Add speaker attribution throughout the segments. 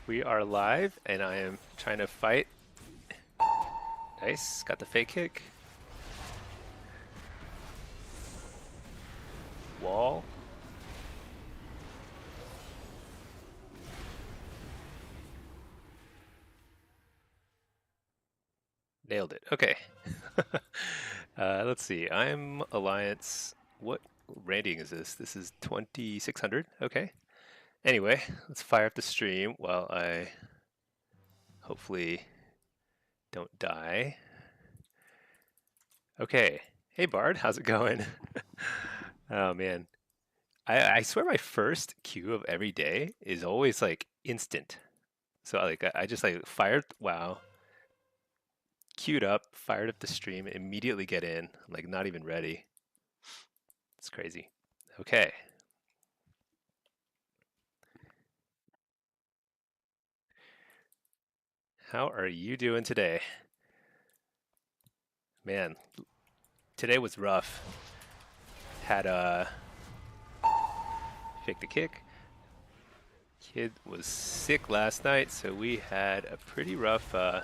Speaker 1: We are live, and I am trying to fight. Nice, got the fake kick. Wall. Nailed it. Okay. Let's see. I'm Alliance. What rating is this? This is 2600. Okay. Anyway, let's fire up the stream while I hopefully don't die. Okay. Hey Bard, how's it going? Oh man. I swear my first queue of every day is always like instant. So like I just like fired WoW, queued up, fired up the stream, immediately get in. I'm like not even ready. It's crazy. Okay. How are you doing today? Man, today was rough. Had a fake the kick. Kid was sick last night, so we had a pretty rough wow,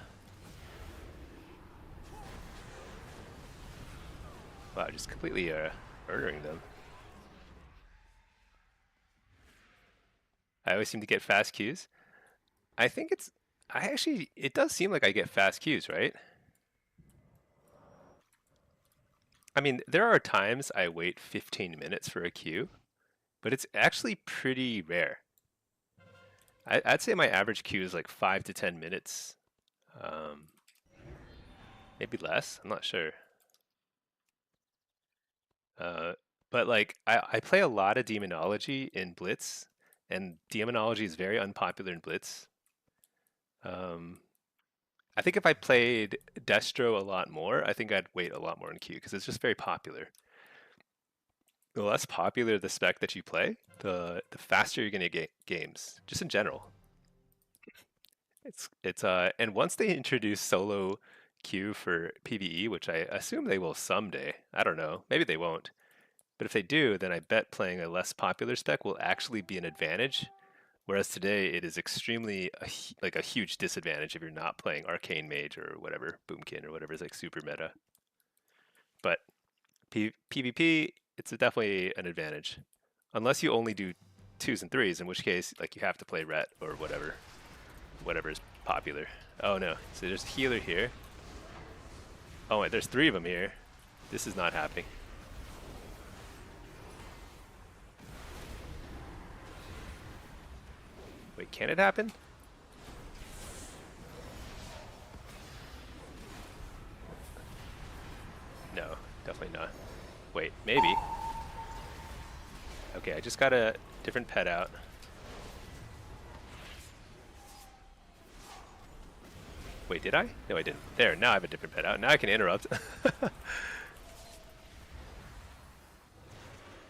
Speaker 1: just completely murdering them. I always seem to get fast queues. I think it does seem like I get fast queues, right? I mean, there are times I wait 15 minutes for a queue, but it's actually pretty rare. I'd say my average queue is like 5 to 10 minutes, um, maybe less. I'm not sure. Uh, but like I play a lot of demonology in Blitz, and demonology is very unpopular in Blitz. Um, I think if I played Destro a lot more, I think I'd wait a lot more in queue because it's just very popular. The less popular the spec that you play, the faster you're gonna get games, just in general. It's and once they introduce solo queue for PvE, which I assume they will someday. I don't know. Maybe they won't. But if they do, then I bet playing a less popular spec will actually be an advantage. Whereas today it is extremely like a huge disadvantage if you're not playing Arcane Mage or whatever, Boomkin or whatever is like super meta. But PvP, it's definitely an advantage. Unless you only do twos and threes, in which case like you have to play Ret or whatever is popular. Oh no, so there's a healer here. Oh wait, there's three of them here. This is not happening. Wait, can it happen? No, definitely not. Wait, maybe. Okay, I just got a different pet out. Wait, did I? No, I didn't. There, now I have a different pet out. Now I can interrupt.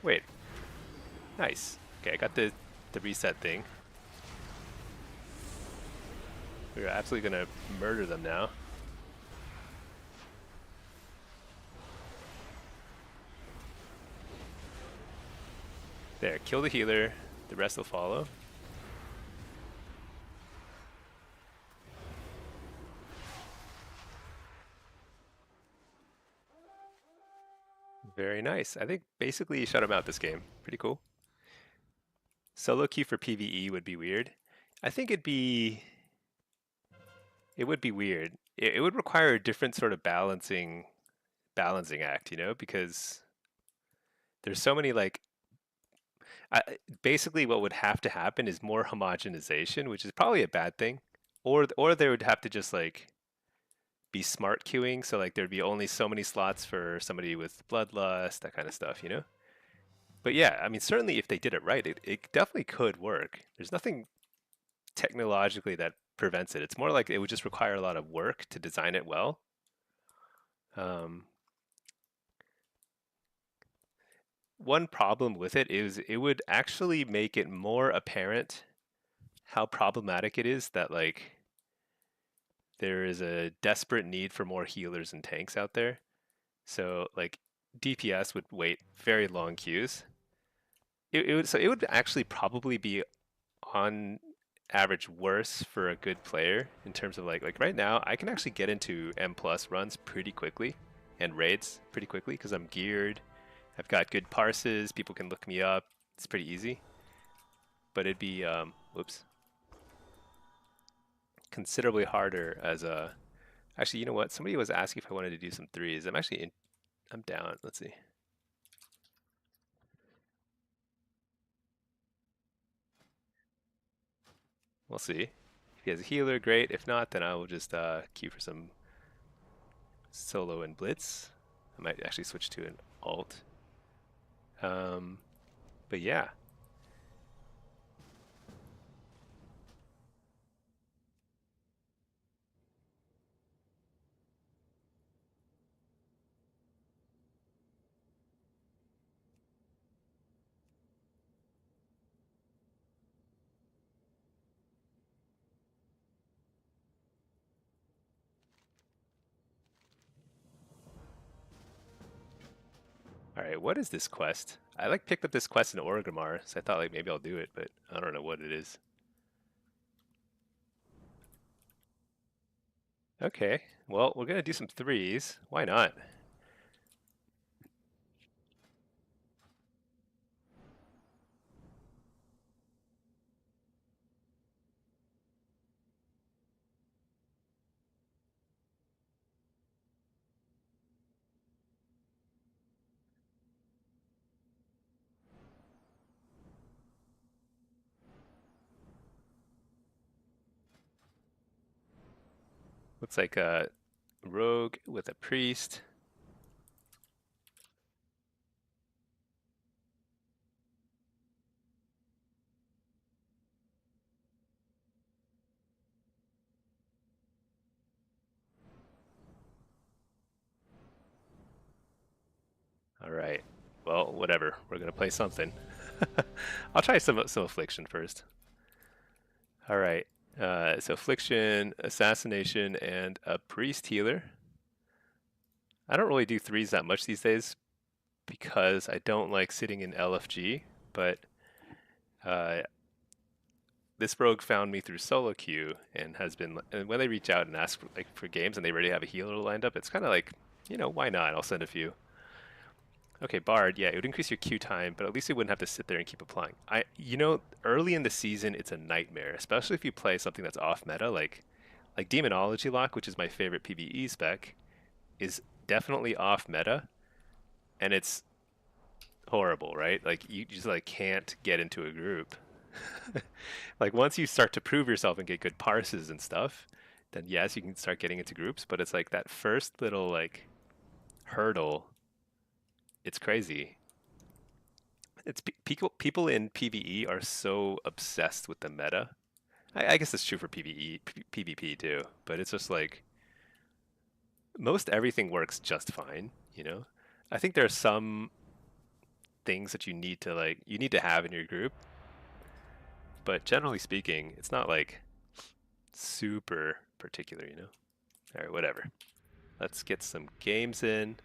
Speaker 1: Wait, nice. Okay, I got the reset thing. We're absolutely gonna murder them now. There, kill the healer. The rest will follow. Very nice. I think basically you shut him out this game. Pretty cool. Solo queue for PvE would be weird. I think it would be weird. It would require a different sort of balancing act, you know, because there's so many like I, basically what would have to happen is more homogenization, which is probably a bad thing, or they would have to just like be smart queuing, so like there'd be only so many slots for somebody with bloodlust, that kind of stuff, you know. But yeah, I mean, certainly if they did it right, it definitely could work. There's nothing technologically that prevents it. It's more like it would just require a lot of work to design it well. Um, One problem with it is it would actually make it more apparent how problematic it is that like there is a desperate need for more healers and tanks out there. So like DPS would wait very long queues. It would actually probably be on average worse for a good player in terms of like right now I can actually get into M plus runs pretty quickly and raids pretty quickly because I'm geared. I've got good parses. People can look me up. It's pretty easy. But it'd be whoops, considerably harder as a. Actually, you know what? Somebody was asking if I wanted to do some threes. I'm down. Let's see. We'll see. If he has a healer, great. If not, then I will just queue for some solo and blitz. I might actually switch to an alt. But yeah. All right, what is this quest? I like picked up this quest in Orgrimmar, so I thought like maybe I'll do it, but I don't know what it is. Okay, well we're gonna do some threes. Why not? Looks like a rogue with a priest. All right. Well, whatever. We're gonna play something. I'll try some affliction first. All right. So affliction, assassination, and a priest healer. I don't really do threes that much these days because I don't like sitting in LFG. But uh, this rogue found me through solo queue and has been. And when they reach out and ask for games and they already have a healer lined up, it's kind of like, why not? I'll send a few. Okay, Bard, yeah, it would increase your queue time, but at least it wouldn't have to sit there and keep applying. Early in the season, it's a nightmare, especially if you play something that's off meta, like Demonology Lock, which is my favorite PvE spec, is definitely off meta, and it's horrible, right? Like you just like can't get into a group. Like once you start to prove yourself and get good parses and stuff, then yes, you can start getting into groups, but it's like that first little like hurdle. It's crazy. It's people in PvE are so obsessed with the meta. I guess it's true for PvE, PvP too, but it's just like most everything works just fine, you know? I think there are some things that you need to have in your group, but generally speaking, it's not like super particular, you know? All right, whatever. Let's get some games in.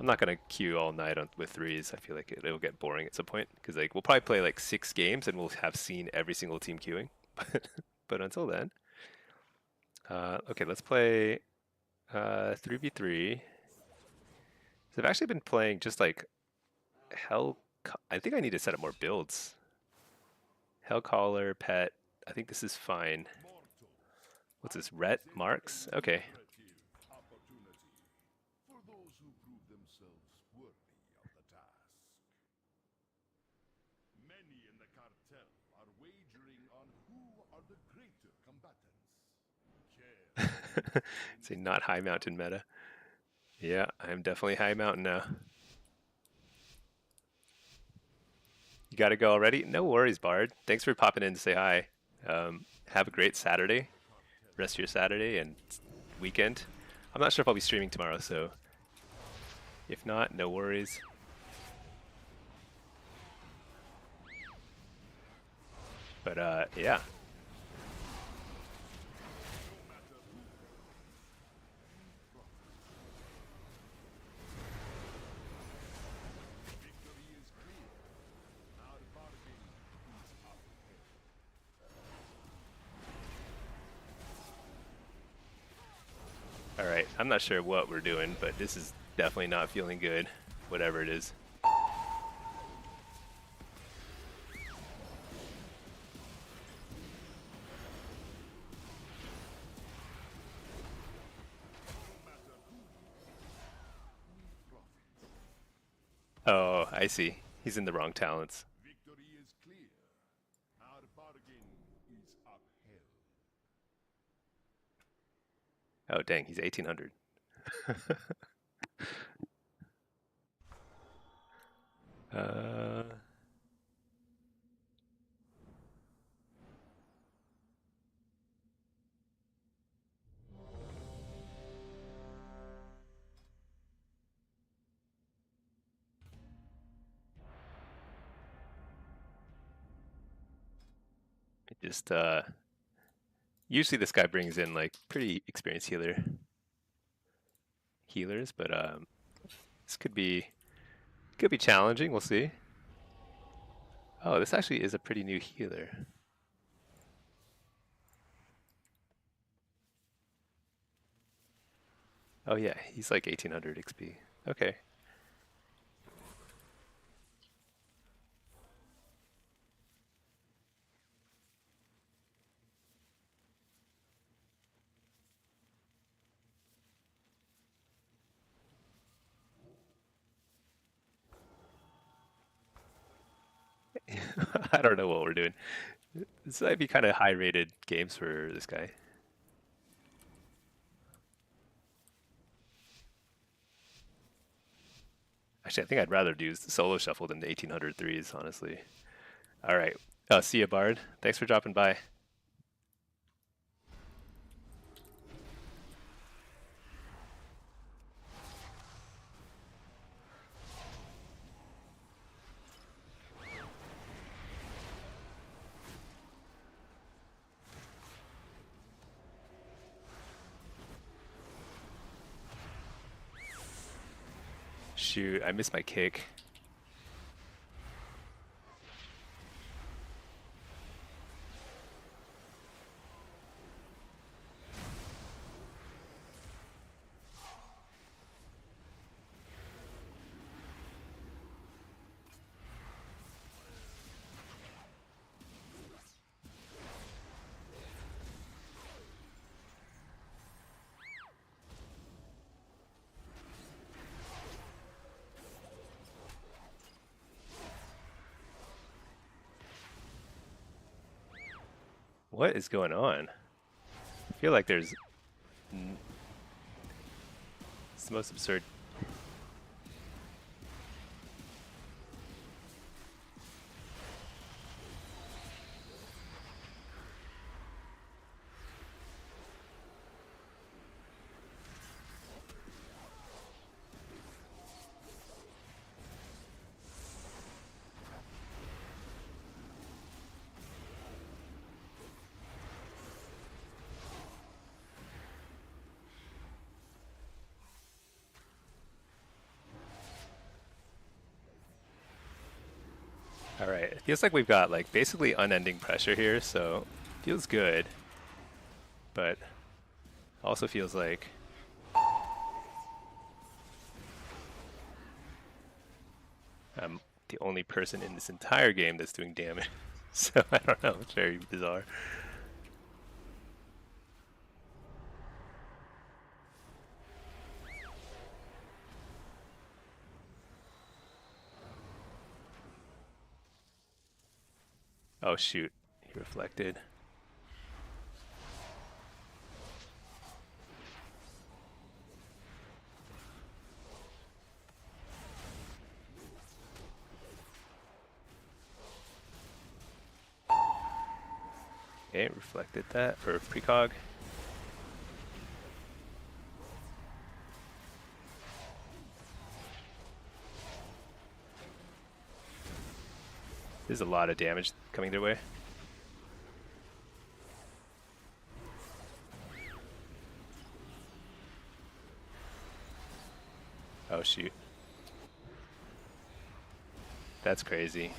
Speaker 1: I'm not gonna queue all night with threes. I feel like it'll get boring at some point because like we'll probably play like 6 games and we'll have seen every single team queuing. But until then, okay, let's play 3v3. So I've actually been playing just like Hell. I think I need to set up more builds. Hellcaller, Pet. I think this is fine. What's this? Ret Marks? Okay. It's a not high mountain meta. Yeah, I'm definitely high mountain now. You gotta go already? No worries, Bard. Thanks for popping in to say hi. Have a great Saturday. Rest of your Saturday and weekend. I'm not sure if I'll be streaming tomorrow, so if not, no worries. But yeah. Alright, I'm not sure what we're doing, but this is definitely not feeling good, whatever it is. Oh, I see. He's in the wrong talents.
Speaker 2: Victory is clear. Our bargain is upheld.
Speaker 1: Oh, dang, he's 1800. uh, just usually this guy brings in like pretty experienced healers, but this could be challenging. We'll see. Oh, this actually is a pretty new healer. Oh yeah, he's like 1800 XP. Okay. I don't know what we're doing. This might be kind of high rated games for this guy. Actually, I think I'd rather do the solo shuffle than the 1800 threes, honestly. All right. See ya, Bard. Thanks for dropping by. Shoot, I missed my kick. What is going on? I feel like it's the most absurd. All right, it feels like we've got like basically unending pressure here, so feels good, but also feels like I'm the only person in this entire game that's doing damage. So I don't know, it's very bizarre. Oh shoot, he reflected. Okay, reflected that for precog. There's a lot of damage coming their way. Oh shoot. That's crazy.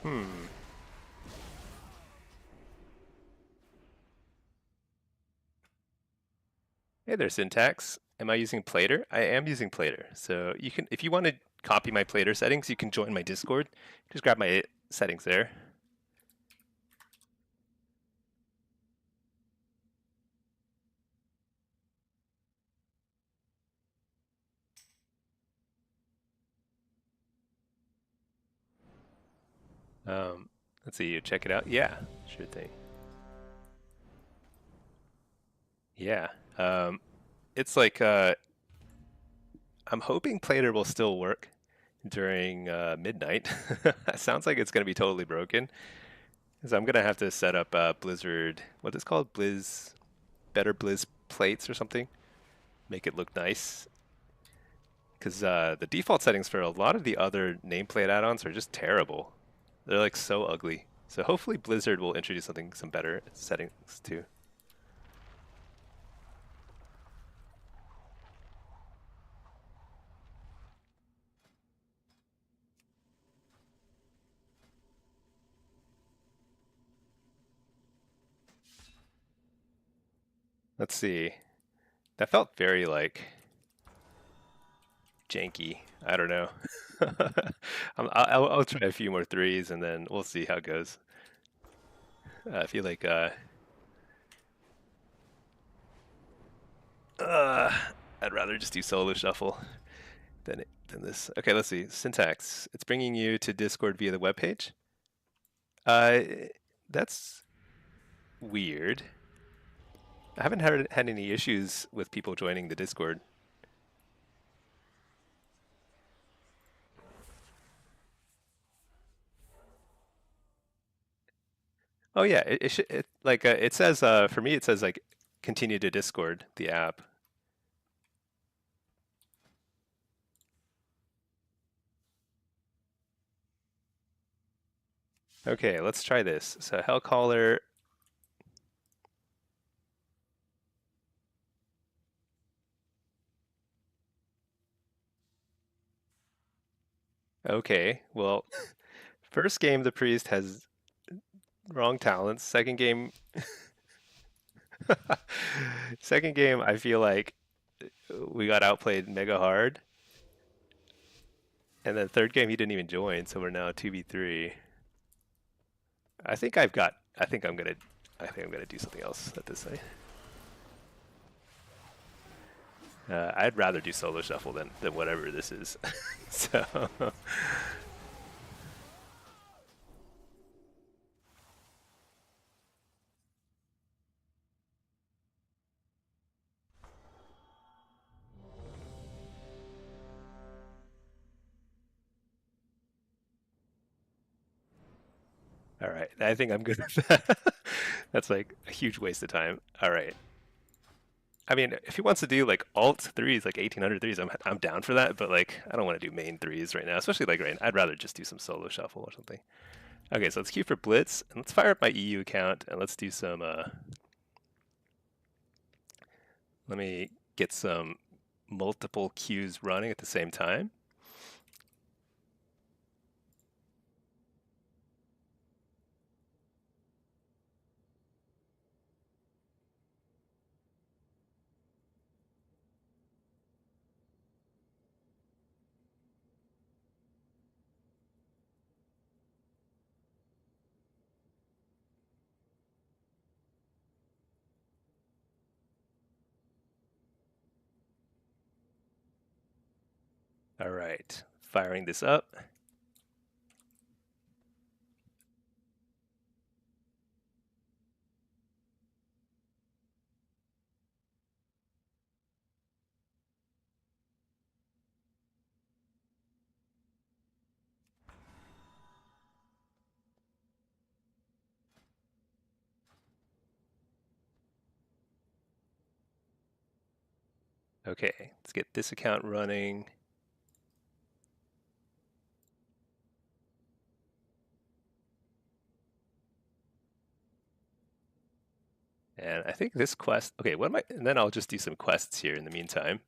Speaker 1: Hmm. Hey there, syntax. Am I using Plater? I am using Plater. So you can, if you want to copy my Plater settings, you can join my Discord. Just grab my settings there. Um, let's see, you check it out. Yeah, sure thing. Yeah. Um, it's like I'm hoping Plater will still work during midnight. Sounds like it's going to be totally broken. So I'm going to have to set up Blizzard, what is it called? Better Blizz plates or something. Make it look nice. Because the default settings for a lot of the other nameplate add-ons are just terrible. They're like so ugly. So hopefully Blizzard will introduce some better settings too. Let's see. That felt very like janky. I don't know. I'll try a few more threes and then we'll see how it goes. I feel like uh, I'd rather just do solo shuffle than this. Okay, let's see. Syntax. It's bringing you to Discord via the webpage. Uh, that's weird. I haven't had any issues with people joining the Discord. Oh yeah, it says for me it says like continue to Discord the app. Okay, let's try this. So Hellcaller. Okay, well, first game the priest has wrong talents. Second game I feel like we got outplayed mega hard. And then third game he didn't even join, so we're now 2v3. I think I've got I think I'm gonna do something else at this site. I'd rather do solo shuffle than whatever this is. So all right, I think I'm good with that. That's like a huge waste of time. All right. I mean, if he wants to do like alt threes, like 1800 threes, I'm down for that. But like, I don't want to do main threes right now, especially like right. I'd rather just do some solo shuffle or something. Okay, so let's queue for Blitz and let's fire up my EU account and let's do some. Let me get some multiple queues running at the same time. All right, firing this up. Okay, let's get this account running. And I think this quest, okay, and then I'll just do some quests here in the meantime.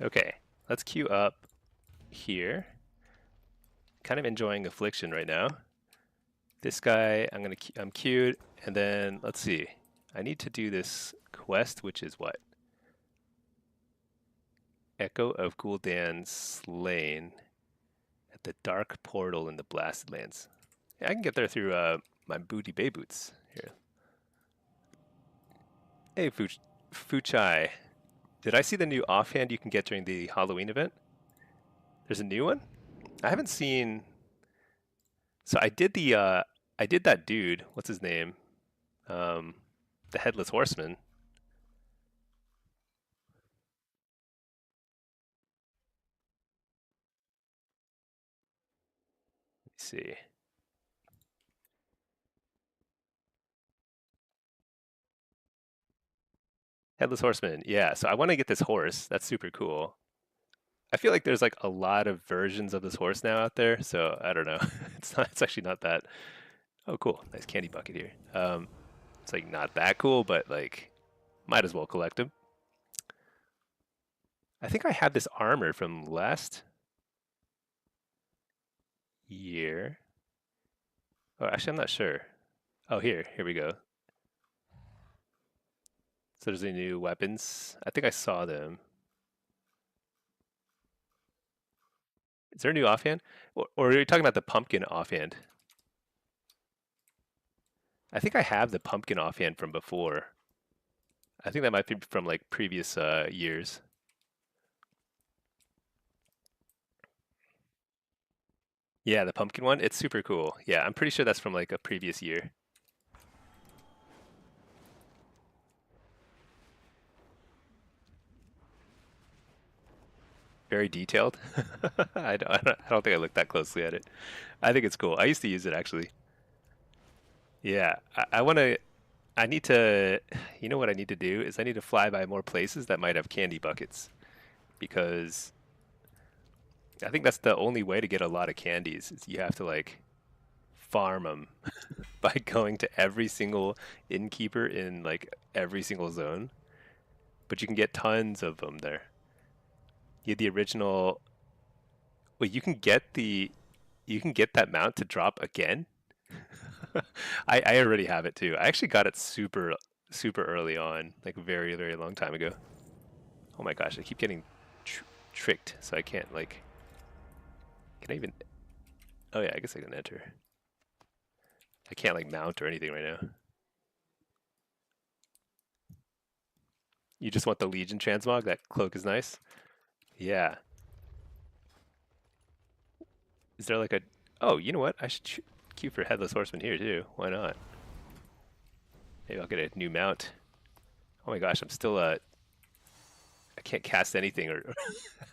Speaker 1: Okay, let's queue up here. Kind of enjoying affliction right now. This guy, I'm queued, and then let's see. I need to do this quest, which is what? Echo of Gul'dan slain at the dark portal in the Blasted Lands. Yeah, I can get there through my booty bay boots here. Hey, Fuchai. Did I see the new offhand you can get during the Halloween event? There's a new one? I haven't seen. So I did that dude. What's his name? Um, the headless horseman. Let's see. Headless horseman. Yeah. So I want to get this horse. That's super cool. I feel like there's like a lot of versions of this horse now out there. So I don't know. It's not. It's actually not that. Oh, cool. Nice candy bucket here. It's like not that cool, but like might as well collect them. I think I had this armor from last year. Oh, actually, I'm not sure. Oh, here we go. So there's the new weapons. I think I saw them. Is there a new offhand? Or are you talking about the pumpkin offhand? I think I have the pumpkin offhand from before. I think that might be from like previous years. Yeah, the pumpkin one. It's super cool. Yeah, I'm pretty sure that's from like a previous year. Very detailed. I don't think I looked that closely at it. I think it's cool. I used to use it actually. Yeah, I want to. I need to. You know what I need to do is I need to fly by more places that might have candy buckets because I think that's the only way to get a lot of candies. Is you have to like farm them by going to every single innkeeper in like every single zone. But you can get tons of them there. You had the original. Wait, you can get that mount to drop again. I already have it too. I actually got it super early on, like very long time ago. Oh my gosh, I keep getting tricked, so I can't like. Can I even? Oh yeah, I guess I can enter. I can't like mount or anything right now. You just want the Legion transmog? That cloak is nice. Yeah. Is there like a? Oh, you know what? I should queue for Headless Horseman here too. Why not? Maybe I'll get a new mount. Oh my gosh, I'm still I can't cast anything, or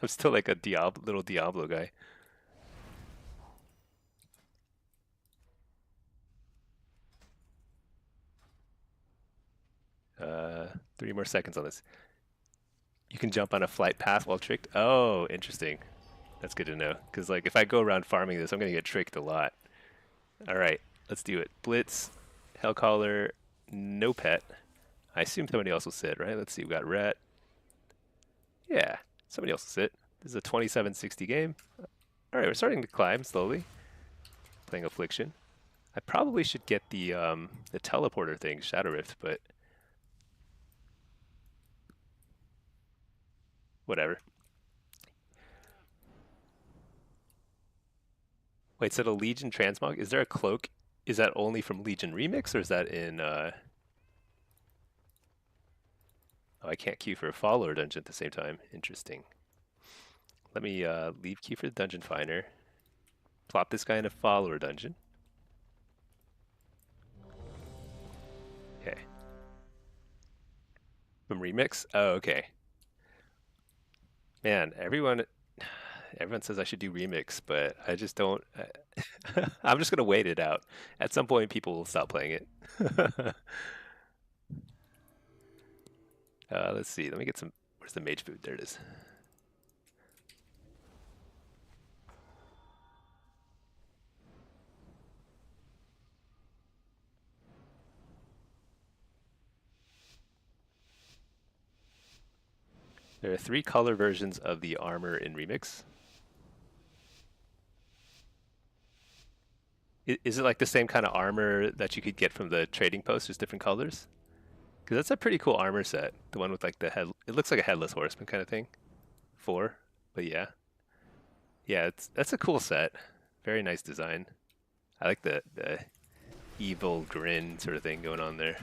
Speaker 1: I'm still like a little Diablo guy. 3 more seconds on this. You can jump on a flight path while tricked. Oh, interesting. That's good to know. Because like if I go around farming this, I'm gonna get tricked a lot. All right, let's do it. Blitz, Hellcaller, no pet. I assume somebody else will sit, right? Let's see. We got Ret. Yeah, somebody else will sit. This is a 2760 game. All right, we're starting to climb slowly. Playing Affliction. I probably should get the teleporter thing, Shadow Rift, but whatever. Wait, so the Legion transmog, is there a cloak? Is that only from Legion Remix, or is that in Oh, I can't queue for a follower dungeon at the same time. Interesting. Let me leave queue for the dungeon finder. Plop this guy in a follower dungeon. Okay. From Remix? Oh, okay. Man, everyone says I should do Remix, but I just don't. I'm just gonna wait it out. At some point, people will stop playing it. Let's see. Let me get some. Where's the mage food? There it is. There are 3 color versions of the armor in Remix. Is it like the same kind of armor that you could get from the trading post, just different colors? Because that's a pretty cool armor set. The one with like the head, it looks like a headless horseman kind of thing. 4, but yeah, yeah, that's a cool set. Very nice design. I like the evil grin sort of thing going on there.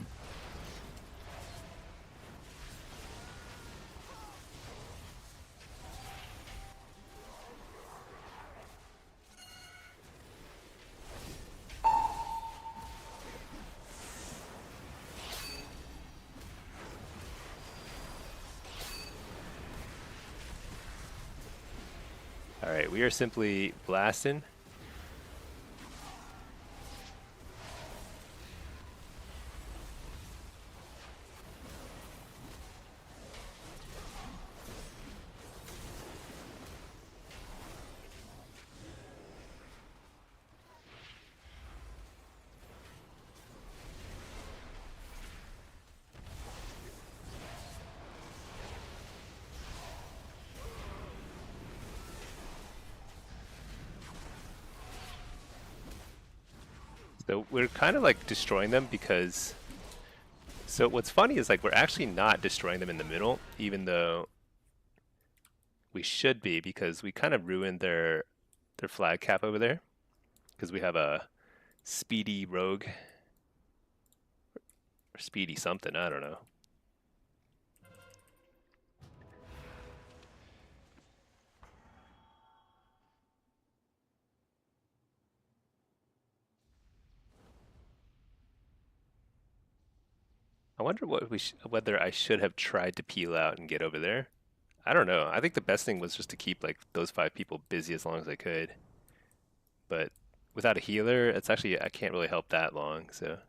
Speaker 1: All right, we are simply blasting. So we're kind of like destroying them because. So what's funny is like we're actually not destroying them in the middle, even though we should be, because we kind of ruined their flag cap over there because we have a speedy rogue or speedy something, I don't know. I wonder what whether I should have tried to peel out and get over there. I don't know. I think the best thing was just to keep like those 5 people busy as long as I could. But without a healer, it's actually I can't really help that long, so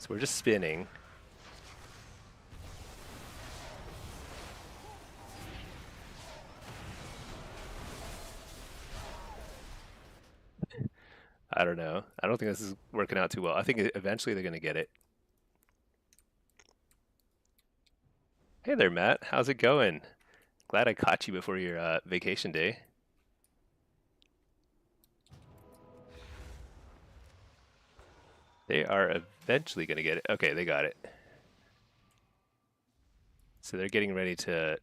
Speaker 1: we're just spinning. I don't know. I don't think this is working out too well. I think eventually they're gonna get it. Hey there, Matt. How's it going? Glad I caught you before your vacation day. They are eventually gonna get it. Okay, they got it. So they're getting ready to.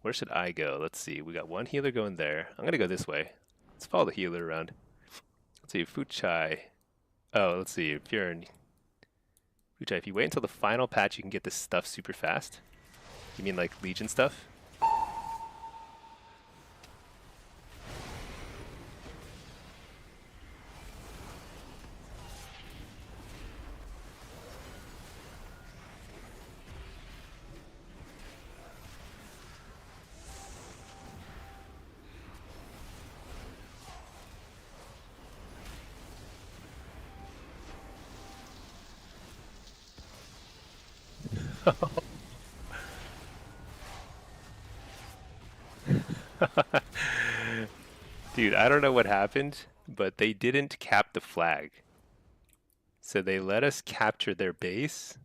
Speaker 1: Where should I go? Let's see. We got one healer going there. I'm gonna go this way. Let's follow the healer around. Let's see. Fuchai. Oh, let's see. If you're in Fuchai, if you wait until the final patch, you can get this stuff super fast. You mean like Legion stuff? Dude, I don't know what happened, but they didn't cap the flag. So they let us capture their base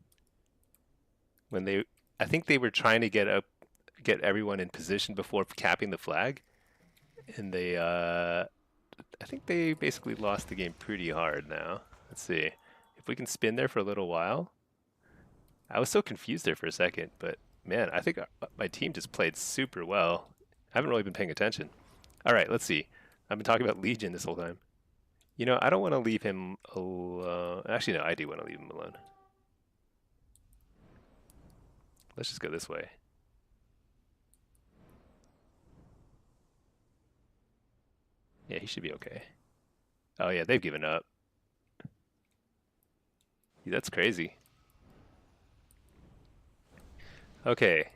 Speaker 1: when they I think they were trying to get everyone in position before capping the flag, and they I think they basically lost the game pretty hard now. Let's see. If we can spin there for a little while. I was so confused there for a second, but man, I think my team just played super well. I haven't really been paying attention. All right, let's see. I've been talking about Legion this whole time. You know, I don't want to leave him alone. Actually, no, I do want to leave him alone. Let's just go this way. Yeah, he should be okay. Oh yeah, they've given up. Yeah, that's crazy. Okay.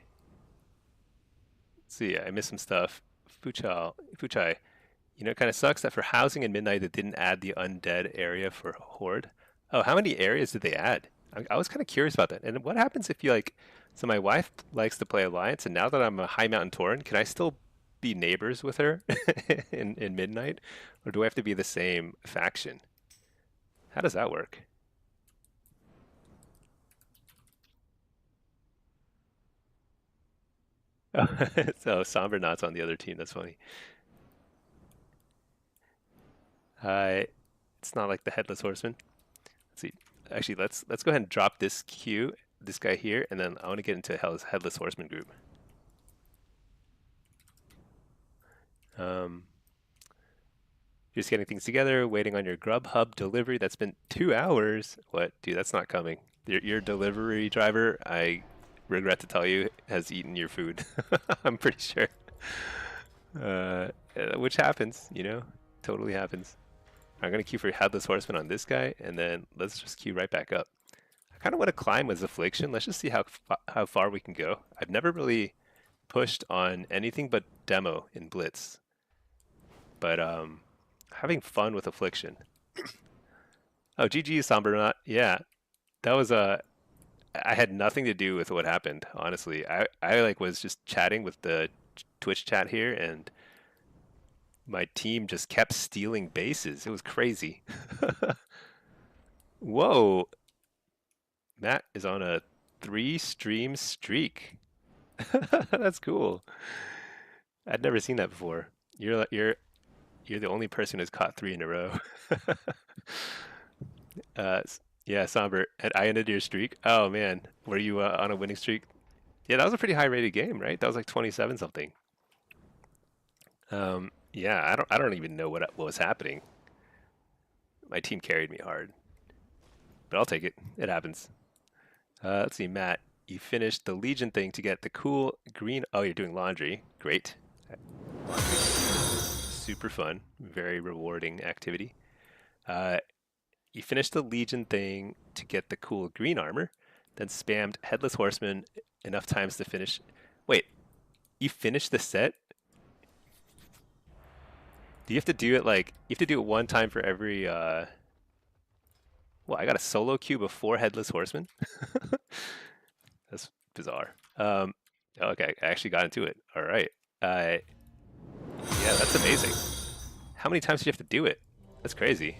Speaker 1: Let's see, I missed some stuff. Fuchai. You know, it kind of sucks that for housing in Midnight, they didn't add the undead area for Horde. Oh, how many areas did they add? I was kind of curious about that. And what happens if you like? So my wife likes to play Alliance, and now that I'm a High Mountain Tauren, can I still be neighbors with her in Midnight, or do I have to be the same faction? How does that work? So Sombernaut's on the other team. That's funny. Uh, it's not like the Headless Horseman. Let's see. Actually, let's go ahead and drop this Q, this guy here, and then I want to get into Hell's Headless Horseman group. Um, just getting things together, waiting on your Grubhub delivery. That's been 2 hours. What, dude? That's not coming. Your delivery driver, I regret to tell you, has eaten your food. I'm pretty sure. Which happens, totally happens. I'm gonna queue for Headless Horseman on this guy, and then let's just queue right back up. I kind of want to climb as Affliction. Let's just see how far we can go. I've never really pushed on anything but demo in Blitz, but having fun with Affliction. Oh, GG Sombernaut. Yeah, that was I had nothing to do with what happened. Honestly, I like was just chatting with the Twitch chat here, and my team just kept stealing bases. It was crazy. Whoa, Matt is on a 3 stream streak. That's cool. I'd never seen that before. You're the only person who's caught 3 in a row. uh, yeah, Somber. And I ended your streak. Oh man, were you on a winning streak? Yeah, that was a pretty high rated game, right? That was like 27 something. Yeah, I don't even know what was happening. My team carried me hard, but I'll take it. It happens. Let's see, Matt. You finished the Legion thing to get the cool green. Oh, you're doing laundry. Great. Laundry, super fun. Very rewarding activity. Uh, you finished the Legion thing to get the cool green armor, then spammed Headless Horseman enough times to finish. Wait, you finished the set? Do you have to do it like you have to do it one time for every well, I got a solo queue before Headless Horseman? That's bizarre. Okay, I actually got into it. All right. Uh, yeah, that's amazing. How many times do you have to do it? That's crazy.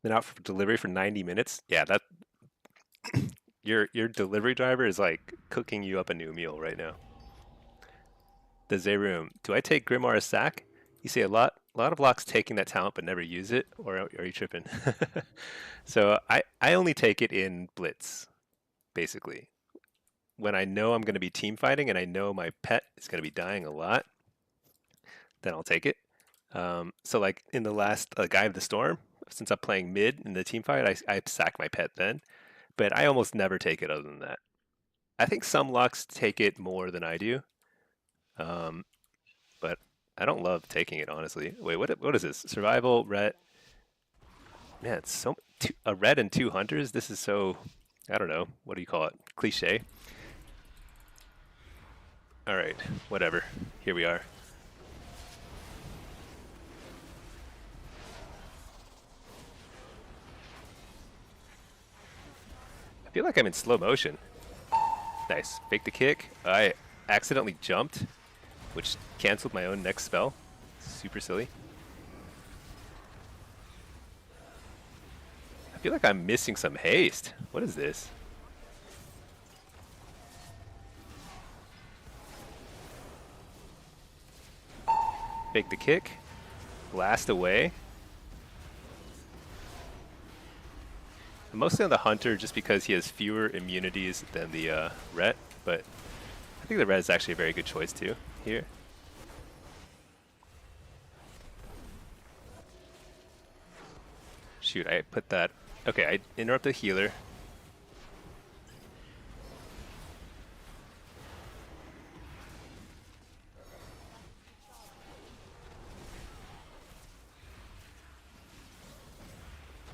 Speaker 1: Been out for delivery for 90 minutes. Yeah, that your delivery driver is like cooking you up a new meal right now. The Zeroom. Do I take Grimoire as sack? You see a lot of locks taking that talent but never use it, or are you tripping? So I only take it in Blitz, basically. When I know I'm going to be team fighting and I know my pet is going to be dying a lot, then I'll take it. So like in the last Guy of the Storm, since I'm playing mid in the team fight, I sack my pet then, but I almost never take it other than that. I think some locks take it more than I do, um, but I don't love taking it honestly. Wait, what is this? Survival red? Man, it's a red and 2 hunters. This is so I don't know. What do you call it? Cliche. All right, whatever. Here we are. I feel like I'm in slow motion. Nice. Fake the kick. I accidentally jumped, which canceled my own next spell. Super silly. I feel like I'm missing some haste. What is this? Fake the kick. Blast away. I'm mostly on the hunter just because he has fewer immunities than the ret, but I think the ret is actually a very good choice too here. Shoot, I put that. Okay, I interrupt the healer.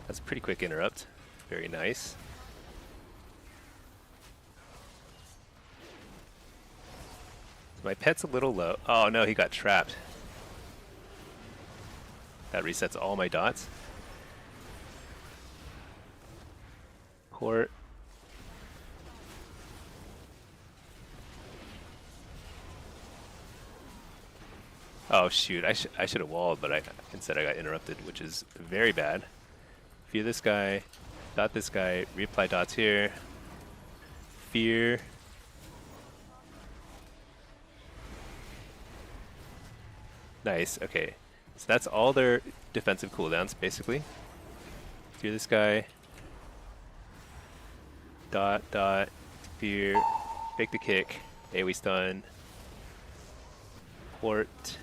Speaker 1: That's a pretty quick interrupt. Very nice. My pet's a little low. Oh no, he got trapped. That resets all my dots. Port. Oh shoot, I should have walled, but instead I got interrupted, which is very bad. Fear this guy, dot this guy, reapply dots here. Fear. Nice, okay. So that's all their defensive cooldowns, basically. Fear this guy. Dot, dot, fear, fake the kick, AoE stun. Port.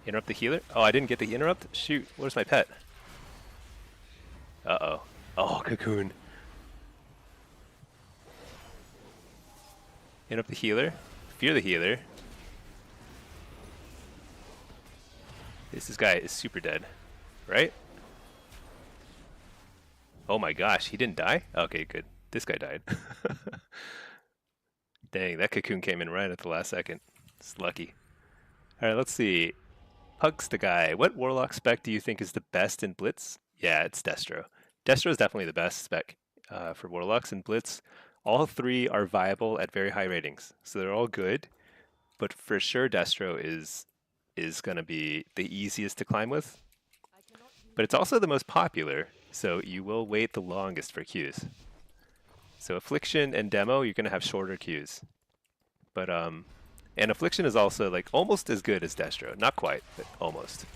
Speaker 1: Interrupt the healer? Oh, I didn't get the interrupt? Shoot, where's my pet? Uh-oh. Oh, cocoon. Interrupt the healer. Fear the healer. This guy is super dead, right? Oh my gosh, he didn't die? Okay, good. This guy died. Dang, that cocoon came in right at the last second. It's lucky. Alright, let's see. Pugs the guy. What Warlock spec do you think is the best in Blitz? Yeah, it's Destro. Destro is definitely the best spec for Warlocks in Blitz. All three are viable at very high ratings, so they're all good. But for sure, Destro is going to be the easiest to climb with. But it's also the most popular, so you will wait the longest for queues. So Affliction and Demo, you're going to have shorter queues. But and Affliction is also like almost as good as Destro. Not quite, but almost.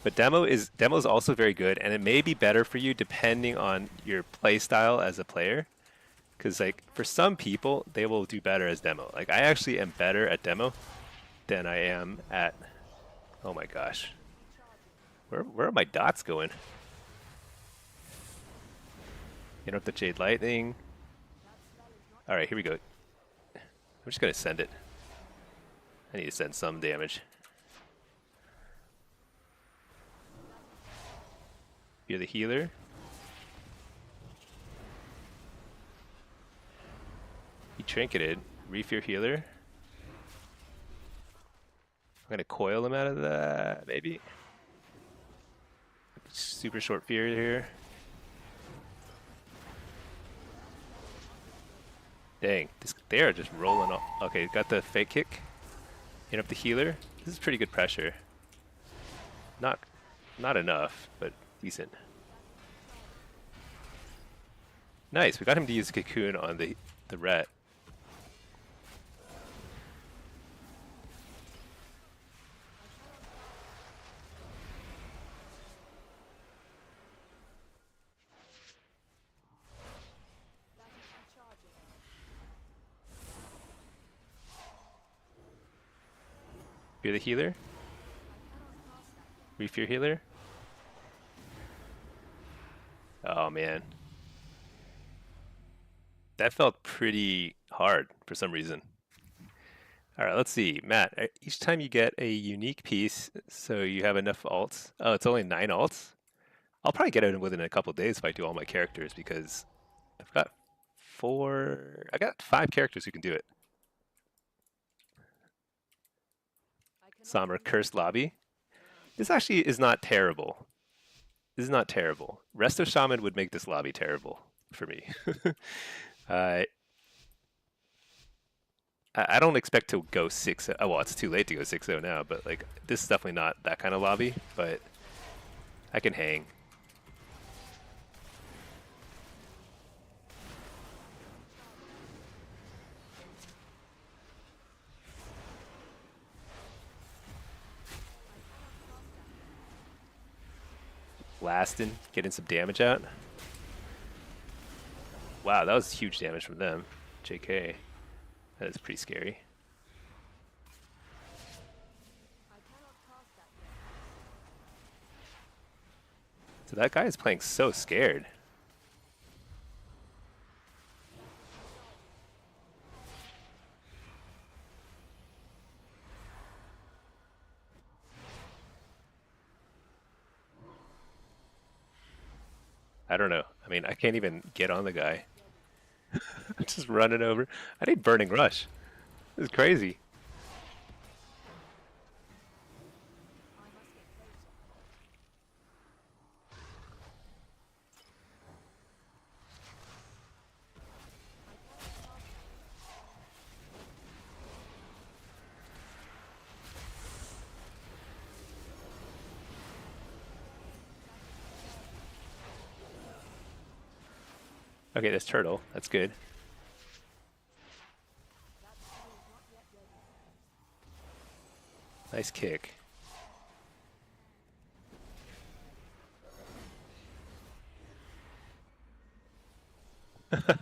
Speaker 1: But Demo's also very good, and it may be better for you depending on your play style as a player. Because like for some people, they will do better as Demo. Like I actually am better at Demo than I am at. Oh my gosh, where are my dots going? Interrupt the Jade Lightning. All right, here we go. I'm just gonna send it. I need to send some damage. You're the healer. He trinketed. Refear healer. I'm gonna coil him out of that, maybe. Super short fear here. Dang, they are just rolling off. Okay, got the fake kick. Interrupt the healer. This is pretty good pressure. Not enough, but decent. Nice, we got him to use Cocoon on the ret. Fear the healer. Refear healer. Oh man. That felt pretty hard for some reason. Alright, let's see. Matt, each time you get a unique piece, so you have enough alts. Oh, it's only 9 alts? I'll probably get it within a couple days if I do all my characters, because I've got 5 characters who can do it. Somber Cursed Lobby. This actually is not terrible. This is not terrible. Resto Shaman would make this lobby terrible for me. I don't expect to go 6-0. Oh, well, it's too late to go 6-0 now, but like this is definitely not that kind of lobby, but I can hang. Blasting, getting some damage out. Wow, that was huge damage from them. JK. That is pretty scary. So that guy is playing so scared. I don't know. I mean, I can't even get on the guy. Just running over. I need Burning Rush. This is crazy. Okay, this turtle. That's good. Nice kick.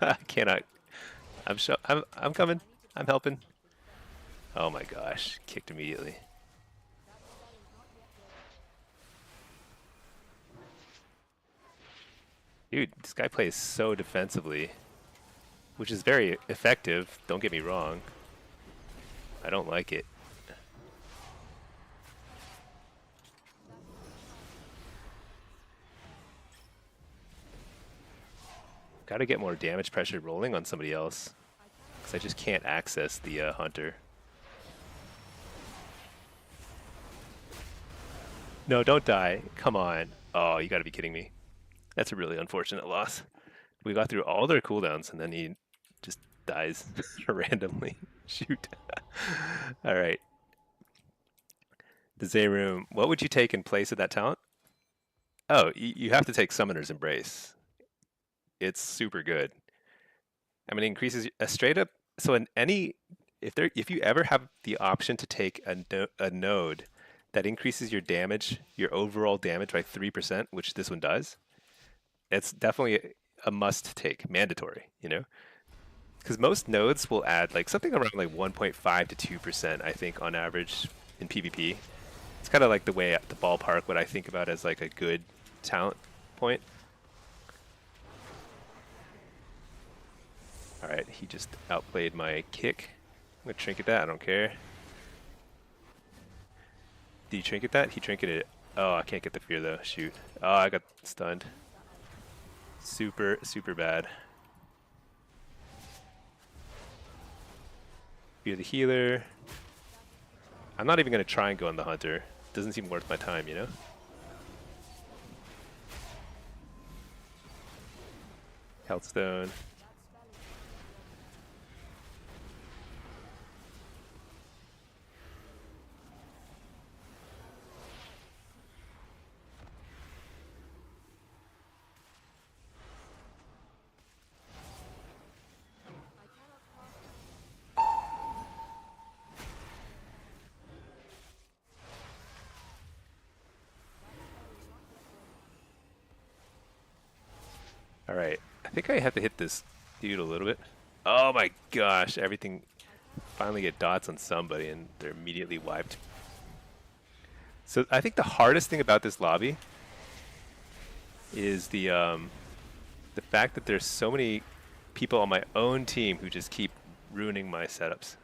Speaker 1: I cannot. I'm coming. I'm helping. Oh my gosh. Kicked immediately. Dude, this guy plays so defensively, which is very effective. Don't get me wrong. I don't like it. Gotta get more damage pressure rolling on somebody else, because I just can't access the hunter. No, don't die. Come on. Oh, you gotta be kidding me. That's a really unfortunate loss. We got through all their cooldowns, and then he just dies randomly. Shoot. All right. The Z room. What would you take in place of that talent? Oh, you have to take Summoner's Embrace. It's super good. I mean, it increases a straight up. So in any, if you ever have the option to take a node that increases your damage, your overall damage by 3%, which this one does, it's definitely a must take, mandatory. You know, because most nodes will add like something around like 1.5 to 2%, I think, on average in PvP. It's kind of like the way at the ballpark what I think about as like a good talent point. Alright, he just outplayed my kick. I'm gonna trinket that, I don't care. Did he trinket that? He trinketed it. Oh, I can't get the fear though, shoot. Oh, I got stunned. Super, super bad. Fear the healer. I'm not even gonna try and go on the hunter. Doesn't seem worth my time, you know? Healthstone. Alright, I think I have to hit this dude a little bit. Oh my gosh, everything finally get dots on somebody and they're immediately wiped. So I think the hardest thing about this lobby is the fact that there's so many people on my own team who just keep ruining my setups.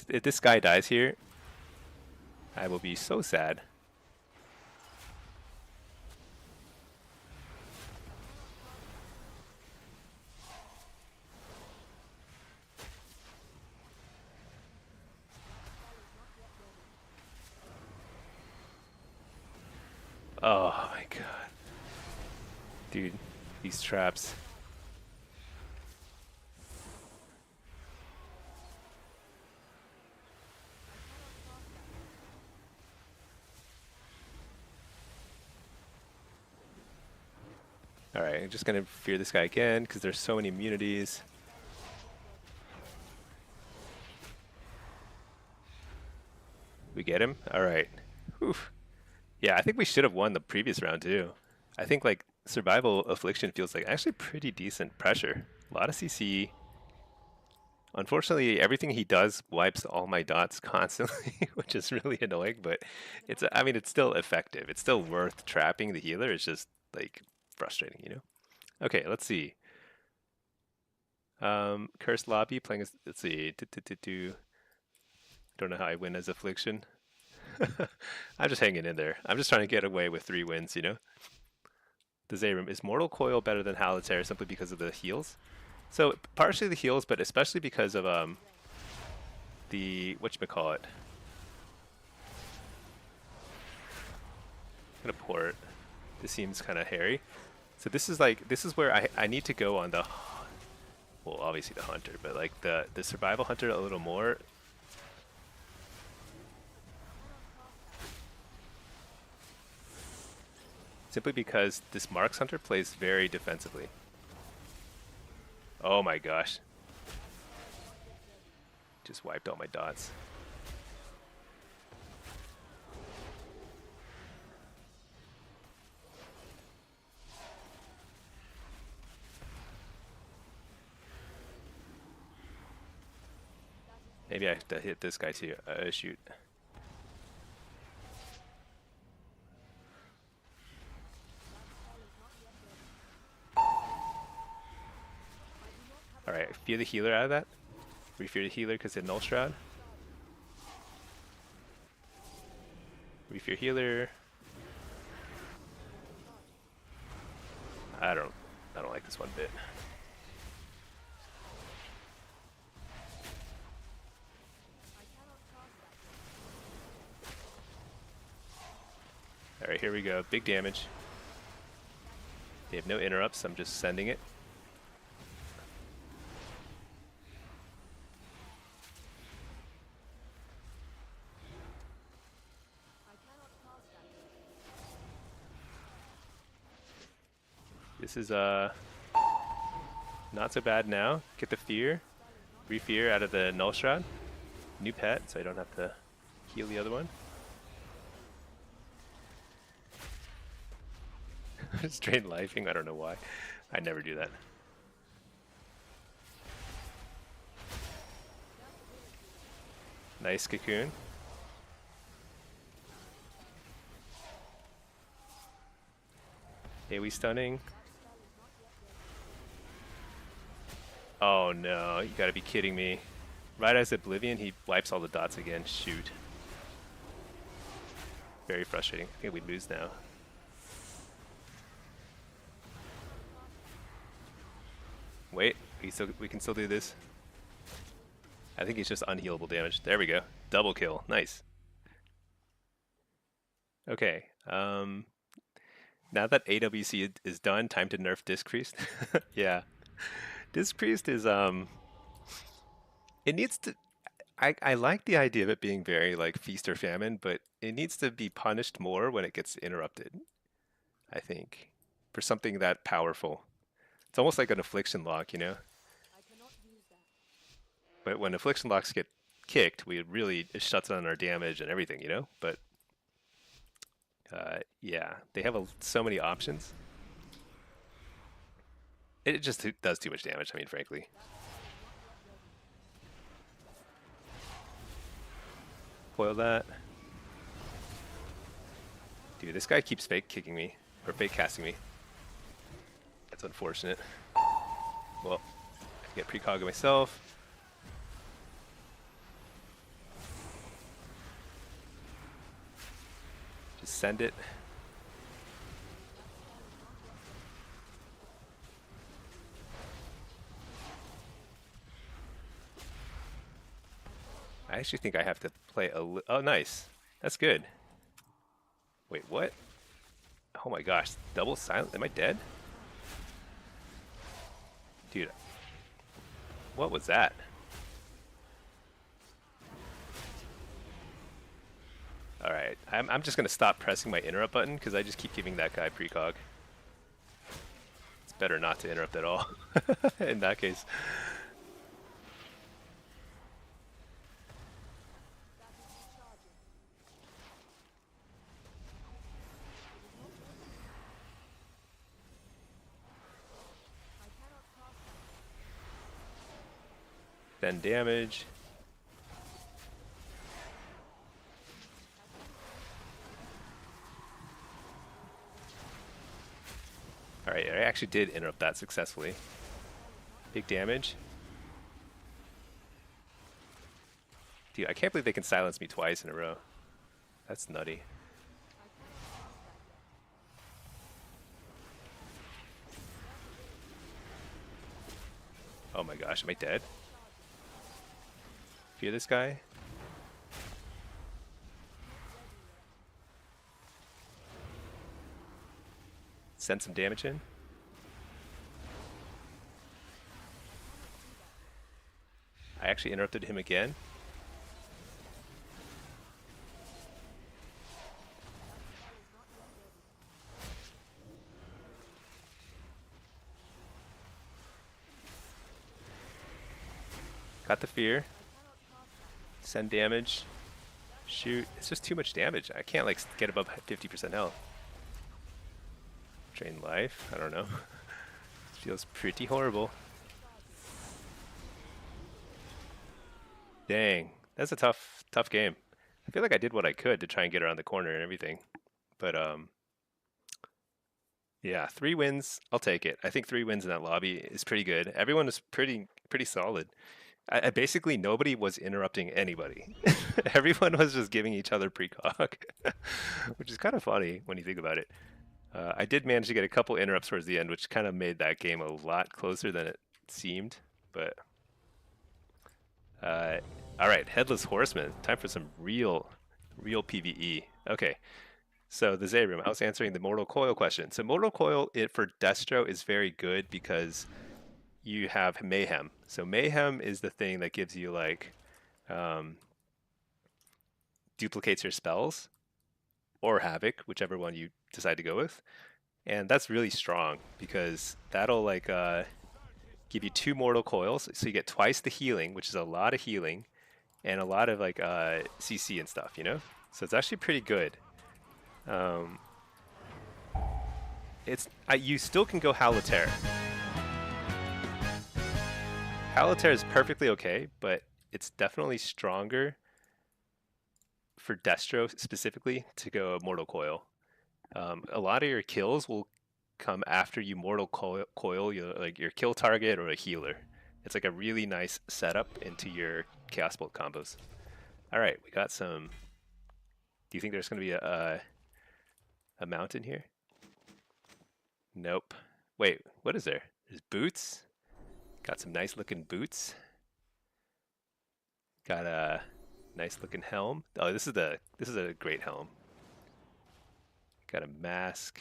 Speaker 1: If this guy dies here, I will be so sad. Oh my god. Dude, these traps. Alright, I'm just gonna fear this guy again because there's so many immunities. We get him? Alright. Yeah, I think we should have won the previous round too. I think like survival affliction feels like actually pretty decent pressure. A lot of CC. Unfortunately, everything he does wipes all my dots constantly, which is really annoying, but I mean, it's still effective. It's still worth trapping the healer. It's just like frustrating, you know? Okay, let's see. Cursed lobby playing as, let's see. Don't know how I win as affliction. I'm just hanging in there. I'm just trying to get away with 3 wins, you know? The Zayrum, is Mortal Coil better than Halitair simply because of the heals? So partially the heals, but especially because of the whatchamacallit. I'm gonna port. This seems kind of hairy. So this is like this is where I need to go on the well obviously the hunter, but like the survival hunter a little more. Simply because this Marks Hunter plays very defensively. Oh my gosh. Just wiped all my dots. Maybe I have to hit this guy too. Shoot. Alright, fear the healer out of that. We fear the healer because of Null Shroud. We fear healer. I don't like this one bit. Alright, here we go. Big damage. They have no interrupts, I'm just sending it. This is not so bad now. Get the fear. Re-fear out of the Null Shroud. New pet, so I don't have to heal the other one. Straight lifing, I don't know why. I never do that. Nice cocoon. AoE stunning. Oh no, you gotta be kidding me. Right as Oblivion, he wipes all the dots again. Shoot. Very frustrating. I think we lose now. Wait, we can still do this. I think he's just unhealable damage. There we go. Double kill. Nice. Okay. Now that AWC is done, time to nerf Disc Priest. Yeah. Disc Priest is it needs to I like the idea of it being very like feast or famine, but it needs to be punished more when it gets interrupted, I think. For something that powerful. It's almost like an affliction lock, you know? But when affliction locks get kicked, we really it shuts down our damage and everything, you know? But yeah, they have so many options. It just does too much damage, I mean, frankly. Foil that. Dude, this guy keeps fake kicking me, or fake casting me. That's unfortunate. Well, I get precog myself. Just send it. I actually think I have to play a oh, nice. That's good. Wait, what? Oh my gosh, double silent? Am I dead? Dude, what was that? Alright, I'm just gonna stop pressing my interrupt button because I just keep giving that guy precog. It's better not to interrupt at all in that case. Then damage. Alright, I actually did interrupt that successfully. Big damage. Dude, I can't believe they can silence me twice in a row. That's nutty. Oh my gosh, am I dead? Fear this guy? Send some damage in. I actually interrupted him again. Got the fear. Send damage. Shoot. It's just too much damage. I can't like get above 50% health. Drain life. I don't know. Feels pretty horrible. Dang. That's a tough game. I feel like I did what I could to try and get around the corner and everything. But yeah, 3 wins. I'll take it. I think 3 wins in that lobby is pretty good. Everyone was pretty solid. I basically nobody was interrupting anybody. Everyone was just giving each other precog, which is kind of funny when you think about it. I did manage to get a couple interrupts towards the end, which kind of made that game a lot closer than it seemed. But uh, all right, Headless Horseman. Time for some real PVE. Okay, so the Zayroom. I was answering the Mortal Coil question. So Mortal Coil for Destro is very good because you have Mayhem. So Mayhem is the thing that gives you like um, duplicates your spells or Havoc, whichever one you decide to go with. And that's really strong because that'll like give you 2 mortal coils, so you get twice the healing, which is a lot of healing, and a lot of like CC and stuff, you know. So it's actually pretty good. Um, you still can go Haliter. Haliter is perfectly okay, but it's definitely stronger for Destro specifically to go Mortal Coil. A lot of your kills will come after you Mortal Coil like your kill target or a healer. It's like a really nice setup into your Chaos Bolt combos. All right, we got some. Do you think there's going to be a mountain here? Nope. Wait, what is there? There's boots. Got some nice looking boots. Got a nice looking helm. Oh, this is a great helm. Got a mask.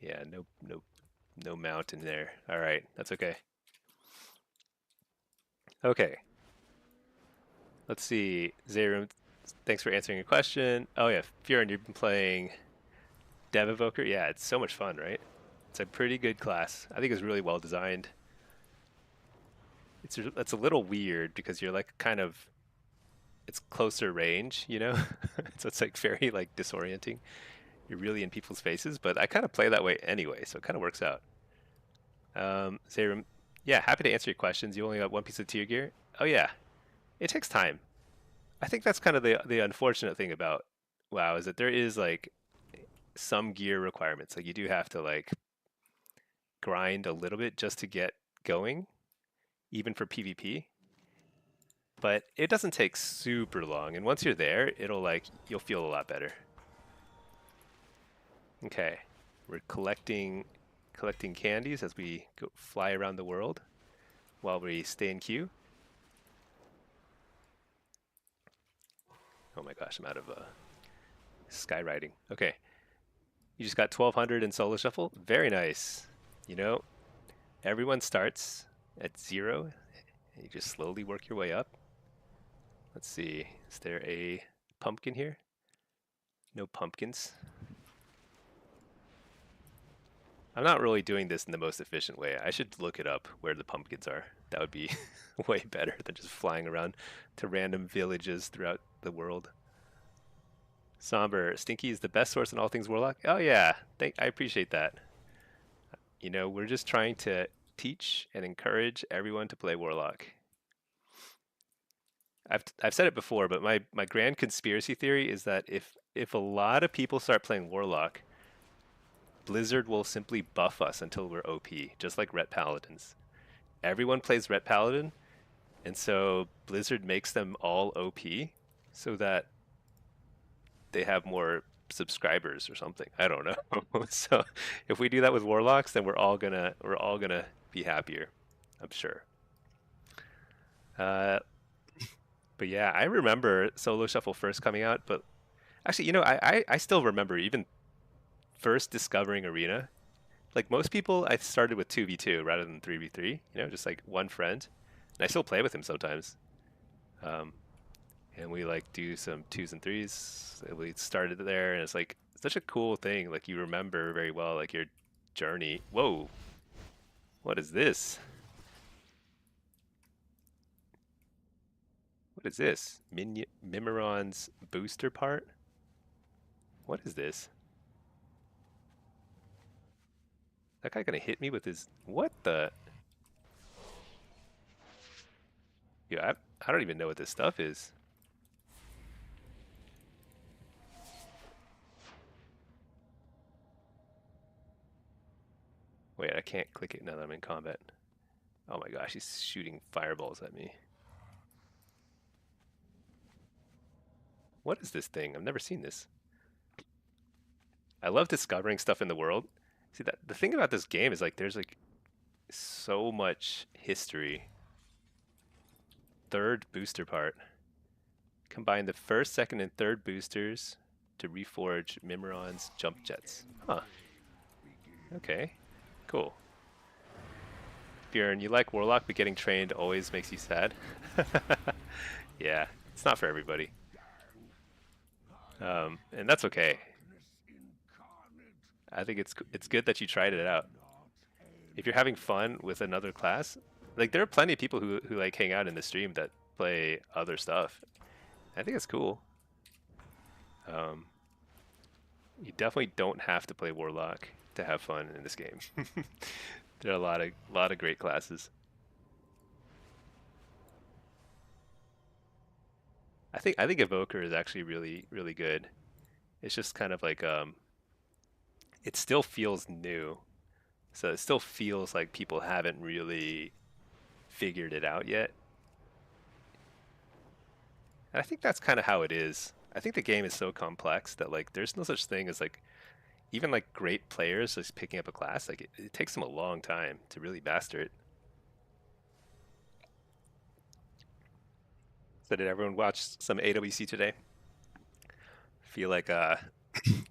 Speaker 1: Yeah, no mountain there. All right, that's okay. Okay. Let's see. Zayroom, thanks for answering your question. Oh yeah, Fiorin, you've been playing Dev Evoker. Yeah, it's so much fun, right? It's a pretty good class. I think it's really well designed. It's a little weird because you're like kind of it's closer range, you know? So it's like very like disorienting. You're really in people's faces, but I kind of play that way anyway, so it kind of works out. Zayrum, yeah, happy to answer your questions. You only got one piece of tier gear. Oh yeah, it takes time. I think that's kind of the unfortunate thing about WoW is that there is like some gear requirements. Like you do have to like grind a little bit just to get going, even for PvP. But it doesn't take super long, and once you're there, you'll feel a lot better. Okay, we're collecting candies as we go fly around the world while we stay in queue. Oh my gosh, I'm out of skywriting. Okay, you just got 1200 in solo shuffle. Very nice. You know, everyone starts at 0, and you just slowly work your way up. Let's see, is there a pumpkin here? No pumpkins. I'm not really doing this in the most efficient way. I should look it up where the pumpkins are. That would be way better than just flying around to random villages throughout the world. Somber, Stinky is the best source in all things Warlock. Oh yeah, I appreciate that. You know, we're just trying to teach and encourage everyone to play Warlock. I've said it before, but my grand conspiracy theory is that if a lot of people start playing Warlock, Blizzard will simply buff us until we're OP, just like Ret Paladins. Everyone plays Ret Paladin, and so Blizzard makes them all OP so that they have more subscribers or something. I don't know. So if we do that with Warlocks, then we're all gonna be happier, I'm sure. Uh, but yeah, I remember Solo Shuffle first coming out, but actually, I still remember even first discovering Arena. Like most people, I started with 2v2 rather than 3v3, just like one friend. And I still play with him sometimes. Um, and we like do some twos and threes. We started there, and it's like such a cool thing. Like you remember very well, like your journey. Whoa, what is this? What is this? Mimiron's booster part? What is this? That guy gonna hit me with his... What the... Yeah, I don't even know what this stuff is. Wait, I can't click it now that I'm in combat. Oh my gosh, he's shooting fireballs at me. What is this thing? I've never seen this. I love discovering stuff in the world. See, that the thing about this game is like there's like so much history. Third booster part. Combine the first, second, and third boosters to reforge Mimiron's jump jets. Huh. Okay. Cool. Bjorn, you like Warlock, but getting trained always makes you sad. Yeah, it's not for everybody. And that's okay. I think it's good that you tried it out. If you're having fun with another class, like there are plenty of people who like hang out in the stream that play other stuff. I think it's cool. Um, you definitely don't have to play Warlock to have fun in this game. There are a lot of great classes. I think Evoker is actually really really good. It's just kind of like it still feels new, so it still feels like people haven't really figured it out yet. And I think that's kind of how it is. I think the game is so complex that like there's no such thing as like even like great players just picking up a class. Like it takes them a long time to really master it. So did everyone watch some AWC today? Feel like there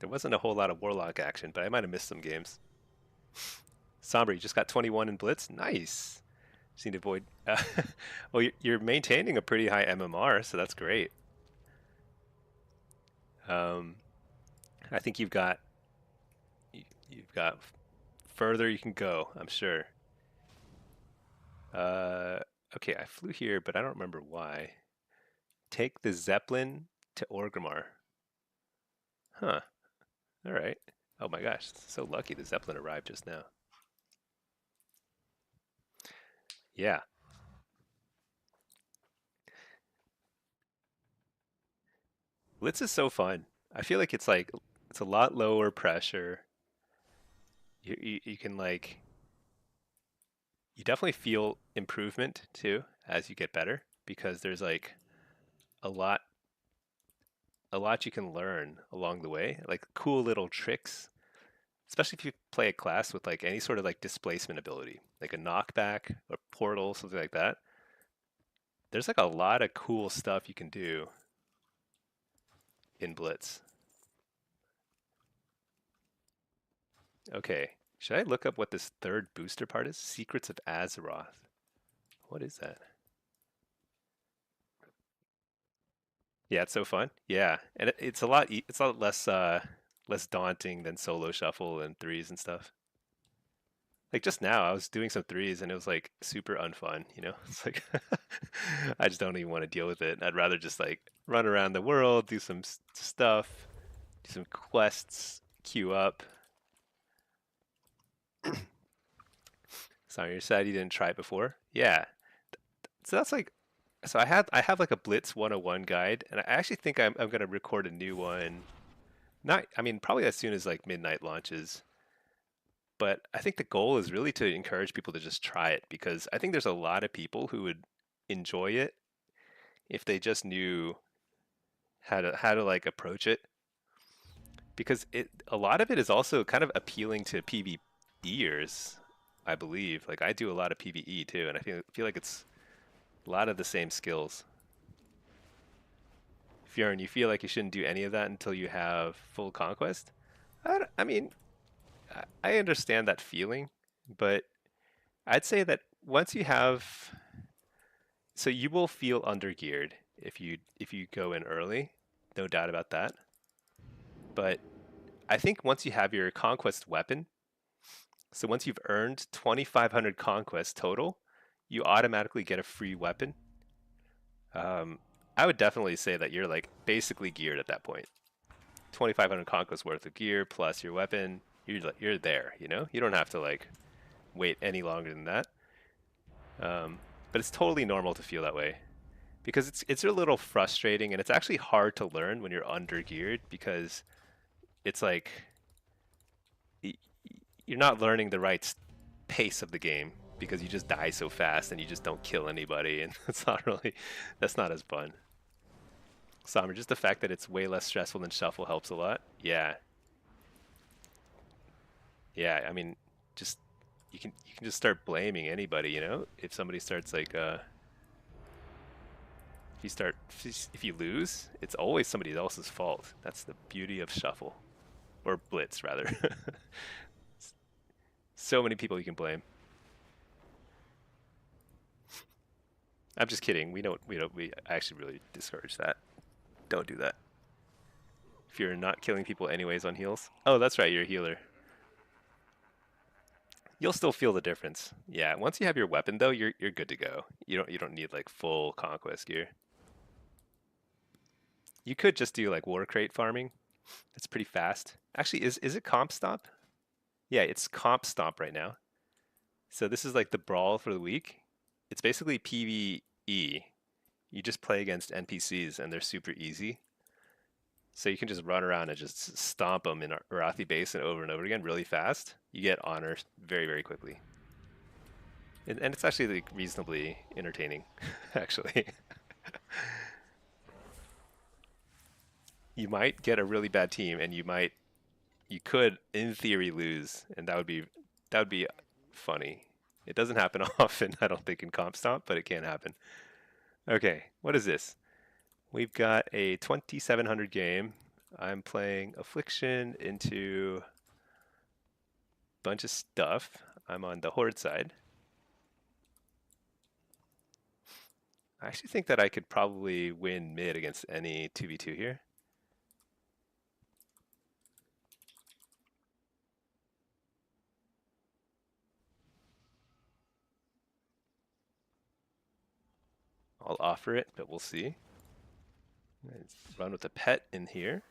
Speaker 1: wasn't a whole lot of Warlock action, but I might have missed some games. Sombra, you just got 21 in Blitz. Nice. Just need to avoid. Well, you're maintaining a pretty high MMR, so that's great. Um, I think you've got further you can go. I'm sure. Uh, okay, I flew here, but I don't remember why. Take the Zeppelin to Orgrimmar. Huh. All right. Oh my gosh, so lucky the Zeppelin arrived just now. Yeah. Blitz is so fun. I feel like it's a lot lower pressure. You can like you definitely feel improvement too as you get better because there's like a lot a lot you can learn along the way, like cool little tricks, especially if you play a class with like any sort of like displacement ability, like a knockback or portal, something like that. There's like a lot of cool stuff you can do in Blitz. Okay, should I look up what this third booster part is? Secrets of Azeroth. What is that? Yeah, it's so fun. Yeah, and it's a lot. It's a lot less daunting than solo shuffle and threes and stuff. Like just now, I was doing some threes and it was like super unfun. It's like I just don't even want to deal with it. I'd rather just like run around the world, do some stuff, do some quests, queue up. Sorry, you're sad you didn't try it before. Yeah, so that's like so I have like a Blitz 101 guide, and I actually think I'm gonna record a new one. Not, I mean, probably as soon as like midnight launches. But I think the goal is really to encourage people to just try it because I think there's a lot of people who would enjoy it if they just knew how to like approach it. Because a lot of it is also kind of appealing to PvEers, I believe. Like I do a lot of PvE too, and I feel like it's A lot of the same skills. Fjorn, you feel like you shouldn't do any of that until you have full conquest? I mean, I understand that feeling, but I'd say that once you have, so you will feel undergeared if you go in early, no doubt about that. But I think once you have your conquest weapon, so once you've earned 2,500 conquest total, you automatically get a free weapon. Um, I would definitely say that you're like basically geared at that point. 2,500 conquest worth of gear plus your weapon, you're there. You know, you don't have to like wait any longer than that. Um, but it's totally normal to feel that way because it's a little frustrating and it's actually hard to learn when you're under geared because it's like you're not learning the right pace of the game because you just die so fast and you just don't kill anybody and it's not really that's not as fun. Summer, just the fact that it's way less stressful than shuffle helps a lot. Yeah, yeah. I mean, just you can just start blaming anybody. You know, if somebody starts like if you lose, it's always somebody else's fault. That's the beauty of shuffle or blitz rather. So many people you can blame. I'm just kidding. We actually really discourage that. Don't do that. If you're not killing people anyways on heals. Oh, that's right, you're a healer. You'll still feel the difference. Yeah, once you have your weapon though, you're good to go. You don't need like full conquest gear. You could just do like war crate farming. It's pretty fast. Actually, is it comp stop? Yeah, it's comp stomp right now. So this is like the brawl for the week. It's basically PvE. You just play against NPCs and they're super easy. So you can just run around and just stomp them in Arathi Basin over and over again really fast. You get honor very, very quickly. And it's actually like reasonably entertaining, actually. You might get a really bad team and you could in theory lose and that would be funny. It doesn't happen often, I don't think in comp stomp, but it can happen. Okay, what is this? We've got a 2700 game. I'm playing Affliction into a bunch of stuff. I'm on the Horde side. I actually think that I could probably win mid against any 2v2 here. I'll offer it, but we'll see. Let's run with a pet in here.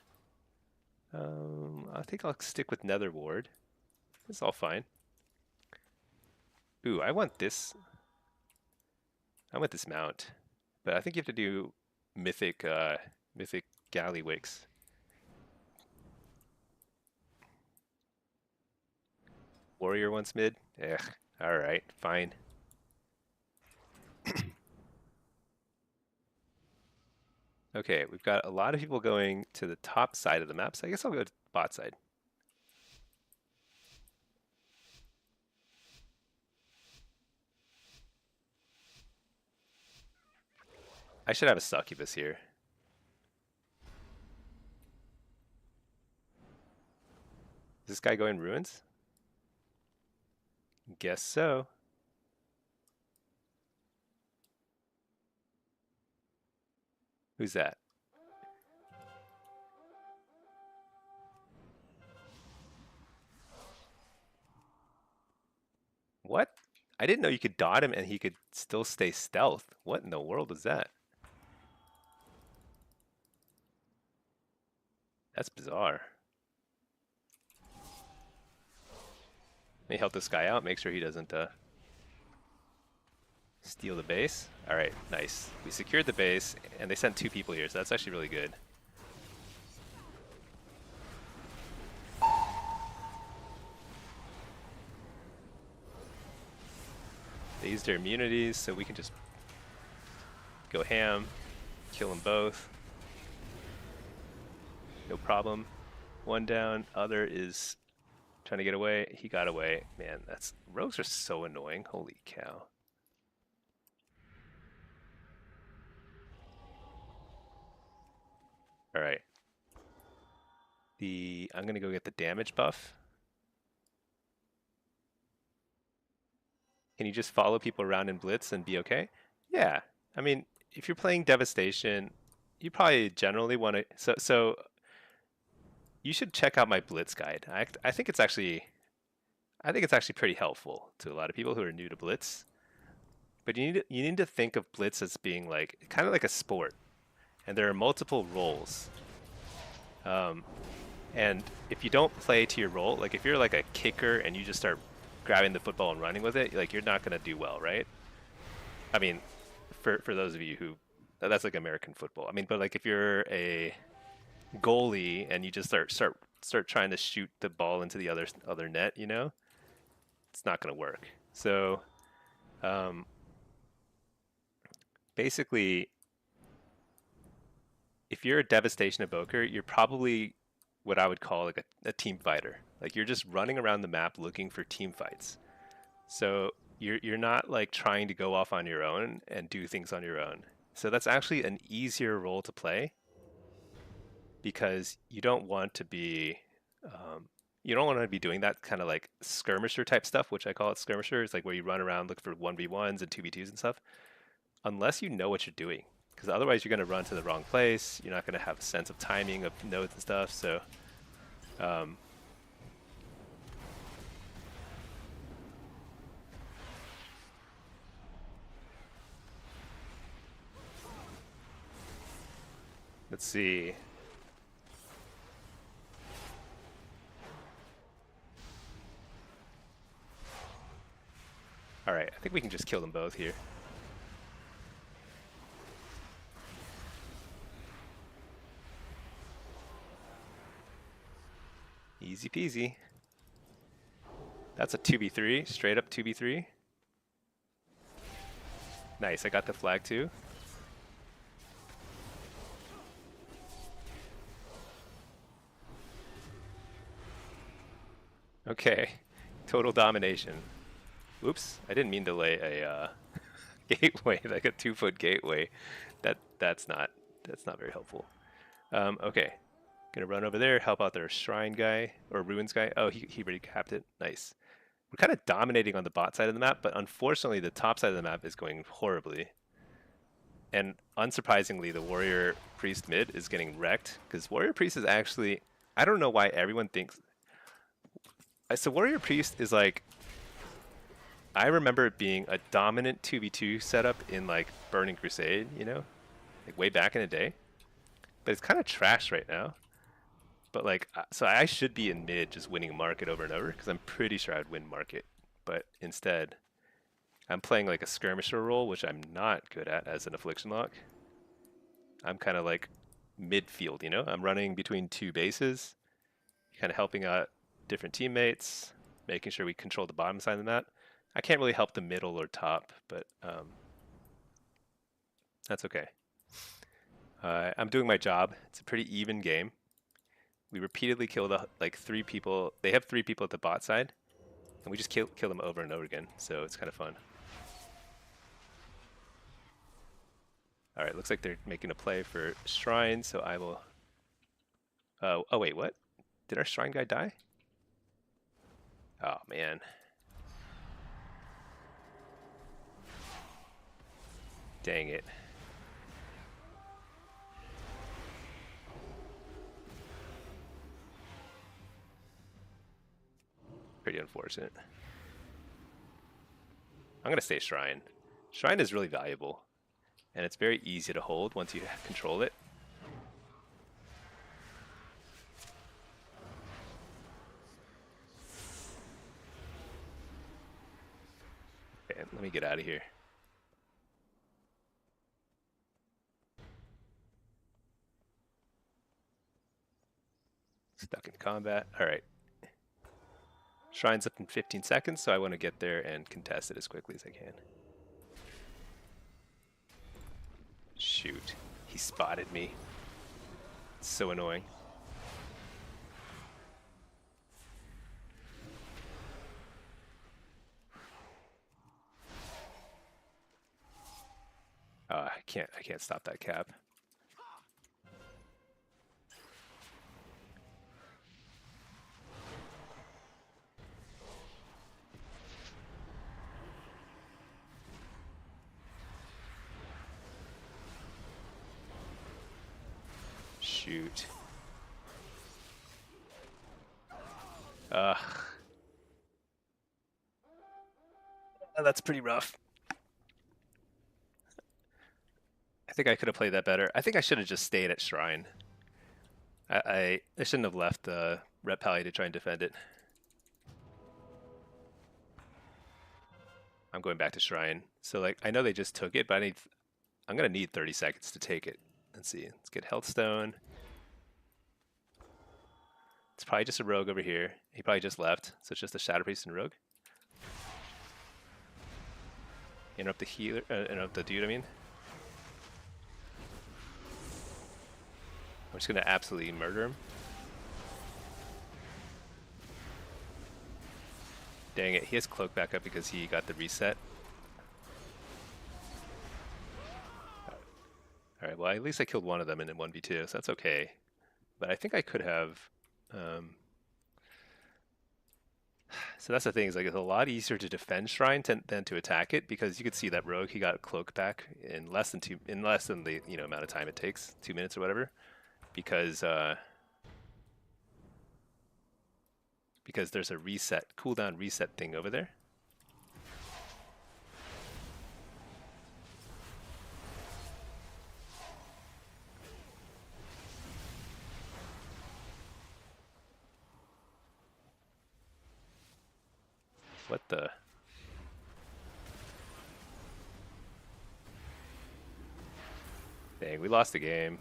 Speaker 1: I think I'll stick with Nether Ward. It's all fine. Ooh, I want this. I want this mount, but I think you have to do mythic Gallywix. Warrior wants mid. Ugh. All right, fine. Okay, we've got a lot of people going to the top side of the map, so I guess I'll go to bot side. I should have a succubus here. Is this guy going ruins? Guess so. Who's that? What? I didn't know you could dot him and he could still stay stealth. What in the world is that? That's bizarre. Let me help this guy out, make sure he doesn't steal the base. All right, nice. We secured the base, and they sent 2 people here, so that's actually really good. They used their immunities, so we can just go ham, kill them both. No problem. One down, other is trying to get away. He got away. Man, rogues are so annoying. Holy cow. All right. I'm gonna go get the damage buff. Can you just follow people around in Blitz and be okay? Yeah. I mean, if you're playing Devastation, you probably generally want to. So you should check out my Blitz guide. I think it's actually pretty helpful to a lot of people who are new to Blitz. But you need to think of Blitz as being like kind of like a sport, and there are multiple roles. Um, and if you don't play to your role, like if you're like a kicker and you just start grabbing the football and running with it, like you're not gonna do well, right? I mean, for those of you who that's like American football. I mean, but like if you're a goalie and you just start trying to shoot the ball into the other net, you know, it's not gonna work. So um, basically, if you're a devastation evoker, you're probably what I would call like a team fighter. Like you're just running around the map looking for team fights. So you're not like trying to go off on your own and do things on your own. So that's actually an easier role to play because you don't want to be doing that kind of like skirmisher type stuff, which I call it skirmisher. It's like where you run around look for 1v1s and 2v2s and stuff, unless you know what you're doing. Because otherwise you're going to run to the wrong place. You're not going to have a sense of timing of nodes and stuff. So um, let's see. All right, I think we can just kill them both here. Easy peasy. That's a 2v3, straight up 2v3. Nice, I got the flag too. Okay, total domination. Oops, I didn't mean to lay a gateway, like a 2-foot gateway. That's not very helpful. Okay, gonna run over there, help out their shrine guy or ruins guy. Oh, he already capped it. Nice. We're kind of dominating on the bot side of the map, but unfortunately the top side of the map is going horribly. And unsurprisingly, the warrior priest mid is getting wrecked because warrior priest is actually, I don't know why everyone thinks. So warrior priest is like, I remember it being a dominant 2v2 setup in like Burning Crusade, you know, like way back in the day. But it's kind of trash right now. But like, so I should be in mid just winning market over and over because I'm pretty sure I'd win market. But instead, I'm playing like a skirmisher role, which I'm not good at as an affliction lock. I'm kind of like midfield, you know? I'm running between two bases, kind of helping out different teammates, making sure we control the bottom side of the map. I can't really help the middle or top, but that's okay. I'm doing my job. It's a pretty even game. We repeatedly kill like 3 people. They have 3 people at the bot side, and we just kill them over and over again. So it's kind of fun. All right, looks like they're making a play for shrine. So I will. Oh wait, what? Did our shrine guy die? Oh man. Dang it. Pretty unfortunate. I'm going to say Shrine. Shrine is really valuable, and it's very easy to hold once you control it. Okay, let me get out of here. Stuck in combat. All right. Shrine's up in 15 seconds, so I want to get there and contest it as quickly as I can. Shoot. He spotted me. It's so annoying. I can't stop that cap. shoot. Ugh. That's pretty rough. I think I could have played that better. I think I should have just stayed at Shrine. I shouldn't have left the Rep Pally to try and defend it. I'm going back to Shrine. So like I know they just took it, but I'm gonna need 30 seconds to take it. Let's see. Let's get Health Stone. It's probably just a rogue over here. He probably just left, so it's just a Shadow Priest and rogue. Interrupt the healer, interrupt the dude. I mean, I'm just gonna absolutely murder him. Dang it, he has cloak back up because he got the reset. Alright, well at least I killed one of them in 1v2, so that's okay. But I think I could have... So that's the thing, is like it's a lot easier to defend Shrine than to attack it, because you could see that rogue, he got cloak back in less than the amount of time it takes, 2 minutes or whatever, because there's a cooldown reset thing over there. What the? Dang, we lost the game.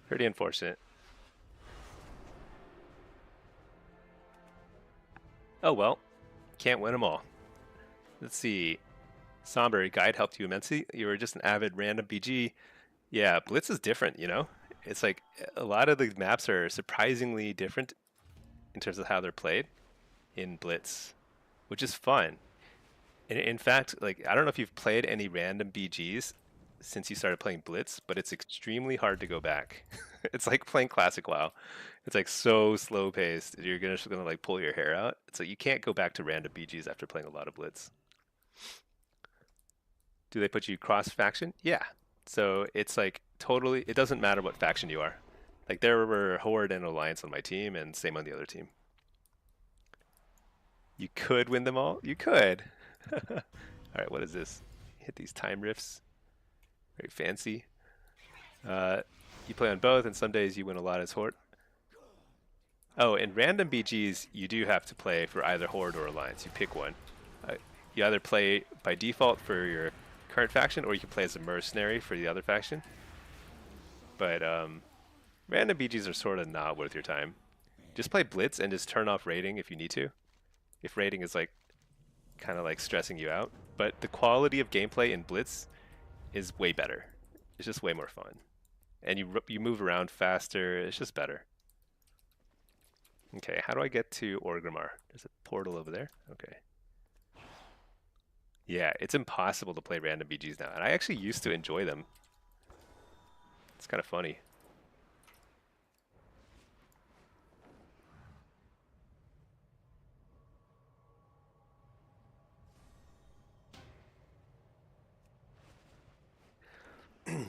Speaker 1: Pretty unfortunate. Oh well, can't win them all. Let's see. Somber Guide helped you immensely. You were just an avid random BG. Yeah, Blitz is different, you know? It's like a lot of the maps are surprisingly different in terms of how they're played in Blitz, which is fun. In fact, like I don't know if you've played any random BGs since you started playing Blitz, but it's extremely hard to go back. It's like playing Classic WoW. It's like so slow paced. You're just gonna like pull your hair out. It's like you can't go back to random BGs after playing a lot of Blitz. Do they put you cross faction? Yeah. So it's like totally, it doesn't matter what faction you are. Like there were Horde and Alliance on my team, and same on the other team. You could win them all? You could. Alright, what is this? Hit these time rifts. Very fancy. You play on both, and some days you win a lot as Horde. Oh, in random BGs, you do have to play for either Horde or Alliance. You pick one. You either play by default for your current faction, or you can play as a mercenary for the other faction. But random BGs are sort of not worth your time. Just play Blitz and just turn off raiding if you need to. If raiding is like kind of like stressing you out. But the quality of gameplay in Blitz is way better. It's just way more fun. And you move around faster. It's just better. Okay, how do I get to Orgrimmar? There's a portal over there. Okay. Yeah, it's impossible to play random BGs now. And I actually used to enjoy them. It's kind of funny.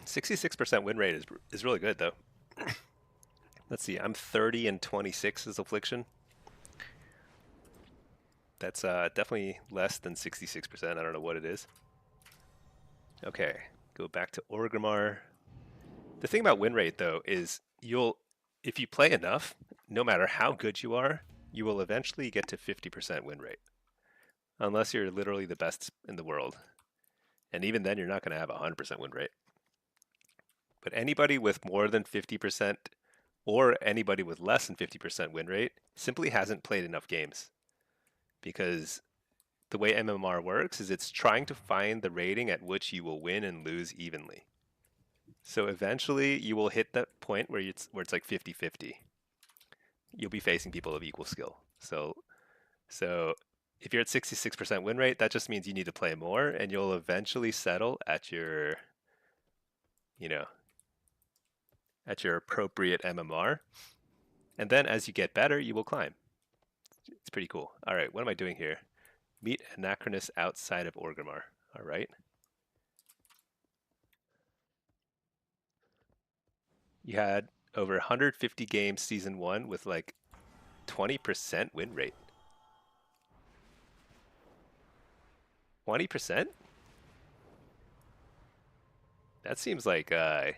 Speaker 1: %66 win rate is really good though. Let's see, I'm 30 and 26 as affliction. That's definitely less than 66%. I don't know what it is. Okay, go back to Orgrimmar. The thing about win rate though is if you play enough, no matter how good you are, you will eventually get to 50% win rate. Unless you're literally the best in the world. And even then you're not going to have a 100% win rate. But anybody with more than 50% or anybody with less than 50% win rate simply hasn't played enough games. Because the way MMR works is it's trying to find the rating at which you will win and lose evenly. So eventually you will hit that point where it's like 50-50. You'll be facing people of equal skill. So if you're at 66% win rate, that just means you need to play more, and you'll eventually settle at you know, at your appropriate MMR. And then as you get better, you will climb. It's pretty cool. All right, what am I doing here? Meet Anachronus outside of Orgrimmar. All right. You had over 150 games season 1 with like 20% win rate. 20%? That seems like that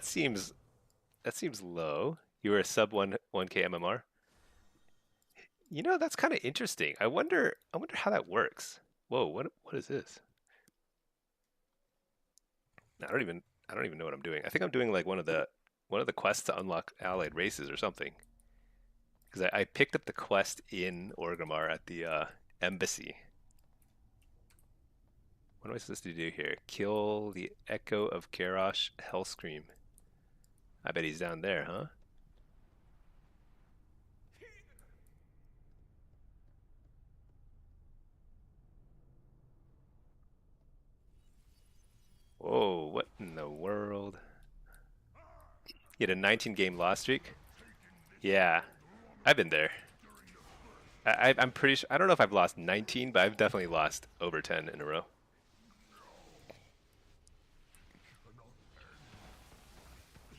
Speaker 1: seems that seems low. You were a sub 1k MMR. You know, that's kind of interesting. I wonder how that works. Whoa, what is this? I don't even know what I'm doing. I think I'm doing like one of the quests to unlock allied races or something. Because I picked up the quest in Orgrimmar at the embassy. What am I supposed to do here? Kill the Echo of Garrosh Hellscream. I bet he's down there, huh? Whoa, what in the world? He had a 19 game loss streak? Yeah, I've been there. I'm pretty sure, I don't know if I've lost 19, but I've definitely lost over 10 in a row.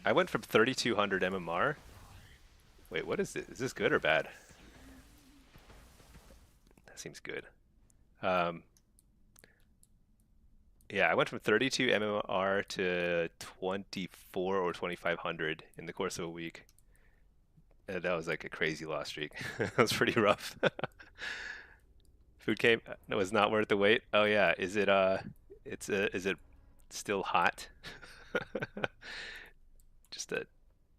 Speaker 1: I went from 3200 MMR. Wait, what is this? Is this good or bad? That seems good. Um, yeah, I went from 32 MMR to 24 or 2500 in the course of a week. And that was like a crazy loss streak. That was pretty rough. Food came. No, it's not worth the wait. Oh yeah, is it still hot? Just a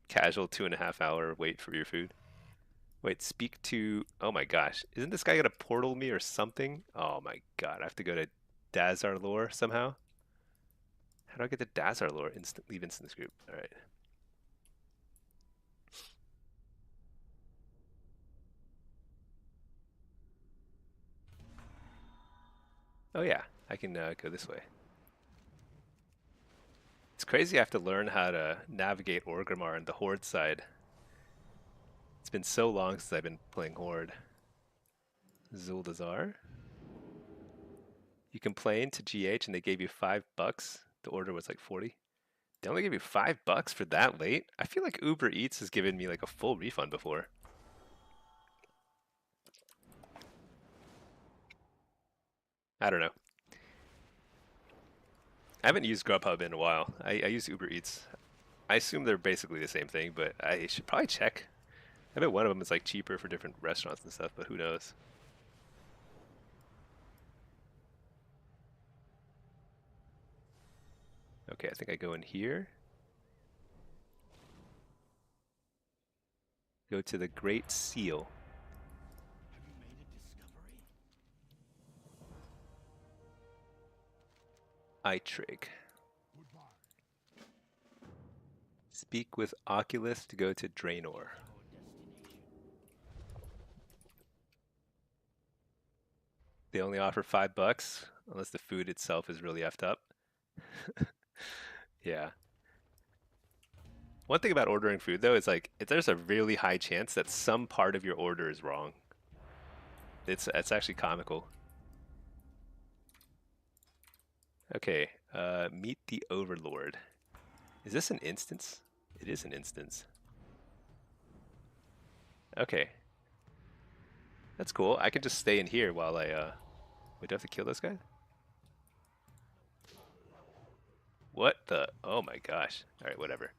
Speaker 1: casual 2.5 hour wait for your food. Wait, speak to. Oh my gosh, isn't this guy gonna portal me or something? Oh my god, I have to go to Dazar lore somehow. How do I get to Dazar lore? Leave instance group. All right. Oh yeah, I can go this way. It's crazy I have to learn how to navigate Orgrimmar and the Horde side. It's been so long since I've been playing Horde. Zuldazar. You complained to GH and they gave you $5. The order was like 40. They only gave you $5 for that late? I feel like Uber Eats has given me like a full refund before. I don't know. I haven't used Grubhub in a while. I use Uber Eats. I assume they're basically the same thing, but I should probably check. I bet one of them is like cheaper for different restaurants and stuff, but who knows? Okay, I think I go in here. Go to the Great Seal.
Speaker 2: Have you made a discovery?
Speaker 1: Eitrig.
Speaker 2: Goodbye.
Speaker 1: Speak with Oculus to go to Draenor.
Speaker 2: Our destination.
Speaker 1: They only offer $5 unless the food itself is really effed up. Yeah. One thing about ordering food though is like there's a really high chance that some part of your order is wrong. It's actually comical. Okay, meet the Overlord. Is this an instance? It is an instance. Okay, that's cool. I can just stay in here while I wait, do I have to kill this guy? What the? Oh my gosh. All right, whatever.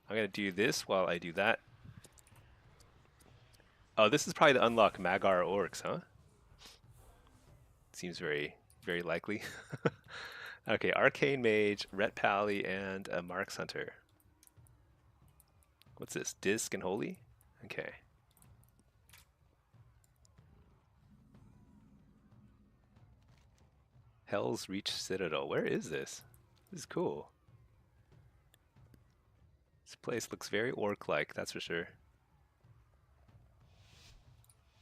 Speaker 1: I'm gonna do this while I do that. Oh, this is probably to unlock Magar orcs, huh? Seems very likely. Okay, Arcane Mage, Ret Pally, and a Marks Hunter. What's this? Disc and Holy? Okay. Hell's Reach Citadel. Where is this? This is cool. This place looks very orc-like, that's for sure.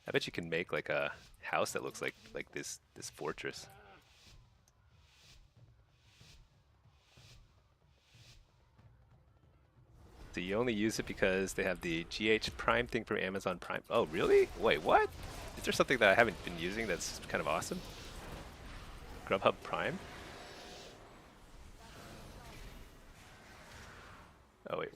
Speaker 1: I bet you can make like a house that looks like this fortress. So you only use it because they have the GH Prime thing from Amazon Prime. Oh, really? Wait, what? Is there something that I haven't been using that's kind of awesome? Grubhub Prime? Oh, wait.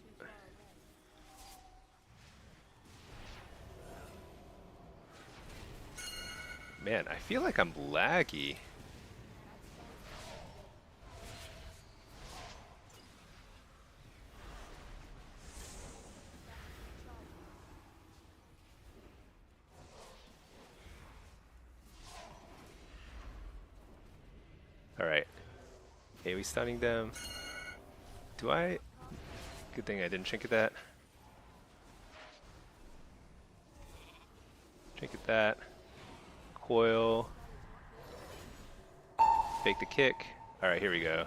Speaker 1: Man, I feel like I'm laggy. Alright. Hey, we stunning them. Do I? Good thing I didn't trinket that. Trinket that. Coil. Fake the kick. Alright, here we go.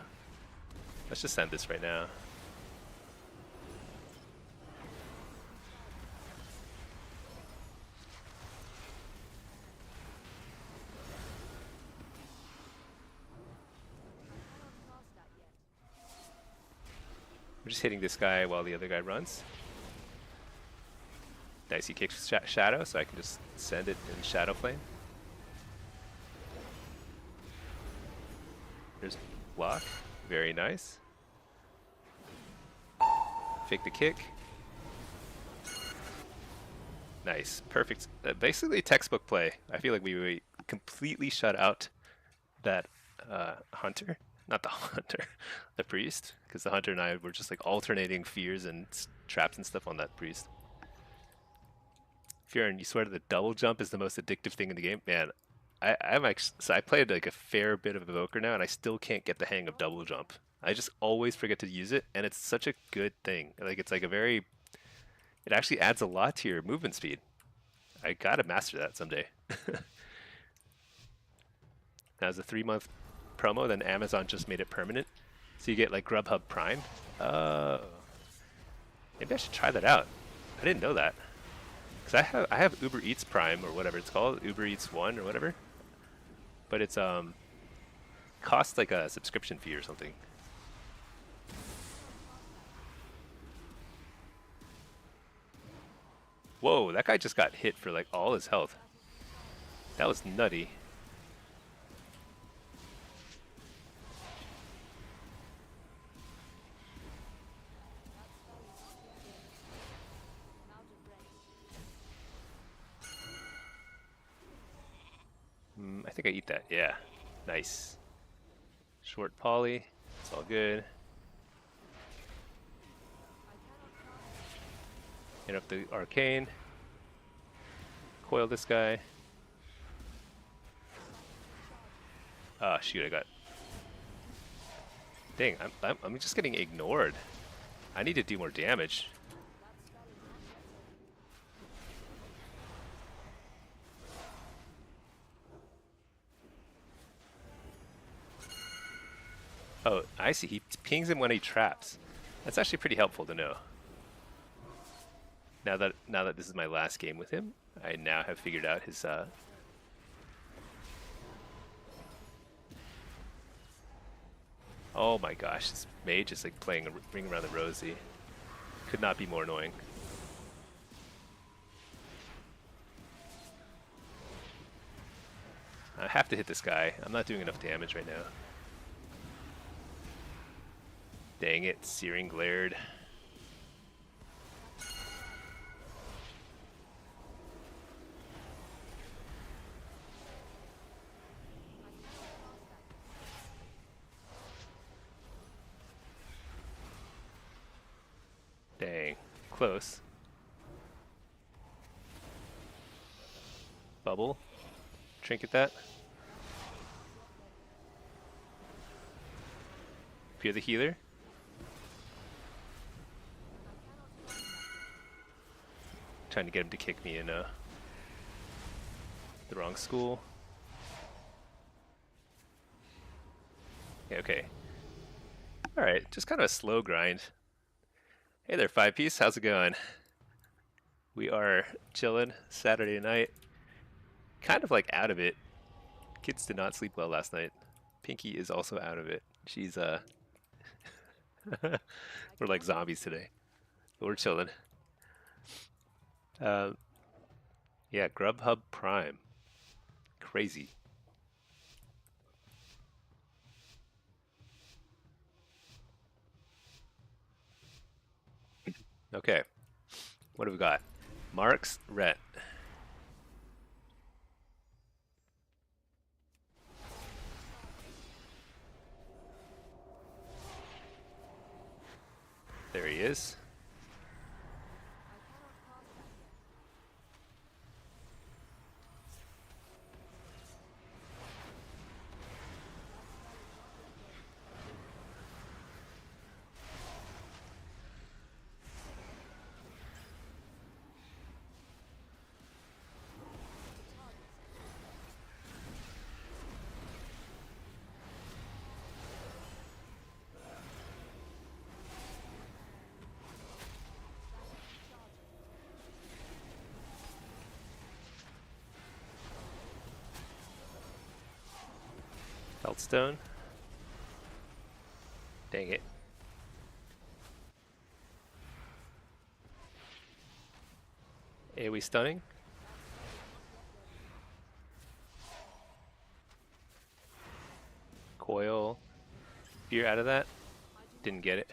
Speaker 1: Let's just send this right now. We're just hitting this guy while the other guy runs. Nice, he kicks Shadow, so I can just send it in Shadow Flame. There's block. Very nice. Fake the kick. Nice. Perfect. Basically textbook play. I feel like we completely shut out that hunter. Not the hunter. The priest. Because the hunter and I were just like alternating fears and traps and stuff on that priest. Fiorin, you swear the double jump is the most addictive thing in the game? Man, I'm actually, so I played like a fair bit of Evoker now, and I still can't get the hang of double jump. I just always forget to use it, and it's such a good thing. Like it's like a very, it actually adds a lot to your movement speed. I gotta master that someday. Now, as a 3-month promo, then Amazon just made it permanent, so you get like Grubhub Prime. Maybe I should try that out. I didn't know that. Cause I have Uber Eats Prime or whatever it's called, Uber Eats One or whatever, but it's costs like a subscription fee or something. Whoa, that guy just got hit for like all his health. That was nutty. I think I eat that. Yeah, nice. Short poly. It's all good. Hit up the arcane. Coil this guy. Ah, shoot! I got. Dang, I'm just getting ignored. I need to do more damage. Oh, I see. He pings him when he traps. That's actually pretty helpful to know. Now that this is my last game with him, I now have figured out his Oh my gosh, this mage is like playing a Ring Around the Rosie. Could not be more annoying. I have to hit this guy. I'm not doing enough damage right now. Dang it, Searing Glared. Dang, close. Bubble. Trinket that. Fear the healer. Trying to get him to kick me in the wrong school. Okay, okay. Alright, just kind of a slow grind. Hey there, 5 piece, how's it going? We are chilling Saturday night. Kind of like out of it. Kids did not sleep well last night. Pinky is also out of it. She's we're like zombies today. But we're chilling. Uh, yeah, Grubhub Prime. Crazy. Okay, what have we got? Mark's Rhett. There he is. Feltstone. Dang it. AoE stunning. Coil. Fear out of that. Didn't get it.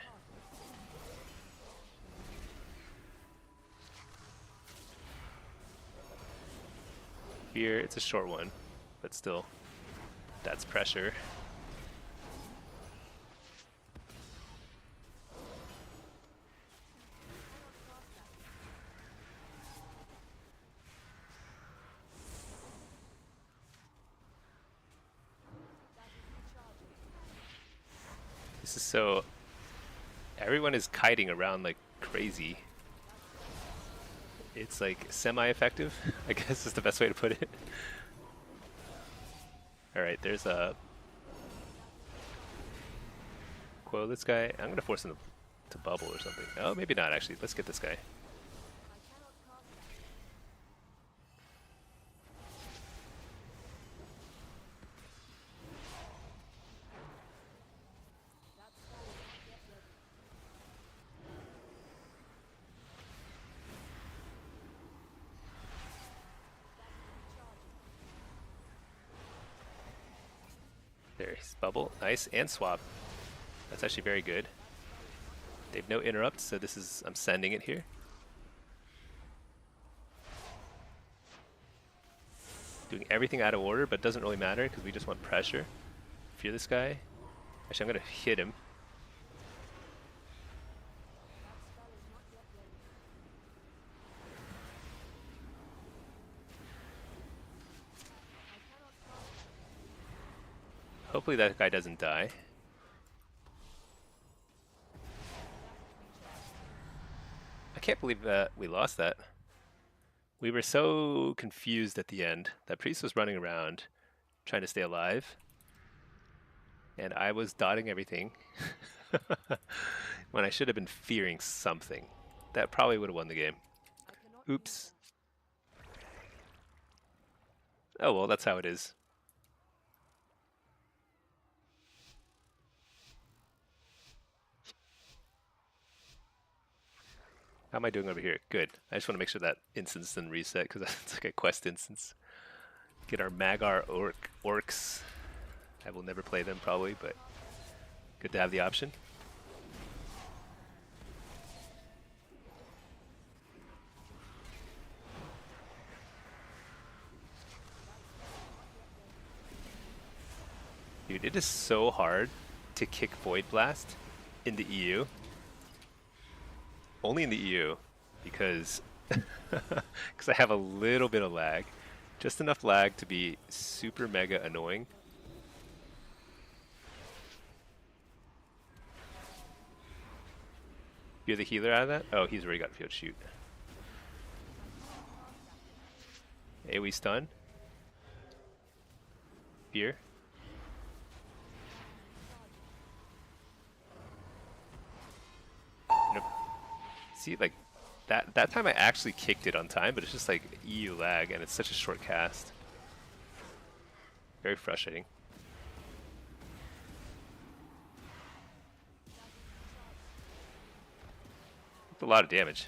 Speaker 1: Fear, it's a short one, but still, that's pressure. This is so... Everyone is kiting around like crazy. It's like semi-effective, I guess is the best way to put it. Alright, there's a... Quote this guy. I'm gonna force him to bubble or something. Oh, maybe not actually. Let's get this guy. There's bubble. Nice. And swap. That's actually very good. They have no interrupt, so this is... I'm sending it here. Doing everything out of order, but doesn't really matter because we just want pressure. Fear this guy. Actually, I'm going to hit him. Hopefully that guy doesn't die. I can't believe that we lost that. We were so confused at the end. That priest was running around trying to stay alive. And I was dotting everything. When I should have been fearing something. That probably would have won the game. Oops. Oh well, that's how it is. How am I doing over here? Good. I just want to make sure that instance didn't reset because it's like a quest instance. Get our Magar orcs. I will never play them probably, but good to have the option. Dude, it is so hard to kick Void Blast in the EU. Only in the EU, because I have a little bit of lag. Just enough lag to be super mega annoying. You're the healer out of that? Oh, he's already got field shoot. AoE stun. Fear. See, like that time I actually kicked it on time, but it's just like EU lag, and it's such a short cast. Very frustrating. It's a lot of damage.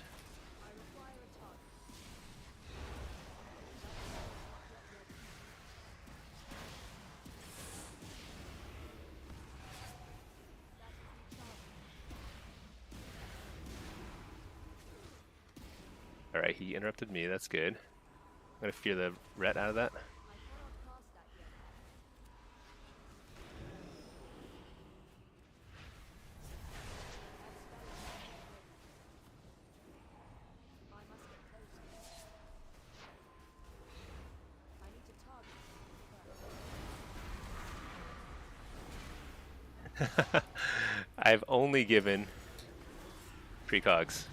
Speaker 1: Alright, he interrupted me, that's good. I'm gonna fear the ret out of that. I've only given precogs.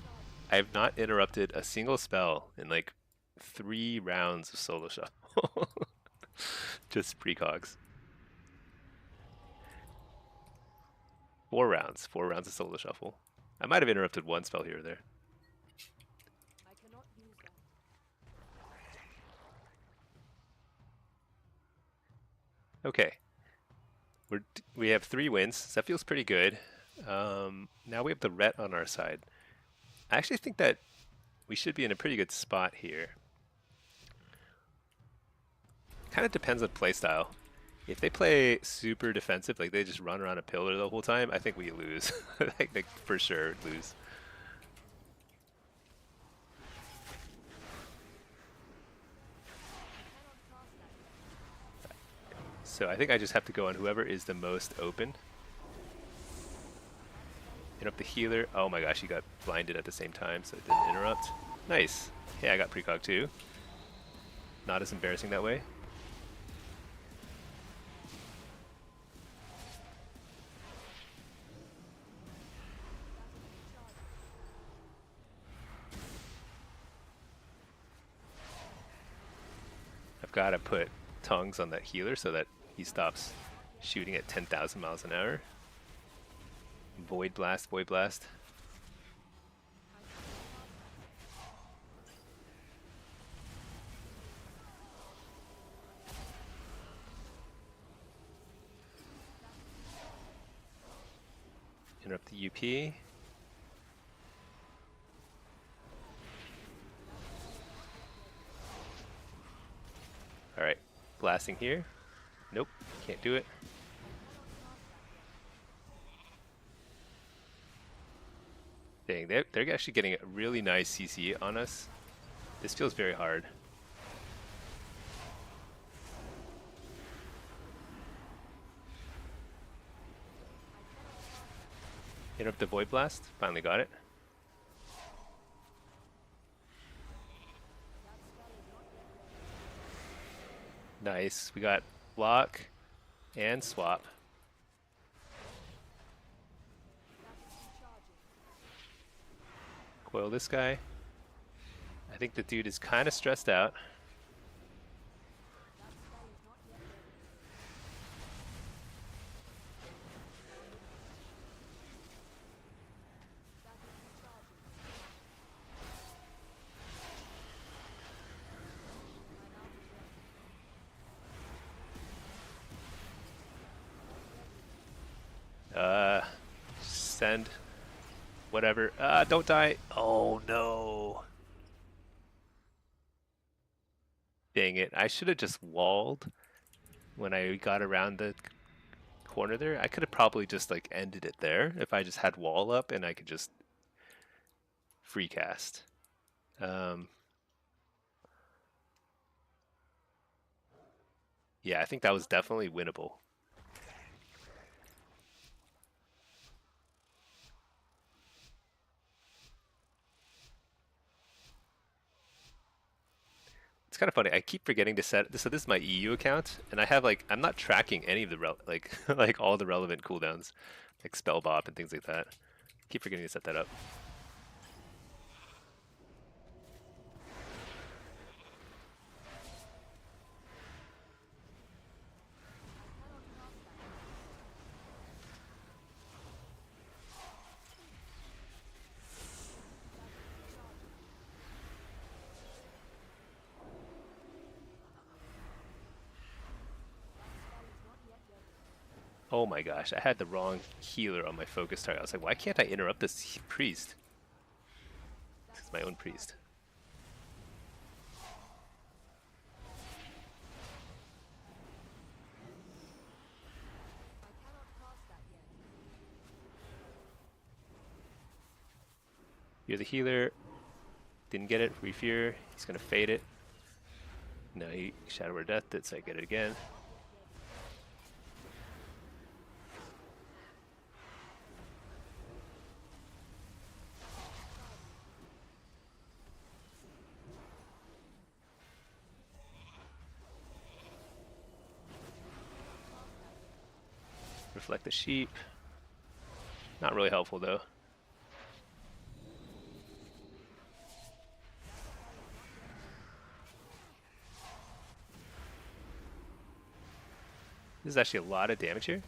Speaker 1: I have not interrupted a single spell in like 3 rounds of solo shuffle. Just precogs. 4 rounds of solo shuffle. I might have interrupted one spell here or there. Okay, we have 3 wins, so that feels pretty good. Now we have the ret on our side. I actually think that we should be in a pretty good spot here. Kind of depends on playstyle. If they play super defensive, like they just run around a pillar the whole time, I think we lose. Like for sure lose. So I think I just have to go on whoever is the most open. Interrupt the healer. Oh my gosh, he got blinded at the same time, so it didn't interrupt. Nice. Hey, I got precog too. Not as embarrassing that way. I've got to put tongues on that healer so that he stops shooting at 10,000 miles an hour. Void blast, void blast. Interrupt the UP. Alright, blasting here. Nope, can't do it. Dang, they're actually getting a really nice CC on us. This feels very hard. Interrupt the void blast. Finally got it. Nice. We got block and swap. Coil this guy. I think the dude is kind of stressed out. Send. Whatever. Don't die. Oh no. Dang it. I should have just walled when I got around the corner there. I could have probably just like ended it there if I just had wall up and I could just free cast. Yeah, I think that was definitely winnable. It's kind of funny. I keep forgetting to set this. So this is my EU account, and I have like I'm not tracking any of the like all the relevant cooldowns, like spell bop and things like that. I keep forgetting to set that up. Oh my gosh, I had the wrong healer on my focus target. I was like, why can't I interrupt this priest? This is my own priest. You're the healer. Didn't get it. Refear. He's gonna fade it. No, he Shadow Word Death it, so I get it again. Reflect the sheep. Not really helpful though. This is actually a lot of damage here.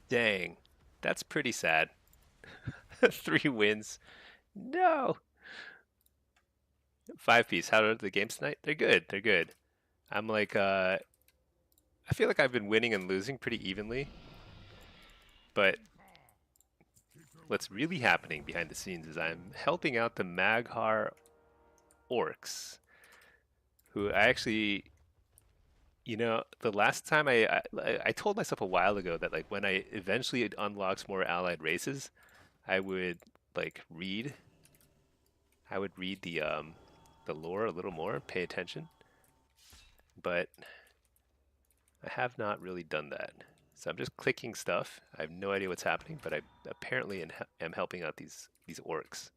Speaker 1: Dang, that's pretty sad. 3 wins. No. 5 piece. How are the games tonight? They're good. They're good. I'm like, I feel like I've been winning and losing pretty evenly, but what's really happening behind the scenes is I'm helping out the Maghar orcs, who I actually, the last time I told myself a while ago that like when I eventually unlocks more allied races, I would like read. I would read the lore a little more, pay attention, but I have not really done that. So I'm just clicking stuff. I have no idea what's happening, but I apparently am helping out these orcs,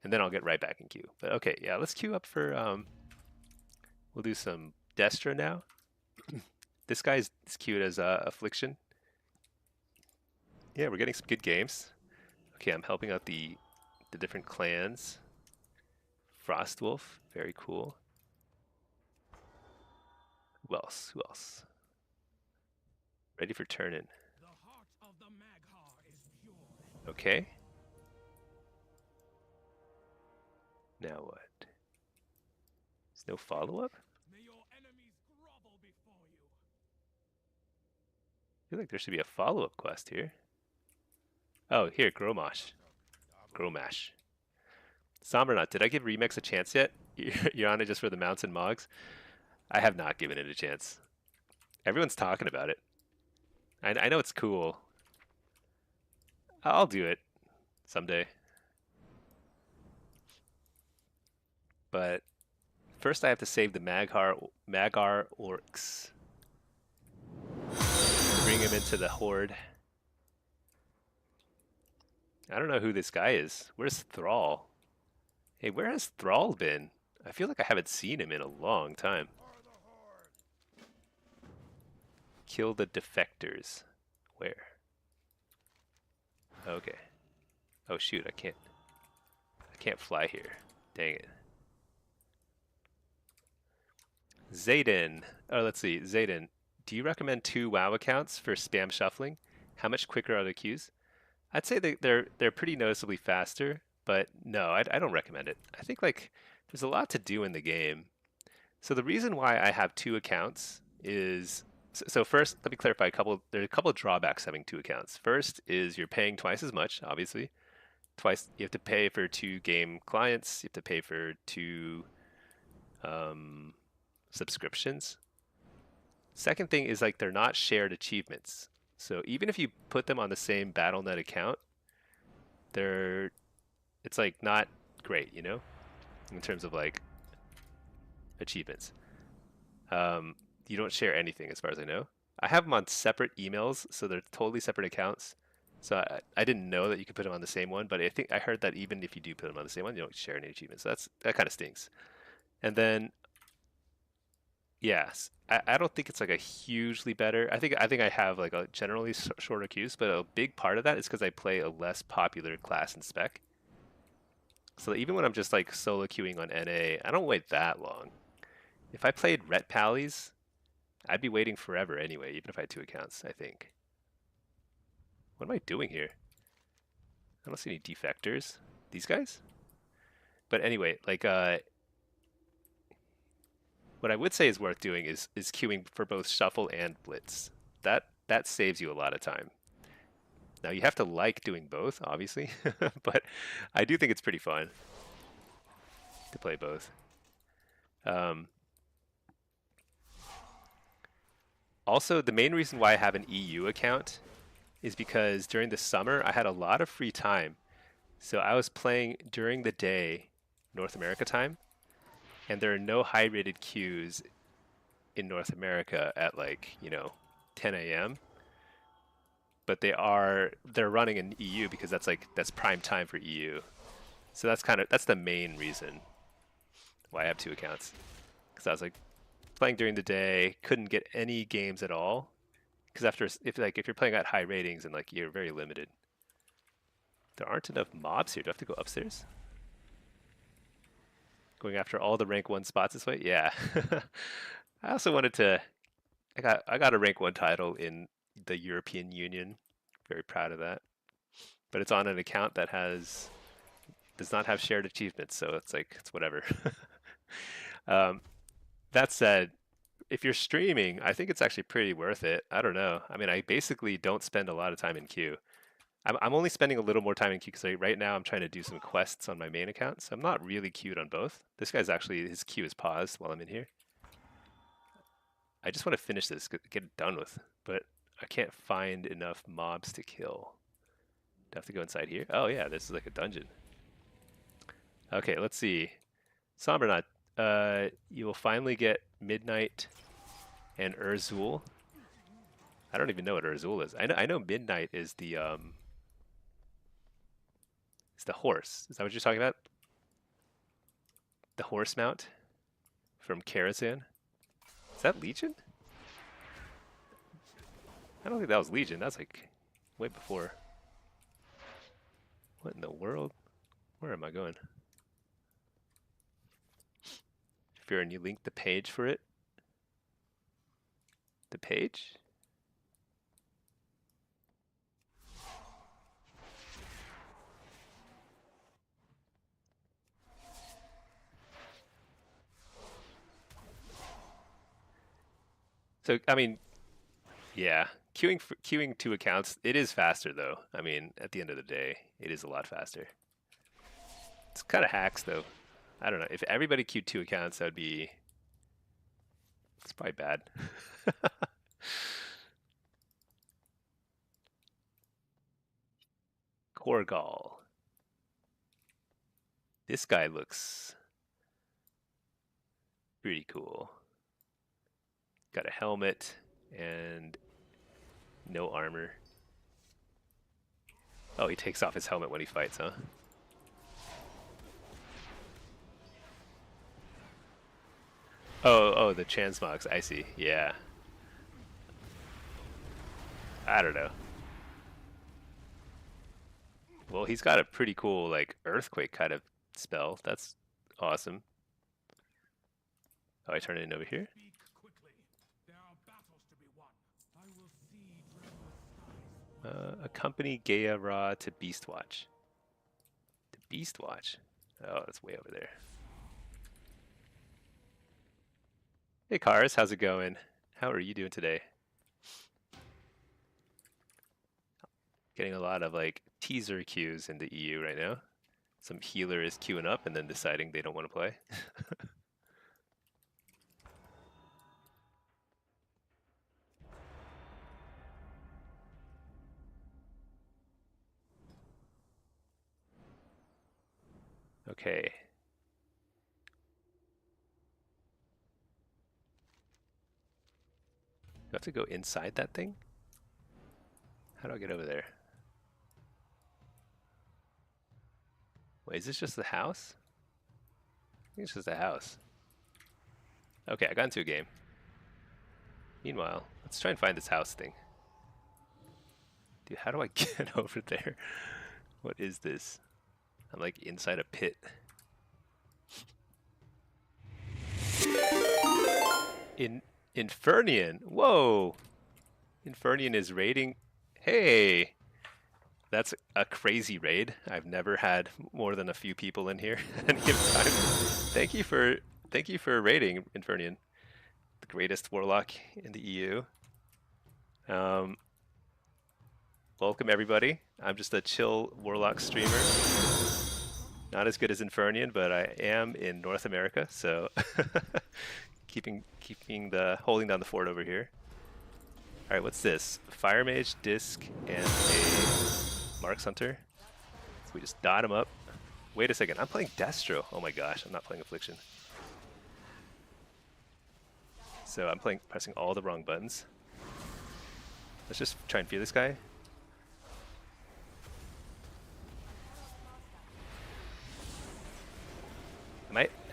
Speaker 1: and then I'll get right back in queue. But okay, yeah, let's queue up for we'll do some Destra now. This guy's as cute as Affliction. Yeah, we're getting some good games. Okay, I'm helping out the different clans. Frostwolf, very cool. Who else? Who else? Ready for turn in. Okay. Now what? There's no follow-up? I feel like there should be a follow-up quest here. Oh, here, Gromash. Gromash. Sombernaut, did I give Remix a chance yet? You're on it just for the mounts and mogs? I have not given it a chance. Everyone's talking about it. I know it's cool. I'll do it someday. But first I have to save the Maghar orcs. Bring him into the horde. I don't know who this guy is. Where's Thrall? Hey, where has Thrall been? I feel like I haven't seen him in a long time. Kill the defectors. Where? Okay. Oh shoot, I can't fly here. Dang it. Zayden. Oh, let's see. Zayden, do you recommend 2 WoW accounts for spam shuffling? How much quicker are the queues? I'd say they're pretty noticeably faster, but no, I don't recommend it. I think like there's a lot to do in the game. So the reason why I have 2 accounts is so first let me clarify a couple. There are a couple of drawbacks having 2 accounts. First is you're paying twice as much, obviously. Twice you have to pay for 2 game clients. You have to pay for 2 um, subscriptions. Second thing is like they're not shared achievements. So even if you put them on the same BattleNet account, they're it's like not great, in terms of like achievements. You don't share anything as far as I know. I have them on separate emails, so they're totally separate accounts. So I didn't know that you could put them on the same one, but I think I heard that even if you do put them on the same one, you don't share any achievements. So that kind of stinks. And then yes, I don't think it's like a hugely better. I think I have like a generally shorter queues, but a big part of that is because I play a less popular class and spec. So even when I'm just like solo queuing on NA, I don't wait that long. If I played Ret Pallies, I'd be waiting forever anyway, even if I had 2 accounts, I think. What am I doing here? I don't see any defectors. These guys? But anyway, like what I would say is worth doing is queuing for both shuffle and blitz. That saves you a lot of time. Now you have to like doing both, obviously, but I do think it's pretty fun to play both. Um, Also, the main reason why I have an EU account is because during the summer I had a lot of free time. So I was playing during the day, North America time, and there are no high rated queues in North America at like, 10 a.m. But they're running in EU because that's prime time for EU. So that's the main reason why I have 2 accounts. Because I was like playing during the day, couldn't get any games at all. Because if you're playing at high ratings and like you're very limited. There aren't enough mobs here. Do I have to go upstairs? Going after all the rank 1 spots this way? Yeah. I also wanted to I got a rank 1 title in the European Union. Very proud of that. But it's on an account that does not have shared achievements, so it's whatever. um, that said, if you're streaming, I think it's actually pretty worth it. I don't know. I mean, I basically don't spend a lot of time in queue. I'm only spending a little more time in queue because right now I'm trying to do some quests on my main account, so I'm not really queued on both. This guy's actually, his queue is paused while I'm in here. I just want to finish this, get it done with, but I can't find enough mobs to kill. Do I have to go inside here? Oh yeah, this is like a dungeon. Okay, let's see. Sombernaut, you will finally get Midnight and Urzul. I don't even know what Urzul is. I know Midnight is the horse. Is that what you're talking about? The horse mount from Karazhan? Is that Legion? I don't think that was Legion. That's like way before. What in the world? Where am I going? Fearing you linked the page for it? The page? So, I mean, yeah, queuing 2 accounts, it is faster though. I mean, at the end of the day, it is a lot faster. It's kind of hacks though. I don't know. If everybody queued 2 accounts, that would be. It's probably bad. Korgal. This guy looks pretty cool. Got a helmet and no armor. Oh, he takes off his helmet when he fights, huh? Oh, the transmogs. I see. Yeah. I don't know. Well, he's got a pretty cool like earthquake kind of spell. That's awesome. Oh, I turn it in over here.
Speaker 2: Speak quickly. There are battles to be won. I will see through the skies.
Speaker 1: Accompany Gaia Ra to Beastwatch. To Beastwatch? Oh, that's way over there. Hey, Cars, how's it going? How are you doing today? Getting a lot of like teaser queues in the EU right now. Some healer is queuing up and then deciding they don't want to play. Okay. Do I have to go inside that thing? How do I get over there? Wait, is this just the house? I think it's just the house. Okay, I got into a game. Meanwhile, let's try and find this house thing. Dude, how do I get over there? What is this? I'm like inside a pit. In Infernian. Whoa. Infernian is raiding. Hey, that's a crazy raid. I've never had more than a few people in here at any given time. Thank you for raiding, Infernian, the greatest warlock in the EU. Um, welcome everybody. I'm just a chill warlock streamer. Not as good as Infernian, but I am in North America, so holding down the fort over here. All right, what's this? Fire Mage, Disc, and a Marks Hunter. We just dot him up. Wait a second, I'm playing Destro. Oh my gosh, I'm not playing Affliction. So I'm pressing all the wrong buttons. Let's just try and fear this guy.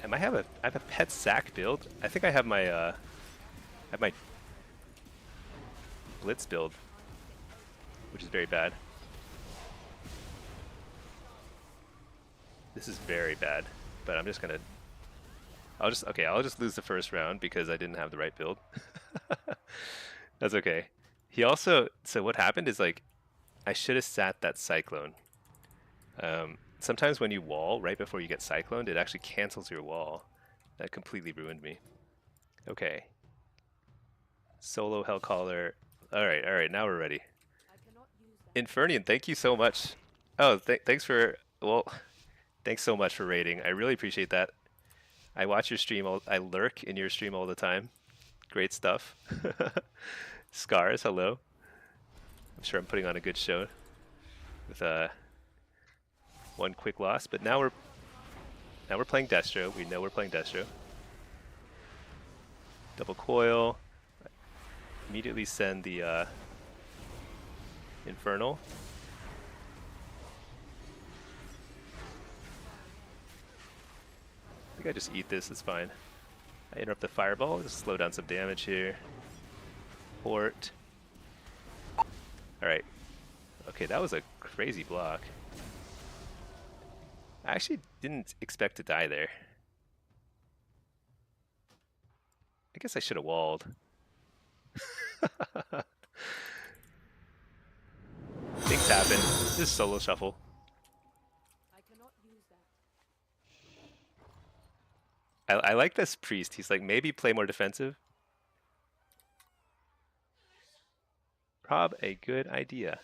Speaker 1: I have a pet sack build? I think I have my Blitz build, which is very bad. This is very bad, but I'm just gonna I'll just lose the first round because I didn't have the right build. That's okay. So what happened is, like, I should have sat that Cyclone. Sometimes when you wall right before you get Cycloned, it actually cancels your wall. That completely ruined me. Okay. Solo Hellcaller. Alright, now we're ready. Infernian, thank you so much. Oh, thanks so much for raiding. I really appreciate that. I watch your stream, I lurk in your stream all the time. Great stuff. Scars, hello. I'm sure I'm putting on a good show with one quick loss, but now we're playing Destro. We know we're playing Destro. Double coil. Immediately send the Infernal. I think I just eat this, it's fine. I interrupt the fireball, just slow down some damage here. Port. Alright. Okay, that was a crazy block. I actually didn't expect to die there. I guess I should have walled. Things happen. Just solo shuffle. I like this priest. He's like, maybe play more defensive. Prob a good idea.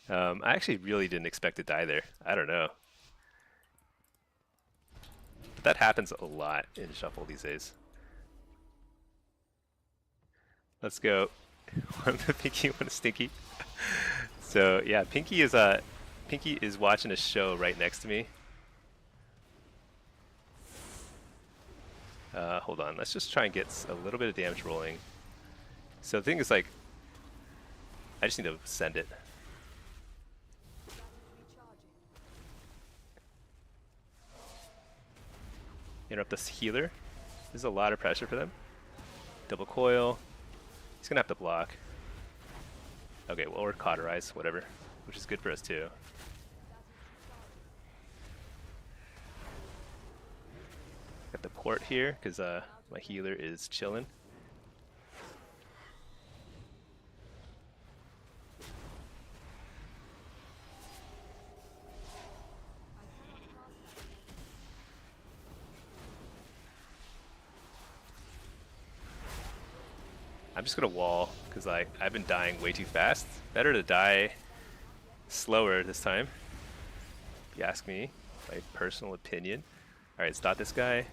Speaker 1: I actually really didn't expect to die there. I don't know. But that happens a lot in Shuffle these days. Let's go. One Pinky, one Stinky. So yeah, Pinky is watching a show right next to me. Hold on, let's just try and get a little bit of damage rolling. So the thing is, like, I just need to send it. Interrupt this healer. There's a lot of pressure for them. Double coil. He's gonna have to block. Okay, well, or cauterize, whatever, which is good for us too. Got the port here because my healer is chilling. I'm just gonna wall because I've been dying way too fast. Better to die slower this time, if you ask me, my personal opinion. All right, stop this guy.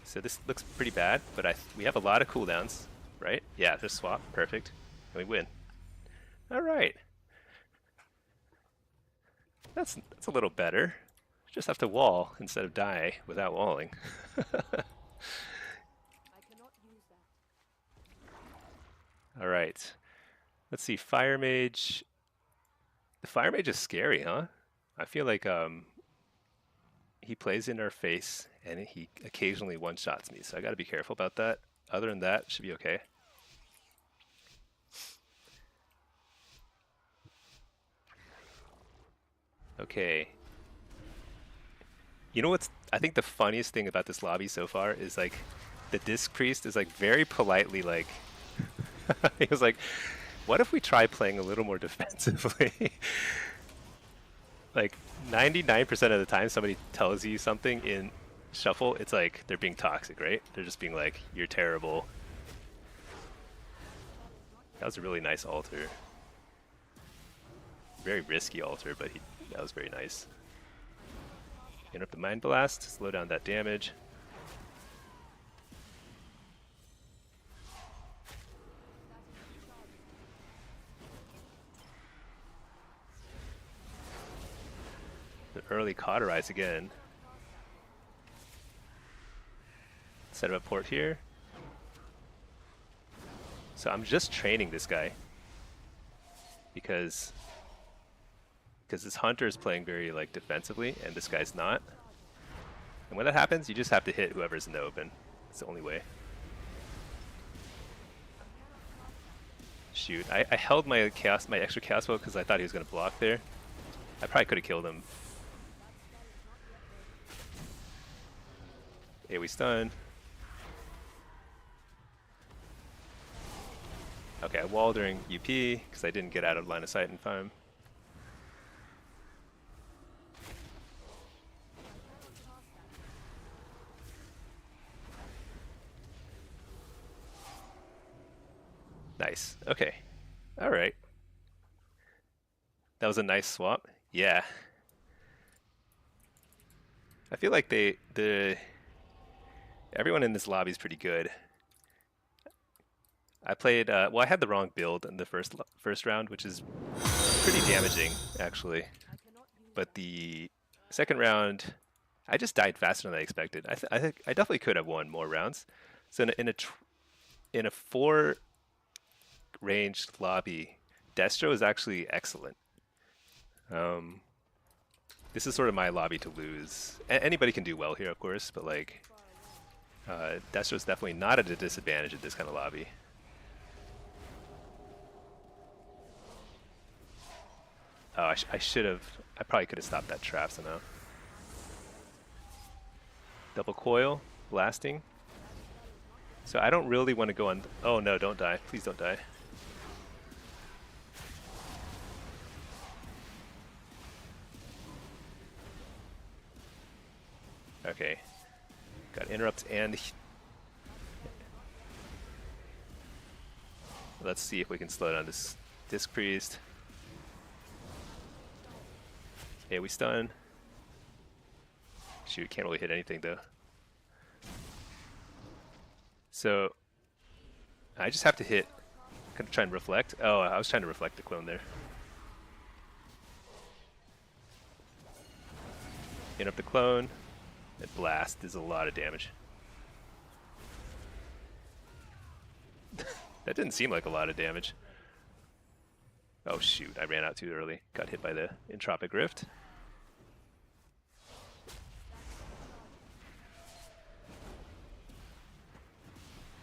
Speaker 1: So this looks pretty bad, but we have a lot of cooldowns, right? Yeah, just swap, perfect, and we win. All right, that's a little better. Just have to wall instead of die without walling. All right, let's see. Fire Mage. The Fire Mage is scary, huh? I feel like he plays in our face and he occasionally one-shots me, so I got to be careful about that. Other than that, should be okay. Okay. You know what's, I think the funniest thing about this lobby so far is like the disc priest is like very politely like he was like, what if we try playing a little more defensively? Like 99% of the time somebody tells you something in shuffle, it's like they're being toxic, right? They're just being like, you're terrible. That was a really nice altar. Very risky altar, but that was very nice. Interrupt the Mind Blast, slow down that damage. The early Cauterize again. Set up a port here. So I'm just training this guy because this hunter is playing very like defensively and this guy's not. And when that happens, you just have to hit whoever's in the open. It's the only way. Shoot, I held my extra chaos bow because I thought he was gonna block there. I probably could have killed him. AoE stun. Okay, I wall during UP because I didn't get out of line of sight in time. Nice. Okay. All right. That was a nice swap. Yeah. I feel like everyone in this lobby is pretty good. I played well. I had the wrong build in the first round, which is pretty damaging actually. But the second round, I just died faster than I expected. I think I definitely could have won more rounds. So in a 4 ranged lobby, Destro is actually excellent. This is sort of my lobby to lose. Anybody can do well here, of course, but like Destro is definitely not at a disadvantage in this kind of lobby. Oh, I should have. I probably could have stopped that trap somehow. Double coil, blasting. So I don't really want to go on. Oh no, don't die. Please don't die. Okay. Got interrupt and. Let's see if we can slow down this Disc Priest. Yeah, we stun. Shoot, can't really hit anything though. So I just have to hit. Gonna try and reflect. Oh, I was trying to reflect the clone there. Interrupt the clone. And blast is a lot of damage. That didn't seem like a lot of damage. Oh shoot, I ran out too early. Got hit by the Entropic Rift.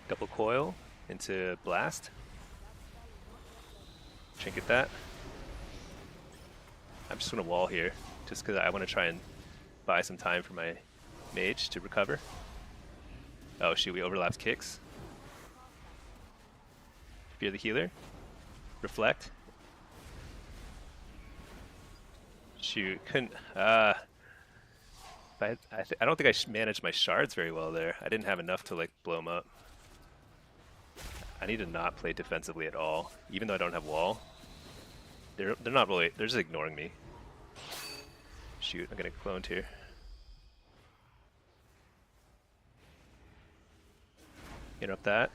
Speaker 1: Double coil into blast. Trinket that. I'm just gonna wall here, just because I want to try and buy some time for my mage to recover. Oh shoot, we overlapped kicks. Fear the healer. Reflect. Shoot, couldn't. I don't think I managed my shards very well there. I didn't have enough to like blow them up. I need to not play defensively at all, even though I don't have wall. They're not really. They're just ignoring me. Shoot, I'm getting cloned here. Interrupt that.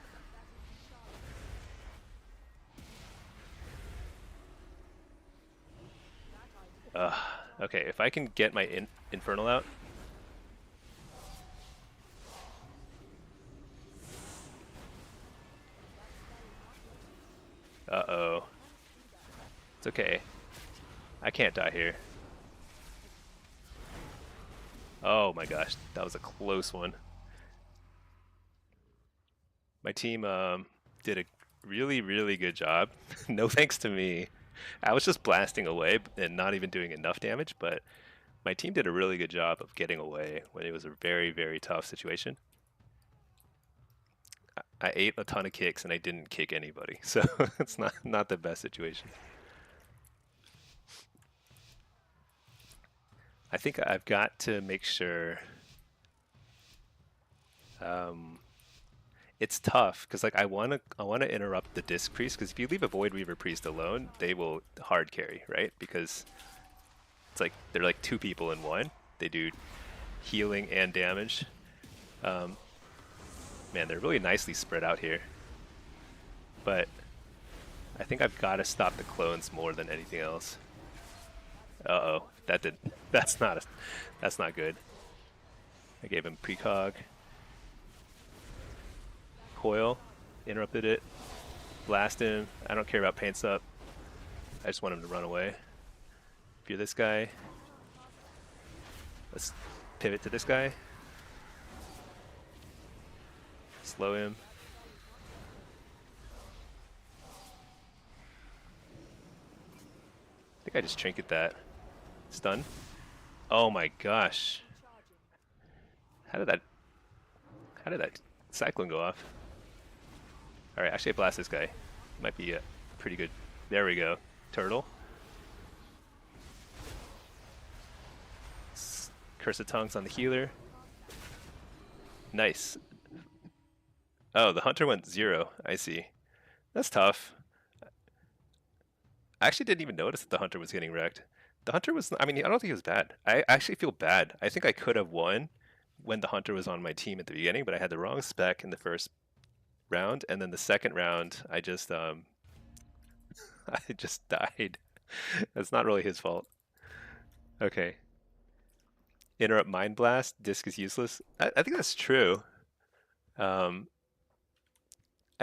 Speaker 1: Okay, if I can get my Infernal out. Uh-oh. It's okay. I can't die here. Oh my gosh, that was a close one. My team did a really, really good job. No thanks to me. I was just blasting away and not even doing enough damage, but my team did a really good job of getting away when it was a very, very tough situation. I ate a ton of kicks and I didn't kick anybody, so it's not the best situation. I think I've got to make sure. It's tough because like I wanna interrupt the disc priest, because if you leave a void weaver priest alone, they will hard carry, right? Because it's like they're like two people in one. They do healing and damage. Man, they're really nicely spread out here. But I think I've got to stop the clones more than anything else. Uh-oh, that did. That's not good. I gave him precog. Coil, interrupted it. Blast him. I don't care about paints up. I just want him to run away. If you're this guy, let's pivot to this guy. Slow him. I think I just trinket that. Stun. Oh my gosh. How did that cyclone go off? Alright, actually I blast this guy. Might be a pretty good. There we go. Turtle. Curse of Tongues on the healer. Nice. Oh, the hunter went 0. I see. That's tough. I actually didn't even notice that the hunter was getting wrecked. The hunter was, I mean, I don't think it was bad. I actually feel bad. I think I could have won when the hunter was on my team at the beginning, but I had the wrong spec in the first round, and then the second round, I just died. That's not really his fault. Okay. Interrupt Mind Blast. Disc is useless. I think that's true. I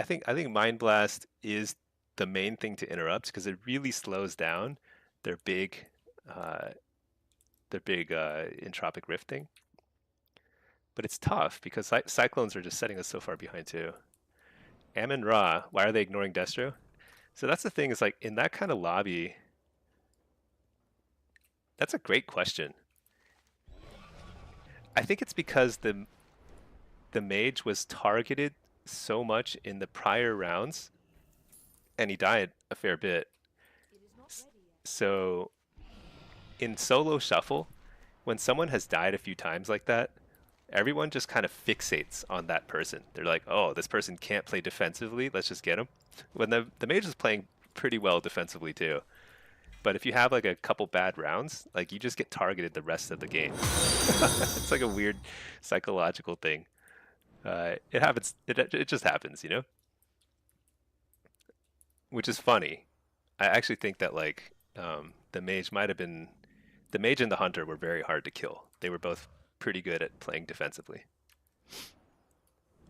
Speaker 1: think Mind Blast is the main thing to interrupt because it really slows down their big entropic rifting. But it's tough because cyclones are just setting us so far behind too. Ammon Ra, why are they ignoring Destro? So that's the thing, is like in that kind of lobby, that's a great question. I think it's because the mage was targeted so much in the prior rounds, and he died a fair bit. So in solo shuffle, when someone has died a few times like that, everyone just kind of fixates on that person. They're like, oh, this person can't play defensively, let's just get him. When the mage is playing pretty well defensively too. But if you have like a couple bad rounds, like you just get targeted the rest of the game. It's like a weird psychological thing. It happens. It just happens, you know? Which is funny. I actually think that like the mage might have been, the mage and the hunter were very hard to kill. They were both pretty good at playing defensively.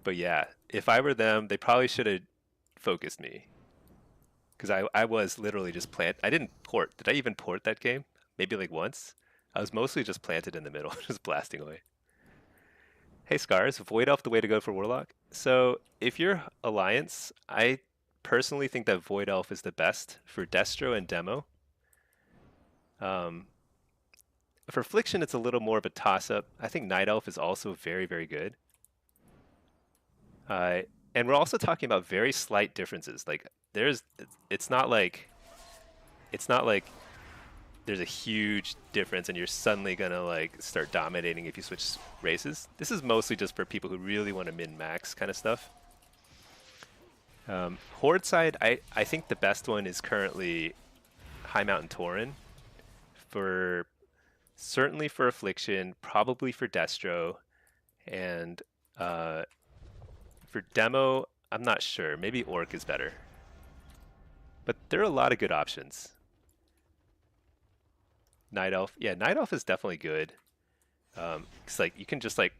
Speaker 1: But yeah, if I were them, they probably should have focused me. Because I was literally just I didn't port. Did I even port that game? Maybe like once? I was mostly just planted in the middle, just blasting away. Hey Scars, Void Elf the way to go for Warlock? So if you're Alliance, I personally think that Void Elf is the best for Destro and Demo. For Affliction, it's a little more of a toss-up. I think Night Elf is also very, very good. And we're also talking about very slight differences. Like it's not like there's a huge difference and you're suddenly gonna like start dominating if you switch races. This is mostly just for people who really want to min-max kind of stuff. Horde side, I think the best one is currently High Mountain Tauren. Certainly for Affliction, probably for Destro, and for Demo, I'm not sure. Maybe Orc is better. But there are a lot of good options. Night Elf. Yeah, Night Elf is definitely good. It's like you can just like,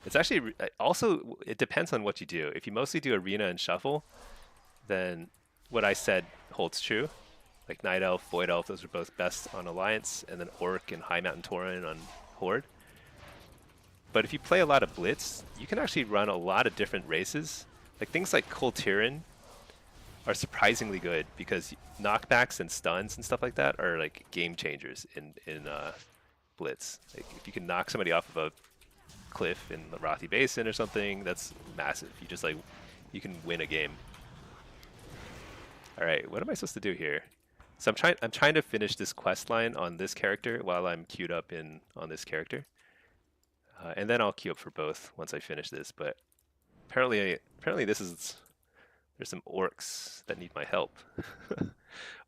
Speaker 1: it's actually also, it depends on what you do. If you mostly do arena and shuffle, then what I said holds true. Like Night Elf, Void Elf, those are both best on Alliance, and then Orc and High Mountain Tauren on Horde. But if you play a lot of Blitz, you can actually run a lot of different races. Like things like Kul Tiran are surprisingly good because knockbacks and stuns and stuff like that are like game changers in Blitz. Like if you can knock somebody off of a cliff in the Rothi Basin or something, that's massive. You just like you can win a game. All right, what am I supposed to do here? So I'm trying to finish this quest line on this character while I'm queued up in on this character, and then I'll queue up for both once I finish this. But apparently there's some orcs that need my help.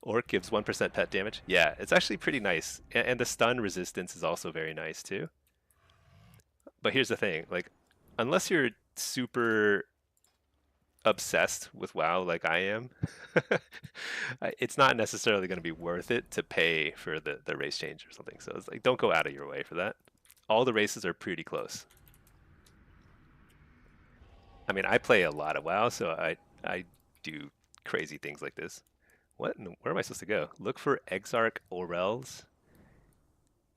Speaker 1: Orc gives 1% pet damage. Yeah, it's actually pretty nice, and the stun resistance is also very nice too. But here's the thing, like, unless you're super obsessed with WoW like I am, it's not necessarily going to be worth it to pay for the race change or something. So it's like, don't go out of your way for that. All the races are pretty close. I mean, I play a lot of WoW, so I do crazy things like this. Where am I supposed to go? Look for Exarch Orels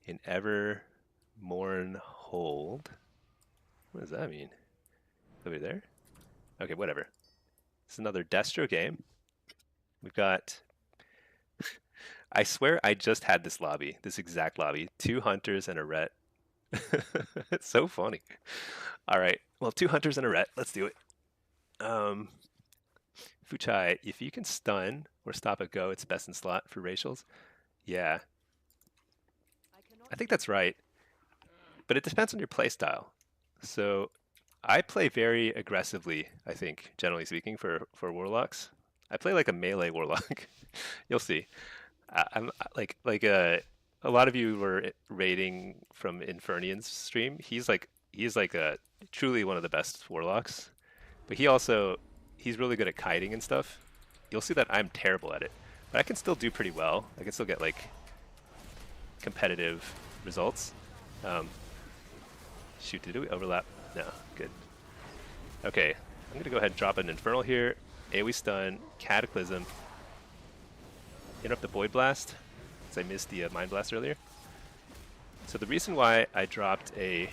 Speaker 1: in Evermorn Hold. What does that mean? Over there? Okay, whatever. It's another Destro game. We've got... I swear I just had this lobby, this exact lobby. 2 hunters and a ret. It's so funny. All right, well, 2 hunters and a ret. Let's do it. Fuchai, if you can stun or stop a go, it's best in slot for racials. Yeah, I think that's right. But it depends on your playstyle. So I play very aggressively, I think, generally speaking, for warlocks. I play like a melee warlock. You'll see. I'm a lot of you were raiding from Infernian's stream. He's like a truly one of the best warlocks. But he's really good at kiting and stuff. You'll see that I'm terrible at it. But I can still do pretty well. I can still get like competitive results. Shoot, did we overlap? No, good. Okay, I'm gonna go ahead and drop an Infernal here. AoE stun, Cataclysm. Interrupt the Void Blast, because I missed the Mind Blast earlier. So the reason why I dropped a...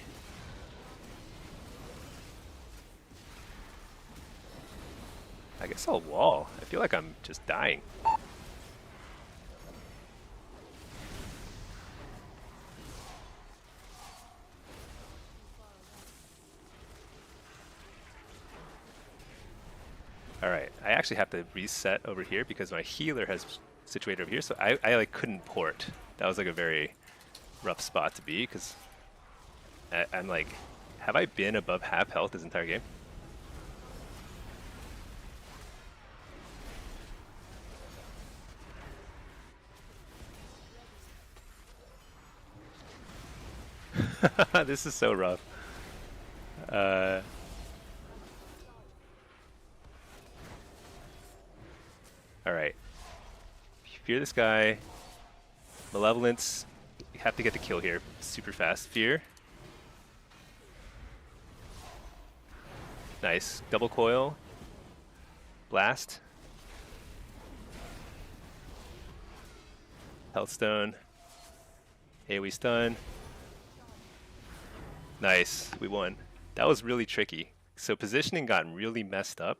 Speaker 1: I guess I'll wall. I feel like I'm just dying. Alright, I actually have to reset over here because my healer has situated over here, so I like couldn't port. That was like a very rough spot to be because I'm like, have I been above half health this entire game? This is so rough. Alright. Fear this guy. Malevolence. You have to get the kill here super fast. Fear. Nice. Double coil. Blast. Healthstone. AoE stun. Nice. We won. That was really tricky. So positioning got really messed up.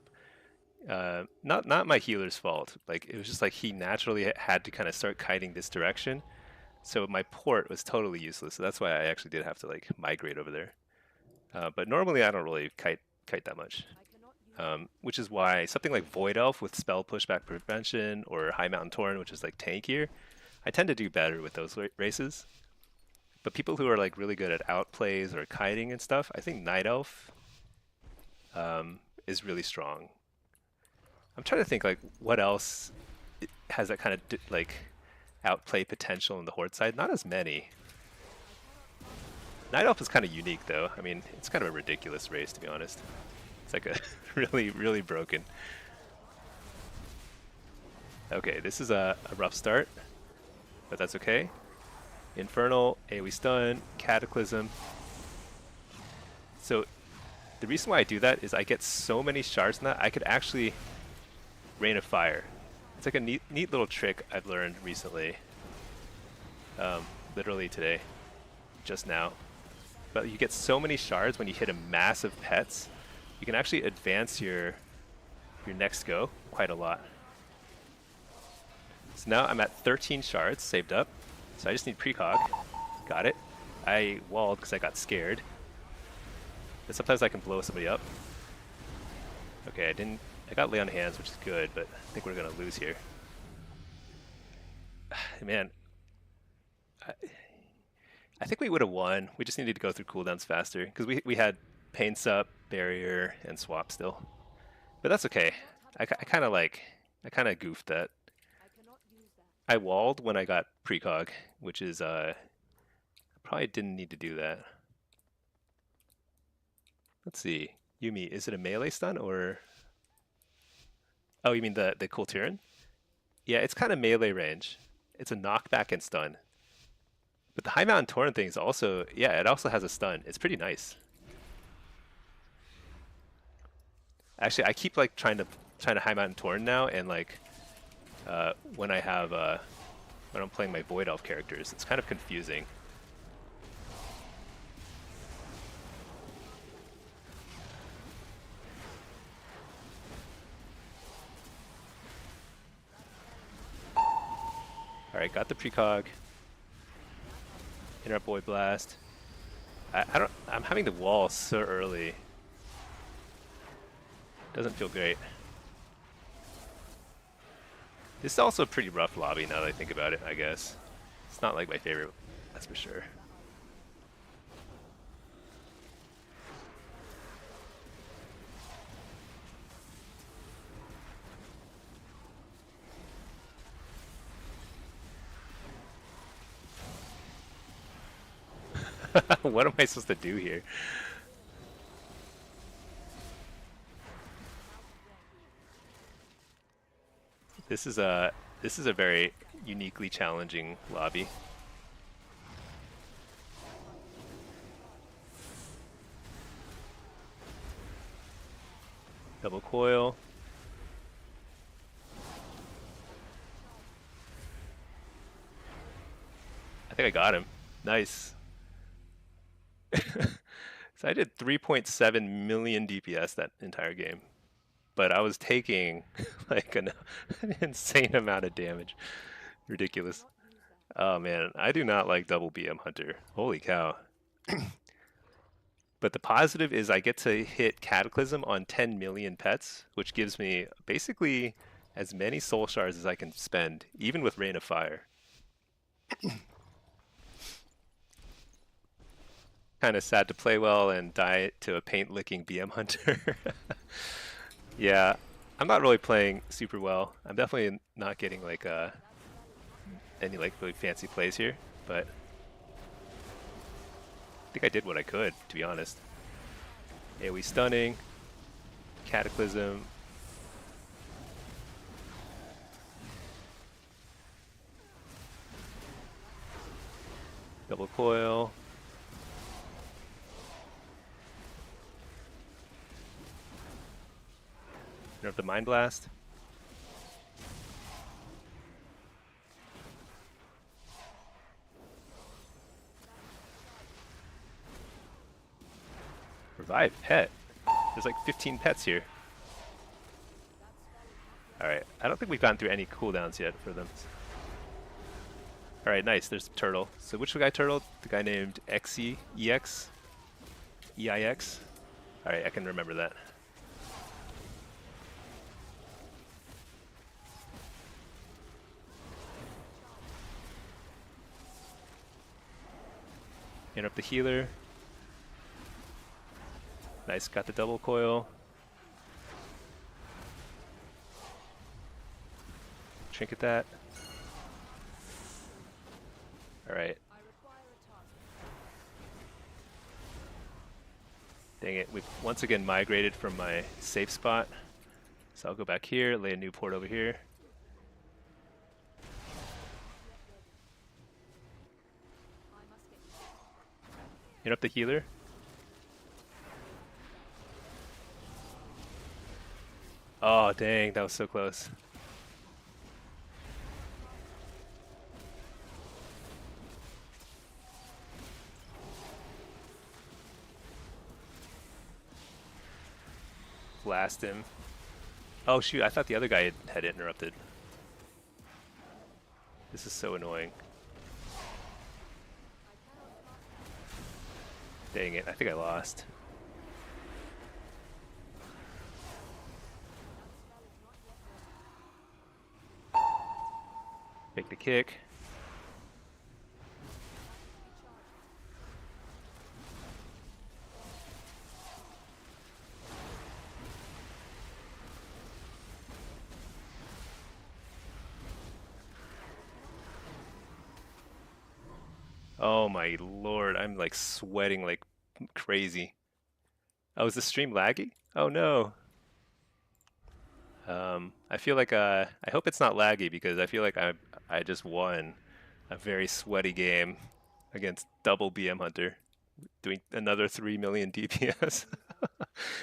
Speaker 1: Not my healer's fault. Like it was just like he naturally had to kind of start kiting this direction. So my port was totally useless. So that's why I actually did have to like migrate over there. But normally I don't really kite that much. Which is why something like Void Elf with spell pushback prevention or High Mountain Torrent, which is like tankier, I tend to do better with those races. But people who are like really good at outplays or kiting and stuff, I think Night Elf is really strong. I'm trying to think like what else has that kind of like outplay potential in the Horde side. Not as many. Night Elf is kind of unique though. I mean, it's kind of a ridiculous race to be honest. It's like a really broken. Okay, this is a rough start, but that's okay. Infernal, AoE stun, Cataclysm. So the reason why I do that is I get so many shards in that I could actually Rain of Fire. It's like a neat little trick I've learned recently. Literally today, just now. But you get so many shards when you hit a massive pets, you can actually advance your next go quite a lot. So now I'm at 13 shards saved up. So I just need precog. Got it. I walled because I got scared. But sometimes I can blow somebody up. Okay, I didn't. I got lay on hands, which is good, but I think we're gonna lose here. Man, I think we would have won. We just needed to go through cooldowns faster because we had pain sup, barrier, and swap still. But that's okay. I kind of I kind of goofed that. I walled when I got precog, which is I probably didn't need to do that. Let's see. Yumi, is it a melee stun or? Oh, you mean the cool Tyrann? Yeah, it's kind of melee range. It's a knockback and stun. But the High Mountain Torrent thing is also, yeah, it also has a stun. It's pretty nice. Actually, I keep like trying to High Mountain Torrent now, and like when I have when I'm playing my Void Elf characters, it's kind of confusing. All right, got the precog. Interrupt Void Blast. I don't. I'm having the wall so early. Doesn't feel great. This is also a pretty rough lobby now that I think about it, I guess. It's not like my favorite, that's for sure. What am I supposed to do here? This is a very uniquely challenging lobby. Double coil. I think I got him. Nice. So I did 3.7 million DPS that entire game. But I was taking like an insane amount of damage. Ridiculous. Oh man, I do not like double BM Hunter. Holy cow. But the positive is I get to hit Cataclysm on 10 million pets, which gives me basically as many soul shards as I can spend, even with Rain of Fire. Kind of sad to play well and die to a paint-licking BM Hunter. Yeah, I'm not really playing super well. I'm definitely not getting like any like really fancy plays here, but I think I did what I could, to be honest. AoE stunning, Cataclysm. Double coil. Nerf the Mind Blast. Revive pet. There's like 15 pets here. Alright, I don't think we've gotten through any cooldowns yet for them. Alright, nice, there's the turtle. So which guy turtle? The guy named XE, EX? EIX? Alright, I can remember that. Interrupt the healer. Nice, got the double coil. Trinket that. Alright. Dang it, we've once again migrated from my safe spot. So I'll go back here, lay a new port over here. Interrupt the healer. Oh, dang, that was so close. Blast him. Oh shoot, I thought the other guy had interrupted. This is so annoying. Dang it, I think I lost. Make the kick. Oh my lord, I'm like sweating like crazy. Oh, is the stream laggy? Oh no. I feel like I hope it's not laggy because I feel like I just won a very sweaty game against double BM Hunter, doing another 3 million DPS,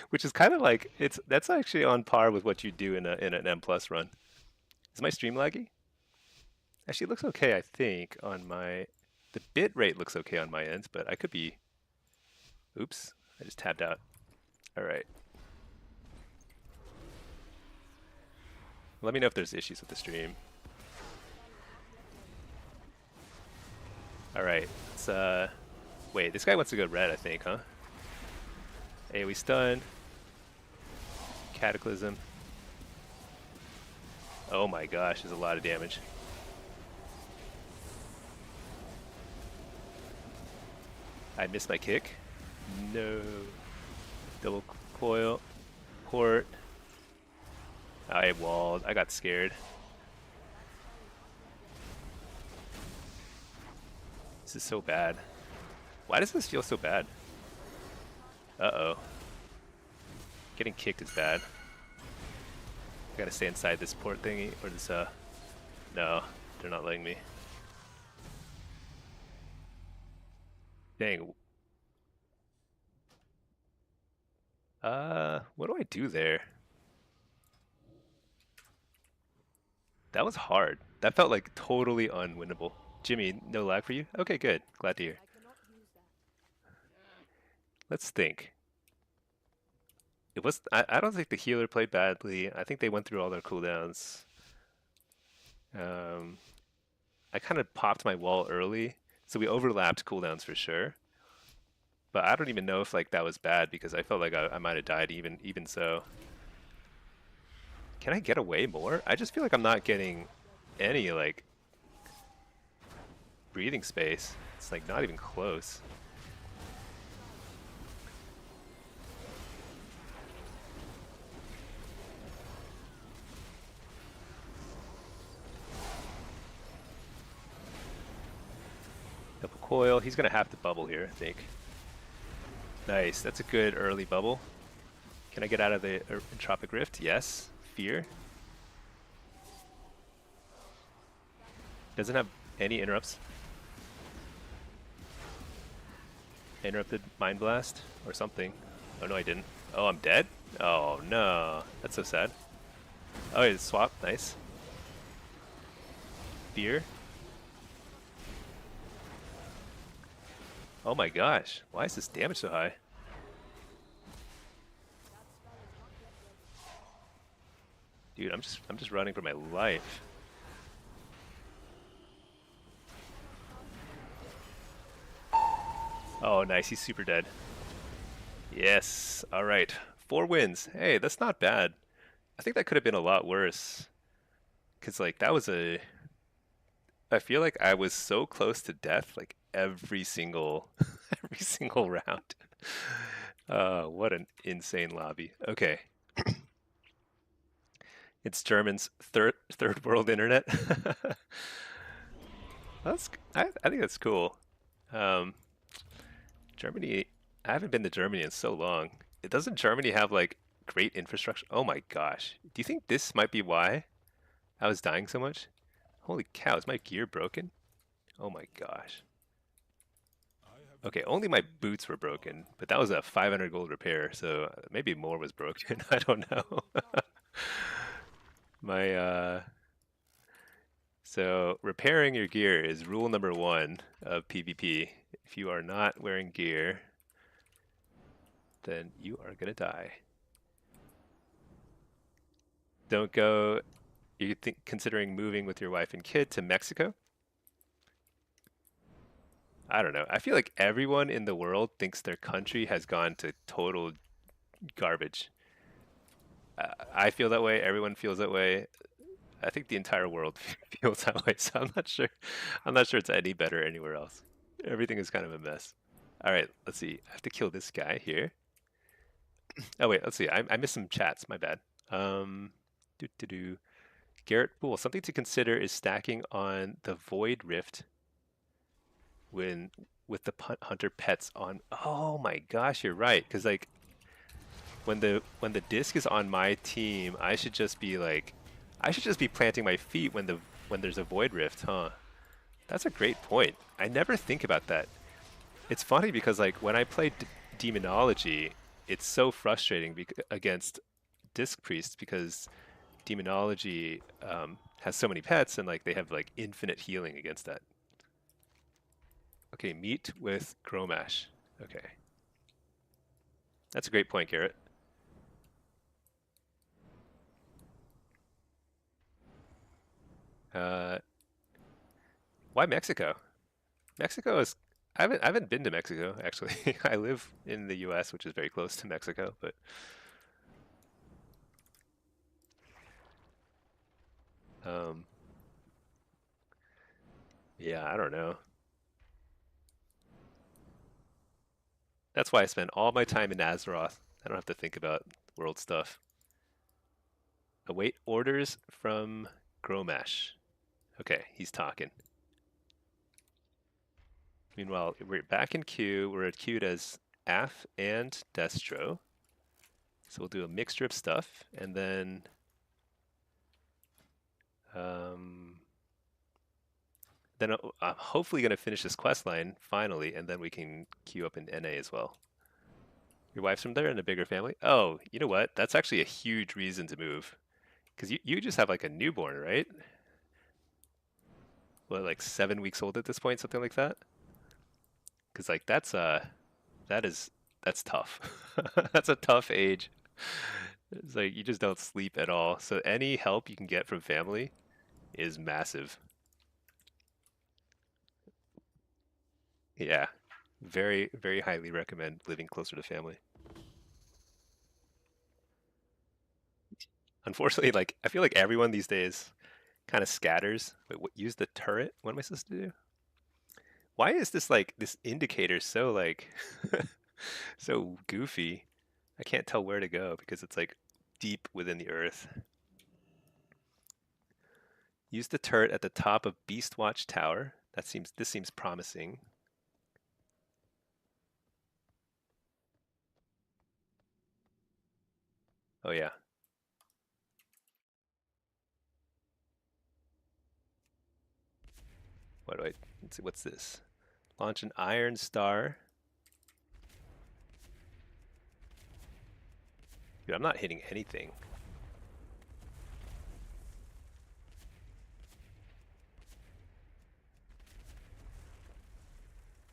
Speaker 1: which is kind of like that's actually on par with what you do in an M plus run. Is my stream laggy? Actually, it looks okay, I think, on my the bit rate looks okay on my ends, but I could be. Oops, I just tapped out. All right. Let me know if there's issues with the stream. All right. Let's wait. This guy wants to go red, I think, huh? AoE stun. Cataclysm. Oh my gosh, there's a lot of damage. I missed my kick. No. Double coil. Port. I walled. I got scared. This is so bad. Why does this feel so bad? Uh-oh. Getting kicked is bad. I gotta stay inside this port thingy, or this, no, they're not letting me. Dang. What do I do there? That was hard. That felt like totally unwinnable. Jimmy, no lag for you? Okay, good. Glad to hear. Let's think. It was. I don't think the healer played badly. I think they went through all their cooldowns. Um, I kind of popped my wall early, so we overlapped cooldowns for sure. But I don't even know if like that was bad because I felt like I might have died even so. Can I get away more? I just feel like I'm not getting any like breathing space. It's like not even close. Double coil. He's gonna have to bubble here, I think. Nice. That's a good early bubble. Can I get out of the entropic rift? Yes. Fear. Doesn't have any interrupts. Interrupted mind blast or something. Oh no, I didn't. Oh, I'm dead? Oh no. That's so sad. Oh, it's swap. Nice. Fear. Oh my gosh. Why is this damage so high? Dude, I'm just running for my life. Oh, nice. He's super dead. Yes. All right. 4 wins. Hey, that's not bad. I think that could have been a lot worse. Cause like that was a. I feel like I was so close to death like every single every single round. What an insane lobby. Okay. It's German's third world internet. I think that's cool. Um, Germany. I haven't been to Germany in so long. It doesn't Germany have like great infrastructure? Oh my gosh. Do you think this might be why I was dying so much? Holy cow, is my gear broken? Oh my gosh. Okay, only my boots were broken, but that was a 500 gold repair, so maybe more was broken. I don't know. My so repairing your gear is rule number 1 of PvP. If you are not wearing gear, then you are gonna die. Don't go You think considering moving with your wife and kid to Mexico? I don't know. I feel like everyone in the world thinks their country has gone to total garbage. I feel that way. Everyone feels that way. I think the entire world feels that way. So I'm not sure. I'm not sure it's any better anywhere else. Everything is kind of a mess. All right, let's see. I have to kill this guy here. Oh wait, let's see. I missed some chats. My bad. Do do do. Garrett Poole. Something to consider is stacking on the Void Rift when with the hunter pets on. Oh my gosh, you're right. Because like when the disc is on my team, I should just be planting my feet when there's a Void Rift, huh? That's a great point. I never think about that. It's funny because like when I play demonology, it's so frustrating against disc priests because demonology has so many pets and like they have like infinite healing against that. Okay, meet with Gromash. Okay, that's a great point, Garrett. Uh, why Mexico? Mexico is. I haven't been to Mexico actually. I live in the U.S., which is very close to Mexico, but um, yeah, I don't know. That's why I spend all my time in Azeroth. I don't have to think about world stuff. Await orders from Gromash. Okay, he's talking. Meanwhile, we're back in queue. We're queued as Af and Destro. So we'll do a mixture of stuff, and then um, I'm hopefully going to finish this quest line finally, and then we can queue up in NA as well. Your wife's from there and a bigger family? Oh, you know what? That's actually a huge reason to move. Because you just have like a newborn, right? What, like 7 weeks old at this point, something like that? Because like that is that's tough. That's a tough age. It's like you just don't sleep at all. So any help you can get from family is massive. Yeah. Very, very highly recommend living closer to family. Unfortunately, like I feel like everyone these days kind of scatters. Wait, what, use the turret? What am I supposed to do? Why is this like this indicator so like so goofy? I can't tell where to go because it's like deep within the earth. Use the turret at the top of Beastwatch Tower. This seems promising. Oh yeah. Let's see, what's this? Launch an Iron Star. Dude, I'm not hitting anything.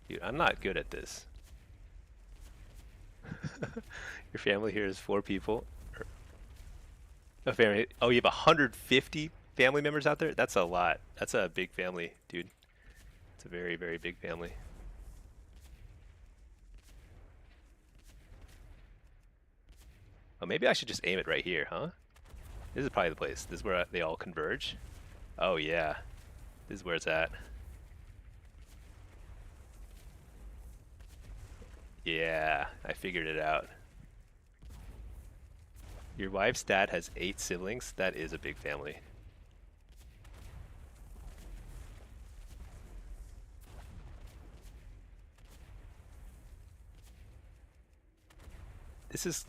Speaker 1: Dude, I'm not good at this. Your family here is 4 people. A family. Oh, you have 150 family members out there? That's a lot. That's a big family, dude. It's a very, very big family. Oh, maybe I should just aim it right here, huh? This is probably the place. This is where they all converge. Oh yeah, this is where it's at. Yeah, I figured it out. Your wife's dad has 8 siblings. That is a big family. This is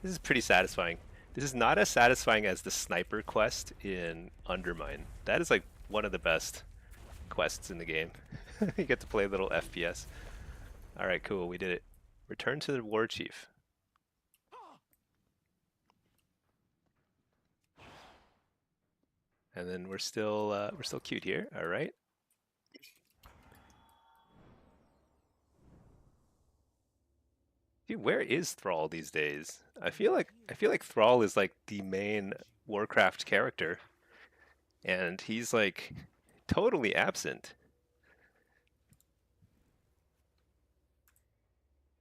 Speaker 1: this is pretty satisfying. This is not as satisfying as the sniper quest in Undermine. That is like one of the best quests in the game. You get to play a little FPS. All right, cool. We did it. Return to the war chief. And then we're still cute here. All right. Dude, where is Thrall these days? I feel like Thrall is like the main Warcraft character. and he's like totally absent.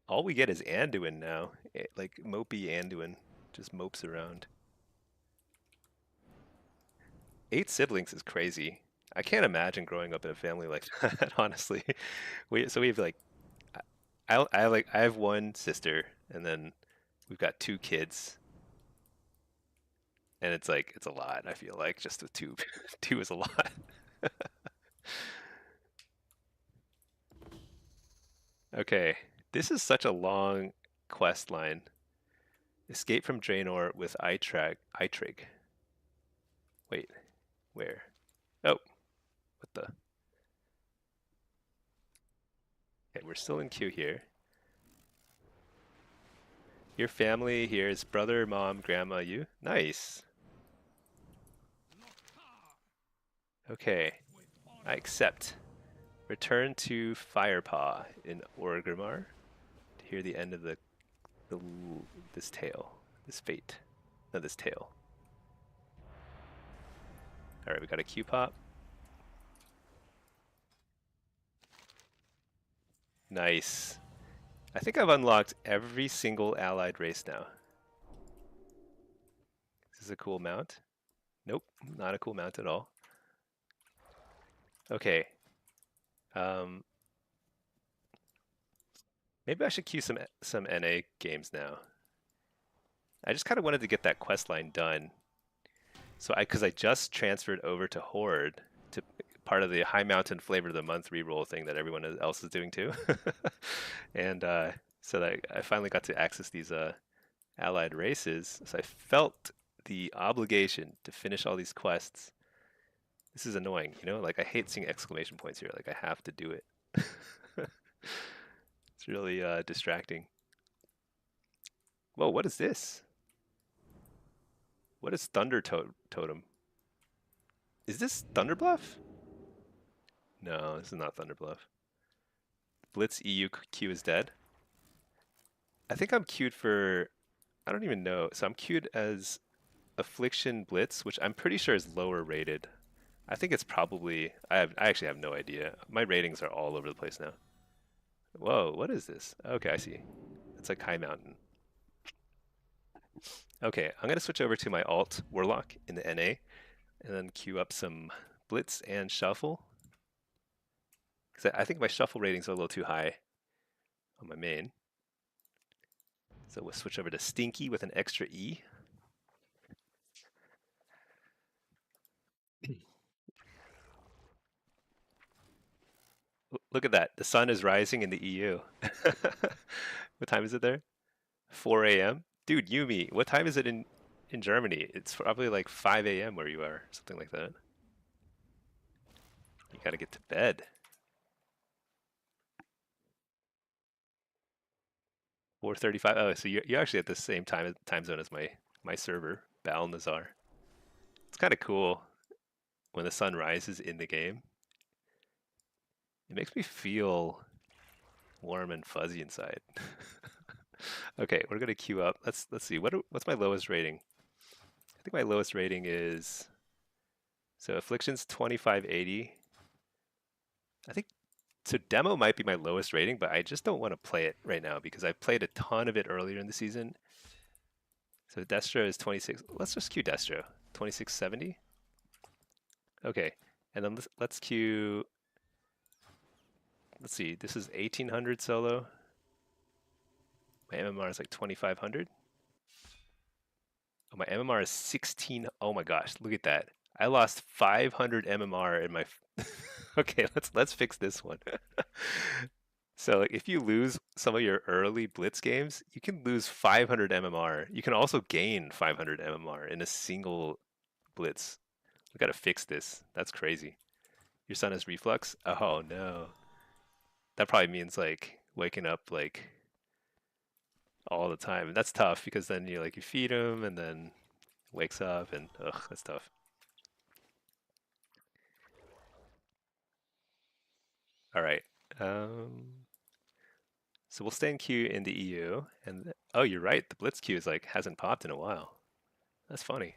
Speaker 1: All we get is Anduin now, like mopey Anduin, just mopes around. 8 siblings is crazy. I can't imagine growing up in a family like that, honestly. We have like I have one sister, and then we've got 2 kids, and it's like it's a lot. I feel like just with two, two is a lot. Okay, this is such a long quest line. Escape from Draenor with Eitrig. Wait, where? Oh, what the? Okay, we're still in queue here. Your family here is brother, mom, grandma, you? Nice. Okay, I accept. Return to Firepaw in Orgrimmar to hear the end of the this tale, this fate, no, this tale. All right, we got a Q pop. Nice. I think I've unlocked every single allied race now. This is a cool mount. Nope, not a cool mount at all. Okay. Um, maybe I should queue some NA games now. I just kind of wanted to get that quest line done. So because I just transferred over to Horde to part of the High Mountain Flavor of the Month reroll thing that everyone else is doing too, and so that I finally got to access these allied races. So I felt the obligation to finish all these quests. This is annoying, you know. Like I hate seeing exclamation points here. Like I have to do it. It's really distracting. Whoa, what is this? What is Totem? Is this Thunderbluff? No, this is not Thunderbluff. Blitz EU queue is dead. I think I'm queued for, I don't even know. So I'm queued as Affliction Blitz, which I'm pretty sure is lower rated. I think it's probably, I actually have no idea. My ratings are all over the place now. Whoa, what is this? Okay, I see. It's like High Mountain. Okay, I'm gonna switch over to my alt Warlock in the NA and then queue up some Blitz and Shuffle. Because I think my Shuffle ratings are a little too high on my main. So we'll switch over to Stinky with an extra E. Look at that. The sun is rising in the EU. What time is it there? 4 a.m. Dude, Yumi, what time is it in Germany? It's probably like 5 a.m. where you are, something like that. You gotta get to bed. 4:35. Oh, so you're actually at the same time zone as my server, Balnazar. It's kind of cool when the sun rises in the game. It makes me feel warm and fuzzy inside. Okay, we're gonna queue up. Let's see. What's my lowest rating? I think my lowest rating is so Affliction's 2580. I think so demo might be my lowest rating, but I just don't want to play it right now because I played a ton of it earlier in the season. So Destro is 26. Let's just queue Destro. 2670. Okay. And then let's queue. Let's see. This is 1800 solo. My MMR is like 2500. Oh, my MMR is 16. Oh my gosh, look at that. I lost 500 MMR in my Okay, let's fix this one. So like, if you lose some of your early Blitz games, you can lose 500 MMR. You can also gain 500 MMR in a single Blitz. We gotta fix this. That's crazy. Your son has reflux? Oh no. That probably means like waking up like all the time. And that's tough because then you feed him and then wakes up and ugh, that's tough. All right. Um, so we'll stay in queue in the EU, and oh, you're right. The Blitz queue is like hasn't popped in a while. That's funny.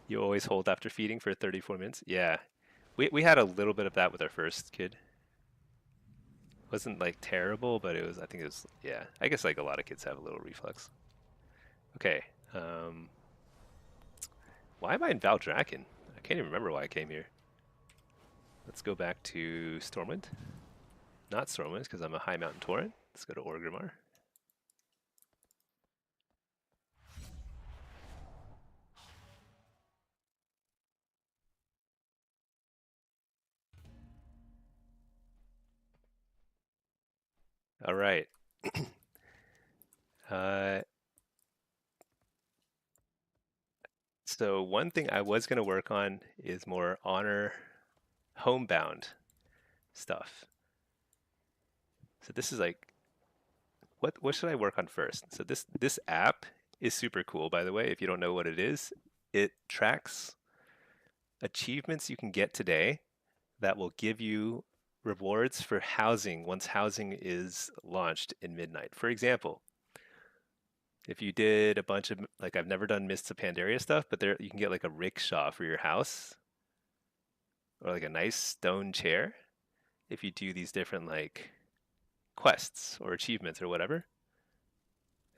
Speaker 1: You always hold after feeding for 34 minutes. Yeah, we had a little bit of that with our first kid. Wasn't like terrible, but it was. I think it was. Yeah, I guess like a lot of kids have a little reflux. Okay. Um, why am I in Valdraken? I can't even remember why I came here. Let's go back to Stormwind. Not Stormwind, because I'm a High Mountain Torrent. Let's go to Orgrimmar. All right. uh, so one thing I was going to work on is more honor homebound stuff. So this is like, what should I work on first? So this app is super cool, by the way. If you don't know what it is, it tracks achievements you can get today that will give you rewards for housing once housing is launched in midnight. For example, if you did a bunch of like I've never done Mists of Pandaria stuff, but there you can get like a rickshaw for your house or like a nice stone chair if you do these different like quests or achievements or whatever.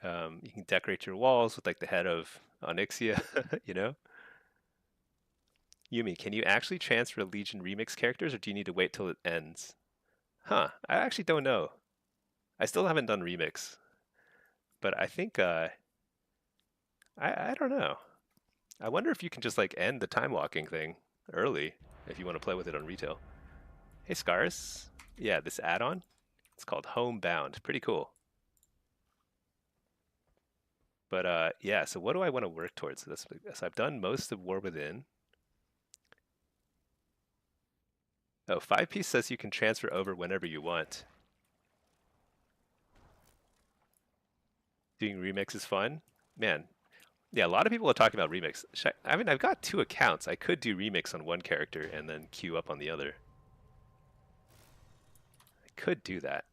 Speaker 1: You can decorate your walls with like the head of Onyxia, you know. Yumi, can you actually transfer Legion remix characters, or do you need to wait till it ends? Huh, I actually don't know. I still haven't done remix, but I think I don't know. I wonder if you can just like end the time walking thing early if you want to play with it on retail. Hey Scars, yeah, this add-on, it's called Homebound. Pretty cool. But yeah, so what do I want to work towards? So I've done most of War Within. Oh, 5 piece says you can transfer over whenever you want. Doing remix is fun, man. Yeah, a lot of people are talking about remix. I mean, I've got 2 accounts. I could do remix on one character and then queue up on the other. I could do that,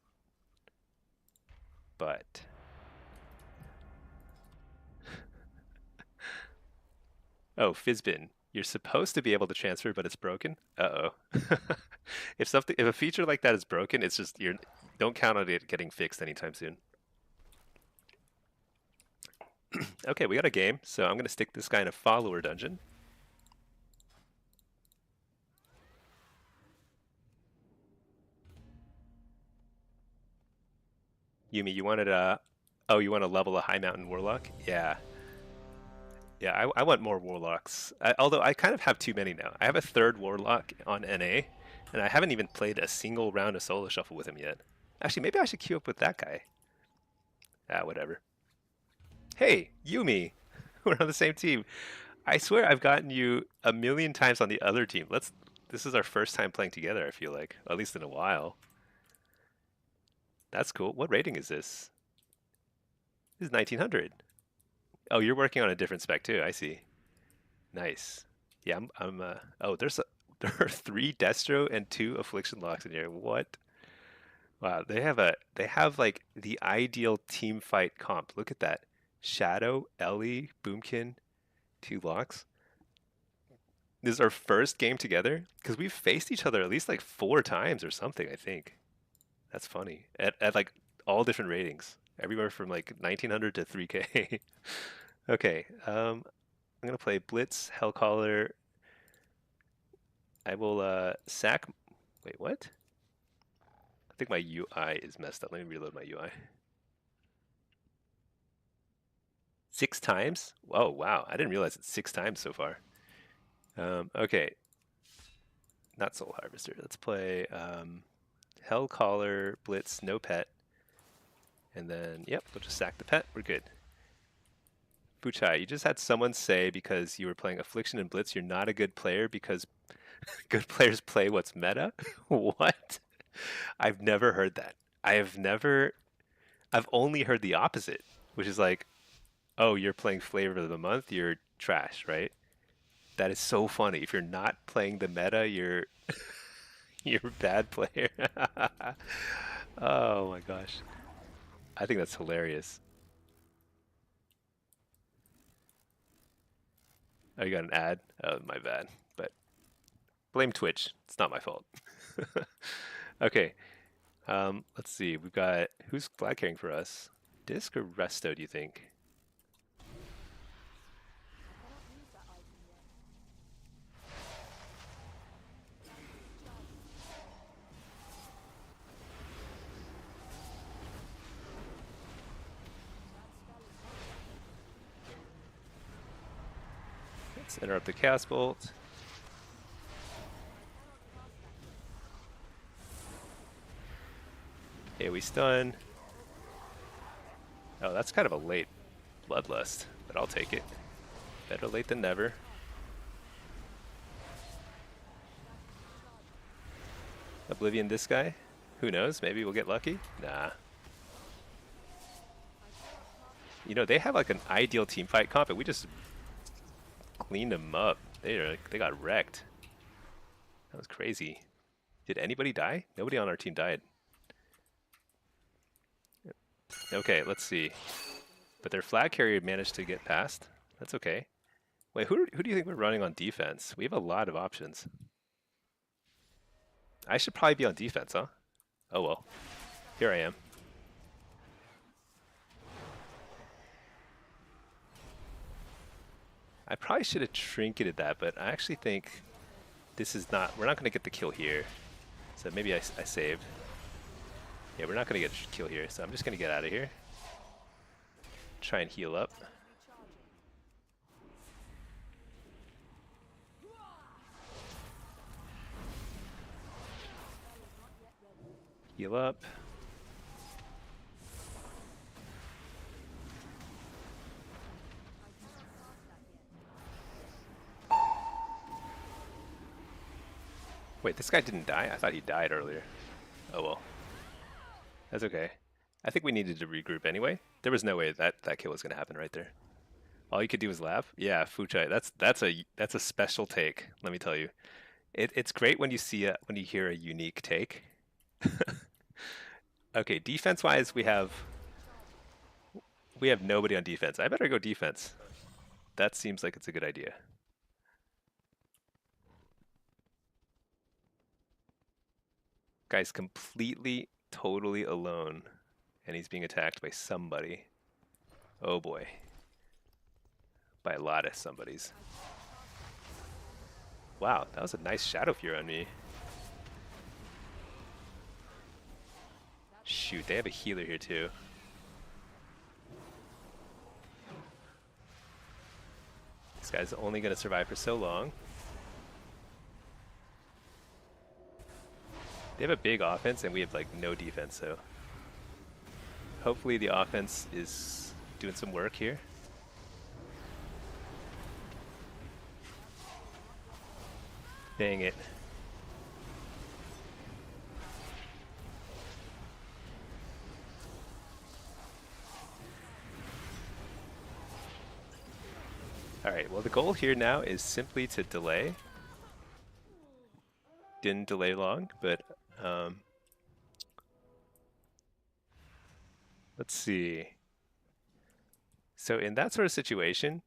Speaker 1: but oh, Fizbin, you're supposed to be able to transfer, but it's broken. Uh-oh. If a feature like that is broken, it's just you're don't count on it getting fixed anytime soon. Okay, we got a game, so I'm gonna stick this guy in a follower dungeon. Yumi, you wanted oh, you want to level a high mountain warlock? Yeah. Yeah, I want more warlocks. Although I kind of have too many now. I have a third warlock on NA, and I haven't even played a single round of solo shuffle with him yet. Actually, maybe I should queue up with that guy. Ah, whatever. Hey, Yumi, we're on the same team. I swear I've gotten you a million times on the other team. This is our first time playing together, I feel like, at least in a while. That's cool. What rating is this? This is 1900. Oh, you're working on a different spec too. I see. Nice. Yeah, oh, there are 3 Destro and 2 Affliction locks in here. What? Wow, they have like the ideal team fight comp. Look at that. Shadow, Ellie, Boomkin, 2 locks. This is our first game together because we've faced each other at least like 4 times or something, I think. That's funny. At like all different ratings. Everywhere from like 1900 to 3K. Okay, I'm gonna play Blitz, Hellcaller. I will sack. Wait, what? I think my UI is messed up. Let me reload my UI. 6 times? Oh wow! I didn't realize it's 6 times so far. Okay, not Soul Harvester. Let's play Hellcaller, Blitz, no pet, and then yep, we'll just sack the pet. We're good. Buchai, you just had someone say because you were playing Affliction and Blitz, you're not a good player because good players play what's meta. What? I've never heard that. I have never. I've only heard the opposite, which is like, oh, you're playing Flavor of the Month, you're trash, right? That is so funny. If you're not playing the meta, you're a bad player. Oh my gosh. I think that's hilarious. Oh, you got an ad? Oh, my bad. But blame Twitch. It's not my fault. Okay. Let's see. We've got who's flag carrying for us? Disc or Resto? Do you think? Let's interrupt the cast bolt. Okay, we stun. Oh, that's kind of a late bloodlust, but I'll take it. Better late than never. Oblivion this guy? Who knows? Maybe we'll get lucky? Nah. You know, they have like an ideal team fight comp, and we just cleaned them up. They got wrecked. That was crazy. Did anybody die? Nobody on our team died. Okay, let's see. But their flag carrier managed to get past. That's okay. Wait, who do you think we're running on defense? We have a lot of options. I should probably be on defense, huh? Oh well. Here I am. I probably should have trinketed that, but I actually think this is not... We're not going to get the kill here. So maybe I saved. Yeah, we're not going to get a kill here, so I'm just going to get out of here. Try and heal up. Heal up. Wait, this guy didn't die? I thought he died earlier. Oh well. That's okay. I think we needed to regroup anyway. There was no way that kill was going to happen right there. All you could do was laugh. Yeah, Fuchai. That's a special take. Let me tell you. It's great when you when you hear a unique take. Okay, defense wise, we have nobody on defense. I better go defense. That seems like it's a good idea. Guy's completely, totally alone, and he's being attacked by somebody. Oh boy. By a lot of somebodies. Wow, that was a nice Shadow Fury on me. Shoot, they have a healer here too. This guy's only going to survive for so long. They have a big offense and we have like no defense, so hopefully the offense is doing some work here. Dang it. Alright, well the goal here now is simply to delay. Didn't delay long, but let's see. So in that sort of situation,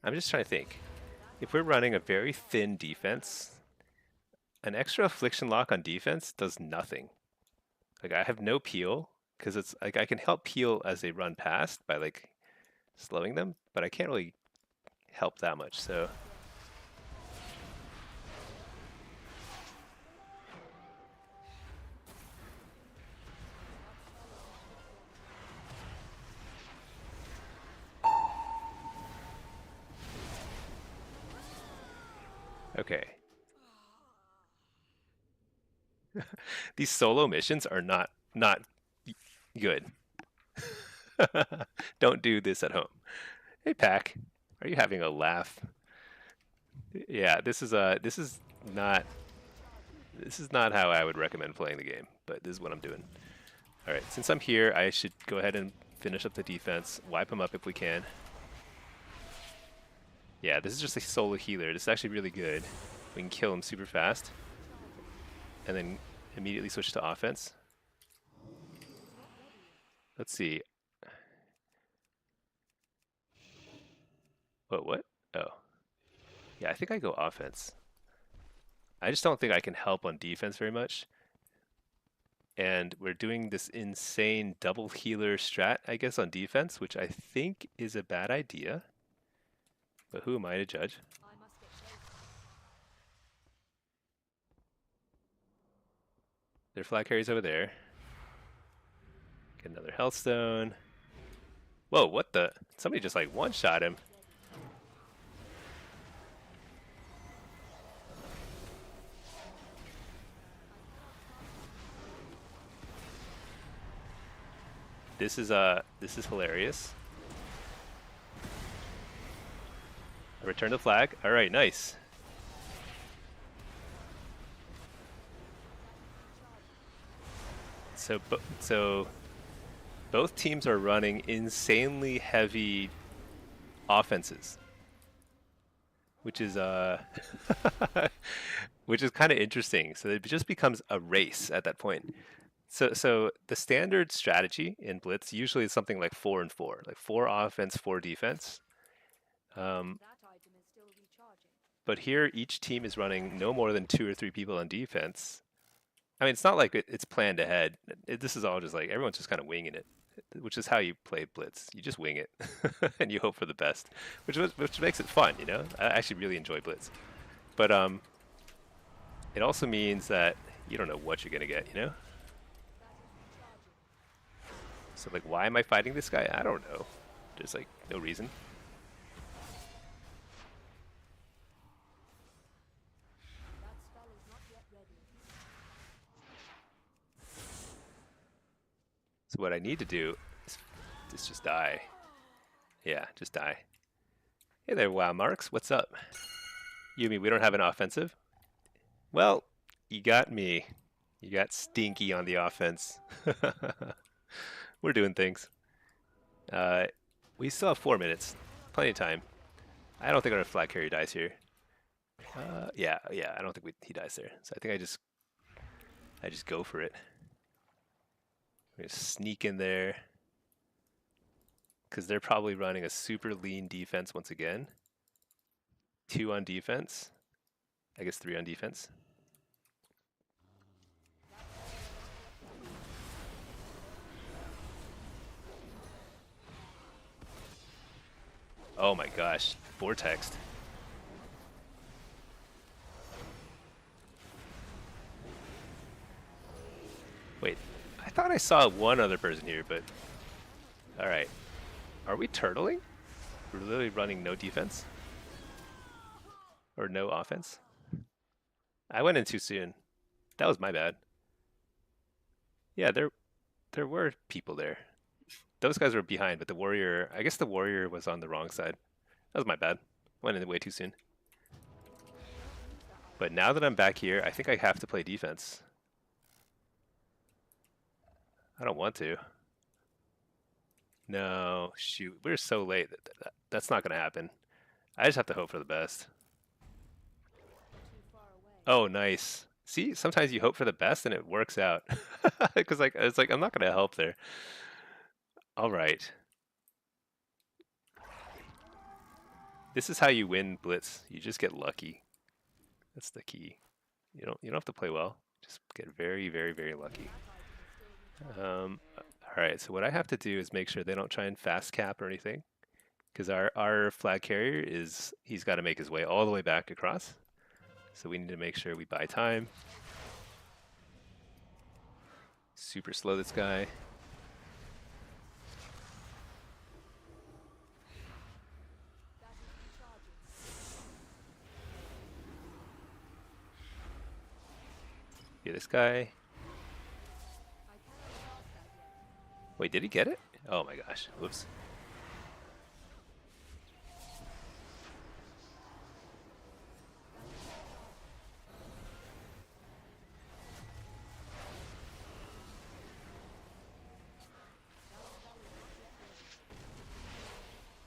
Speaker 1: I'm just trying to think. If we're running a very thin defense, an extra affliction lock on defense does nothing. Like I have no peel, because it's like I can help peel as they run past by like slowing them, but I can't really help that much, so. Okay. These solo missions are not good. Don't do this at home. Hey Pack, are you having a laugh? Yeah, this is not how I would recommend playing the game, but this is what I'm doing. All right, since I'm here, I should go ahead and finish up the defense, wipe them up if we can. Yeah, this is just a solo healer. This is actually really good. We can kill him super fast, and then immediately switch to offense. Let's see. Whoa, what? Oh. Yeah, I think I go offense. I just don't think I can help on defense very much. And we're doing this insane double healer strat, I guess, on defense, which I think is a bad idea. But who am I to judge? Their flag carries over there. Get another healthstone. Whoa, what the? Somebody just like one-shot him. This is hilarious. I return the flag. All right, nice. So both teams are running insanely heavy offenses, which is which is kind of interesting. So it just becomes a race at that point. So the standard strategy in Blitz usually is something like 4 and 4, like 4 offense, 4 defense. But here each team is running no more than 2 or 3 people on defense. I mean, it's not like it's planned ahead. This is all just like everyone's just kind of winging it, which is how you play Blitz. You just wing it, and you hope for the best, which makes it fun. You know, I actually really enjoy Blitz, but it also means that you don't know what you're gonna get. You know, so like, why am I fighting this guy? I don't know. There's like no reason. So what I need to do is just die. Yeah, just die. Hey there, WoW Marks. What's up? You mean we don't have an offensive? Well, you got me. You got Stinky on the offense. We're doing things. We still have 4 minutes. Plenty of time. I don't think our flag carrier dies here. Yeah, I don't think he dies there. So I think I just go for it. I'm gonna sneak in there because they're probably running a super lean defense once again. 2 on defense. I guess 3 on defense. Oh my gosh, vortex. Wait, I thought I saw one other person here, but all right. Are we turtling? We're literally running no defense or no offense. I went in too soon. That was my bad. Yeah, there were people there. Those guys were behind, but the warrior, I guess the warrior was on the wrong side. That was my bad. Went in way too soon. But now that I'm back here, I think I have to play defense. I don't want to. No, shoot. We're so late. That's not going to happen. I just have to hope for the best. Oh, nice. See, sometimes you hope for the best and it works out. Because like it's like I'm not going to help there. All right. This is how you win Blitz. You just get lucky. That's the key. You don't have to play well. Just get very, very, very lucky. All right. So what I have to do is make sure they don't try and fast cap or anything, because our flag carrier he's got to make his way all the way back across. So we need to make sure we buy time. Super slow this guy. Yeah, this guy. Wait, did he get it? Oh my gosh. Whoops.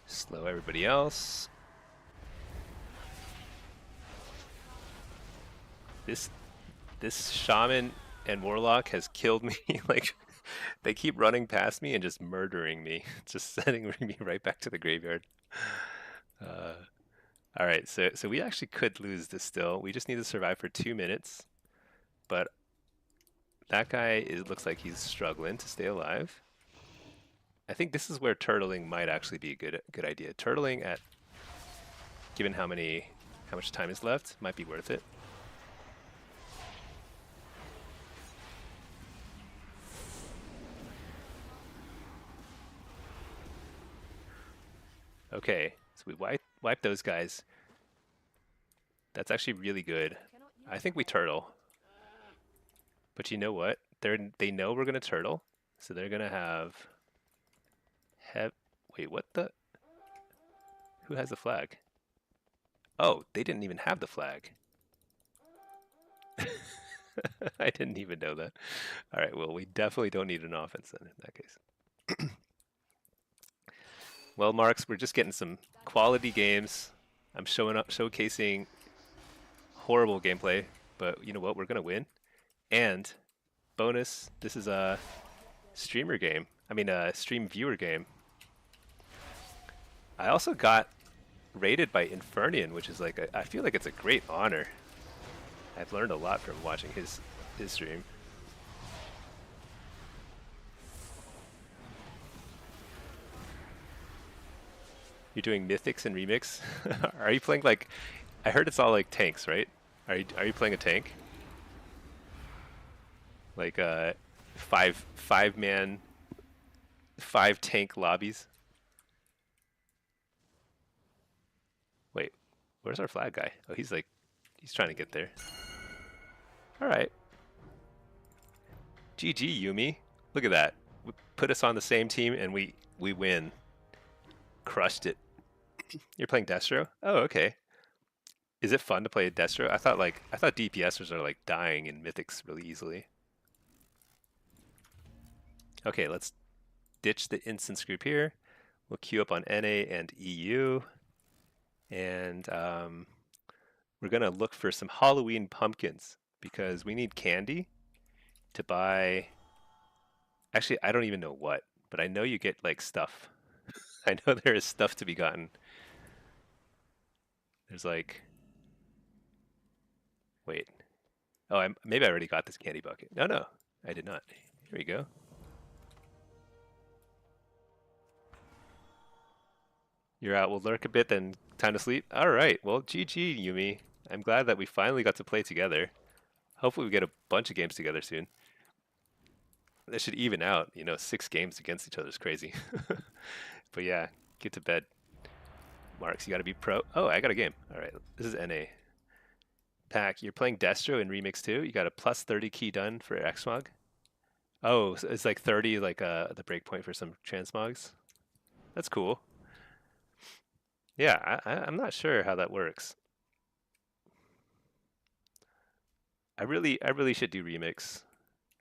Speaker 1: Slow everybody else. This shaman and warlock has killed me. Like, they keep running past me and just murdering me, just sending me right back to the graveyard. Uh, all right, so we actually could lose this still. We just need to survive for 2 minutes. But that guy looks like he's struggling to stay alive. I think this is where turtling might actually be a good idea. Turtling at given how much time is left might be worth it. Okay, so we wipe those guys. That's actually really good. I think we turtle. But you know what? They know we're gonna turtle, so they're gonna have. Wait, what the? Who has the flag? Oh, they didn't even have the flag. I didn't even know that. All right, well, we definitely don't need an offense then in that case. Well, Marks, we're just getting some quality games. I'm showcasing horrible gameplay, but you know what? We're gonna win. And bonus, this is a streamer game. I mean, a stream viewer game. I also got rated by Infernian, which is like I feel like it's a great honor. I've learned a lot from watching his stream. You're doing mythics and remix. Are you playing like? I heard it's all like tanks, right? Are you playing a tank? Like five man, five tank lobbies. Wait, where's our flag guy? Oh, he's trying to get there. All right, GG Yumi. Look at that. Put us on the same team and we win. Crushed it. You're playing Destro? Oh, okay. Is it fun to play Destro? I thought DPSers are like dying in Mythics really easily. Okay, let's ditch the instance group here. We'll queue up on NA and EU, and we're gonna look for some Halloween pumpkins because we need candy to buy. Actually, I don't even know what, but I know you get like stuff. I know there is stuff to be gotten. There's like, wait. Oh, maybe I already got this candy bucket. No, no, I did not. Here we go. You're out. We'll lurk a bit, then time to sleep. All right. Well, GG, Yumi. I'm glad that we finally got to play together. Hopefully, we get a bunch of games together soon. That should even out. 6 games against each other is crazy. But yeah, get to bed. Marks, you got to be pro. Oh, I got a game. All right. This is NA. Pack, you're playing Destro in Remix 2. You got a plus 30 key done for Xmog. Oh, so it's like 30, like the breakpoint for some transmogs. That's cool. Yeah, I'm not sure how that works. I really should do Remix.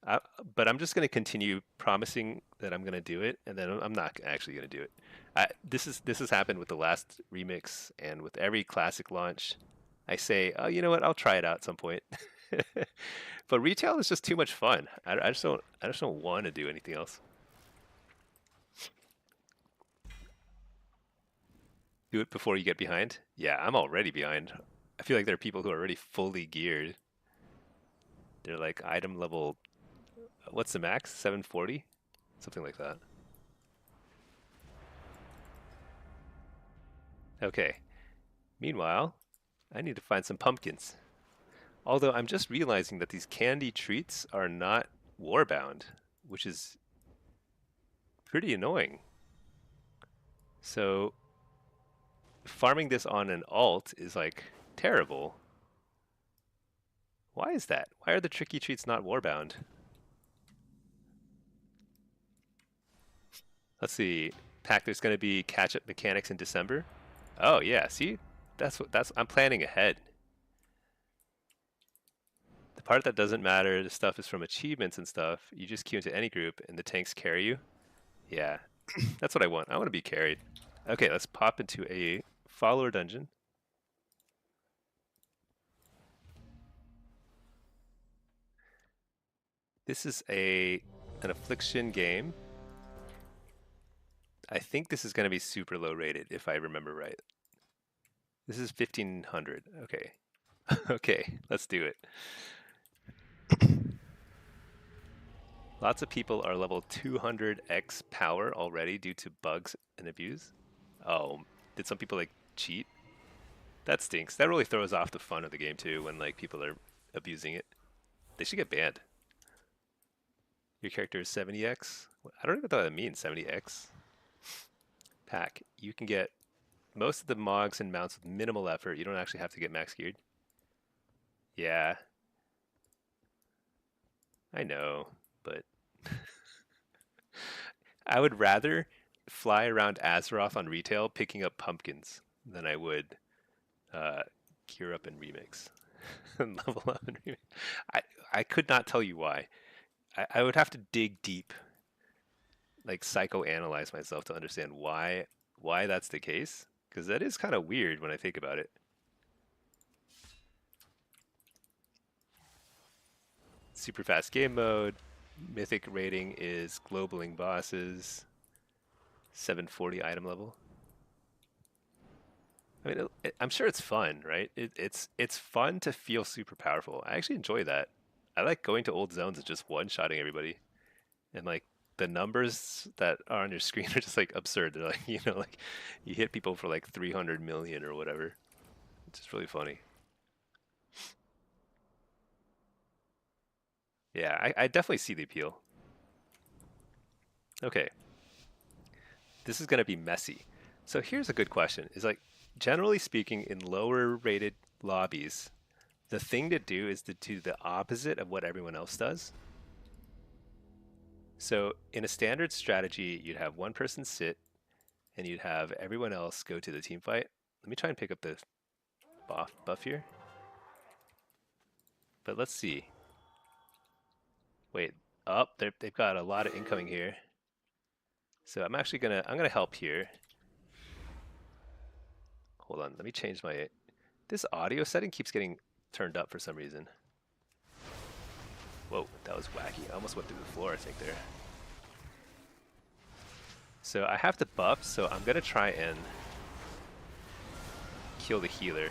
Speaker 1: I, but I'm just going to continue promising that I'm going to do it, and then I'm not actually going to do it. This has happened with the last remix and with every classic launch. I say, oh, you know what? I'll try it out at some point. But retail is just too much fun. I just don't want to do anything else. Do it before you get behind. Yeah, I'm already behind. I feel like there are people who are already fully geared. They're like item level. What's the max? 740, something like that. Okay. Meanwhile, I need to find some pumpkins. Although I'm just realizing that these candy treats are not warbound, which is pretty annoying. So farming this on an alt is like terrible. Why is that? Why are the tricky treats not warbound? Let's see. Pack, there's going to be catch-up mechanics in December. Oh yeah, see? I'm planning ahead. The part that doesn't matter, the stuff is from achievements and stuff. You just queue into any group and the tanks carry you. Yeah, that's what I want. I want to be carried. Okay, let's pop into a follower dungeon. This is an affliction game. I think this is going to be super low rated if I remember right. This is 1500. Okay. Okay, let's do it. Lots of people are level 200x power already due to bugs and abuse. Oh, did some people like cheat? That stinks. That really throws off the fun of the game too when like people are abusing it. They should get banned. Your character is 70x. I don't even know what that means, 70x. Pack. You can get most of the mogs and mounts with minimal effort. You don't actually have to get max geared. Yeah, I know, but I would rather fly around Azeroth on retail picking up pumpkins than I would uh, gear up in remix and level up in remix. I I could not tell you why. I would have to dig deep, like psychoanalyze myself to understand why that's the case. Because that is kind of weird when I think about it. Super fast game mode. Mythic rating is globaling bosses. 740 item level. I mean, I'm sure it's fun, right? It's fun to feel super powerful. I actually enjoy that. I like going to old zones and just one-shotting everybody, and like the numbers that are on your screen are just like absurd. They're like like you hit people for like 300 million or whatever. It's just really funny. Yeah, I definitely see the appeal. Okay, this is gonna be messy. So here's a good question: is like generally speaking, in lower rated lobbies, the thing to do is to do the opposite of what everyone else does. So in a standard strategy, you'd have one person sit and you'd have everyone else go to the team fight. Let me try and pick up the buff here. But let's see. Wait, up, they've got a lot of incoming here. So I'm gonna help here. Hold on, let me change my, this audio setting keeps getting turned up for some reason. Whoa, that was wacky. I almost went through the floor, I think there. So I have the buff, so I'm gonna try and kill the healer.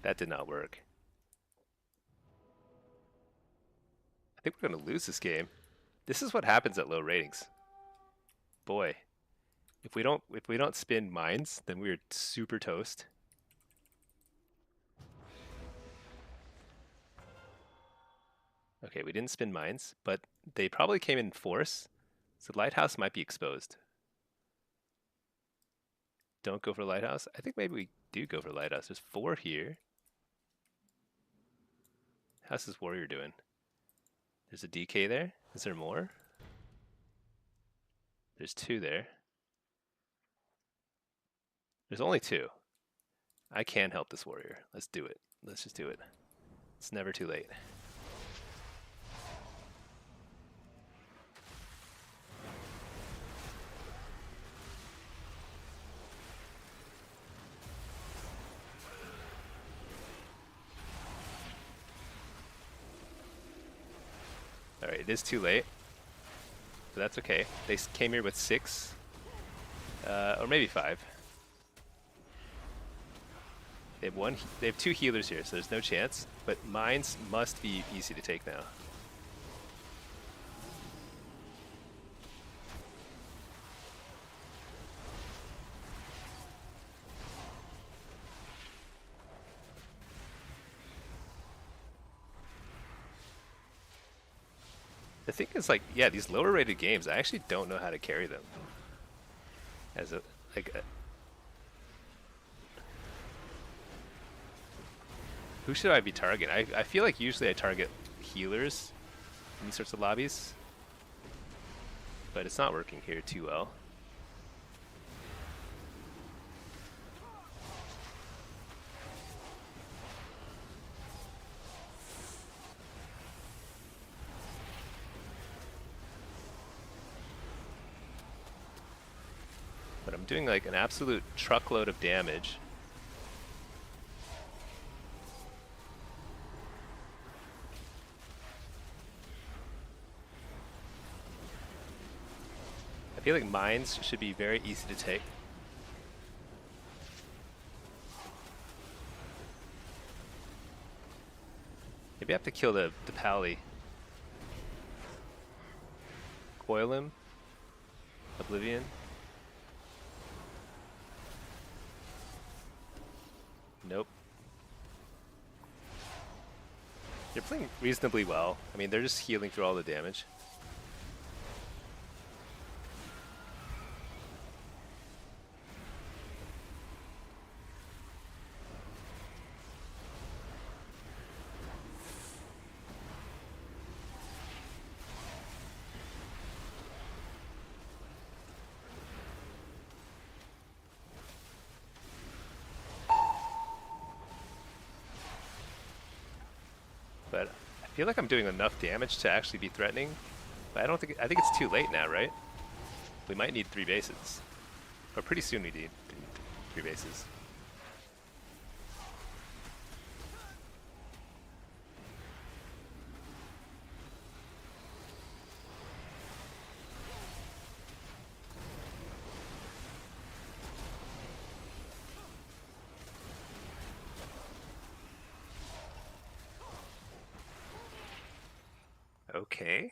Speaker 1: That did not work. I think we're gonna lose this game. This is what happens at low ratings. Boy, if we don't spin mines, then we're super toast. Okay, we didn't spin mines, but they probably came in force, so lighthouse might be exposed. Don't go for lighthouse. I think maybe we do go for lighthouse. There's 4 here. How's this warrior doing? There's a DK there. Is there more? There's 2 there. There's only 2. I can help this warrior. Let's do it. Let's just do it. It's never too late. Alright, it is too late. But that's okay. They came here with 6. Or maybe 5. They have 2 healers here, so there's no chance. But mines must be easy to take now. The thing is, like, yeah, these lower rated games, I actually don't know how to carry them. As a, like, who should I be targeting? I feel like usually I target healers in these sorts of lobbies, but it's not working here too well. But I'm doing like an absolute truckload of damage. feel like mines should be very easy to take. Maybe I have to kill the pally. Coil him. Oblivion. Nope. They're playing reasonably well. I mean, they're just healing through all the damage. But I feel like I'm doing enough damage to actually be threatening. But I think it's too late now, right? We might need 3 bases. Or pretty soon we need 3 bases. Okay.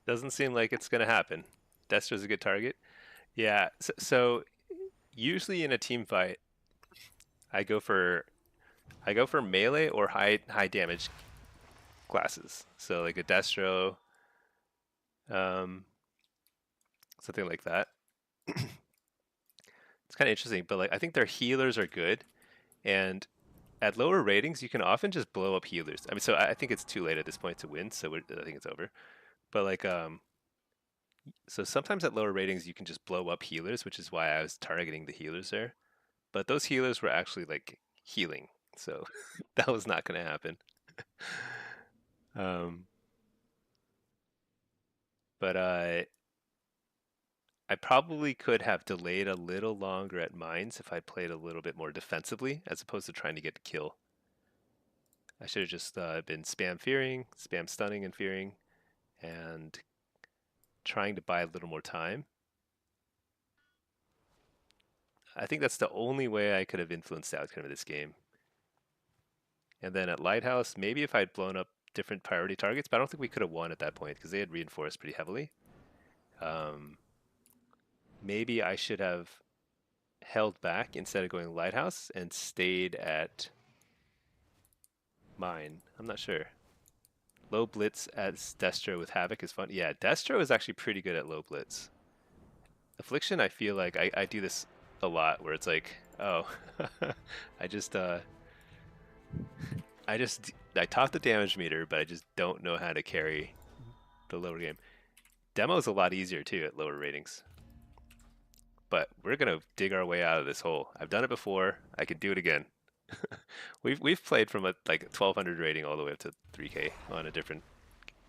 Speaker 1: Doesn't seem like it's gonna happen. Destra's a good target. Yeah. So usually in a team fight, I go for melee or high damage classes. So like a Destro, um, something like that. It's kind of interesting, but like I think their healers are good, and at lower ratings you can often just blow up healers. I mean, so I think it's too late at this point to win, so I think it's over. But like so sometimes at lower ratings you can just blow up healers, which is why I was targeting the healers there. But those healers were actually like healing, so that was not going to happen. Um, but I probably could have delayed a little longer at mines if I played a little bit more defensively as opposed to trying to get the kill. I should have just been spam fearing, spam stunning and fearing, and trying to buy a little more time. I think that's the only way I could have influenced the outcome of this game. And then at Lighthouse, maybe if I'd blown up different priority targets, but I don't think we could have won at that point because they had reinforced pretty heavily. Um, Maybe I should have held back instead of going Lighthouse and stayed at mine. I'm not sure. Low Blitz as Destro with Havoc is fun. Yeah, Destro is actually pretty good at low Blitz. Affliction, I feel like I do this a lot where it's like, oh, I just I top the damage meter, but I just don't know how to carry the lower game. Demo is a lot easier too at lower ratings. But we're gonna dig our way out of this hole. I've done it before. I can do it again. We've played from a like 1200 rating all the way up to 3K on a different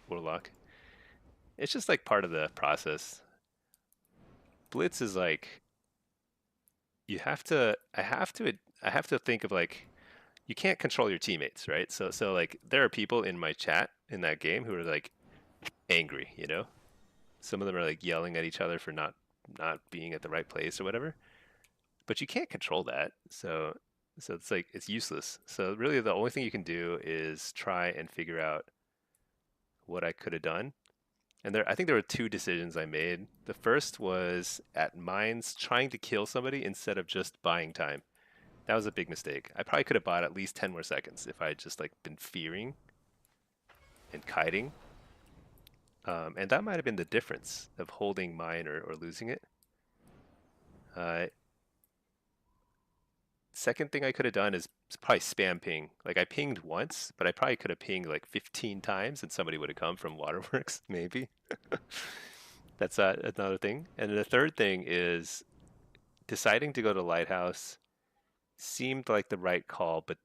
Speaker 1: Warlock. It's just like part of the process. Blitz is like you have to. I have to think of like you can't control your teammates, right? So like there are people in my chat in that game who are like angry, you know. Some of them are like yelling at each other for not being at the right place or whatever. But you can't control that. So it's like it's useless. So really the only thing you can do is try and figure out what I could have done. And I think there were 2 decisions I made. The first was at mines trying to kill somebody instead of just buying time. That was a big mistake. I probably could have bought at least 10 more seconds if I had just like been fearing and kiting. And that might have been the difference of holding mine or losing it. Uh, Second thing I could have done is probably spam ping. Like I pinged once, but I probably could have pinged like 15 times and somebody would have come from Waterworks, maybe. That's another thing. And the third thing is deciding to go to Lighthouse seemed like the right call, but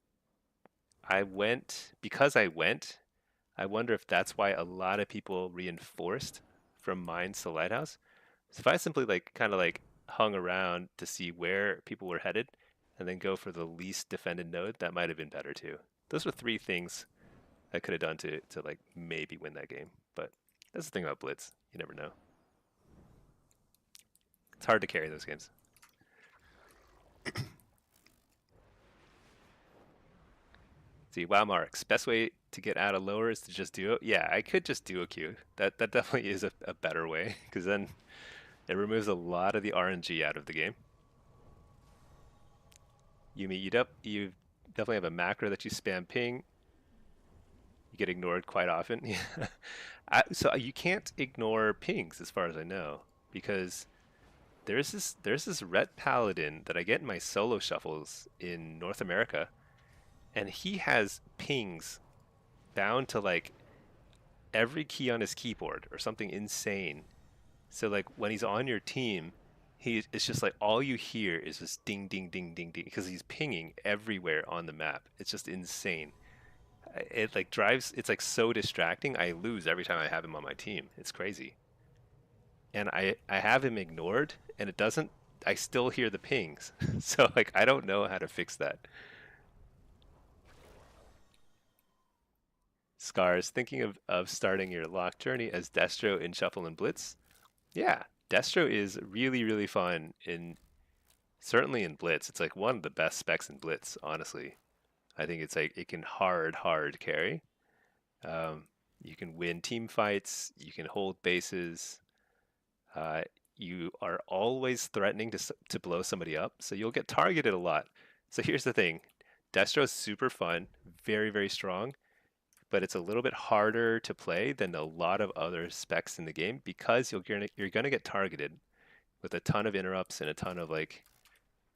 Speaker 1: because I went, I wonder if that's why a lot of people reinforced from Mines to Lighthouse. So if I simply like kind of like hung around to see where people were headed and then go for the least defended node, that might have been better too. Those were 3 things I could have done to like maybe win that game. But that's the thing about Blitz. You never know. It's hard to carry those games. See, wow, Marks. Best way to get out of lower is to just do it. Yeah, I could just do a Q. That definitely is a better way because then it removes a lot of the RNG out of the game. You definitely have a macro that you spam ping. You get ignored quite often. Yeah. So you can't ignore pings as far as I know because there's this red paladin that I get in my solo shuffles in North America, and he has pings bound to like every key on his keyboard or something insane. So like when he's on your team, it's just like all you hear is just ding ding ding ding ding because he's pinging everywhere on the map. It's just insane. It like drives. It's like so distracting. I lose every time I have him on my team. It's crazy. And I have him ignored, and it doesn't. I still hear the pings. So like I don't know how to fix that. Scars, thinking of starting your lock journey as Destro in Shuffle and Blitz. Yeah, Destro is really, really fun in certainly in Blitz. It's like one of the best specs in Blitz, honestly. I think it's like it can hard carry. Um, you can win team fights, you can hold bases. Uh, you are always threatening to blow somebody up, so you'll get targeted a lot. So here's the thing. Destro's super fun, very, very strong, but it's a little bit harder to play than a lot of other specs in the game because you're gonna get targeted with a ton of interrupts and a ton of like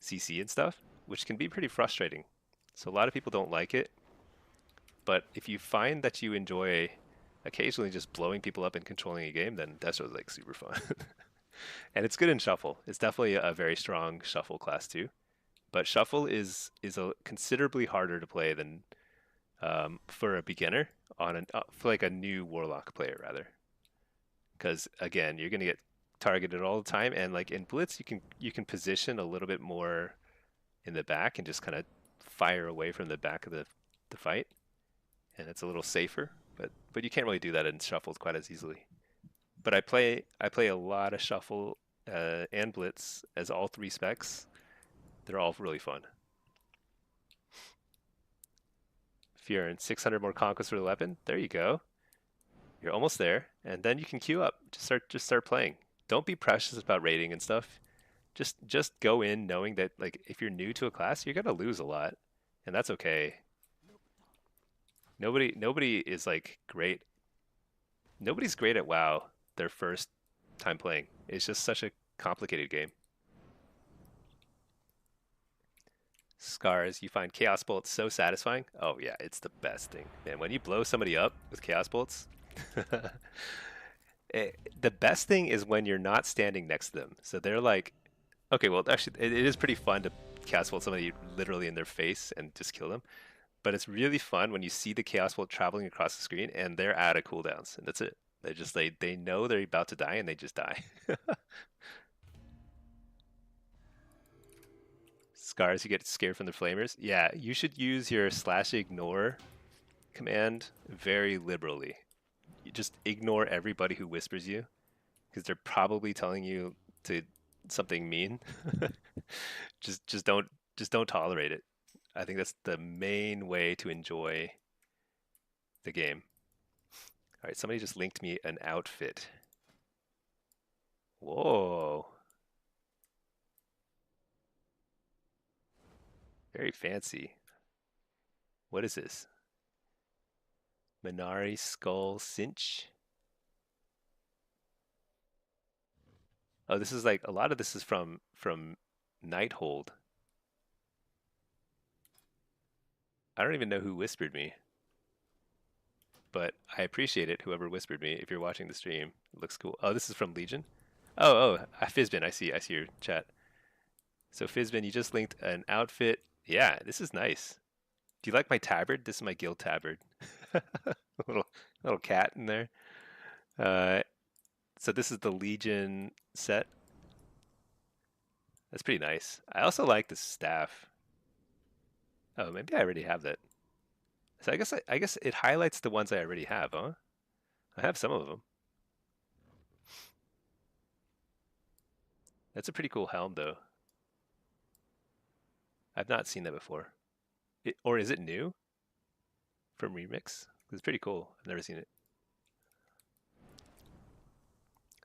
Speaker 1: CC and stuff, which can be pretty frustrating. So a lot of people don't like it, but if you find that you enjoy occasionally just blowing people up and controlling a game, then Destro's like super fun. And it's good in Shuffle. It's definitely a very strong Shuffle class too. But Shuffle is a considerably harder to play than for a beginner for like a new Warlock player rather, because again you're gonna get targeted all the time, and like in Blitz you can position a little bit more in the back and just kind of fire away from the back of the fight, and it's a little safer. But you can't really do that in Shuffles quite as easily. But I play a lot of Shuffle and Blitz as all three specs. They're all really fun. Furin, 600 more conquests for the weapon. There you go. You're almost there, and then you can queue up. Just start playing. Don't be precious about rating and stuff. Just go in knowing that like if you're new to a class, you're gonna lose a lot, and that's okay. Nobody is like great. Nobody's great at WoW their first time playing. It's just such a complicated game. Scars, you find Chaos Bolts so satisfying. Oh yeah, it's the best thing. Man, when you blow somebody up with Chaos Bolts, the best thing is when you're not standing next to them. So they're like, okay, well actually it is pretty fun to Chaos Bolt somebody literally in their face and just kill them. But it's really fun when you see the Chaos Bolt traveling across the screen and they're out of cooldowns, and that's it. They know they're about to die and they just die. Scars, you get scared from the flamers. Yeah, you should use your /ignore command very liberally. You just ignore everybody who whispers you because they're probably telling you to something mean. Just don't tolerate it. I think that's the main way to enjoy the game. All right, somebody just linked me an outfit. Whoa, very fancy. What is this? Minari Skull Cinch? Oh, this is like a lot of this is from Nighthold. I don't even know who whispered me, but I appreciate it. Whoever whispered me, if you're watching the stream, it looks cool. Oh, this is from Legion. Fizbin, I see your chat. So Fizbin, you just linked an outfit. Yeah, this is nice. Do you like my tabard? This is my guild tabard. little little cat in there. Uh, so this is the Legion set. That's pretty nice. I also like the staff. Oh, maybe I already have that. So I guess it highlights the ones I already have, huh? I have some of them. That's a pretty cool helm, though. I've not seen that before. Or is it new from Remix? It's pretty cool. I've never seen it.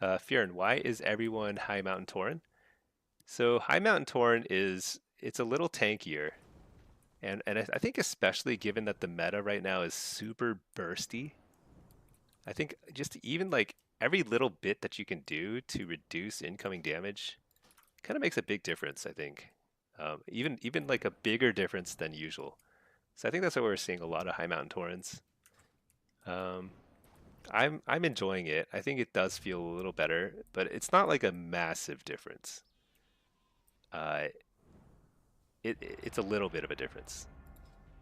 Speaker 1: Fiorin, why is everyone High Mountain Tauren? So High Mountain Tauren it's a little tankier, and I think especially given that the meta right now is super bursty, I think just even like every little bit that you can do to reduce incoming damage kind of makes a big difference. I think even like a bigger difference than usual. So I think that's why we're seeing a lot of High Mountain Torrents. Um, I'm enjoying it. I think it does feel a little better, but it's not like a massive difference. Uh, it's a little bit of a difference.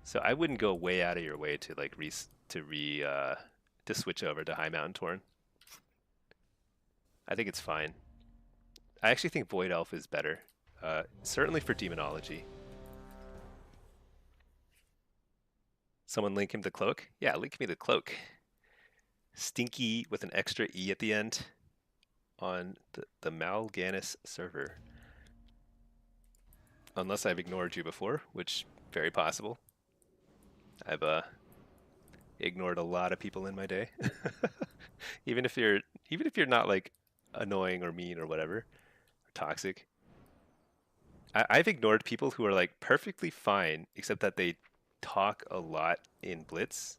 Speaker 1: So I wouldn't go way out of your way to like to switch over to High Mountain Torrent. I think it's fine. I actually think Void Elf is better, certainly for demonology. Someone link him the cloak? Yeah, link me the cloak. Stinky with an extra E at the end on the Mal'Ganis server. Unless I've ignored you before, which very possible. I've ignored a lot of people in my day. even if you're not like annoying or mean or whatever, or toxic. I've ignored people who are like perfectly fine, except that they talk a lot in Blitz,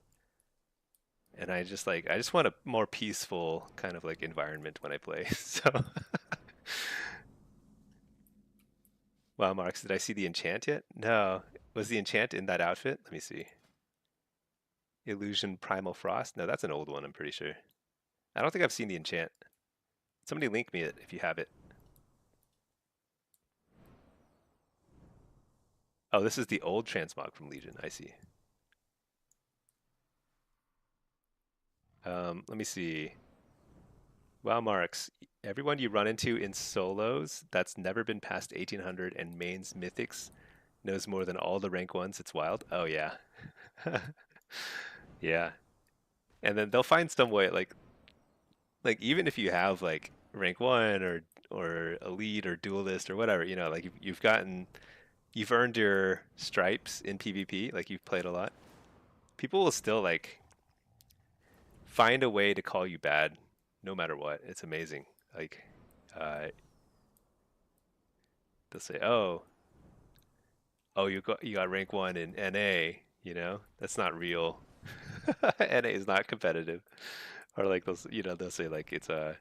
Speaker 1: and I just want a more peaceful kind of like environment when I play. So, wow, Marks, did I see the enchant yet? No. Was the enchant in that outfit? Let me see. Illusion Primal Frost? No, that's an old one, I'm pretty sure. I don't think I've seen the enchant. Somebody link me it if you have it. Oh, this is the old transmog from Legion. I see. Let me see. Wow, Marks. Everyone you run into in solos that's never been past 1800 and mains mythics knows more than all the rank ones. It's wild. Oh yeah. Yeah. And then they'll find some way like even if you have like rank 1 or elite or duelist or whatever, like you've earned your stripes in PvP, like you've played a lot. People will still like find a way to call you bad no matter what. It's amazing. Like uh they'll say, "Oh, you got rank 1 in NA, That's not real. NA is not competitive." Or like they'll say like it's a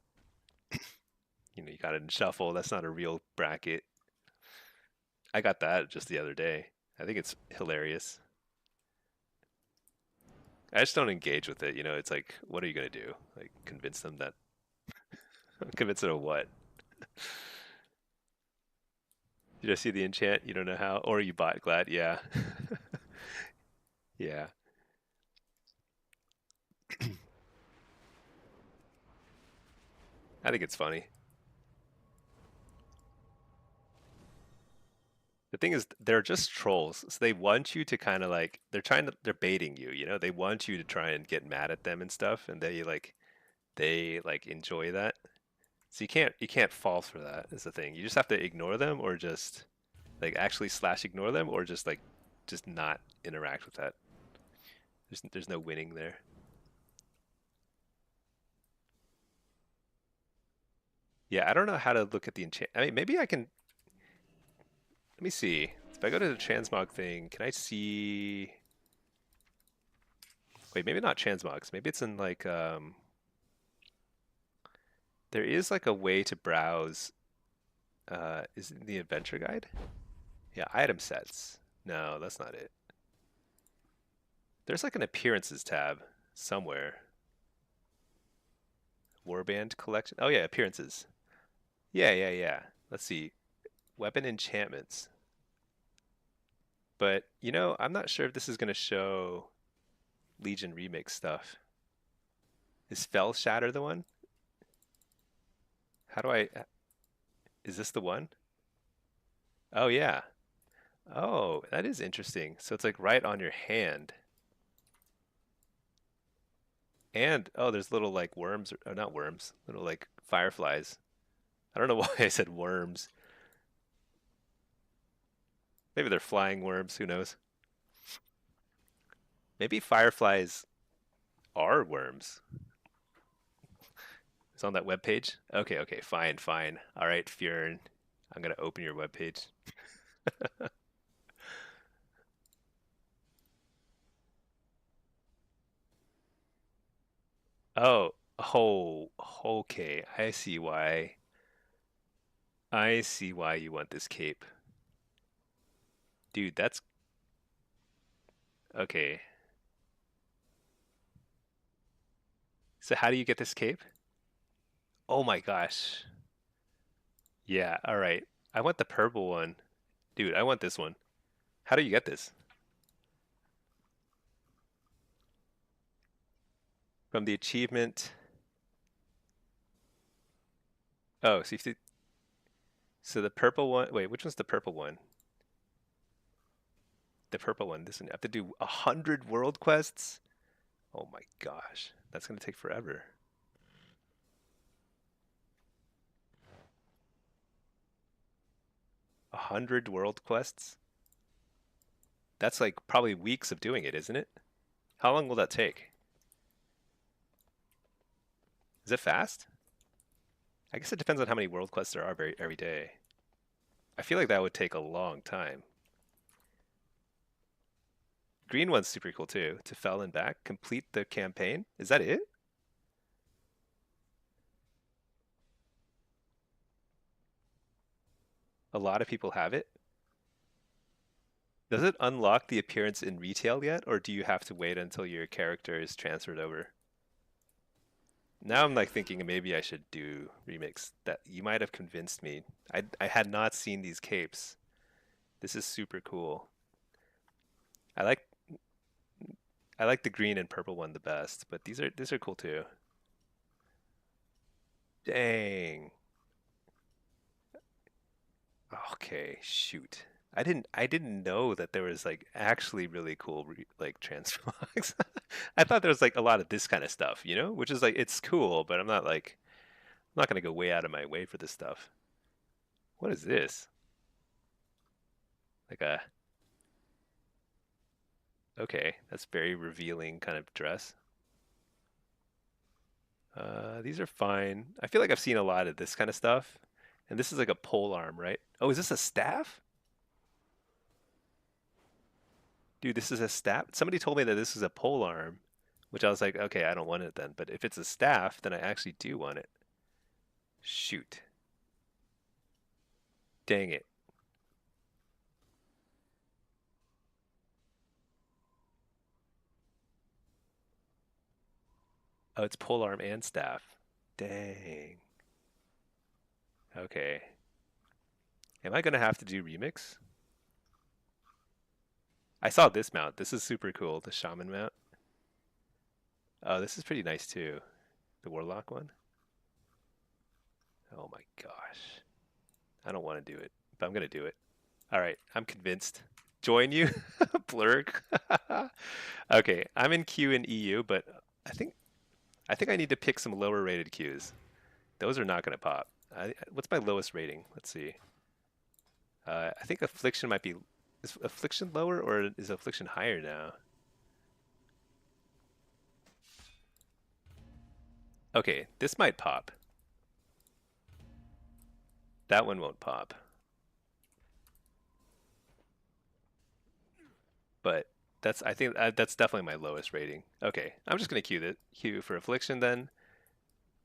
Speaker 1: you got it in shuffle. That's not a real bracket. I got that just the other day. I think it's hilarious. I just don't engage with it. It's like, what are you gonna do? Like, convince them that? Convince them of what? You just see the enchant. You don't know how, or you bought Glad. Yeah, yeah. I think it's funny. The thing is, they're just trolls. So they want you to kind of like they're baiting you. They want you to try and get mad at them and stuff, and they enjoy that. So you can't fall for that. Is the thing. You just have to ignore them, or just like actually slash ignore them, or just not interact with that. There's no winning there. Yeah, I don't know how to look at the enchant. I mean, maybe I can. Let me see. If I go to the transmog thing, can I see? Wait, maybe not transmogs. Maybe it's in like there is like a way to browse. Is it in the adventure guide? Yeah, item sets. No, that's not it. There's like an appearances tab somewhere. Warband collection. Oh yeah, appearances. Yeah, yeah, yeah. Let's see. Weapon enchantments. But I'm not sure if this is going to show Legion remix stuff. Is Fell Shatter the one? How do I? Is this the one? Oh yeah. Oh, that is interesting. So it's like right on your hand. And oh, there's little like worms, or not worms, little like fireflies. I don't know why I said worms. Maybe they're flying worms, who knows? Maybe fireflies are worms. It's on that web page. Okay, okay, fine, fine. All right, Fjern, I'm gonna open your web page. Oh, oh, okay. I see why. I see why you want this cape. Dude, that's okay. So how do you get this cape? Oh my gosh. Yeah, all right. I want the purple one. Dude, I want this one. How do you get this? From the achievement. Oh, so you have to, so the purple one. Wait, which one's the purple one? The purple one. This one. I have to do 100 world quests. Oh my gosh, that's gonna take forever. 100 world quests. That's like probably weeks of doing it, isn't it? How long will that take? Is it fast? I guess it depends on how many world quests there are every day. I feel like that would take a long time. Green one's super cool too. To Fell and Back, complete the campaign. Is that it? A lot of people have it. Does it unlock the appearance in retail yet, or do you have to wait until your character is transferred over? Now I'm like thinking maybe I should do remix. That you might have convinced me. I had not seen these capes. This is super cool. I like I like the green and purple one the best, but these are cool too. Dang. Okay, shoot. I didn't know that there was like actually really cool like transmogs. I thought there was like a lot of this kind of stuff, which is like it's cool, but I'm not gonna go way out of my way for this stuff. What is this? Like a okay, that's very revealing kind of dress. These are fine. I feel like I've seen a lot of this kind of stuff. And this is like a pole arm, right? Oh, is this a staff? Dude, this is a staff. Somebody told me that this is a pole arm, which I was like, okay, I don't want it then. But if it's a staff, then I actually do want it. Shoot. Dang it. Oh, it's pole arm and staff. Dang. Okay. Am I gonna have to do remix? I saw this mount. This is super cool. The shaman mount. Oh, this is pretty nice too. The warlock one. Oh my gosh. I don't want to do it, but I'm gonna do it. All right, I'm convinced. Join you, Blurg. Okay, I'm in Q and EU, but I think I think I need to pick some lower rated Qs. Those are not gonna pop. What's my lowest rating? Let's see. I think affliction might be. Is affliction lower or is affliction higher now? Okay, this might pop. That one won't pop. But I think that's definitely my lowest rating. Okay, I'm just gonna queue for affliction then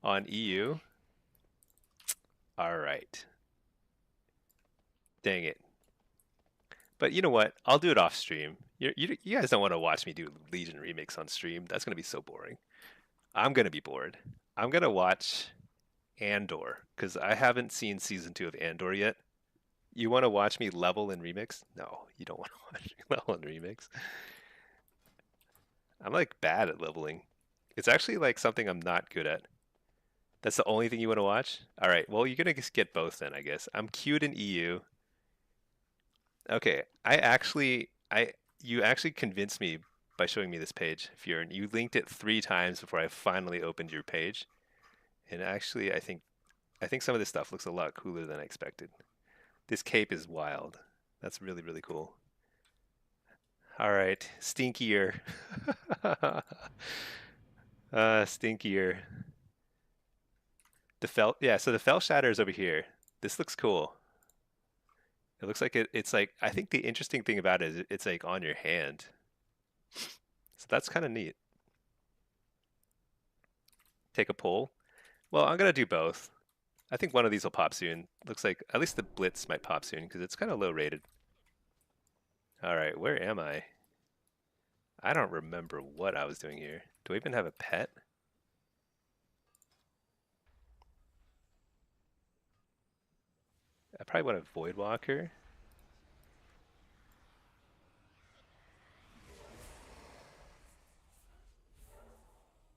Speaker 1: on EU. All right. Dang it. But you know what? I'll do it off stream. You guys don't want to watch me do Legion remix on stream. That's gonna be so boring. I'm gonna be bored. I'm gonna watch Andor because I haven't seen season 2 of Andor yet. You want to watch me level in remix? No, you don't want to watch me level in remix. I'm like bad at leveling. It's actually like something I'm not good at. That's the only thing you want to watch? All right. Well, you're gonna just get both then, I guess. I'm queued in EU. Okay. I actually, I you actually convinced me by showing me this page. If you linked it 3 times before I finally opened your page, and actually I think some of this stuff looks a lot cooler than I expected. This cape is wild. That's really really cool. All right, stinkier. Stinkier. The felt, yeah. So the fell shatter is over here. This looks cool. It looks like it's like I think the interesting thing about it is it's like on your hand. So that's kind of neat. Take a pull. Well, I'm gonna do both. I think one of these will pop soon. Looks like at least the Blitz might pop soon because it's kind of low rated. All right, where am I? I don't remember what I was doing here. Do I even have a pet? I probably want a Voidwalker.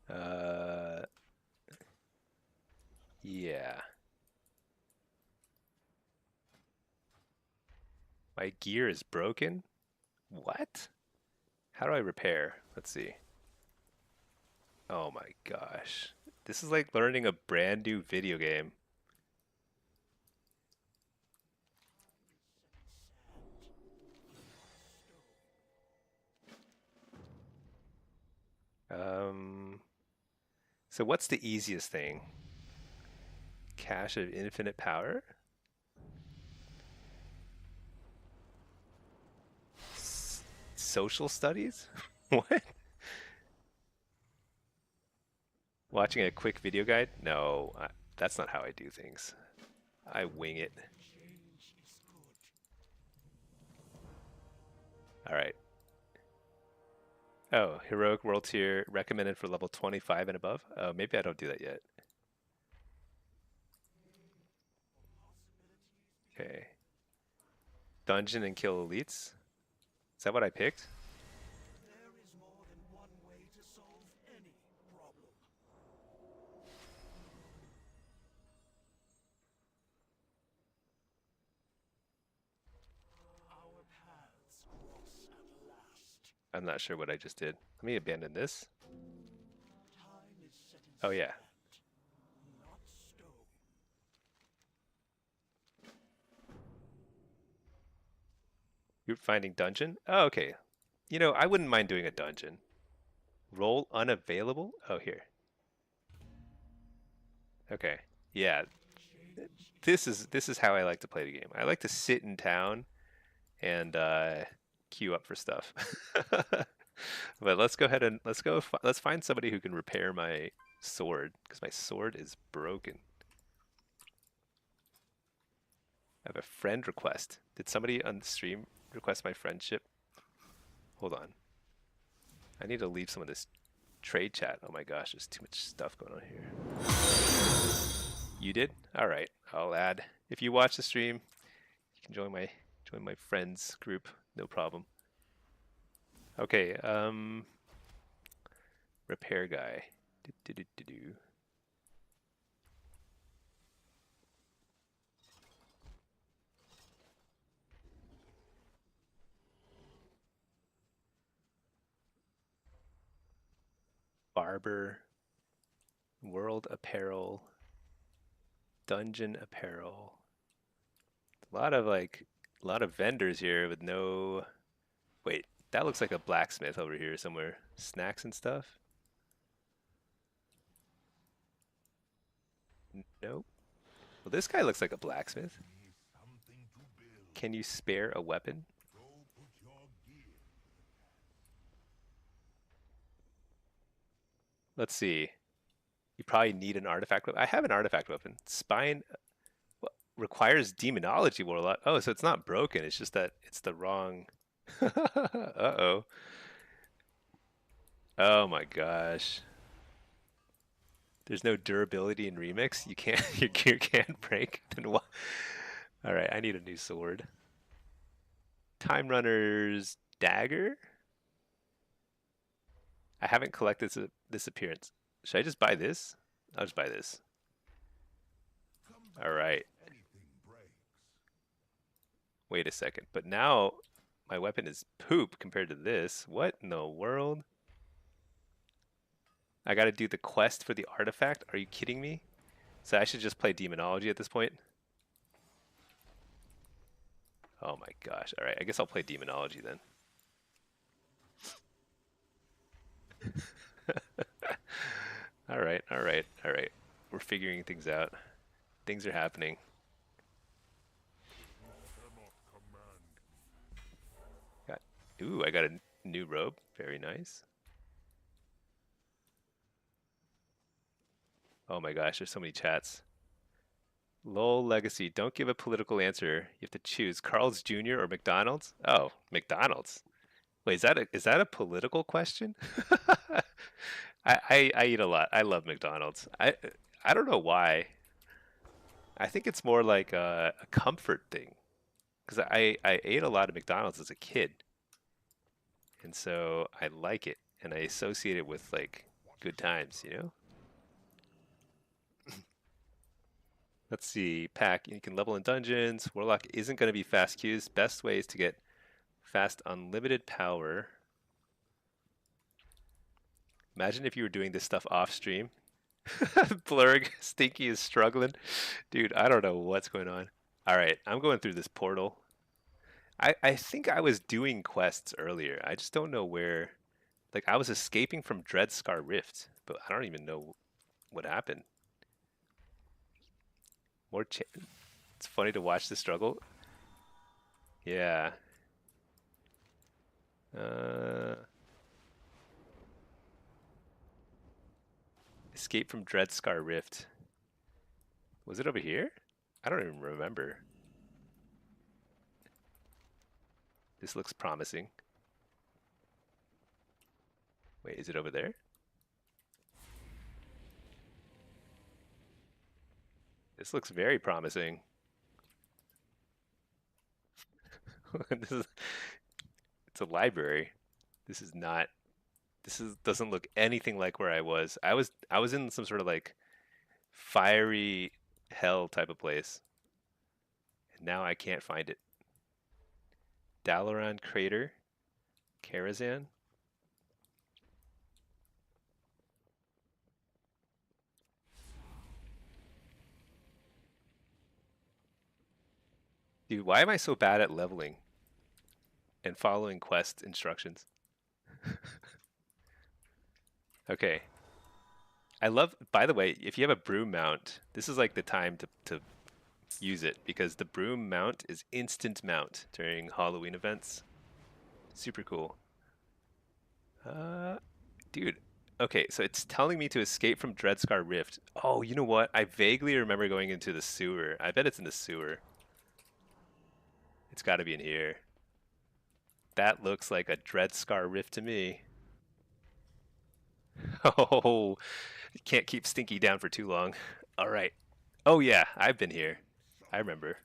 Speaker 1: Uh, yeah. My gear is broken? What? How do I repair? Let's see. Oh my gosh. This is like learning a brand new video game. Um, so what's the easiest thing? Cache of infinite power? Social studies? What? Watching a quick video guide? No, that's not how I do things. I wing it. All right. Oh, heroic world tier recommended for level 25 and above. Oh, maybe I don't do that yet. Okay. Dungeon and kill elites. Is that what I picked?
Speaker 2: There is more than one way to solve any problem. Our paths cross at last.
Speaker 1: I'm not sure what I just did. Let me abandon this.
Speaker 2: Time is set in
Speaker 1: Oh yeah.
Speaker 2: sand, not stone.
Speaker 1: You're finding dungeon? Oh, okay. You know, I wouldn't mind doing a dungeon. Role unavailable? Oh, here. Okay. Yeah. This is how I like to play the game. I like to sit in town and queue up for stuff. But let's go ahead and let's find somebody who can repair my sword because my sword is broken. I have a friend request. Did somebody on the stream request my friendship? Hold on. I need to leave some of this trade chat. Oh my gosh, there's too much stuff going on here. You did? All right. I'll add. If you watch the stream, you can join my friends group. No problem. Okay. Repair guy. Do. Barber. World apparel. Dungeon apparel. A lot of vendors here with no. Wait, that looks like a blacksmith over here somewhere. Snacks and stuff. Nope. Well, this guy looks like a blacksmith. Can you spare a weapon? Let's see. You probably need an artifact weapon. I have an artifact weapon. Spine requires demonology warlock. Oh, so it's not broken. It's just that it's the wrong. Uh-oh. Oh my gosh. There's no durability in remix. You can't your gear can't break. Then what? All right, I need a new sword. Time Runner's dagger. I haven't collected this appearance. Should I just buy this? I'll just buy this. All right. Wait a second. But now My weapon is poop compared to this. What in the world? I gotta do the quest for the artifact? Are you kidding me? So I should just play demonology at this point? Oh my gosh. Alright, I guess I'll play demonology then. Alright, alright, alright. We're figuring things out. Things are happening. Got, ooh, I got a new robe. Very nice. Oh my gosh, there's so many chats. LOL Legacy. Don't give a political answer. You have to choose Carl's Jr. or McDonald's. Oh, McDonald's. Wait, is that a political question? I eat a lot. I love McDonald's. I don't know why. I think it's more like a comfort thing because I ate a lot of McDonald's as a kid, and so I like it and I associate it with like good times, you know? Let's see. Pack. You can level in dungeons. Warlock isn't going to be fast queues. Best ways to get fast unlimited power. Imagine if you were doing this stuff off stream. Blurg, Stinky is struggling. Dude, I don't know what's going on. All right, I'm going through this portal. I think I was doing quests earlier. I just don't know where. Like, I was escaping from Dreadscar Rift, but I don't even know what happened. It's funny to watch the struggle. Yeah. Uh, escape from Dreadscar Rift. Was it over here? I don't even remember. This looks promising. Wait, is it over there? This looks very promising. this is it's a library. This is not doesn't look anything like where I was. I was in some sort of like fiery hell type of place. And now I can't find it. Dalaran Crater, Karazhan. Dude, why am I so bad at leveling and following quest instructions? Okay. I love, by the way, if you have a broom mount, this is like the time to use it because the broom mount is instant mount during Halloween events. Super cool. Uh, dude. Okay, so it's telling me to escape from Dreadscar Rift. Oh, you know what? I vaguely remember going into the sewer. I bet it's in the sewer. It's got to be in here. That looks like a Dreadscar Rift to me. Oh, you can't keep Stinky down for too long. All right. Oh yeah, I've been here. I remember.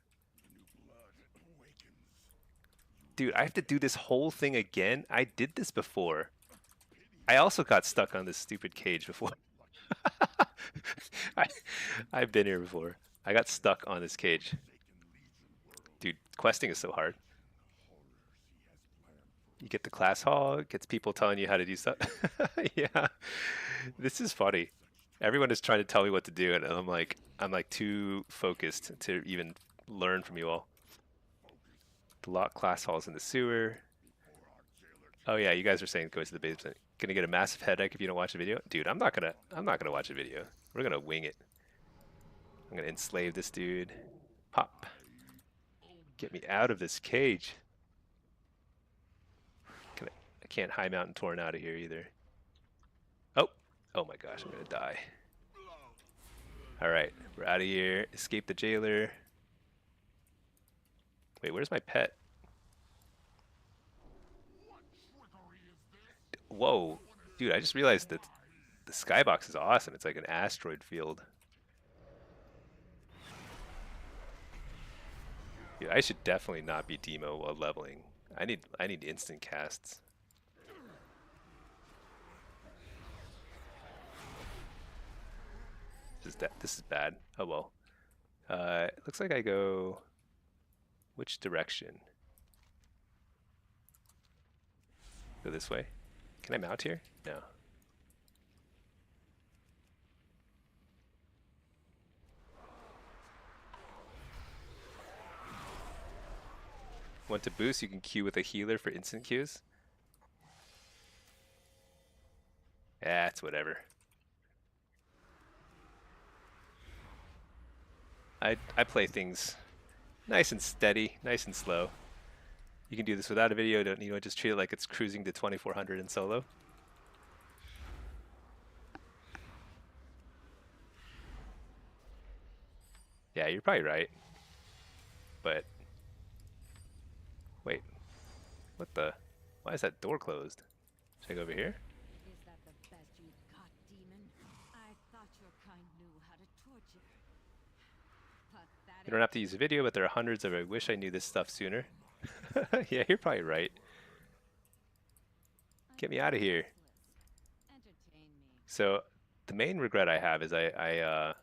Speaker 1: Dude, I have to do this whole thing again? I did this before. I also got stuck on this stupid cage before. I, I've been here before. I got stuck on this cage. Dude, questing is so hard. You get the class hall, it gets people telling you how to do stuff. Yeah, this is funny. Everyone is trying to tell me what to do, and I'm like too focused to even learn from you all. The locked class halls in the sewer. Oh yeah, you guys are saying go to the basement. Gonna get a massive headache if you don't watch the video, dude. I'm not gonna watch a video. We're gonna wing it. I'm gonna enslave this dude. Pop. Get me out of this cage. I can't high mountain torn out of here either. Oh, oh my gosh, I'm gonna die. All right, we're out of here. Escape the jailer. Wait, where's my pet? Whoa, dude! I just realized that the skybox is awesome. It's like an asteroid field. Dude, I should definitely not be demo while leveling. I need instant casts. This is bad. Oh well. It looks like I go which direction? Go this way. Can I mount here? No. Want to boost? You can queue with a healer for instant queues. Yeah, it's whatever. I play things nice and steady, nice and slow. You can do this without a video. Don't you know? Just treat it like it's cruising to 2400 in solo. Yeah, you're probably right. But wait, what the? Why is that door closed? Should I go over here?
Speaker 3: Is that the best you've got, demon? I thought your kind knew how to torture. Pathetic.
Speaker 1: You don't have to use a video, but there are hundreds of I wish I knew this stuff sooner. Yeah, you're probably right. Get me out of here.
Speaker 3: Entertain me.
Speaker 1: So the main regret I have is I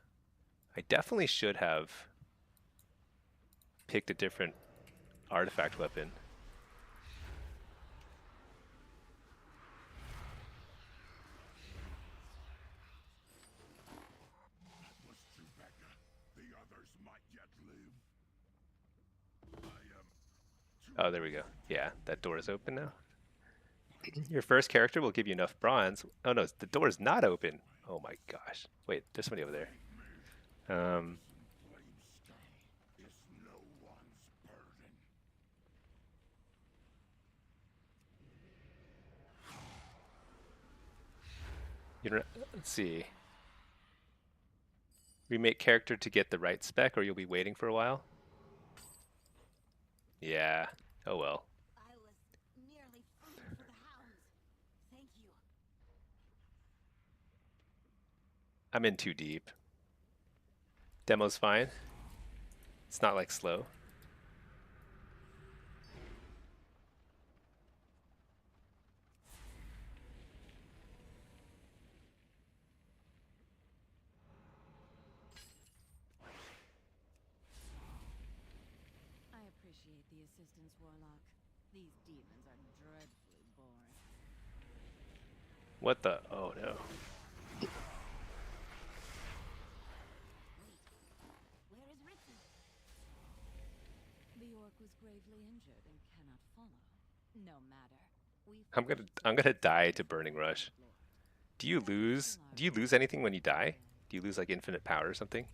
Speaker 1: definitely should have picked a different artifact weapon.
Speaker 2: Was Chewbacca. The others might yet live.
Speaker 1: Oh, there we go. Yeah, that door is open now. Your first character will give you enough bronze. Oh no, the door is not open. Oh my gosh. Wait, there's somebody over there.
Speaker 2: Flame stone is no one's burden.
Speaker 1: You don't, let's see. Remake character to get the right spec, or you'll be waiting for a while. Yeah. Oh well.
Speaker 3: I was nearly food for the hounds. Thank you.
Speaker 1: I'm in too deep. Demo's fine. It's not like slow.
Speaker 3: I appreciate the assistance, Warlock. These demons are dreadfully boring.
Speaker 1: What the? Oh no.
Speaker 3: Where is Ritzy? The orc was gravely injured and cannot follow. No matter.
Speaker 1: I'm gonna die to Burning Rush. Do you lose anything when you die? Do you lose like infinite power or something?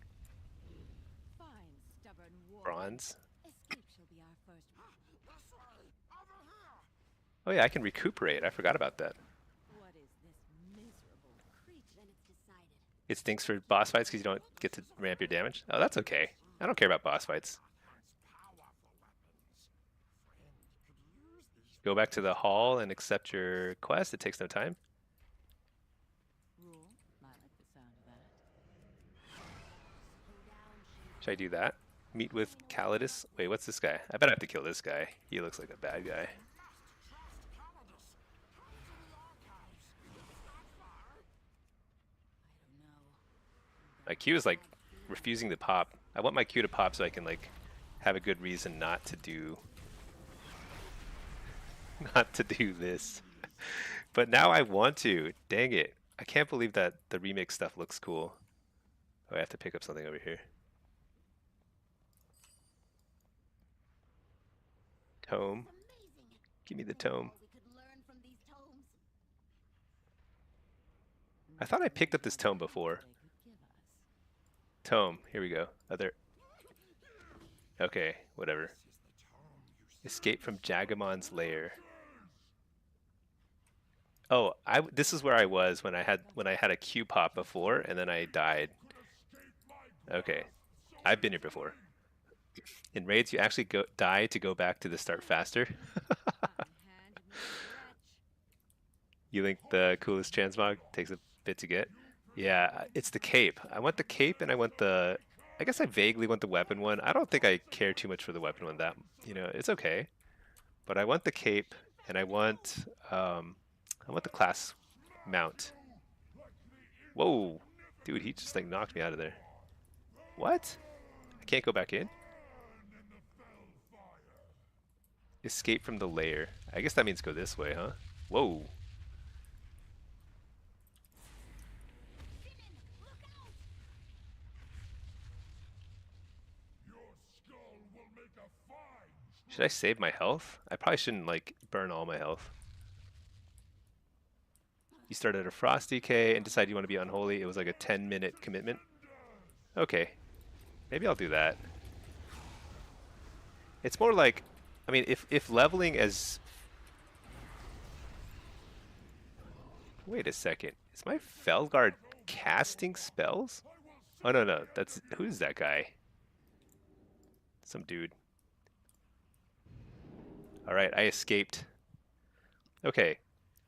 Speaker 3: Fine, stubborn warlock.
Speaker 1: Bronze?
Speaker 3: Escape shall be our first.
Speaker 2: This way! Over here!
Speaker 1: Oh yeah, I can recuperate. I forgot about that.
Speaker 3: What is this miserable creature? Then it's decided.
Speaker 1: It stinks for boss fights because you don't get to ramp your damage. Oh, that's okay. I don't care about boss fights.
Speaker 2: Powerful weapons. Friend could use these.
Speaker 1: Go back to the hall and accept your quest. It takes no time.
Speaker 3: Rule? I like the sound of that.
Speaker 1: Should I do that? Meet with Calidus? Wait, what's this guy? I bet I have to kill this guy. He looks like a bad guy.
Speaker 2: Must trust Calidus. Come to the archives. It's not far.
Speaker 3: I don't know.
Speaker 1: My Q is like refusing to pop. I want my Q to pop so I can like have a good reason not to do this. But now I want to. Dang it. I can't believe that the remix stuff looks cool. Oh, I have to pick up something over here. Tome.
Speaker 3: Amazing.
Speaker 1: Give me the tome.
Speaker 3: We could learn from these tomes.
Speaker 1: I thought I picked up this tome before.
Speaker 3: They could give us.
Speaker 1: Tome. Here we go. Other. Okay, whatever. Escape from Jagamon's lair. Oh, this is where I was when I had a Q pop before and then I died. Okay. I've been here before. In raids you actually die to go back to the start faster.
Speaker 3: Hand me the wretch.
Speaker 1: You think the coolest transmog takes a bit to get? Yeah, it's the cape. I want the cape and I want the I guess I vaguely want the weapon one. I don't think I care too much for the weapon one that, it's okay. But I want the cape and I want the class mount. Whoa. Dude, he just like knocked me out of there. What? I can't go back in? Escape from the lair. I guess that means go this way, huh? Whoa.
Speaker 2: Your skull will make a fine.
Speaker 1: Should I save my health? I probably shouldn't like burn all my health. You started a Frost DK and decide you want to be unholy. It was like a 10-minute commitment. Okay, maybe I'll do that. It's more like, I mean, if leveling as... Wait a second. Is my Felguard casting spells? Oh, no, no. That's... Who's that guy? Some dude. Alright, I escaped. Okay.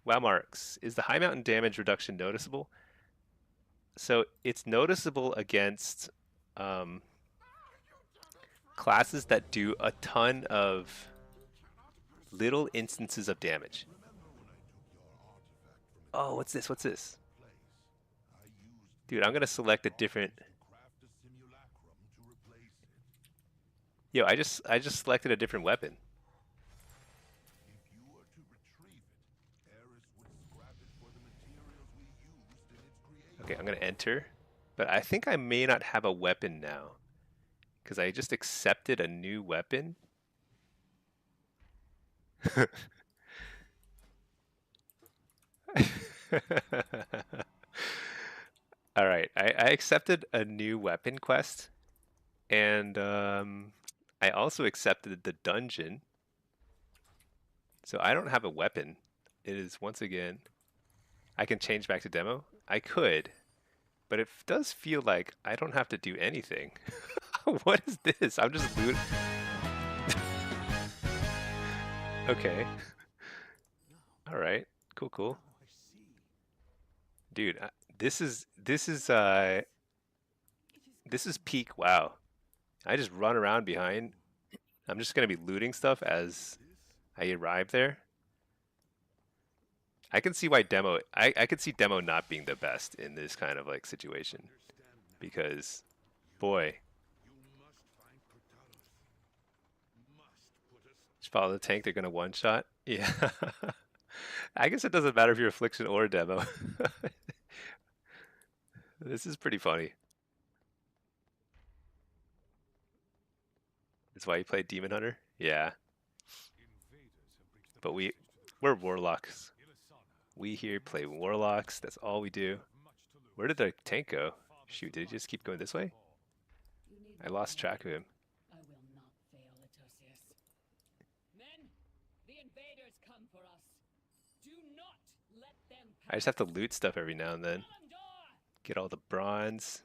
Speaker 1: WoW marks. Is the high mountain damage reduction noticeable? So it's noticeable against classes that do a ton of little instances of damage. Oh, what's this? What's this? Dude, I'm gonna select a different... Yo, I just selected a different weapon. Okay, I'm gonna enter, but I think I may not have a weapon now because I just accepted a new weapon. All right, I accepted a new weapon quest, and I also accepted the dungeon. So I don't have a weapon. It is once again. I can change back to demo. I could, but it does feel like I don't have to do anything. What is this? I'm just looting. Okay. All right. Cool, cool. Dude, this is peak WoW. I just run around behind. I'm just gonna be looting stuff as I arrive there. I can see why demo. I could see demo not being the best in this kind of like situation, because, boy, just follow the tank. They're gonna one shot. Yeah. I guess it doesn't matter if you're affliction or demo. This is pretty funny. That's why you play Demon Hunter? Yeah. But we're Warlocks. We here play Warlocks. That's all we do. Where did the tank go? Shoot, did he just keep going this way? I lost track of him.
Speaker 4: I will not fail, Atosius. Men, the invaders come for us. Do not let them pass.
Speaker 1: I just have to loot stuff every now and then. Get all the bronze.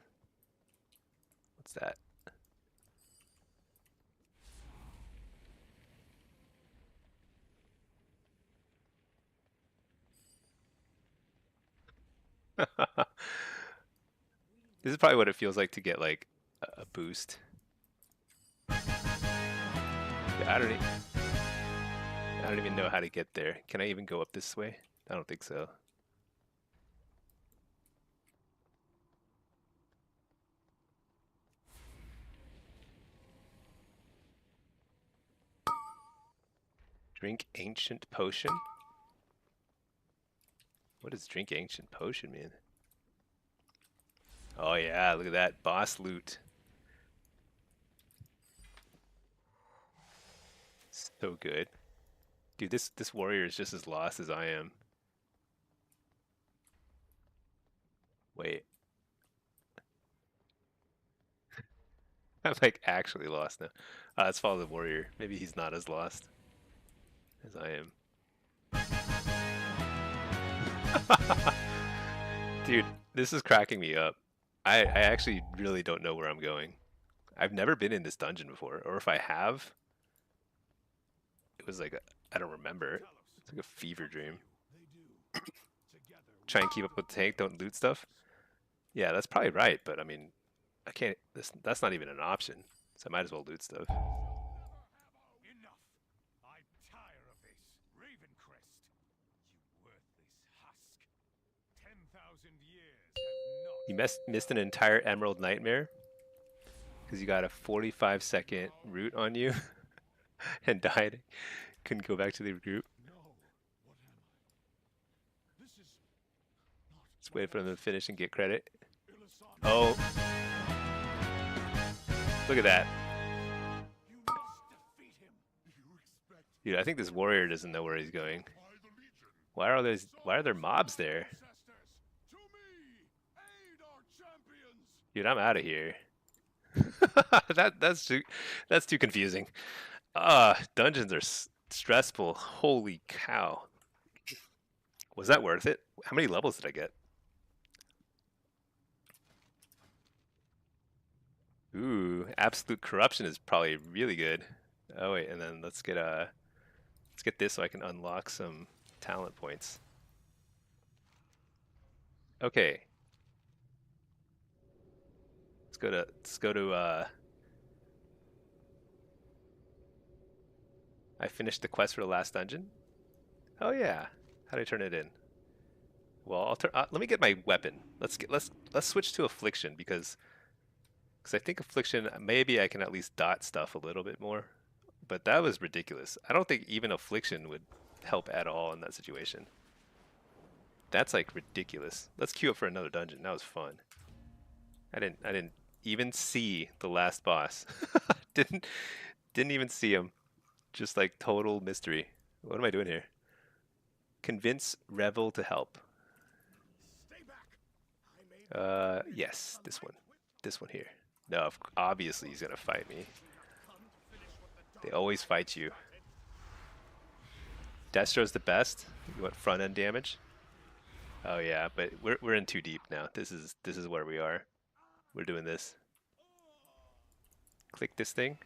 Speaker 1: What's that? This is probably what it feels like to get like a boost. Yeah, I don't even know how to get there. Can I even go up this way? I don't think so. Drink ancient potion? What does drink ancient potion mean? Oh yeah, look at that boss loot. So good. Dude, this warrior is just as lost as I am. Wait. I'm like actually lost now. Let's follow the warrior. Maybe he's not as lost as I am. Dude, this is cracking me up. I actually really don't know where I'm going. I've never been in this dungeon before, or if I have, it was like I don't remember. It's like a fever dream. Try and keep up with the tank, don't loot stuff. Yeah, that's probably right, but I mean, I can't. That's not even an option, so I might as well loot stuff.
Speaker 2: Enough. I tire of this. Ravencrest. You worthless husk. 10,000 years have not...
Speaker 1: You missed an entire Emerald Nightmare because you got a 45-second root on you and died. Couldn't go back to the group.
Speaker 2: No. What am I?
Speaker 1: Wait for them to finish and get credit. Oh, look at that.
Speaker 2: You must defeat him. You expect
Speaker 1: Dude, I think this warrior doesn't know where he's going.
Speaker 2: by the Legion.
Speaker 1: Why are there mobs there?
Speaker 2: Ancestors, to me, aid our champions.
Speaker 1: Dude, I'm out of here. That's too confusing. Dungeons are stressful. Holy cow. Was that worth it? How many levels did I get? Ooh, absolute corruption is probably really good. Oh wait, and then let's get this so I can unlock some talent points. Okay. Let's go to I finished the quest for the last dungeon. Oh yeah. How do I turn it in? Well, let me get my weapon. Let's switch to affliction because I think affliction maybe I can at least dot stuff a little bit more. But that was ridiculous. I don't think even affliction would help at all in that situation. That's like ridiculous. Let's queue up for another dungeon. That was fun. I didn't even see the last boss. didn't even see him. Just like total mystery. What am I doing here? Convince Revel to help.
Speaker 2: Stay back. I made
Speaker 1: Yes, this one. This one here. No, obviously he's gonna fight me. They always fight you. Destro's the best. You want front end damage? Oh yeah, but we're in too deep now. This is where we are. We're doing this. Click this thing.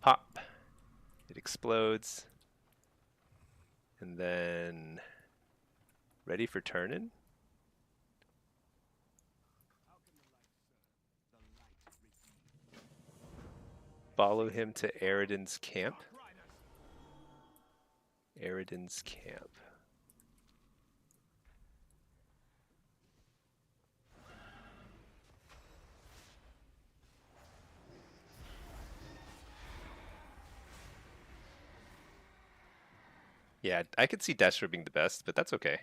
Speaker 1: Pop. It explodes. And then ready for turn-in? Follow him to Eridan's camp. Eridan's camp. Yeah, I could see Destro being the best, but that's okay.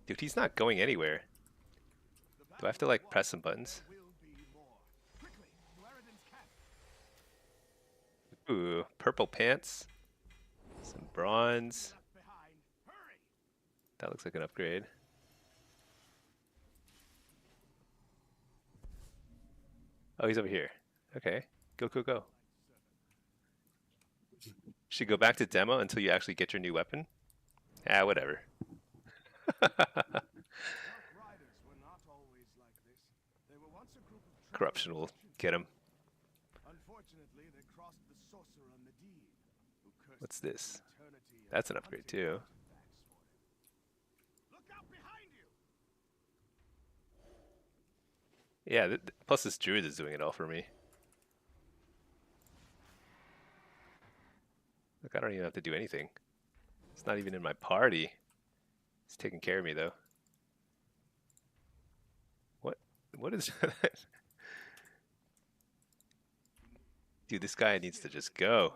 Speaker 1: Dude, he's not going anywhere. Do I have to like press some buttons? Ooh, purple pants. Some bronze. That looks like an upgrade. Oh, he's over here. Okay. Go, go, go. Should go back to demo until you actually get your new weapon? Ah, whatever. Corruption will get him. What's this? That's an upgrade too. Yeah, plus this druid is doing it all for me. Look, I don't even have to do anything. It's not even in my party. He's taking care of me though. What is that? Dude, this guy needs to just go.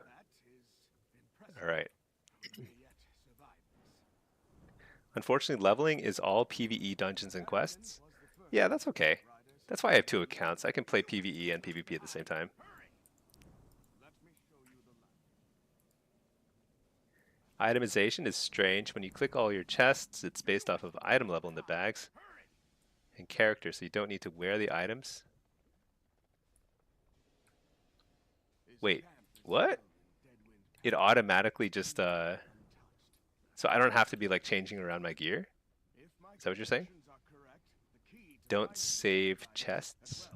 Speaker 1: Alright. Unfortunately, leveling is all PvE dungeons and quests. Yeah, that's okay. That's why I have two accounts. I can play PvE and PvP at the same time. Itemization is strange. When you click all your chests, it's based off of item level in the bags and character, so you don't need to wear the items. Wait, what? It automatically just, so I don't have to be like changing around my gear? Is that what you're saying? Don't save chests?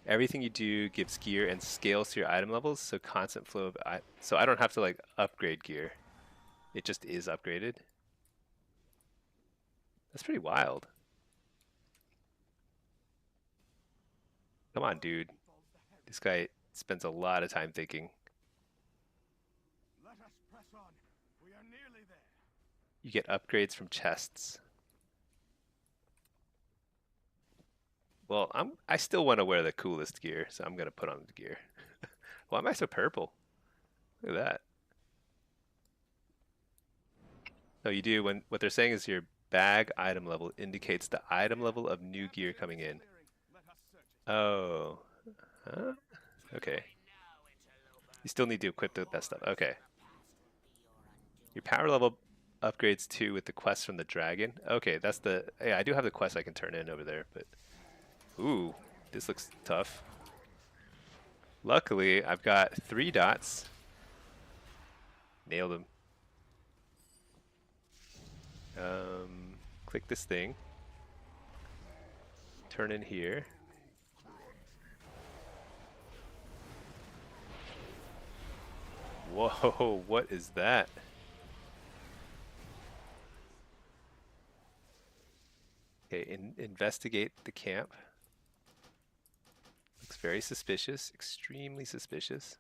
Speaker 1: Everything you do gives gear and scales to your item levels, so constant flow of so I don't have to like upgrade gear. It just is upgraded. That's pretty wild. Come on, dude. This guy spends a lot of time thinking.
Speaker 2: Let us press on. We are nearly there.
Speaker 1: You get upgrades from chests. Well, I still want to wear the coolest gear, so I'm gonna put on the gear. Why am I so purple? Look at that. No, you do when what they're saying is your bag item level indicates the item level of new gear coming in. Oh, huh? Okay. You still need to equip the best stuff. Okay. Your power level upgrades too with the quest from the dragon. Okay, that's the. Yeah, I do have the quest I can turn in over there, but ooh, this looks tough. Luckily, I've got 3 dots. Nailed them. Click this thing. Turn in here. Whoa, what is that? Okay, investigate the camp. Looks very suspicious, extremely suspicious.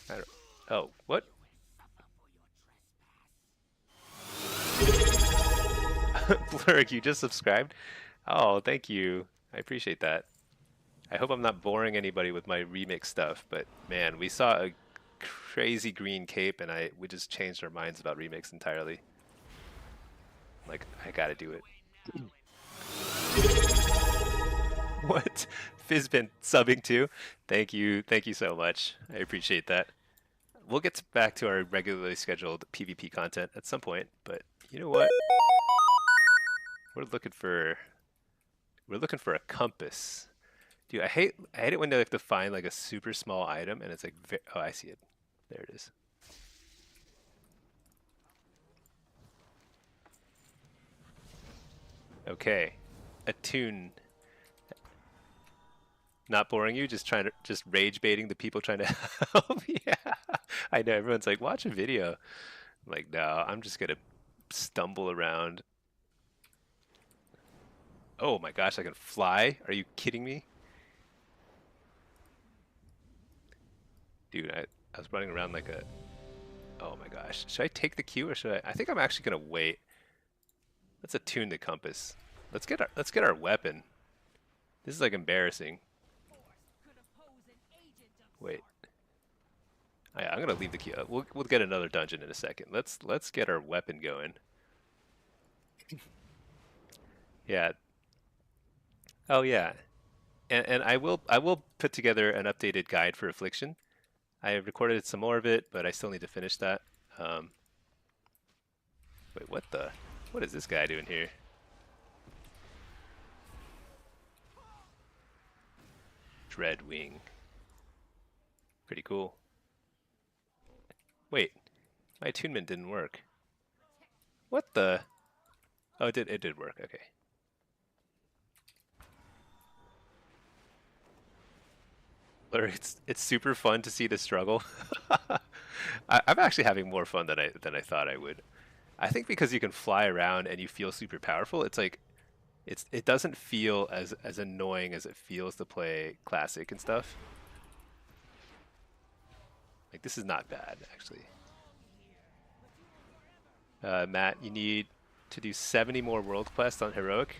Speaker 1: I don't, oh, what? Blurg, you just subscribed? Oh, thank you. I appreciate that. I hope I'm not boring anybody with my remix stuff, but man, we saw a crazy green cape and we just changed our minds about remix entirely. Like, I gotta do it. What? Fizbin subbing too? Thank you so much. I appreciate that. We'll get back to our regularly scheduled PvP content at some point, but you know what? We're looking for a compass. Dude, I hate it when they have to find like a super small item and it's like oh, I see it. There it is. Okay. Attune. Not boring you, just rage baiting the people trying to help. Yeah. I know everyone's like, watch a video. I'm like, no, I'm just gonna stumble around. Oh my gosh, I can fly? Are you kidding me? Dude, I was running around like a... Oh my gosh. Should I take the cue or should I... I think I'm actually gonna wait. Let's attune the compass. Let's get our weapon. This is like embarrassing. Wait. Oh, yeah, I'm gonna leave the key. We'll get another dungeon in a second. Let's get our weapon going. Yeah. Oh yeah. And I will put together an updated guide for affliction. I have recorded some more of it, but I still need to finish that. Wait, what is this guy doing here? Dreadwing. Pretty cool. Wait, my attunement didn't work. What the? Oh, it did work. Okay. It's super fun to see the struggle. I'm actually having more fun than I thought I would. I think because you can fly around and you feel super powerful, it's like it doesn't feel as annoying as it feels to play classic and stuff. Like this is not bad actually. Matt, you need to do 70 more world quests on heroic.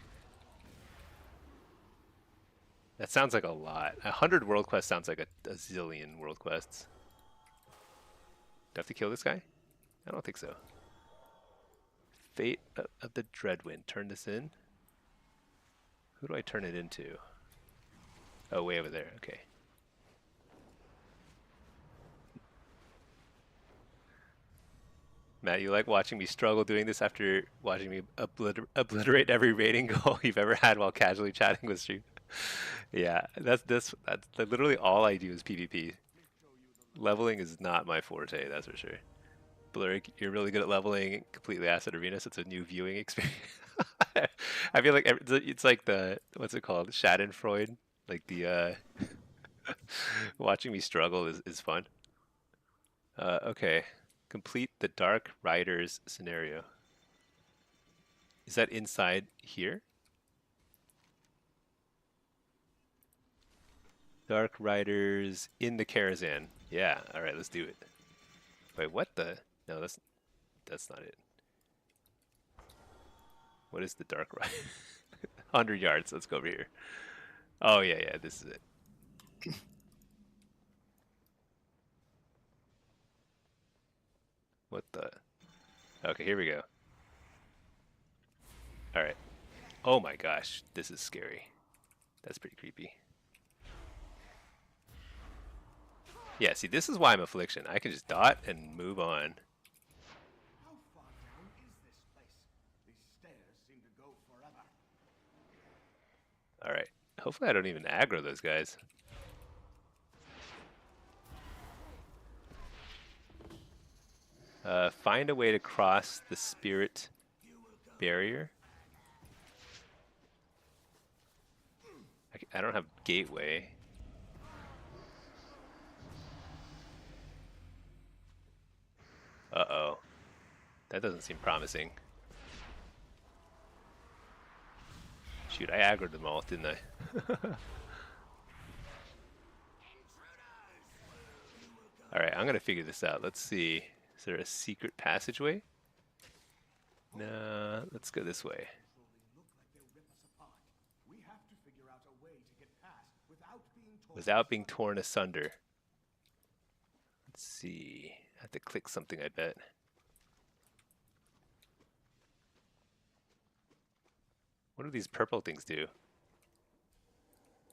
Speaker 1: That sounds like a lot. 100 world quests sounds like a zillion world quests. Do I have to kill this guy? I don't think so. Fate of the Dreadwind. Turn this in. Who do I turn it into? Oh, way over there. Okay. Matt, you like watching me struggle doing this after watching me obliterate every rating goal you've ever had while casually chatting with stream. Yeah, that's literally all I do is PvP. Leveling is not my forte, that's for sure. Blurg, you're really good at leveling completely acid arena, so it's a new viewing experience. I feel like it's like the what's it called, Schadenfreude. Like the watching me struggle is fun. Okay, complete the Dark Riders scenario. Is that inside here? Dark Riders in the Karazhan. Yeah, all right, let's do it. Wait, what the? No, that's not it. What is the dark ride? 100 yards. Let's go over here. Oh, yeah, yeah. This is it. What the? Okay, here we go. All right. Oh my gosh. This is scary. That's pretty creepy. Yeah, see, this is why I'm affliction. I can just dot and move on.
Speaker 2: How far down is this place? These stairs seem to go forever.
Speaker 1: All right. Hopefully I don't even aggro those guys. Find a way to cross the spirit barrier. I don't have gateway. Uh-oh. That doesn't seem promising. Shoot, I aggroed them all, didn't I? Alright, I'm gonna figure this out. Let's see. Is there a secret passageway? No, let's go this way. Without being torn asunder. Let's see. I have to click something, I bet. What do these purple things do?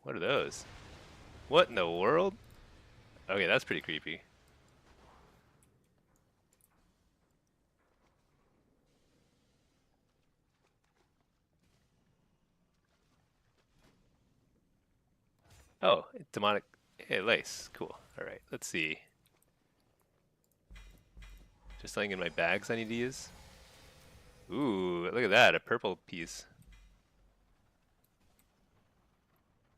Speaker 1: What are those? What in the world? Okay, that's pretty creepy. Oh, demonic. Hey, lace. Cool. Alright, let's see. Just something in my bags I need to use. Ooh, look at that. A purple piece.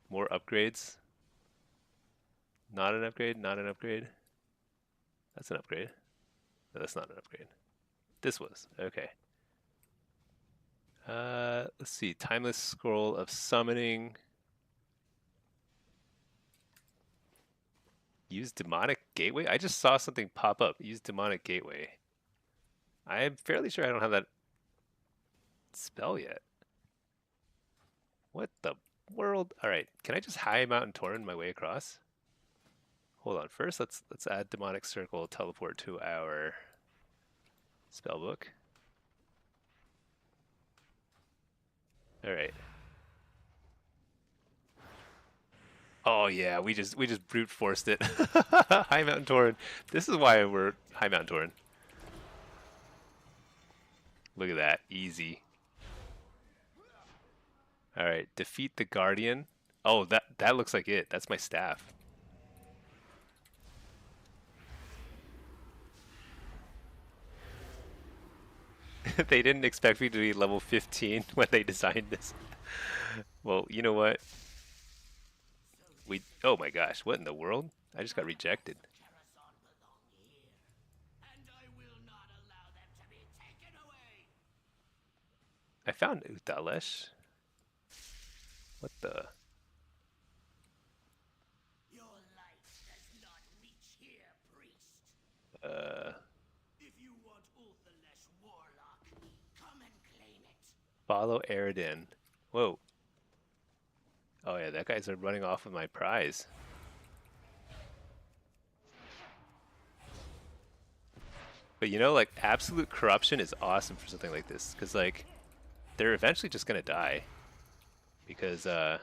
Speaker 1: More upgrades. Not an upgrade, not an upgrade. That's an upgrade. No, that's not an upgrade. This was. Okay. Let's see. Timeless Scroll of Summoning. Use Demonic Gateway? I just saw something pop up. Use Demonic Gateway. I am fairly sure I don't have that spell yet. What the world? Alright, can I just High Mountain Torrent my way across? Hold on, first let's add Demonic Circle, teleport to our spellbook. Alright. Oh yeah, we just brute forced it. High Mountain Torrent. This is why we're High Mountain Torrent. Look at that, easy. Alright, defeat the Guardian. Oh, that looks like it. That's my staff. They didn't expect me to be level 15 when they designed this. Well, you know what? Oh my gosh, what in the world? I just got rejected. I found Utalesh. What the?
Speaker 2: Your life does not reach here, priest. If you want Uthalesh Warlock, come and claim it.
Speaker 1: Follow Eridan. Whoa. Oh yeah, that guy's running off with my prize. But you know, like, absolute corruption is awesome for something like this, because like, they're eventually just gonna die. Because I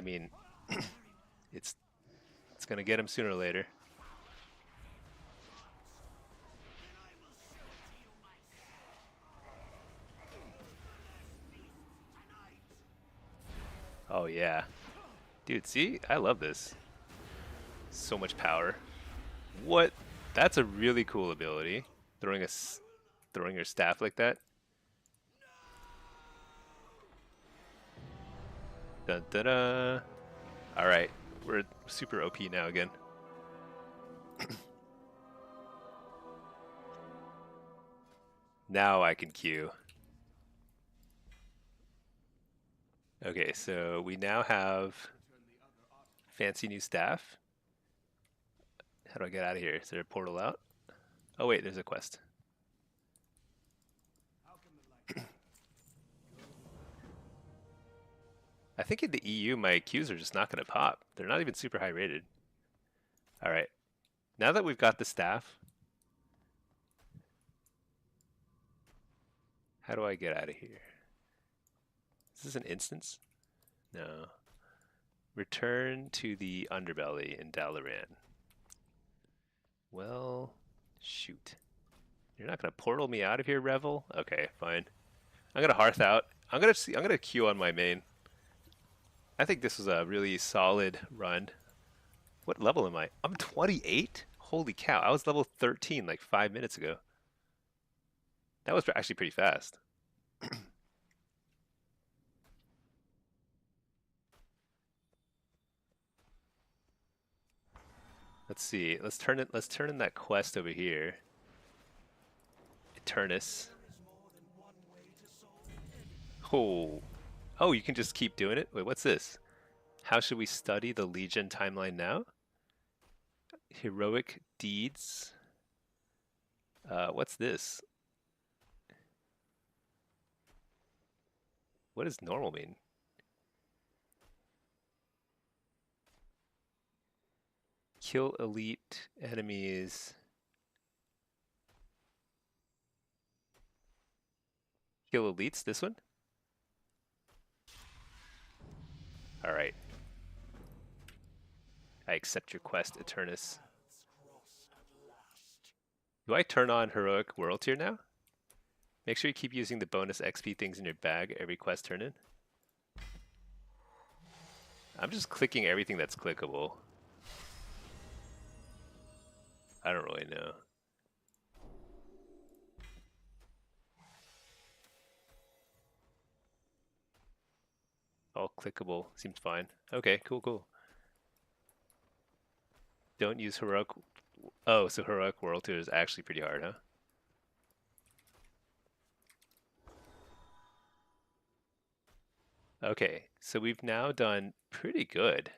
Speaker 1: mean, it's gonna get them sooner or later. Oh yeah, dude. See, I love this. So much power. What? That's a really cool ability. Throwing your staff like that. Dun da da. All right, we're super OP now again. Now I can queue. Okay, so we now have fancy new staff. How do I get out of here? Is there a portal out? Oh wait, there's a quest. I think in the EU, my Qs are just not going to pop. They're not even super high rated. All right. Now that we've got the staff, how do I get out of here? Is this an instance? No. Return to the underbelly in Dalaran. Well, shoot. You're not gonna portal me out of here, Revel? Okay, fine. I'm gonna hearth out. I'm gonna queue on my main. I think this was a really solid run. What level am I? I'm 28? Holy cow, I was level 13 like 5 minutes ago. That was actually pretty fast. Let's see. Let's turn in that quest over here. Eternus. Oh. Oh, you can just keep doing it? Wait, what's this? How should we study the Legion timeline now? Heroic deeds. What's this? What does normal mean? Kill elite enemies. Kill elites, this one? Alright. I accept your quest, Eternus. Do I turn on Heroic World Tier now? Make sure you keep using the bonus XP things in your bag every quest turn in. I'm just clicking everything that's clickable. I don't really know. All clickable. Seems fine. Okay, cool. Don't use Heroic... Oh, so Heroic World Tier is actually pretty hard, huh? Okay, so we've now done pretty good.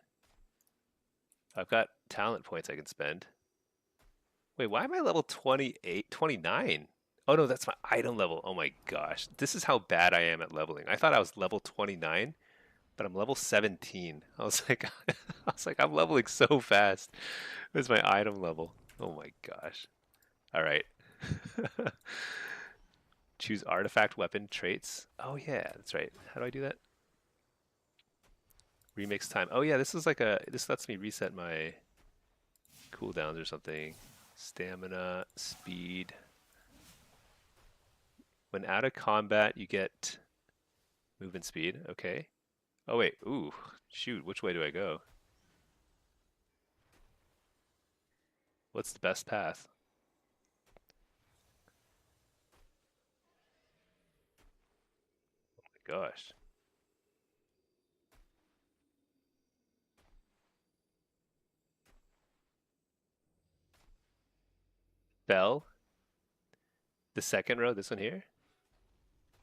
Speaker 1: I've got talent points I can spend. Wait, why am I level 28, 29? Oh no, that's my item level. Oh my gosh. This is how bad I am at leveling. I thought I was level 29, but I'm level 17. I was like, I'm leveling so fast. This is my item level. Oh my gosh. All right. Choose artifact, weapon, traits. Oh yeah, that's right. How do I do that? Remix time. Oh yeah, this lets me reset my cooldowns or something. Stamina, speed. When out of combat, you get movement speed. Okay. Oh wait, ooh, shoot, which way do I go? What's the best path? Oh my gosh. Bell? The second row, this one here?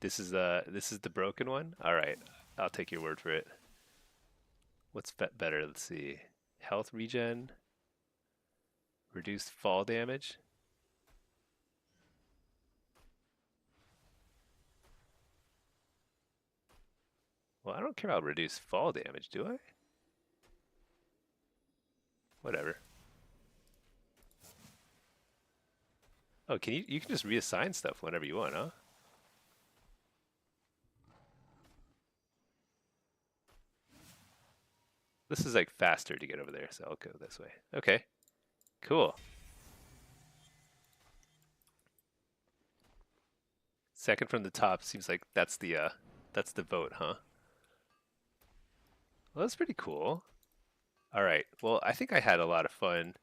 Speaker 1: This is the broken one? Alright, I'll take your word for it. What's better? Let's see. Health regen. Reduced fall damage. Well, I don't care about reduced fall damage, do I? Whatever. Oh, you can just reassign stuff whenever you want, huh? This is like faster to get over there, so I'll go this way. Okay. Cool. Second from the top seems like that's the vote, huh? Well, that's pretty cool. All right. Well, I think I had a lot of fun.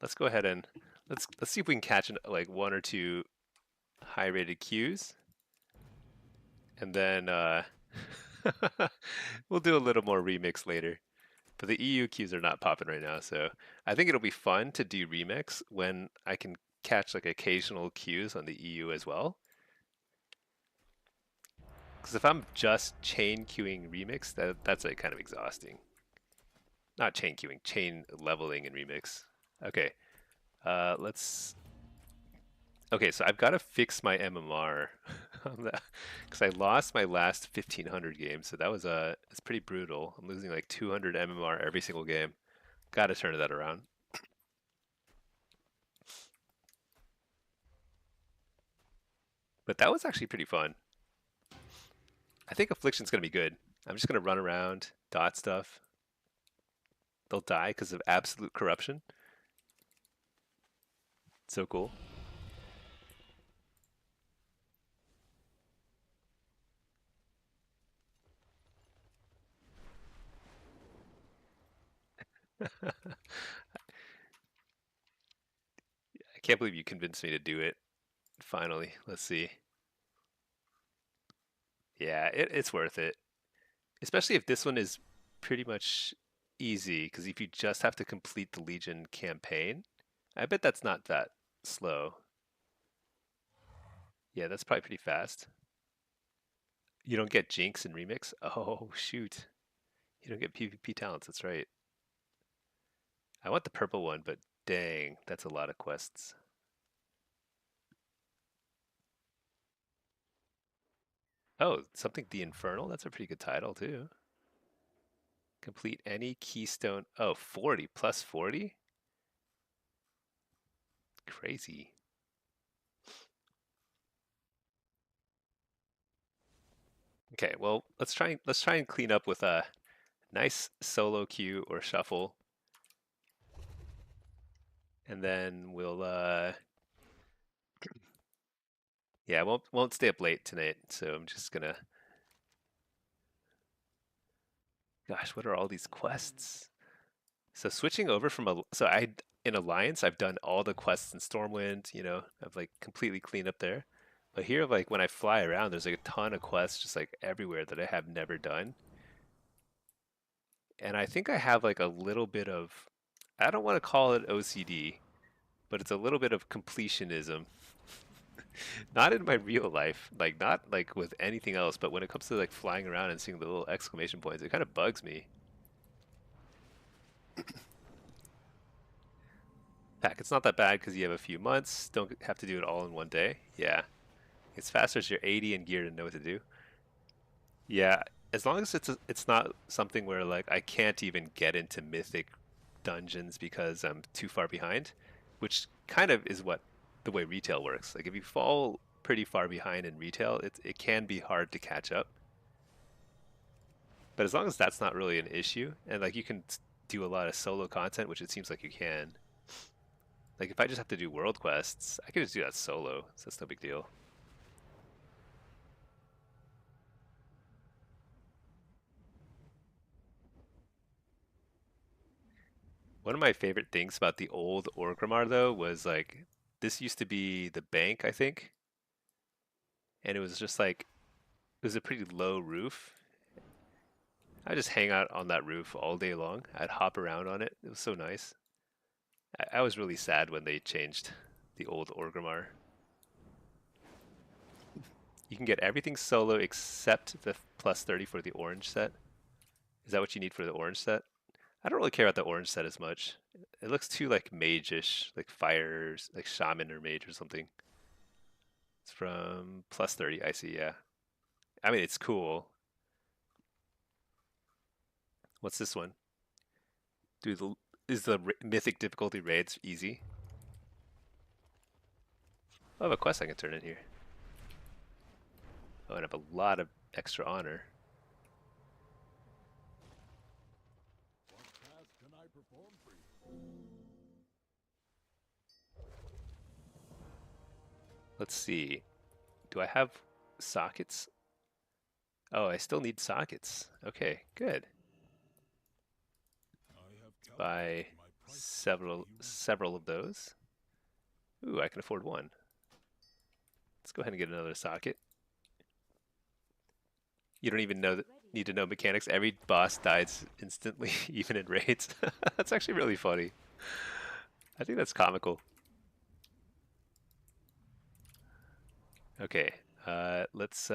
Speaker 1: Let's go ahead and let's see if we can catch like one or two high-rated Qs, and then we'll do a little more remix later. But the EU Qs are not popping right now, so I think it'll be fun to do remix when I can catch like occasional Qs on the EU as well. Because if I'm just chain queuing remix, that's like kind of exhausting. Not chain queuing, chain leveling in remix. Okay, let's. Okay, so I've got to fix my MMR Because I lost my last 1500 games, so that was it's pretty brutal. I'm losing like 200 MMR every single game. Got to turn that around. But that was actually pretty fun. I think Affliction's gonna be good. I'm just gonna run around, dot stuff. They'll die because of absolute corruption. So cool. I can't believe you convinced me to do it. Finally, let's see. Yeah, it's worth it. Especially if this one is pretty much easy, because if you just have to complete the Legion campaign, I bet that's not that slow. Yeah, that's probably pretty fast. You don't get Jinx and Remix? Oh, shoot. You don't get PvP talents, that's right. I want the purple one, but dang, that's a lot of quests. Oh, something The Infernal? That's a pretty good title, too. Complete any keystone. Oh, 40 plus 40? Crazy. Okay, well, let's try and clean up with a nice solo queue or shuffle, and then we'll yeah, won't stay up late tonight, so I'm just gonna gosh, what are all these quests? So switching over from a so I in Alliance I've done all the quests in Stormwind, I've like completely cleaned up there. But here like when I fly around there's like a ton of quests just like everywhere that I have never done. And I think I have like a little bit of I don't want to call it OCD, but it's a little bit of completionism. Not in my real life, like not like with anything else, but when it comes to like flying around and seeing the little exclamation points, it kind of bugs me. Heck, it's not that bad because you have a few months. Don't have to do it all in one day. Yeah, it's faster as you're 80 and geared and know what to do. Yeah, as long as it's not something where like I can't even get into mythic dungeons because I'm too far behind, which kind of is what the way retail works. Like if you fall pretty far behind in retail, it can be hard to catch up. But as long as that's not really an issue, and like you can do a lot of solo content, which it seems like you can. Like if I just have to do world quests, I can just do that solo, so that's no big deal. One of my favorite things about the old Orgrimmar though was like this used to be the bank, I think, and it was just like it was a pretty low roof. I just hang out on that roof all day long. I'd hop around on it. It was so nice. I was really sad when they changed the old Orgrimmar. You can get everything solo except the plus 30 for the orange set. Is that what you need for the orange set? I don't really care about the orange set as much. It looks too like mage-ish, like fires, like shaman or mage or something. It's from plus 30, I see, yeah. I mean, it's cool. What's this one? Is the mythic difficulty raids easy? I have a quest I can turn in here. Oh, and I have a lot of extra honor.
Speaker 2: What task can I perform for you?
Speaker 1: Let's see. Do I have sockets? Oh, I still need sockets. Okay, good.
Speaker 2: I have
Speaker 1: Buy
Speaker 2: calculated my price
Speaker 1: several of those. Ooh, I can afford one. Let's go ahead and get another socket. You don't even need to know mechanics. Every boss dies instantly, even in raids. That's actually really funny. I think that's comical. Okay, let's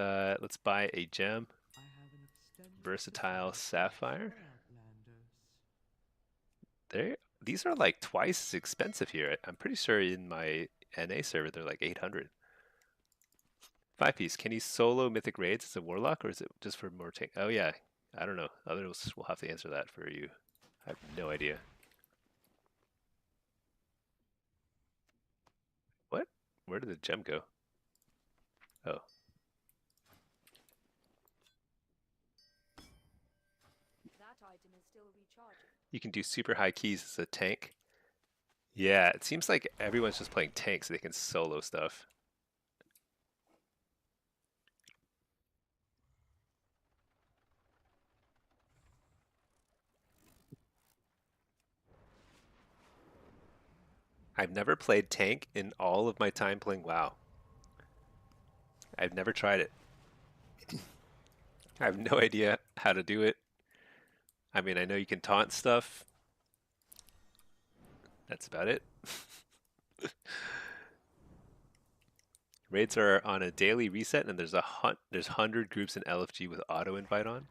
Speaker 1: buy a gem,
Speaker 5: I have an extended
Speaker 1: versatile
Speaker 5: supply
Speaker 1: sapphire.
Speaker 5: for Outlanders.
Speaker 1: These are like twice as expensive here. I'm pretty sure in my NA server they're like 800. 5 piece. Can he solo mythic raids as a warlock, or is it just for more tank? Oh yeah, I don't know. Others will have to answer that for you. I have no idea. What? Where did the gem go? Oh,
Speaker 6: That item is still recharging.
Speaker 1: you can do super high keys as a tank. Yeah, it seems like everyone's just playing tanks so they can solo stuff. I've never played tank in all of my time playing WoW. I've never tried it. I have no idea how to do it. I mean, I know you can taunt stuff. That's about it. Raids are on a daily reset, and there's 100 groups in LFG with auto invite on.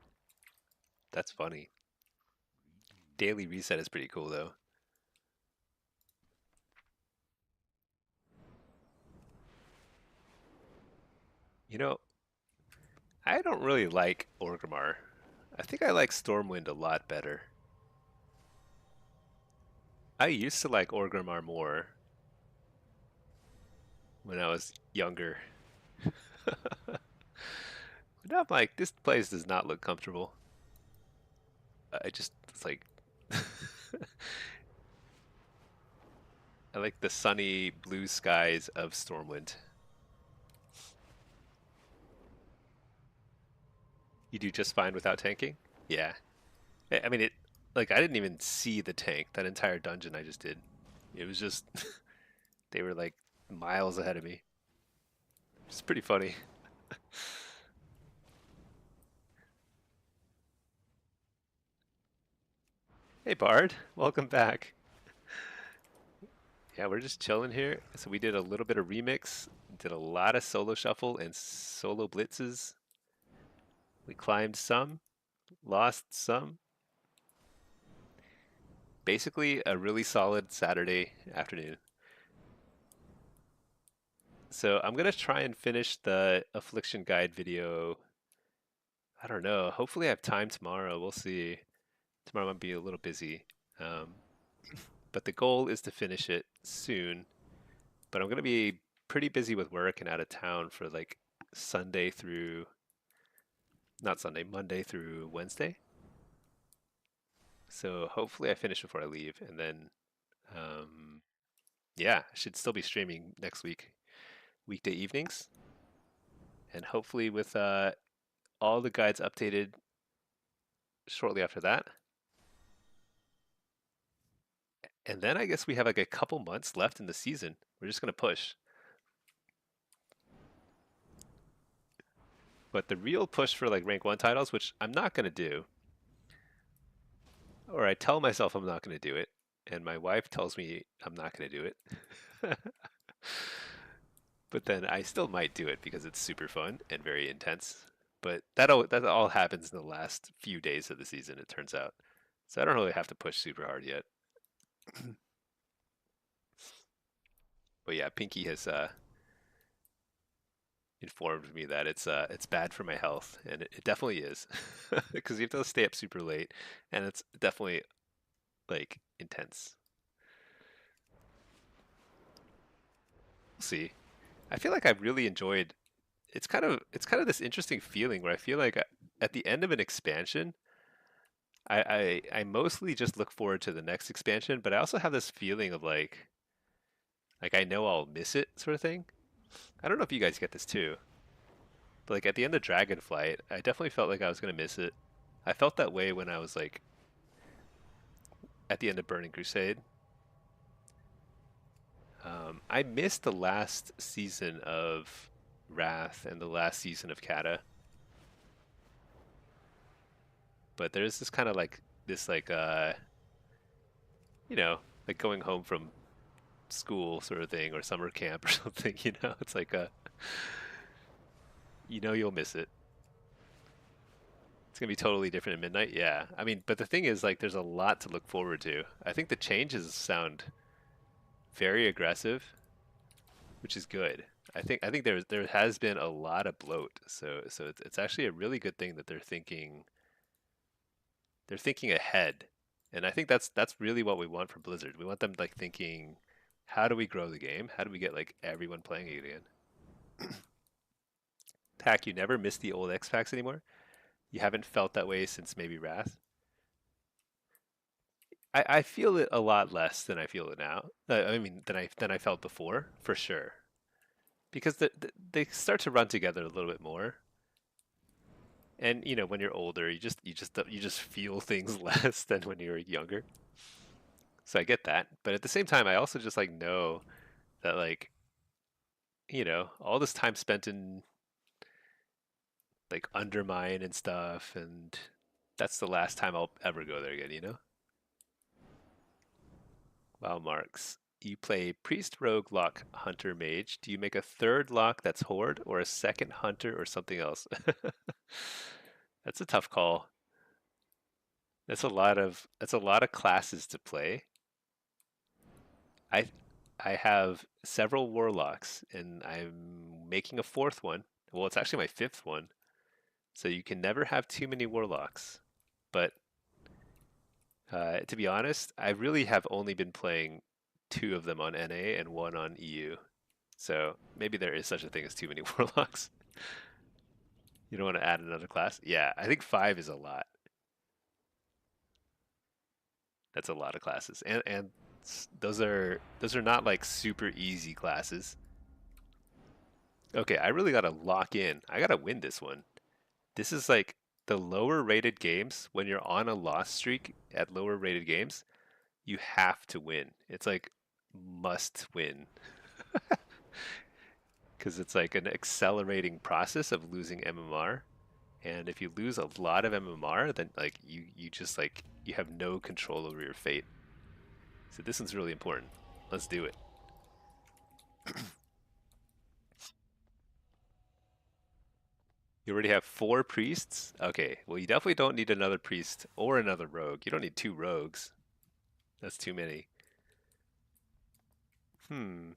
Speaker 1: That's funny. Daily reset is pretty cool though. You know, I don't really like Orgrimmar. I think I like Stormwind a lot better. I used to like Orgrimmar more when I was younger. But now I'm like, this place does not look comfortable. It's like, I like the sunny blue skies of Stormwind. You do just fine without tanking? Yeah. I mean, like, I didn't even see the tank that entire dungeon I just did. It was just, they were like miles ahead of me. It's pretty funny. Hey Bard, welcome back. Yeah, we're just chilling here. So we did a little bit of remix, did a lot of solo shuffle and solo blitzes. We climbed some, lost some. Basically a really solid Saturday afternoon. So I'm gonna try and finish the affliction guide video. I don't know. Hopefully I have time tomorrow. We'll see. Tomorrow might be a little busy. Um, but the goal is to finish it soon. But I'm gonna be pretty busy with work and out of town for like Sunday through, not Sunday, Monday through Wednesday. So hopefully I finish before I leave, and then yeah, I should still be streaming next week, weekday evenings, and hopefully with all the guides updated shortly after that. And then I guess we have like a couple months left in the season. We're just gonna push. But the real push for like rank 1 titles, which I'm not gonna do, or I tell myself I'm not gonna do it, and my wife tells me I'm not gonna do it. But then I still might do it because it's super fun and very intense. But that all happens in the last few days of the season, it turns out. So I don't really have to push super hard yet. But yeah, Pinky has informed me that it's bad for my health, and it definitely is, because you have to stay up super late, and it's definitely like intense. We'll see. I feel like I've really enjoyed. It's kind of this interesting feeling where I feel like at the end of an expansion, I mostly just look forward to the next expansion, but I also have this feeling of like I know I'll miss it sort of thing. I don't know if you guys get this too. But like at the end of Dragonflight, I definitely felt like I was gonna miss it. I felt that way when I was like at the end of Burning Crusade. I missed the last season of Wrath and the last season of Kata, but there's this kind of like this like like going home from school sort of thing or summer camp or something. It's like you'll miss it. It's gonna be totally different at midnight. Yeah, I mean, but the thing is, like, there's a lot to look forward to. I think the changes sound very aggressive, which is good. I think there has been a lot of bloat, so it's actually a really good thing that they're thinking ahead, and I think that's really what we want from Blizzard. We want them like thinking, how do we grow the game? How do we get like everyone playing it again? Tack, you never miss the old X packs anymore. You haven't felt that way since maybe Wrath. I feel it a lot less than I feel it now. I mean, than I felt before, for sure. Because they start to run together a little bit more. And when you're older, you just feel things less than when you were younger. So I get that, but at the same time, I also just like know that like all this time spent in like Undermine and stuff, and that's the last time I'll ever go there again. Wow, Marks. You play Priest, Rogue, Lock, Hunter, Mage. Do you make a third lock that's Horde, or a second Hunter, or something else? That's a tough call. That's a lot of classes to play. I I have several Warlocks, and I'm making a fourth one. Well, it's actually my fifth one. So you can never have too many Warlocks. But to be honest, I really have only been playing two of them on NA and one on EU. So maybe there is such a thing as too many Warlocks. You don't want to add another class? Yeah, I think five is a lot. That's a lot of classes, and those are not like super easy classes. Okay, I really gotta lock in. I gotta win this one. This is like the lower rated games. When you're on a loss streak at lower rated games, you have to win. It's like must win because it's like an accelerating process of losing MMR. And if you lose a lot of MMR, then like you just like you have no control over your fate. So this one's really important. Let's do it. You already have four priests? Okay, well you definitely don't need another priest or another rogue. You don't need two rogues. That's too many. Hmm.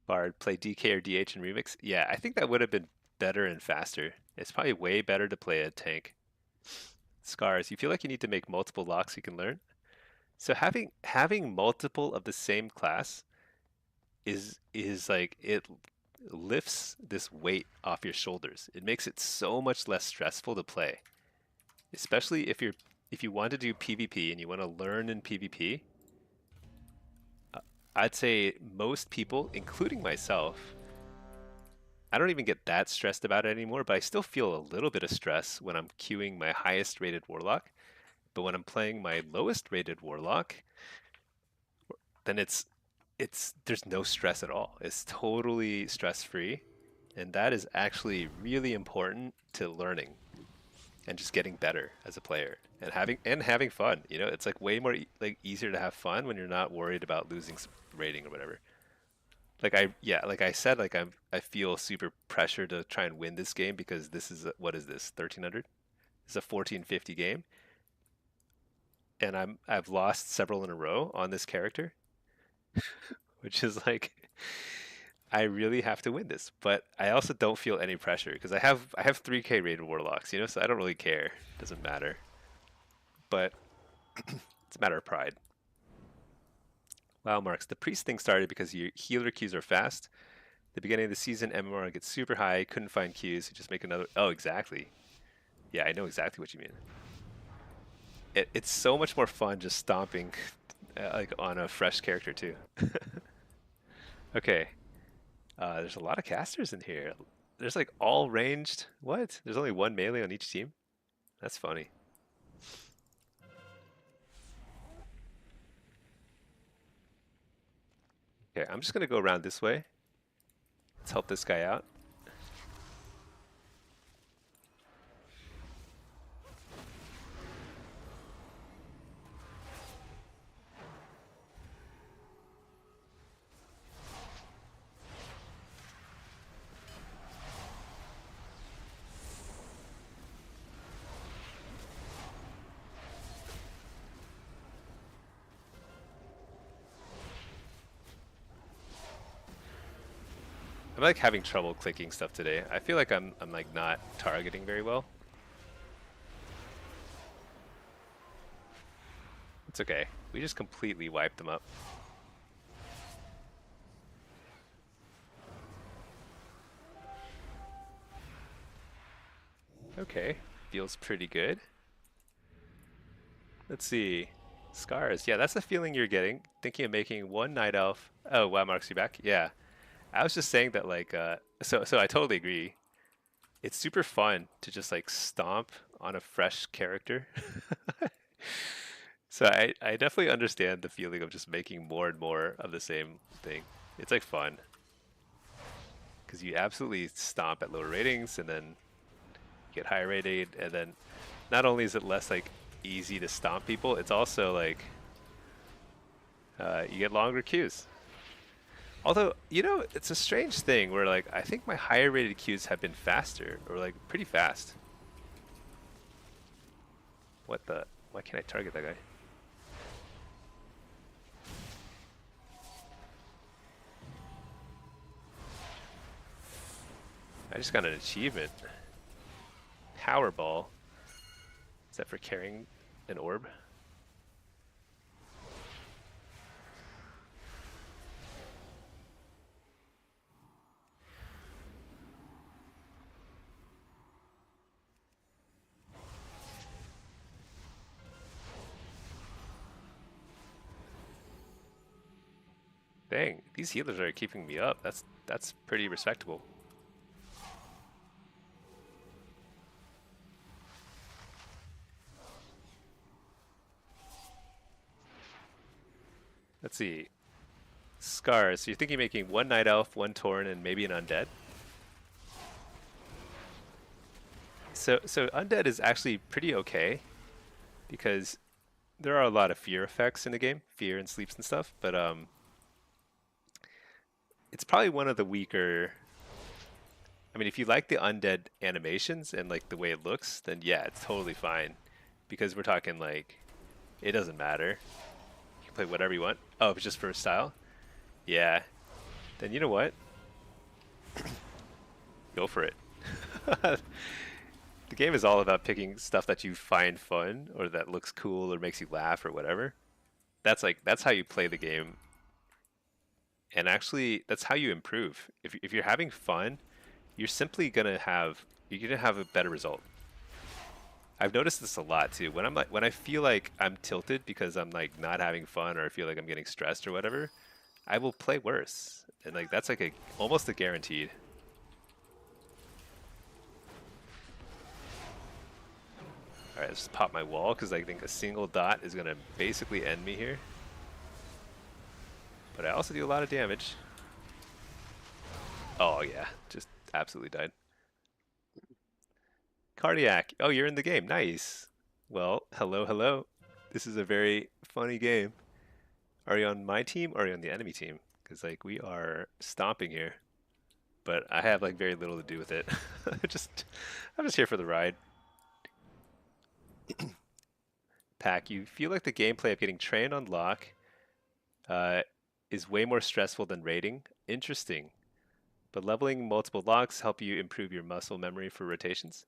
Speaker 1: Bard, play DK or DH in Remix? Yeah, I think that would have been better and faster. It's probably way better to play a tank. Scars, you feel like you need to make multiple locks you can learn? So having multiple of the same class is like it lifts this weight off your shoulders. It makes it so much less stressful to play. Especially if you want to do PvP and you want to learn in PvP. I'd say most people, including myself, I don't even get that stressed about it anymore, but I still feel a little bit of stress when I'm queuing my highest rated Warlock. But when I'm playing my lowest rated Warlock, then it's there's no stress at all. It's totally stress free, and that is actually really important to learning and just getting better as a player and having fun. It's like way more like easier to have fun when you're not worried about losing rating or whatever. Like I said, like I feel super pressure to try and win this game because this is what is this 1300? It's a 1450 game, and I've lost several in a row on this character, which is like I really have to win this. But I also don't feel any pressure because I have 3K rated warlocks, so I don't really care. It doesn't matter. But it's a matter of pride. Wow, Marks. The priest thing started because your healer queues are fast. The beginning of the season, MMR gets super high. Couldn't find queues. You just make another. Oh, exactly. Yeah, I know exactly what you mean. It's so much more fun just stomping like on a fresh character too. Okay. There's a lot of casters in here. There's like all ranged. What? There's only one melee on each team? That's funny. Okay, I'm just gonna go around this way. Let's help this guy out. I'm like having trouble clicking stuff today. I feel like I'm like not targeting very well. It's okay. We just completely wiped them up. Okay, feels pretty good. Let's see. Scars. Yeah, that's the feeling you're getting. Thinking of making one night elf. Oh, wow, Marks, you back? Yeah. I was just saying that like so I totally agree. It's super fun to just like stomp on a fresh character. So I definitely understand the feeling of just making more and more of the same thing. It's like fun. Because you absolutely stomp at lower ratings and then get higher rated, and then not only is it less like easy to stomp people, it's also like you get longer queues. Although, you know, it's a strange thing where like I think my higher rated queues have been faster, or like pretty fast. What the? Why can't I target that guy? I just got an achievement. Powerball. Is that for carrying an orb? Dang, these healers are keeping me up. That's pretty respectable. Let's see. Scars. So you're thinking making one Night Elf, one Tauren, and maybe an Undead? So Undead is actually pretty okay, because there are a lot of fear effects in the game, fear and sleeps and stuff, but it's probably one of the weaker. I mean, if you like the Undead animations and like the way it looks, then yeah, it's totally fine, because we're talking like it doesn't matter. You can play whatever you want. Oh, it's just for style? Yeah. Then you know what? Go for it. The game is all about picking stuff that you find fun or that looks cool or makes you laugh or whatever. That's how you play the game. And actually, that's how you improve. If you're having fun, you're simply you're gonna have a better result. I've noticed this a lot too. When I feel like I'm tilted because I'm like not having fun, or I feel like I'm getting stressed or whatever, I will play worse. And like that's like almost a guaranteed. Alright, let's just pop my wall, because I think a single dot is going to basically end me here. But I also do a lot of damage. Oh yeah, just absolutely died. Cardiac. Oh, you're in the game. Nice. Well, hello, hello. This is a very funny game. Are you on my team or are you on the enemy team? Because like we are stomping here. But I have like very little to do with it. I'm just here for the ride. Pack, you feel like the gameplay of getting trained on lock is way more stressful than raiding. Interesting. But leveling multiple locks help you improve your muscle memory for rotations.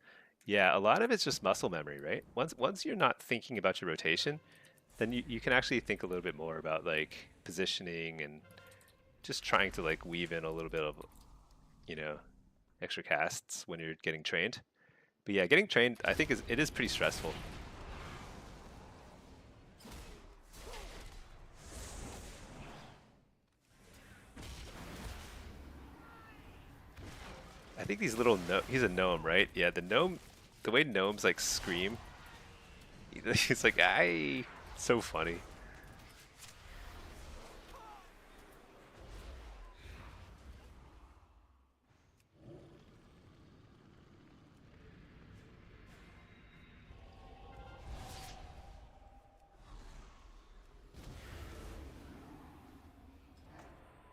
Speaker 1: Yeah, a lot of it's just muscle memory, right? Once you're not thinking about your rotation, then you can actually think a little bit more about like positioning and just trying to like weave in a little bit of, you know, extra casts when you're getting trained. But yeah, getting trained I think it is pretty stressful. I think these little he's a gnome, right? Yeah, the way gnomes like scream, he's like, "Aye," so funny.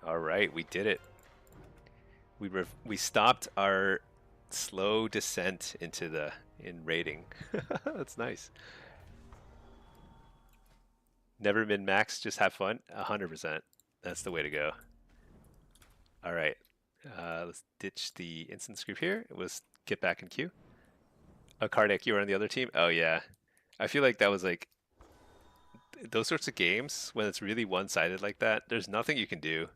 Speaker 1: All right, we did it. We stopped our slow descent into in raiding. That's nice. Never min-max, just have fun. 100%. That's the way to go. All right. Let's ditch the instance group here. Let's get back in queue. Oh, Cardiac, you were on the other team? Oh, yeah. I feel like that was like those sorts of games when it's really one-sided like that. There's nothing you can do.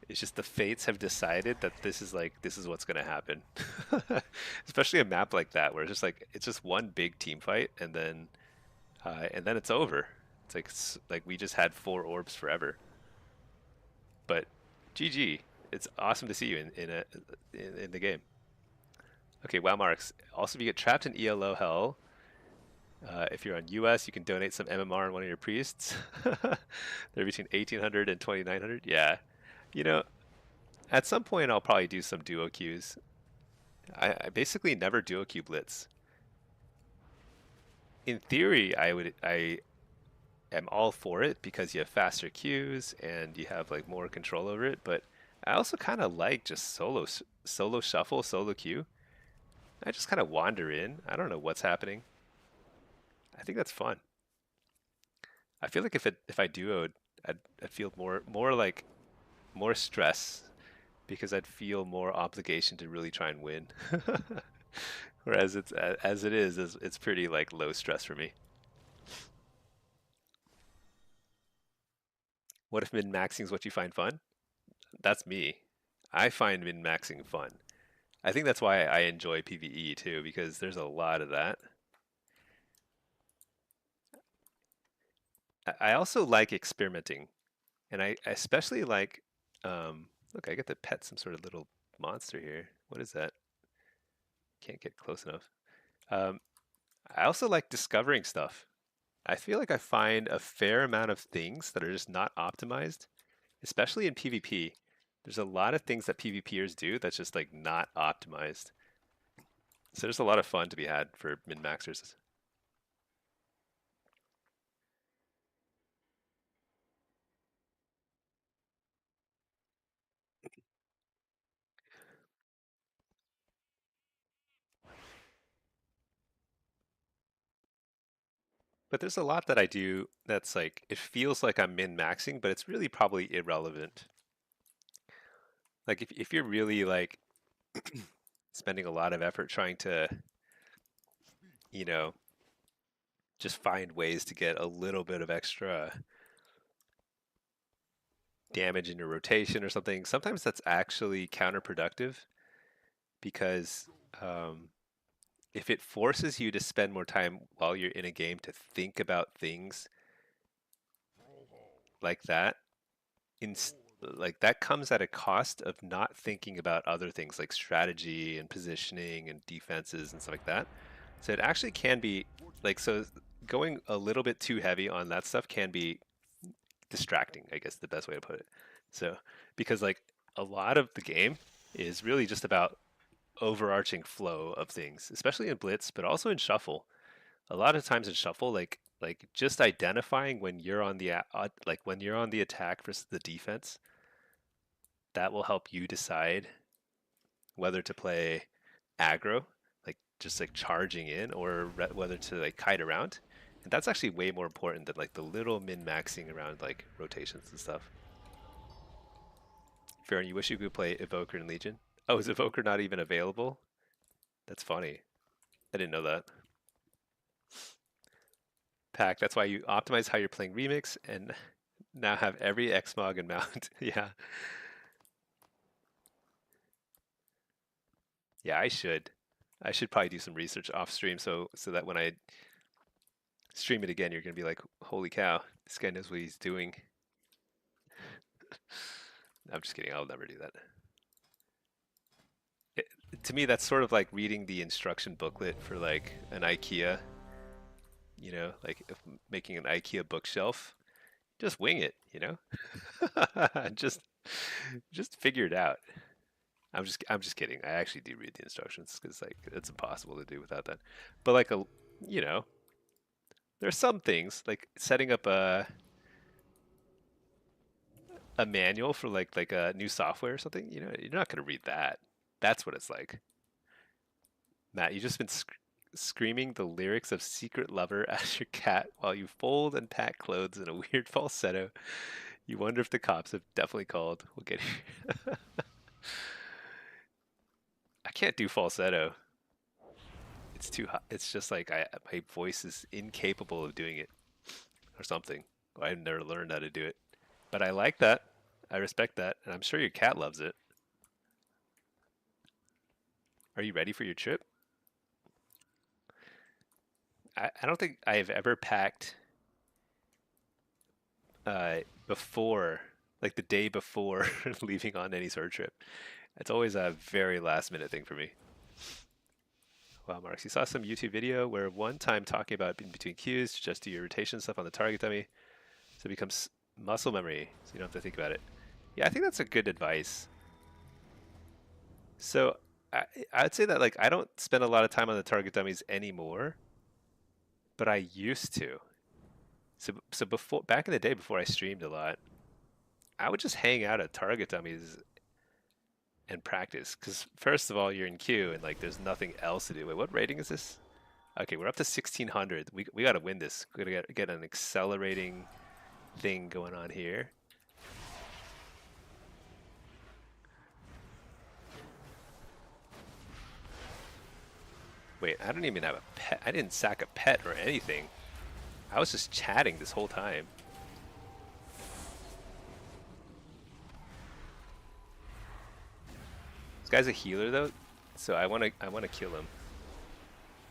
Speaker 1: It's just the fates have decided that this is what's going to happen. Especially a map like that where it's just like it's just one big team fight and then it's over. It's like we just had 4 orbs forever. But GG. It's awesome to see you in the game. Okay, wow marks. Also, if you get trapped in ELO hell, if you're on US, you can donate some MMR on one of your priests. They're between 1800 and 2900. Yeah. You know, at some point I'll probably do some duo queues. I basically never duo queue blitz. In theory, I am all for it because you have faster queues and you have like more control over it, but I also kind of like just solo shuffle, solo queue. I just kind of wander in. I don't know what's happening. I think that's fun. I feel like if I duoed, I'd feel more like more stress because I'd feel more obligation to really try and win. Whereas it's as it is, it's pretty like low stress for me. What if min-maxing is what you find fun? That's me. I find min-maxing fun. I think that's why I enjoy PvE too, because there's a lot of that. I also like experimenting, and I especially like. Look, I get to pet some sort of little monster here. What is that? Can't get close enough. Um, I also like discovering stuff. I feel like I find a fair amount of things that are just not optimized, especially in PvP. There's a lot of things that PvPers do that's just like not optimized. So there's a lot of fun to be had for min-maxers. But there's a lot that I do that's like it feels like I'm min-maxing, but it's really probably irrelevant. Like if you're really like spending a lot of effort trying to, you know, just find ways to get a little bit of extra damage in your rotation or something, sometimes that's actually counterproductive because um, if it forces you to spend more time while you're in a game to think about things like that, in like that comes at a cost of not thinking about other things like strategy and positioning and defenses and stuff like that. So it actually can be like so going a little bit too heavy on that stuff can be distracting, I guess the best way to put it. So because like a lot of the game is really just about overarching flow of things, especially in Blitz, but also in Shuffle. A lot of times in Shuffle, like just identifying when you're on the like when you're on the attack versus the defense, that will help you decide whether to play aggro, like just like charging in, or whether to like kite around. And that's actually way more important than like the little min-maxing around like rotations and stuff. Farron, you wish you could play Evoker in Legion? Oh, is Evoker not even available? That's funny. I didn't know that. Pack, that's why you optimize how you're playing Remix and now have every Xmog and mount. Yeah. Yeah, I should. I should probably do some research off stream so that when I stream it again, you're gonna be like, holy cow, this guy knows what he's doing. I'm just kidding, I'll never do that. It, to me, that's sort of like reading the instruction booklet for like an IKEA, you know, like if making an IKEA bookshelf. Just wing it, you know? just figure it out. I'm just kidding. I actually do read the instructions because like it's impossible to do without that. But like you know, there's some things like setting up a manual for like a new software or something. You know, you're not gonna read that. That's what it's like. Matt, you just been screaming the lyrics of "Secret Lover" as your cat while you fold and pack clothes in a weird falsetto. You wonder if the cops have definitely called. We'll get here. I can't do falsetto. It's too hot. It's just like my voice is incapable of doing it or something. I've never learned how to do it. But I like that. I respect that. And I'm sure your cat loves it. Are you ready for your trip? I don't think I've ever packed before, like the day before leaving on any sort of trip. It's always a very last minute thing for me. Wow, Marks, you saw some YouTube video where one time talking about in between cues, just do your rotation stuff on the target dummy, so it becomes muscle memory, so you don't have to think about it. Yeah, I think that's a good advice. So I'd say that like I don't spend a lot of time on the target dummies anymore, but I used to. So before, back in the day before I streamed a lot, I would just hang out at target dummies and practice. Because first of all, you're in queue and like there's nothing else to do. Wait, what rating is this? Okay, we're up to 1600. We got to win this. We got to get an accelerating thing going on here. Wait, I don't even have a pet. I didn't sack a pet or anything. I was just chatting this whole time. This guy's a healer though, so I want to kill him.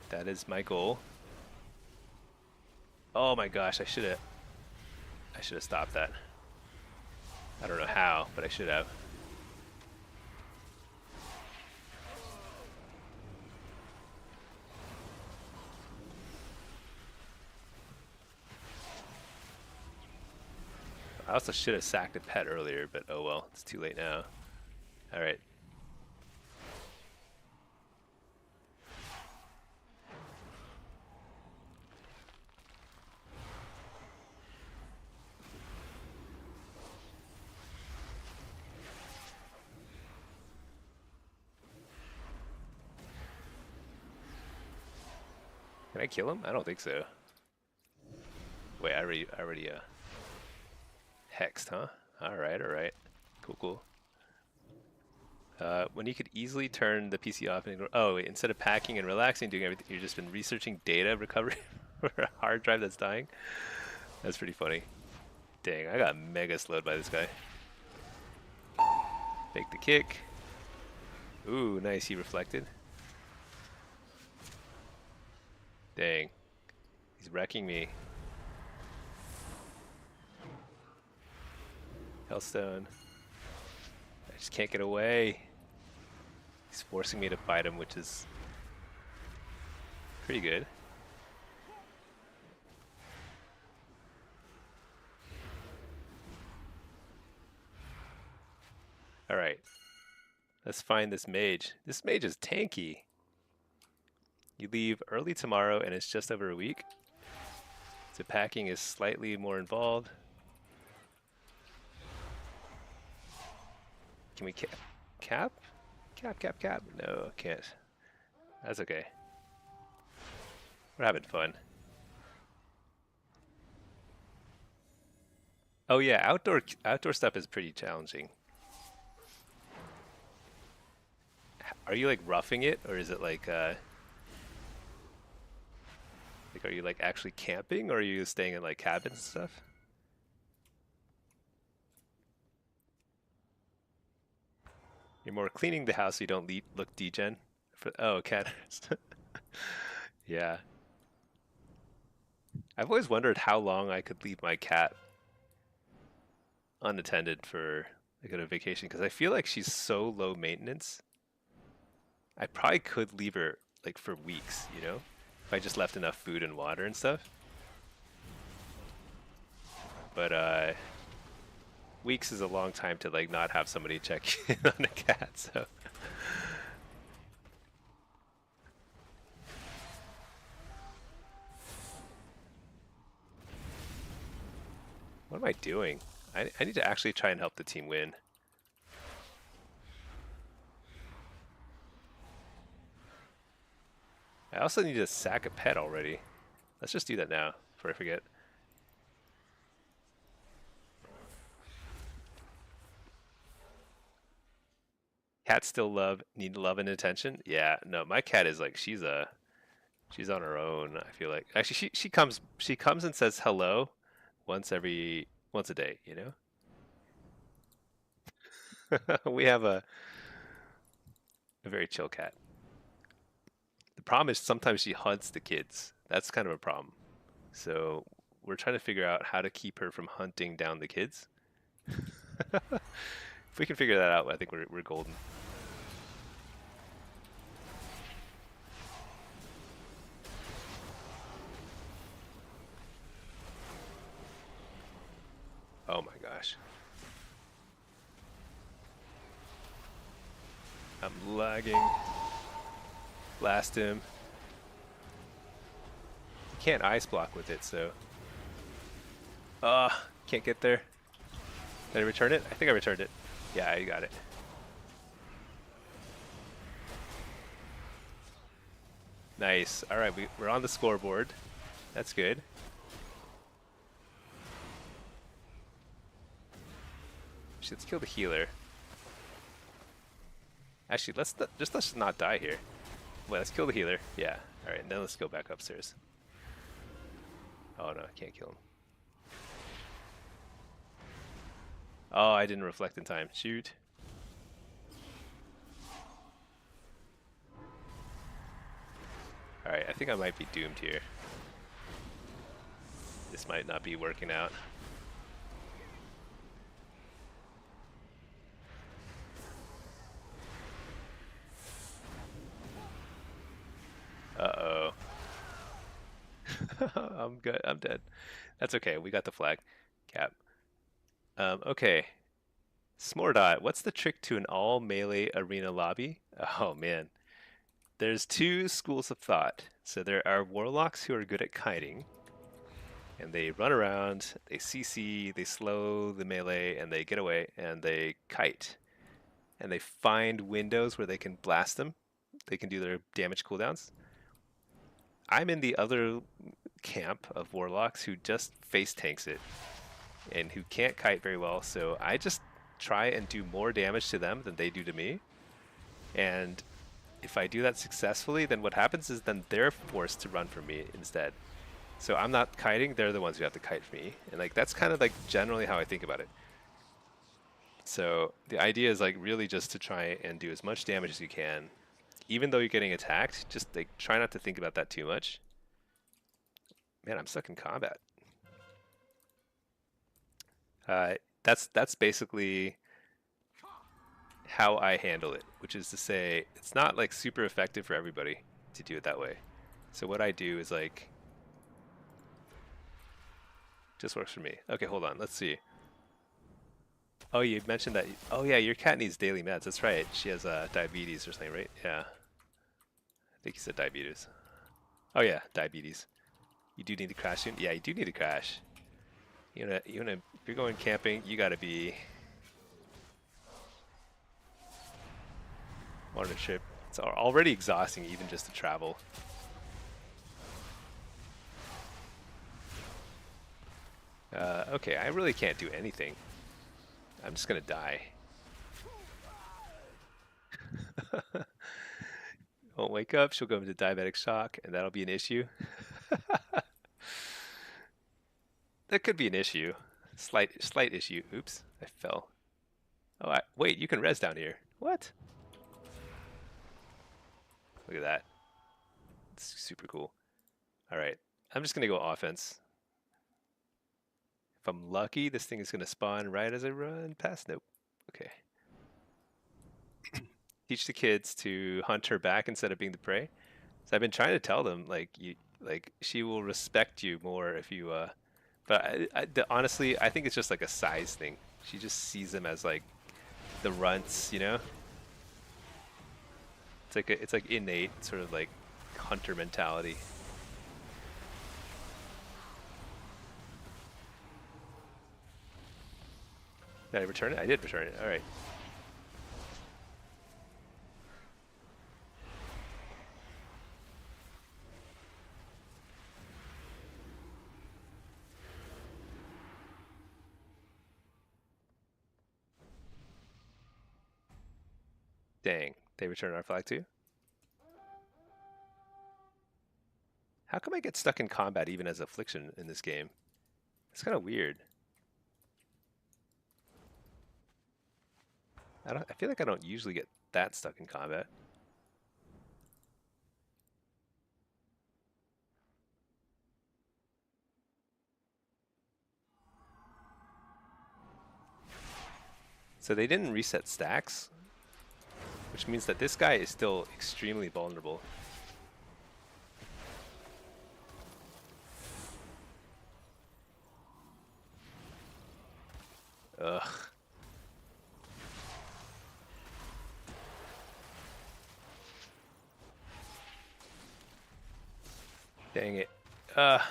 Speaker 1: That is my goal. Oh my gosh, I should have stopped that. I don't know how, but I should have. I also should have sacked a pet earlier, but oh well, it's too late now. All right. Can I kill him? I don't think so. Wait, I already hexed, huh? All right. Cool. When you could easily turn the PC off and ignore, oh wait, instead of packing and relaxing, doing everything, you've just been researching data recovery for a hard drive that's dying. That's pretty funny. Dang, I got mega slowed by this guy. Fake the kick. Ooh, nice, he reflected. Dang. He's wrecking me. Hellstone. I just can't get away. He's forcing me to fight him, which is pretty good. Alright. Let's find this mage. This mage is tanky. You leave early tomorrow and it's just over a week. So packing is slightly more involved. Can we cap? Cap. No, I can't. That's okay. We're having fun. Oh yeah, outdoor stuff is pretty challenging. Are you like roughing it, or is it like are you like actually camping, or are you staying in like cabins and stuff? You're more cleaning the house so you don't look degen. Oh, cat. Yeah. I've always wondered how long I could leave my cat unattended for like a vacation, because I feel like she's so low maintenance. I probably could leave her like for weeks, you know, if I just left enough food and water and stuff. But weeks is a long time to like not have somebody check in on a cat, so. What am I doing? I need to actually try and help the team win. I also need to sack a pet already. Let's just do that now before I forget. Cats still need love and attention. Yeah, no, my cat is like she's on her own. I feel like actually she comes and says hello once a day. You know, we have a very chill cat. The problem is sometimes she hunts the kids. That's kind of a problem. So we're trying to figure out how to keep her from hunting down the kids. If we can figure that out, I think we're golden. Oh my gosh. I'm lagging. Blast him. You can't ice block with it, so. Can't get there. Did I return it? I think I returned it. Yeah, you got it. Nice. All right, we're on the scoreboard. That's good. Let's kill the healer. Actually, let's not die here. Wait, let's kill the healer. Yeah. All right, and then let's go back upstairs. Oh no, I can't kill him. Oh, I didn't reflect in time. Shoot. All right, I think I might be doomed here. This might not be working out. Uh-oh. I'm good. I'm dead. That's okay. We got the flag. Cap. Okay. Smordot, what's the trick to an all melee arena lobby? Oh man. There's two schools of thought. So there are warlocks who are good at kiting. And they run around, they CC, they slow the melee, and they get away, and they kite. And they find windows where they can blast them. They can do their damage cooldowns. I'm in the other camp of warlocks who just face tanks it and who can't kite very well, so I just try and do more damage to them than they do to me. And if I do that successfully, then what happens is then they're forced to run for me instead. So I'm not kiting, they're the ones who have to kite for me. And like that's kind of like generally how I think about it. So the idea is like really just to try and do as much damage as you can. Even though you're getting attacked, just like try not to think about that too much. Man, I'm stuck in combat. That's basically how I handle it, which is to say it's not like super effective for everybody to do it that way. So what I do is like just works for me. Okay, hold on, let's see. Oh, you mentioned that. Oh yeah, your cat needs daily meds. That's right. She has diabetes or something, right? Yeah. I think you said diabetes. Oh yeah, diabetes. You do need to crash soon? Yeah, you do need to crash. If you're going camping, you gotta be on a trip. It's already exhausting even just to travel. Okay, I really can't do anything. I'm just gonna die. Won't wake up, she'll go into diabetic shock, and that'll be an issue. That could be an issue. Slight issue. Oops, I fell. Oh, wait, you can res down here. What? Look at that. It's super cool. All right, I'm just gonna go offense. If I'm lucky, this thing is gonna spawn right as I run past. Nope. Okay. Teach the kids to hunt her back instead of being the prey. So I've been trying to tell them she will respect you more if you but honestly I think it's just like a size thing. She just sees them as like the runts, you know? It's like innate sort of like hunter mentality. Did I return it? I did return it. All right. Dang, they return our flag too? How come I get stuck in combat even as affliction in this game? It's kind of weird. I feel like I don't usually get that stuck in combat. So they didn't reset stacks, which means that this guy is still extremely vulnerable. Ugh. Dang it. I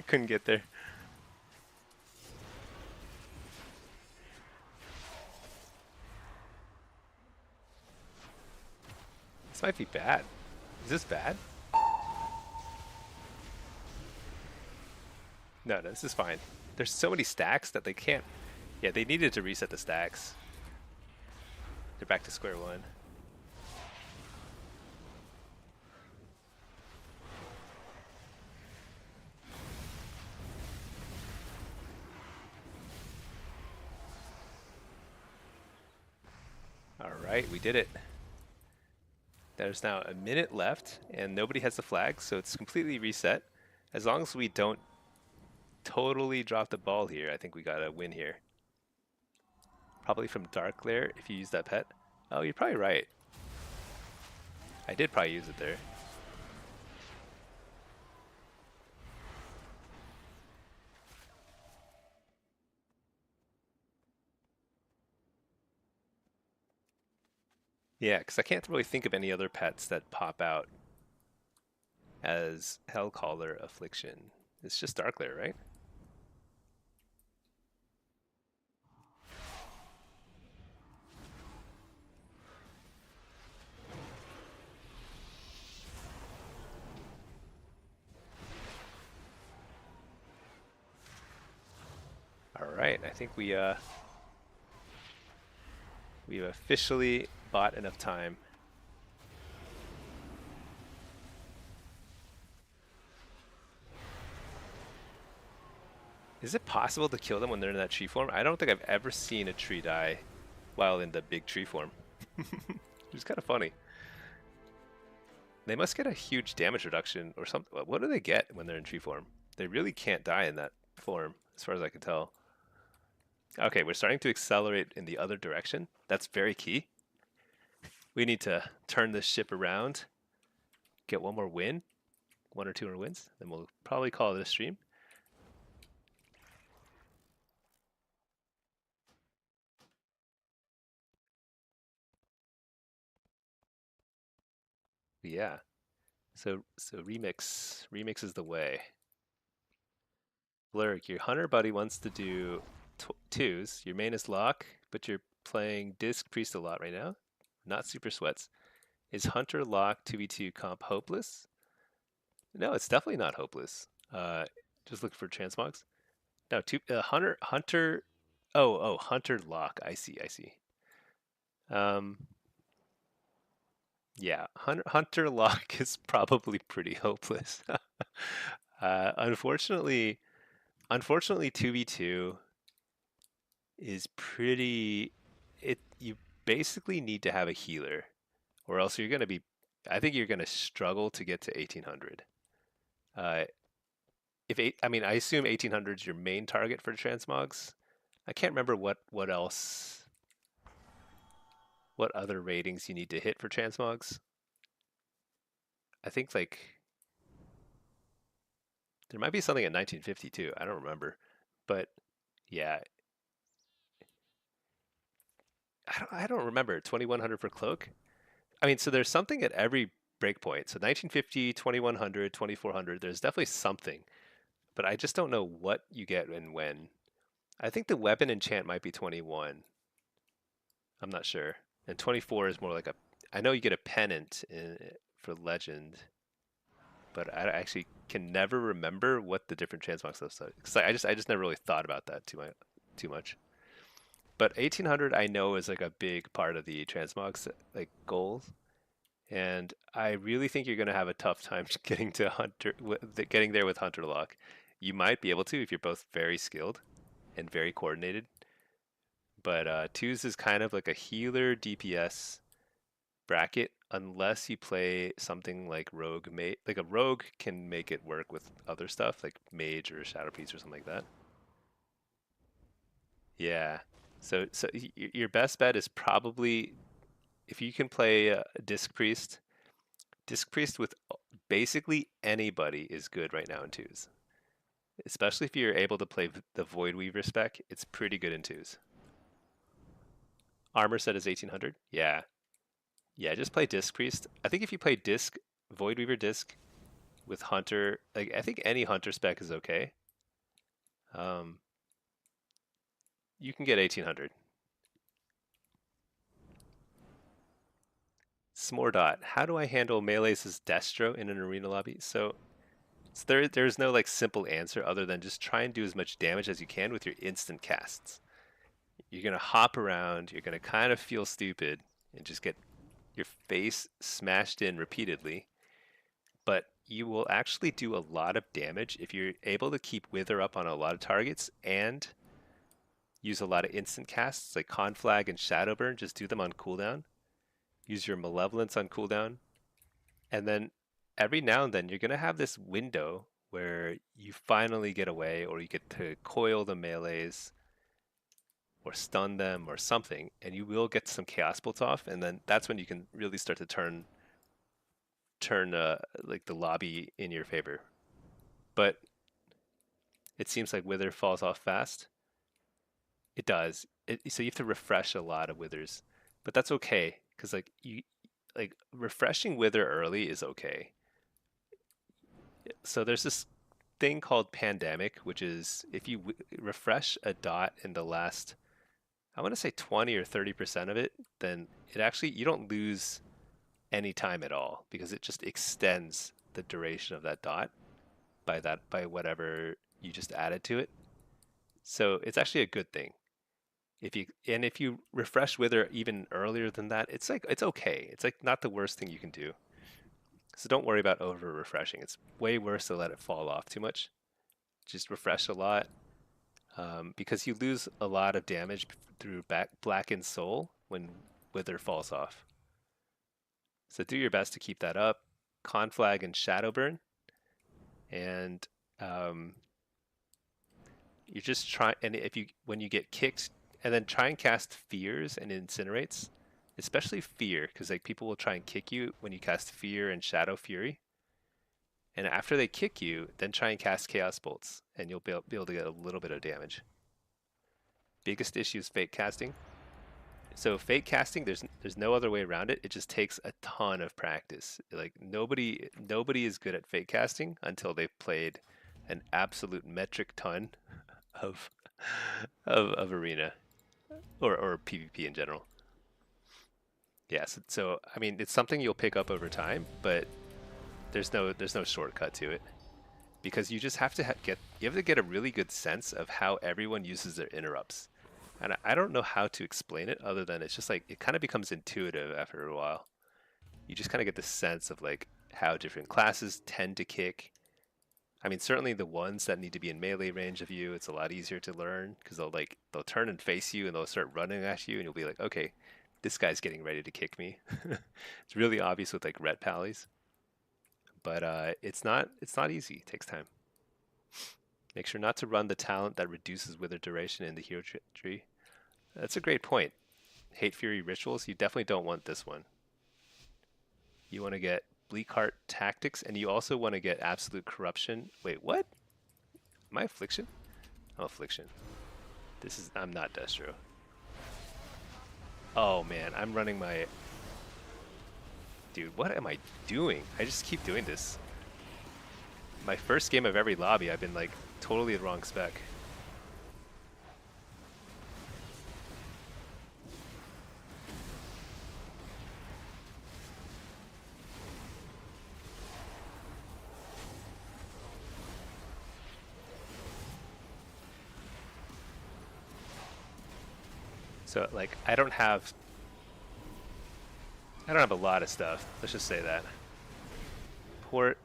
Speaker 1: couldn't get there. This might be bad. Is this bad? No, this is fine. There's so many stacks that they can't... Yeah, they needed to reset the stacks. They're back to square one. Alright, we did it. There's now a minute left, and nobody has the flag, so it's completely reset. As long as we don't totally drop the ball here, I think we got a win here. Probably from Dark Lair if you use that pet. Oh, you're probably right. I did probably use it there. Yeah, because I can't really think of any other pets that pop out as Hellcaller Affliction. It's just Dark Lair, right? Alright, I think we've officially bought enough time. Is it possible to kill them when they're in that tree form? I don't think I've ever seen a tree die while in the big tree form. It's kind of funny. They must get a huge damage reduction or something. What do they get when they're in tree form? They really can't die in that form, as far as I can tell. Okay, we're starting to accelerate in the other direction. That's very key. We need to turn this ship around, get one more win, 1 or 2 more wins, then we'll probably call it a stream. Yeah. So remix is the way. Blurk, your hunter buddy wants to do twos. Your main is lock, but you're playing disc priest a lot right now. Not super sweats. Is hunter lock 2v2 comp hopeless? No, it's definitely not hopeless. Just look for transmogs. No, hunter. Oh, hunter lock. I see. Yeah, hunter lock is probably pretty hopeless. Unfortunately, 2v2 is pretty. You basically need to have a healer, or else you're gonna be. I think you're gonna struggle to get to 1800. I mean, I assume 1800 is your main target for transmogs. I can't remember what else, what other ratings you need to hit for transmogs. I think like there might be something at 1950 too. I don't remember, but yeah, I don't remember 2100 for cloak. I mean, so there's something at every breakpoint. So 1950, 2100, 2400. There's definitely something, but I just don't know what you get and when. I think the weapon enchant might be 21. I'm not sure. And 24 is more like a. I know you get a pennant for legend, but I actually can never remember what the different transmog stuff is. Because I just never really thought about that too much. But 1800 I know is like a big part of the transmogs like goals, and I really think you're going to have a tough time getting to getting there with Hunter Lock. You might be able to if you're both very skilled and very coordinated, but twos is kind of like a healer DPS bracket unless you play something like rogue mage. Like a rogue can make it work with other stuff like mage or shadow priest or something like that. Yeah. So your best bet is probably if you can play disc priest. Disc priest with basically anybody is good right now in twos. Especially if you're able to play the Void Weaver spec, it's pretty good in twos. Armor set is 1800. Yeah. Yeah, just play disc priest. I think if you play disc Void Weaver disc with hunter, like I think any hunter spec is okay. Um, you can get 1800. Smordot, how do I handle melees as Destro in an arena lobby? So there's no like simple answer other than just try and do as much damage as you can with your instant casts. You're gonna hop around, you're gonna kind of feel stupid and just get your face smashed in repeatedly, but you will actually do a lot of damage if you're able to keep Wither up on a lot of targets and use a lot of instant casts like Conflag and Shadowburn. Just do them on cooldown. Use your Malevolence on cooldown. And then every now and then you're going to have this window where you finally get away or you get to coil the melees or stun them or something, and you will get some chaos bolts off, and then that's when you can really start to turn like the lobby in your favor. But it seems like Wither falls off fast. It does. So you have to refresh a lot of Withers, but that's okay because like refreshing Wither early is okay. So there's this thing called pandemic, which is if you refresh a dot in the last, I want to say 20 or 30% of it, then it actually, you don't lose any time at all because it just extends the duration of that dot by whatever you just added to it. So it's actually a good thing. If you refresh Wither even earlier than that, it's like it's okay. It's like not the worst thing you can do. So don't worry about over refreshing. It's way worse to let it fall off too much. Just refresh a lot because you lose a lot of damage through Blackened Soul when Wither falls off. So do your best to keep that up. Conflag and Shadowburn, and you just try. And if you when you get kicked, and then try and cast Fears and Incinerates, especially Fear, because like people will try and kick you when you cast Fear and Shadow Fury. And after they kick you, then try and cast Chaos Bolts, and you'll be able to get a little bit of damage. Biggest issue is Fate casting. So Fate casting, there's no other way around it. It just takes a ton of practice. Like nobody is good at Fate casting until they've played an absolute metric ton of of arena or PvP in general. Yes, so I mean it's something you'll pick up over time, but there's no shortcut to it because you just have to get a really good sense of how everyone uses their interrupts. And I don't know how to explain it other than it's just like it kind of becomes intuitive after a while. You just kind of get the sense of like how different classes tend to kick. I mean, certainly the ones that need to be in melee range of you, it's a lot easier to learn because they'll turn and face you and they'll start running at you and you'll be like, okay, this guy's getting ready to kick me. It's really obvious with like ret pallies, but it's not easy. It takes time. Make sure not to run the talent that reduces wither duration in the hero tree. That's a great point. Hate Fury Rituals, you definitely don't want this one. You want to get Bleakheart Tactics, and you also want to get Absolute Corruption. Wait, what? Am I Affliction? I'm Affliction. I'm not Destro. Oh man, I'm running my... Dude, what am I doing? I just keep doing this. My first game of every lobby, I've been like totally the wrong spec. So like I don't have a lot of stuff. Let's just say that. Port.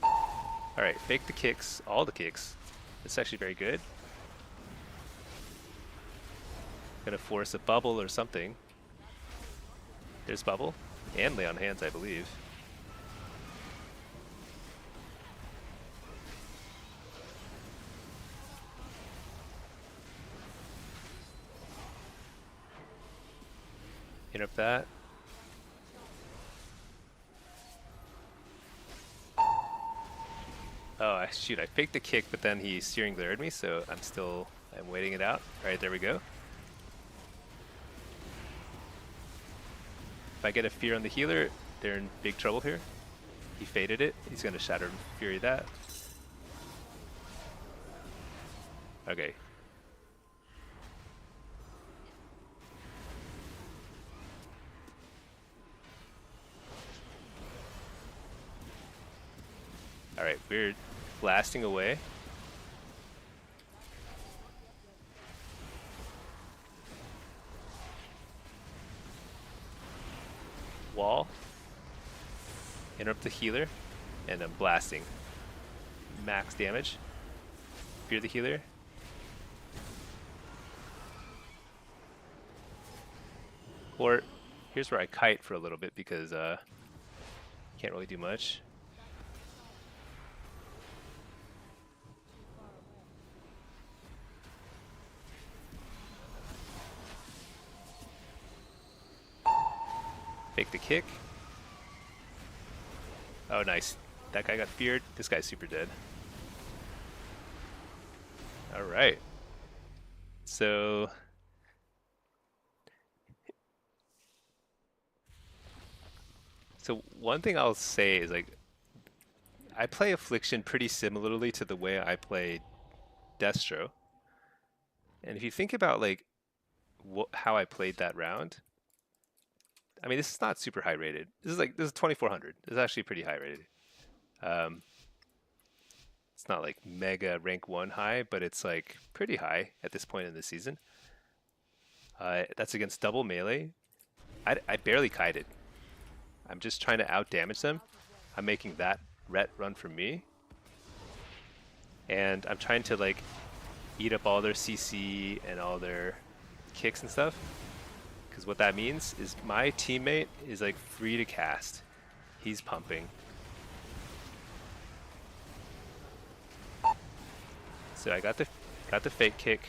Speaker 1: All right, fake the kicks, all the kicks. It's actually very good. Gonna force a bubble or something. There's bubble and lay on hands, I believe. Interrupt that. Oh, shoot, I faked the kick, but then he searing glared me, so I'm waiting it out. All right, there we go. If I get a fear on the healer, they're in big trouble here. He faded it. He's going to Shatter Fury that. Okay. All right, we're blasting away. Wall. Interrupt the healer, and I'm blasting. Max damage. Fear the healer. Or here's where I kite for a little bit because can't really do much. Fake the kick. Oh, nice. That guy got feared. This guy's super dead. All right. So one thing I'll say is like I play Affliction pretty similarly to the way I play Destro. And if you think about like how I played that round, I mean, this is not super high rated. This is 2400. This is actually pretty high rated. It's not like mega rank 1 high, but it's like pretty high at this point in the season. That's against double melee. I barely kited. I'm just trying to out damage them. I'm making that ret run for me. And I'm trying to like eat up all their CC and all their kicks and stuff. Because what that means is my teammate is like free to cast. He's pumping. So I got the fake kick.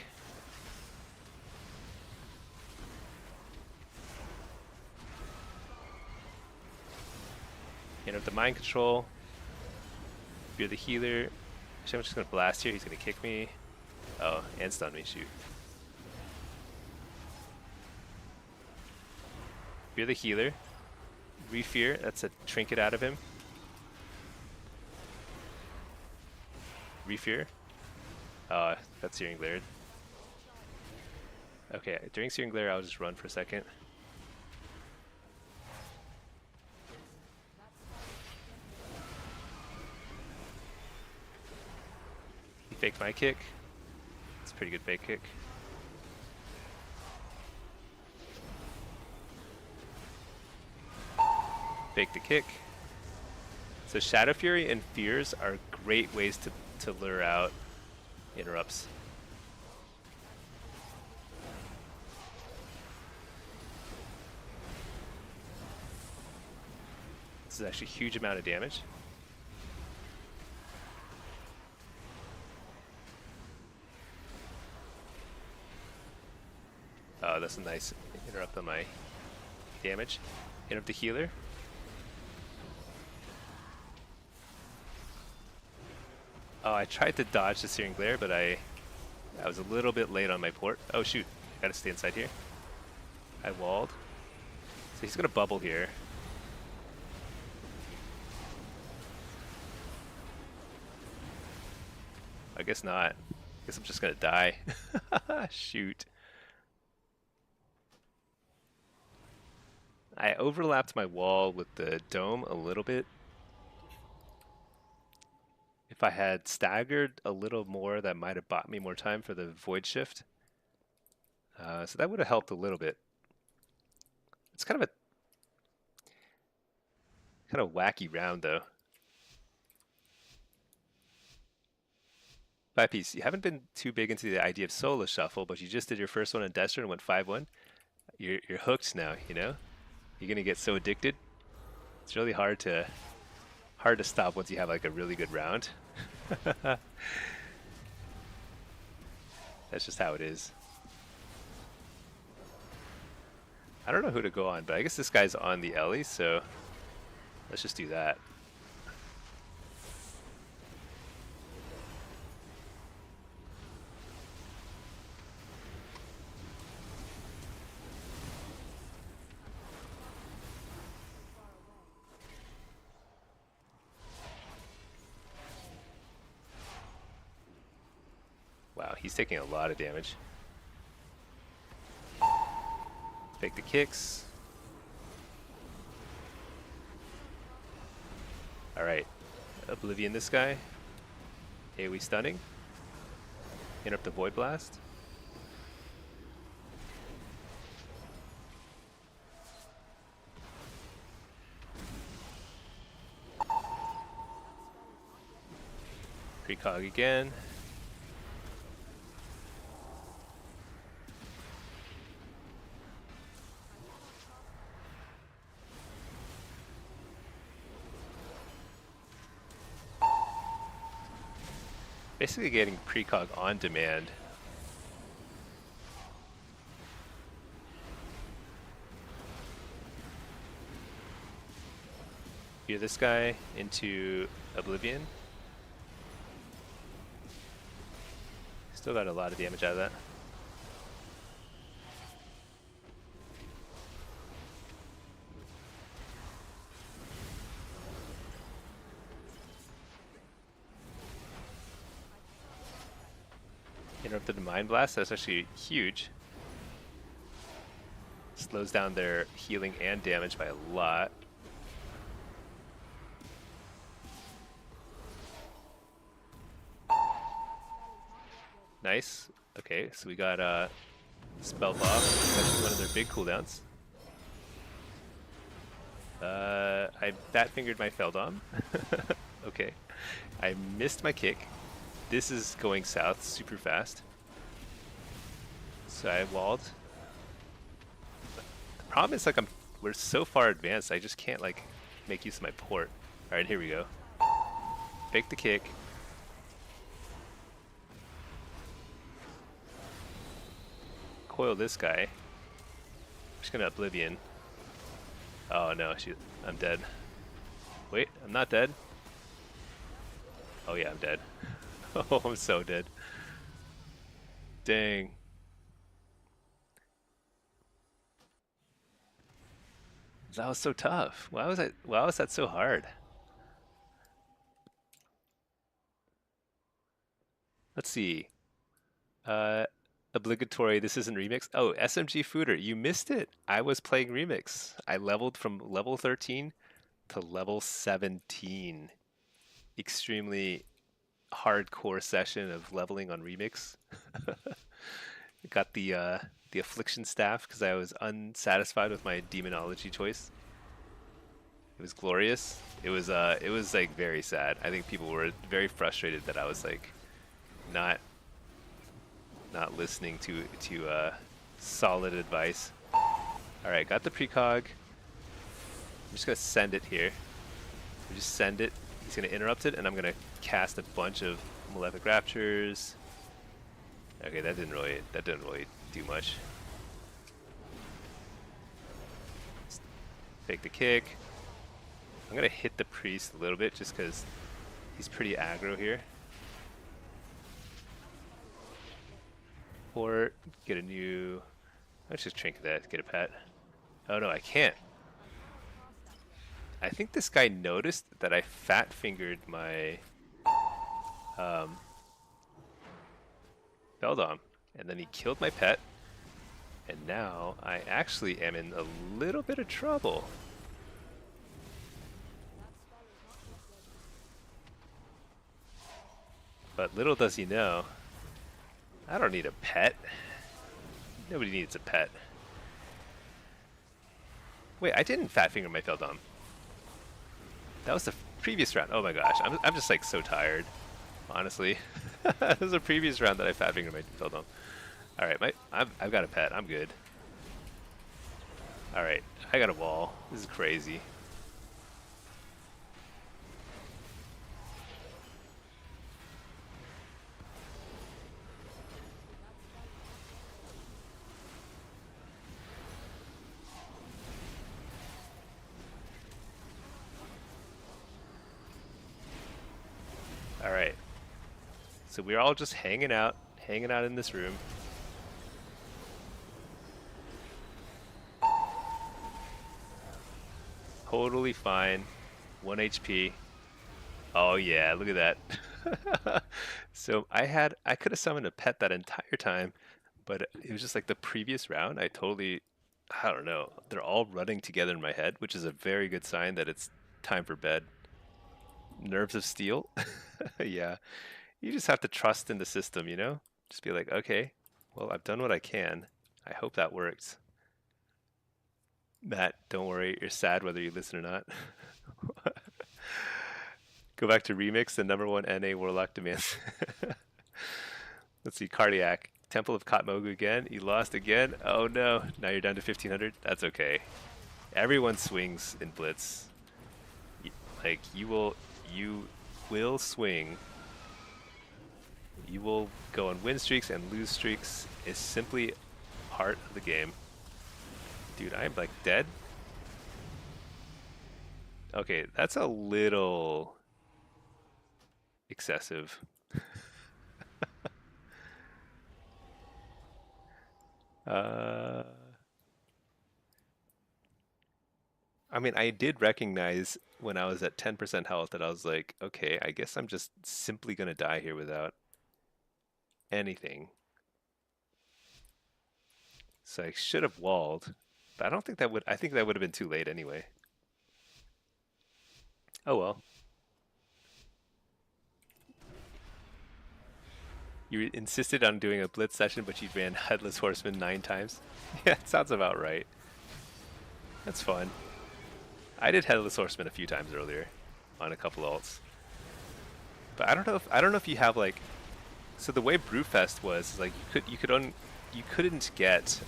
Speaker 1: Enter the mind control. Fear the healer. Actually, I'm just gonna blast here. He's gonna kick me. Oh, and stun me. Shoot. Fear the healer. Refear. That's a trinket out of him. Refear. Oh, got Searing Glare. Okay, during Searing Glare, I'll just run for a second. He faked my kick. It's a pretty good fake kick. Fake the kick. So Shadow Fury and Fears are great ways to lure out interrupts. This is actually a huge amount of damage. Oh, that's a nice interrupt on my damage. Interrupt the healer. Oh, I tried to dodge the Searing Glare, but I was a little bit late on my port. Oh shoot, I gotta stay inside here. I walled. So he's gonna bubble here. I guess not. I guess I'm just gonna die. Shoot. I overlapped my wall with the dome a little bit. If I had staggered a little more, that might have bought me more time for the Void Shift. So that would have helped a little bit. It's kind of a wacky round though. 5 piece. You haven't been too big into the idea of solo shuffle, but you just did your first one in Desert and went 5-1. You're hooked now. You know. You're gonna get so addicted. It's really hard to stop once you have like a really good round. That's just how it is. I don't know who to go on, but I guess this guy's on the Ellie, so let's just do that. Wow, he's taking a lot of damage. Fake the kicks. Alright. Oblivion this guy. AoE stunning. Interrupt the Void Blast. Precog again. Basically getting precog on demand. Gear this guy into Oblivion. Still got a lot of damage out of that. Interrupted the Mind Blast, that's actually huge. Slows down their healing and damage by a lot. Nice. Okay, so we got Spell Bob. That's actually one of their big cooldowns. I fat fingered my Feldom. Okay. I missed my kick. This is going south super fast. So I walled. The problem is like we're so far advanced I just can't like make use of my port. Alright, here we go. Fake the kick. Coil this guy. I'm just gonna Oblivion. Oh no, I'm dead. Wait, I'm not dead. Oh yeah, I'm dead. Oh, I'm so dead. Dang. That was so tough. Why was that so hard? Let's see. Obligatory, this isn't remix. Oh, SMG Fooder, you missed it. I was playing remix. I leveled from level 13 to level 17. Extremely hardcore session of leveling on remix. Got the affliction staff because I was unsatisfied with my demonology choice. It was glorious. It was like very sad. I think people were very frustrated that I was like not listening to solid advice. All right, got the precog. I'm just gonna send it here. We just send it. He's gonna interrupt it, and I'm gonna cast a bunch of Malefic Raptures. Okay, that didn't really do much. Fake the kick. I'm gonna hit the priest a little bit just because he's pretty aggro here. Or get a new. Let's just trinket that. Get a pet. Oh no, I can't. I think this guy noticed that I fat fingered my Beldom, and then he killed my pet, and now I actually am in a little bit of trouble. But little does he know, I don't need a pet. Nobody needs a pet. Wait, I didn't fat finger my Feldom. That was the previous round. Oh my gosh, I'm just like so tired, honestly. This was a previous round that I fat fingered my Feldom. All right, I've got a pet. I'm good. All right, I got a wall. This is crazy. All right. So we're all just hanging out in this room. Totally fine. 1 HP. Oh yeah, look at that. So I could have summoned a pet that entire time, but it was just like the previous round. I don't know. They're all running together in my head, which is a very good sign that it's time for bed. Nerves of steel. Yeah. You just have to trust in the system, you know? Just be like, okay, well, I've done what I can. I hope that works. Matt, don't worry. You're sad whether you listen or not. Go back to Remix, the #1 NA Warlock demands. Let's see, Cardiac. Temple of Katmogu again. You lost again. Oh no. Now you're down to 1500. That's okay. Everyone swings in Blitz. Like, you will swing. You will go on win streaks and lose streaks. It's simply part of the game. Dude, I am like dead. Okay, that's a little excessive. uh, I mean, I did recognize when I was at 10% health that I was like, okay, I guess I'm just simply gonna die here without anything. So I should have walled, but I don't think that would, I think that would have been too late anyway. Oh well. You insisted on doing a blitz session, but you ran Headless Horseman 9 times. Yeah, it sounds about right. That's fun. I did Headless Horseman a few times earlier on a couple ults. But I don't know if you have like, so the way Brewfest was like you couldn't get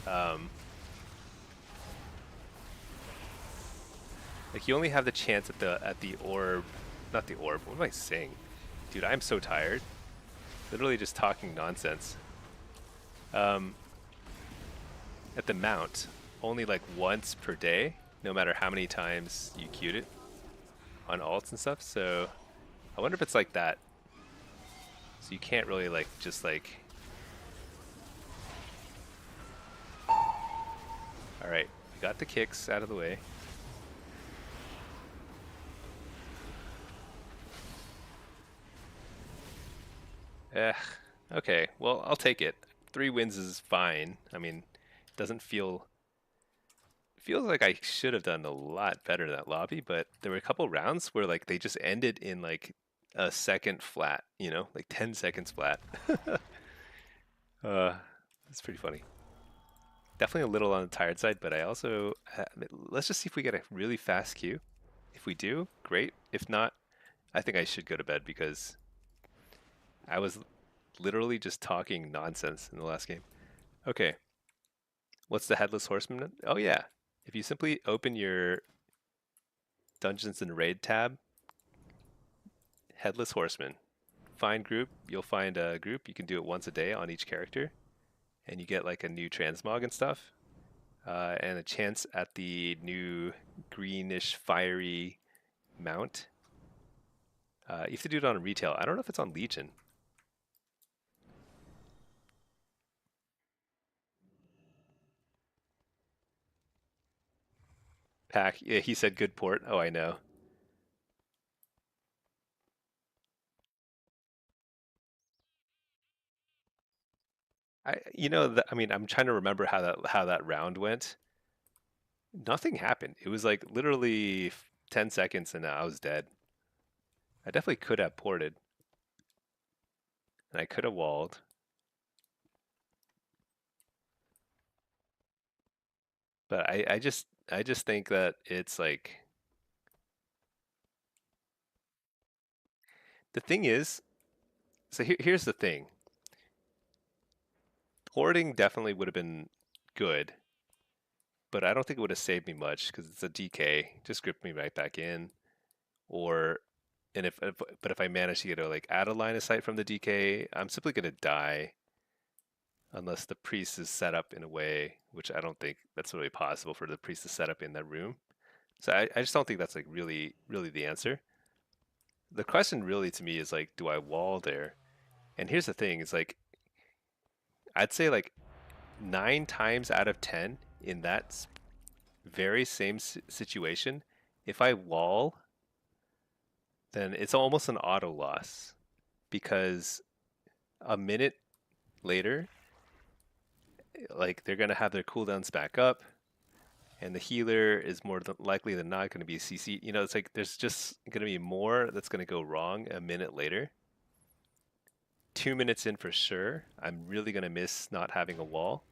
Speaker 1: like you only have the chance at the orb, not the orb. What am I saying? Dude, I'm so tired. Literally just talking nonsense. At the mount, only like once per day, no matter how many times you queued it on alts and stuff. So I wonder if it's like that. So you can't really like just like. All right, we got the kicks out of the way. Okay, well, I'll take it. 3 wins is fine. I mean, it doesn't feel... feels like I should have done a lot better in that lobby, but there were a couple rounds where like they just ended in like a second flat, you know, like 10 seconds flat. It's pretty funny. Definitely a little on the tired side, but I also... let's just see if we get a really fast queue. If we do, great. If not, I think I should go to bed because I was literally just talking nonsense in the last game. Okay. What's the Headless Horseman? Oh yeah. If you simply open your Dungeons and Raid tab, Headless Horseman. Find group, you'll find a group. You can do it once a day on each character. And you get like a new transmog and stuff. And a chance at the new greenish fiery mount. You have to do it on retail. I don't know if it's on Legion. Pack, yeah, he said good port. Oh, I know. I mean, I'm trying to remember how that round went. Nothing happened. It was like literally 10 seconds and I was dead. I definitely could have ported. And I could have walled. But I just think that it's like the thing is. So here's the thing. Hoarding definitely would have been good, but I don't think it would have saved me much because it's a DK. Just grip me right back in. Or and but if I manage to get a like out of line of sight from the DK, I'm simply gonna die unless the priest is set up in a way which I don't think that's really possible for the priest to set up in that room. So I just don't think that's like really the answer. The question really to me is like, do I wall there? And here's the thing: is like I'd say like 9 times out of 10 in that very same situation, if I wall, then it's almost an auto loss because a minute later, like they're gonna have their cooldowns back up, and the healer is more likely than not going to be CC. You know, it's like there's just going to be more that's going to go wrong a minute later. 2 minutes in for sure, I'm really going to miss not having a wall.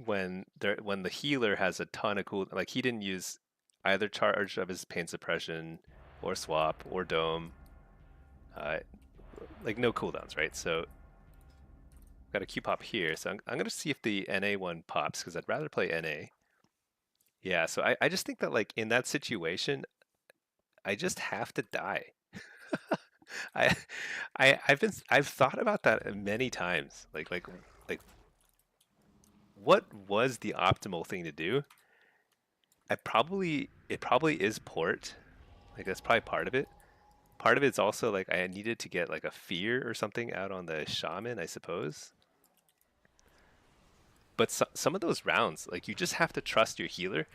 Speaker 1: When the healer has a ton of like he didn't use either charge of his pain suppression or swap or dome, like no cooldowns, right? So got a Q pop here, so I'm going to see if the NA one pops because I'd rather play NA. Yeah, so I just think that like in that situation, I just have to die. I I've thought about that many times. Like what was the optimal thing to do? It probably is port. Like that's probably part of it. Part of it's also like I needed to get like a fear or something out on the shaman, I suppose. But some of those rounds, like you just have to trust your healer,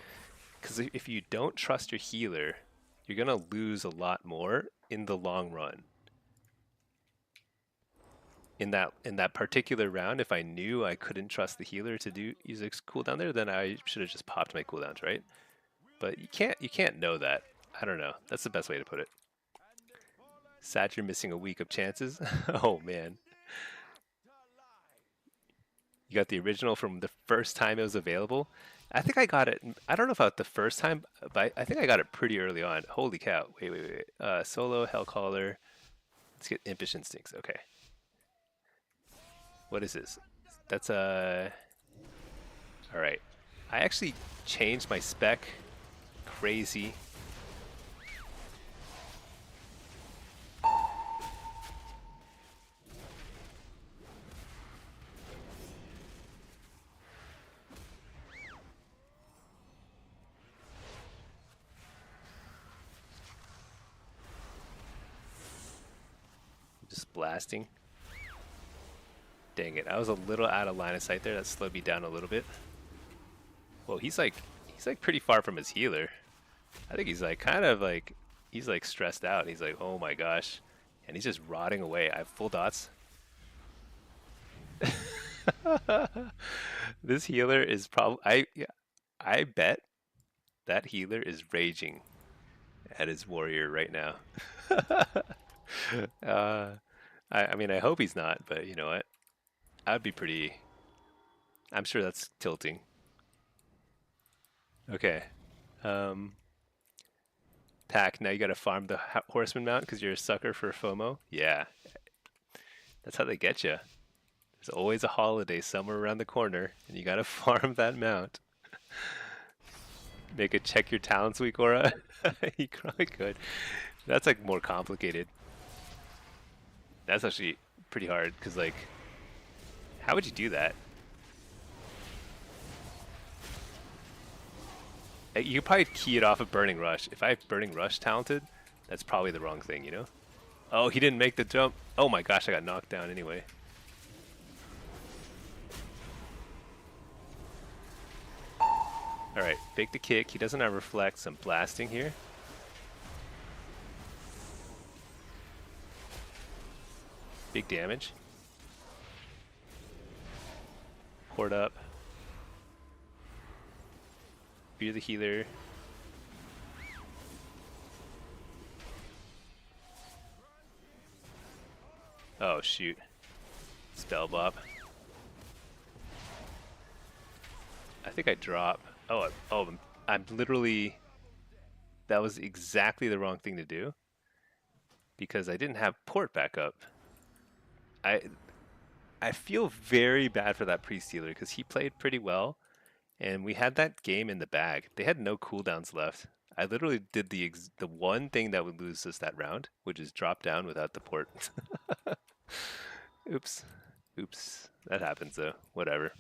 Speaker 1: because if you don't trust your healer, you're gonna lose a lot more in the long run. In that particular round, if I knew I couldn't trust the healer to use a cooldown there, then I should have just popped my cooldowns, right? But you can't know that. I don't know. That's the best way to put it. Sad you're missing a week of chances. Oh man. You got the original from the first time it was available. I think I got it. I don't know about the first time, but I think I got it pretty early on. Holy cow. Wait. Solo, Hellcaller. Let's get Impish Instincts. Okay. What is this? That's a... Alright. I actually changed my spec. Crazy. Just blasting. Dang it, I was a little out of line of sight there. That slowed me down a little bit. Well, he's like pretty far from his healer. I think he's like kind of like he's like stressed out. He's like, oh my gosh, and he's just rotting away. I have full dots. This healer is probably I bet that healer is raging at his warrior right now. I mean, I hope he's not, but you know what? I'd be pretty. I'm sure that's tilting. Okay. Pack, now you gotta farm the horseman mount because you're a sucker for FOMO. Yeah. That's how they get you. There's always a holiday somewhere around the corner, and you gotta farm that mount. Make a check your talents week aura. You probably could. That's like more complicated. That's actually pretty hard because like, how would you do that? You could probably key it off of Burning Rush. If I have Burning Rush talented, that's probably the wrong thing, you know? Oh, he didn't make the jump. Oh my gosh, I got knocked down anyway. Alright, fake the kick. He doesn't have reflect, some blasting here. Big damage. Horde up. Fear the healer. Oh shoot. Spell Bob. I think I drop. I'm literally. That was exactly the wrong thing to do because I didn't have port backup. I I feel very bad for that priest dealer because he played pretty well, and we had that game in the bag. They had no cooldowns left. I literally did the one thing that would lose us that round, which is drop down without the port. Oops, oops. That happens though. Whatever.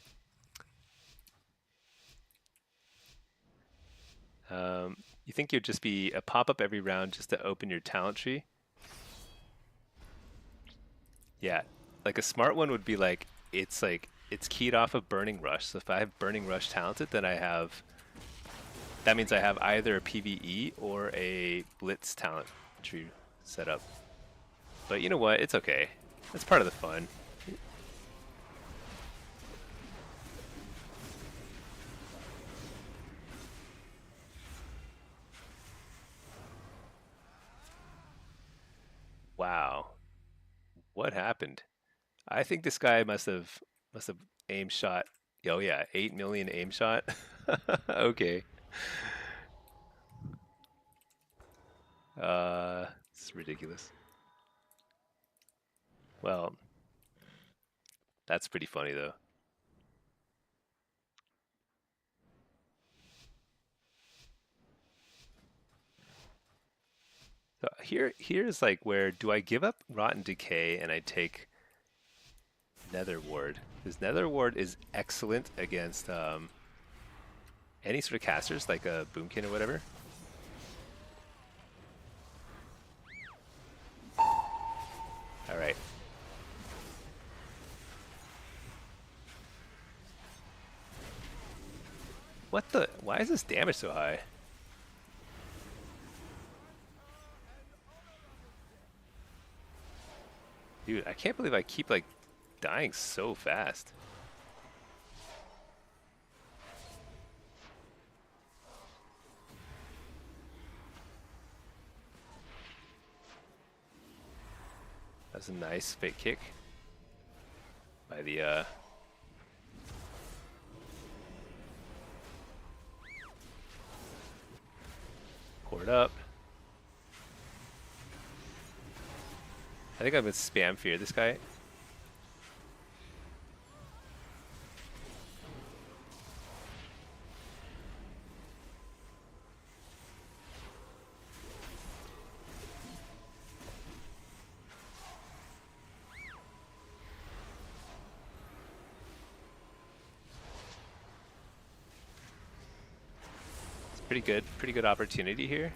Speaker 1: You think you'd just be a pop up every round just to open your talent tree? Yeah, like a smart one would be like it's keyed off of Burning Rush. So if I have Burning Rush talented, then that means I have either a PvE or a Blitz talent tree set up. But you know what? It's okay. That's part of the fun. Wow, what happened? I think this guy must have aim shot. Oh yeah, 8 million aim shot. Okay. It's ridiculous. Well, that's pretty funny though. So here's like where do I give up Rotten Decay and I take Nether Ward? Because Nether Ward is excellent against any sort of casters like a Boomkin or whatever. All right. What the? Why is this damage so high? Dude, I can't believe I keep like dying so fast. That's a nice fake kick by the port up. I think I'm gonna spam fear this guy. It's pretty good opportunity here.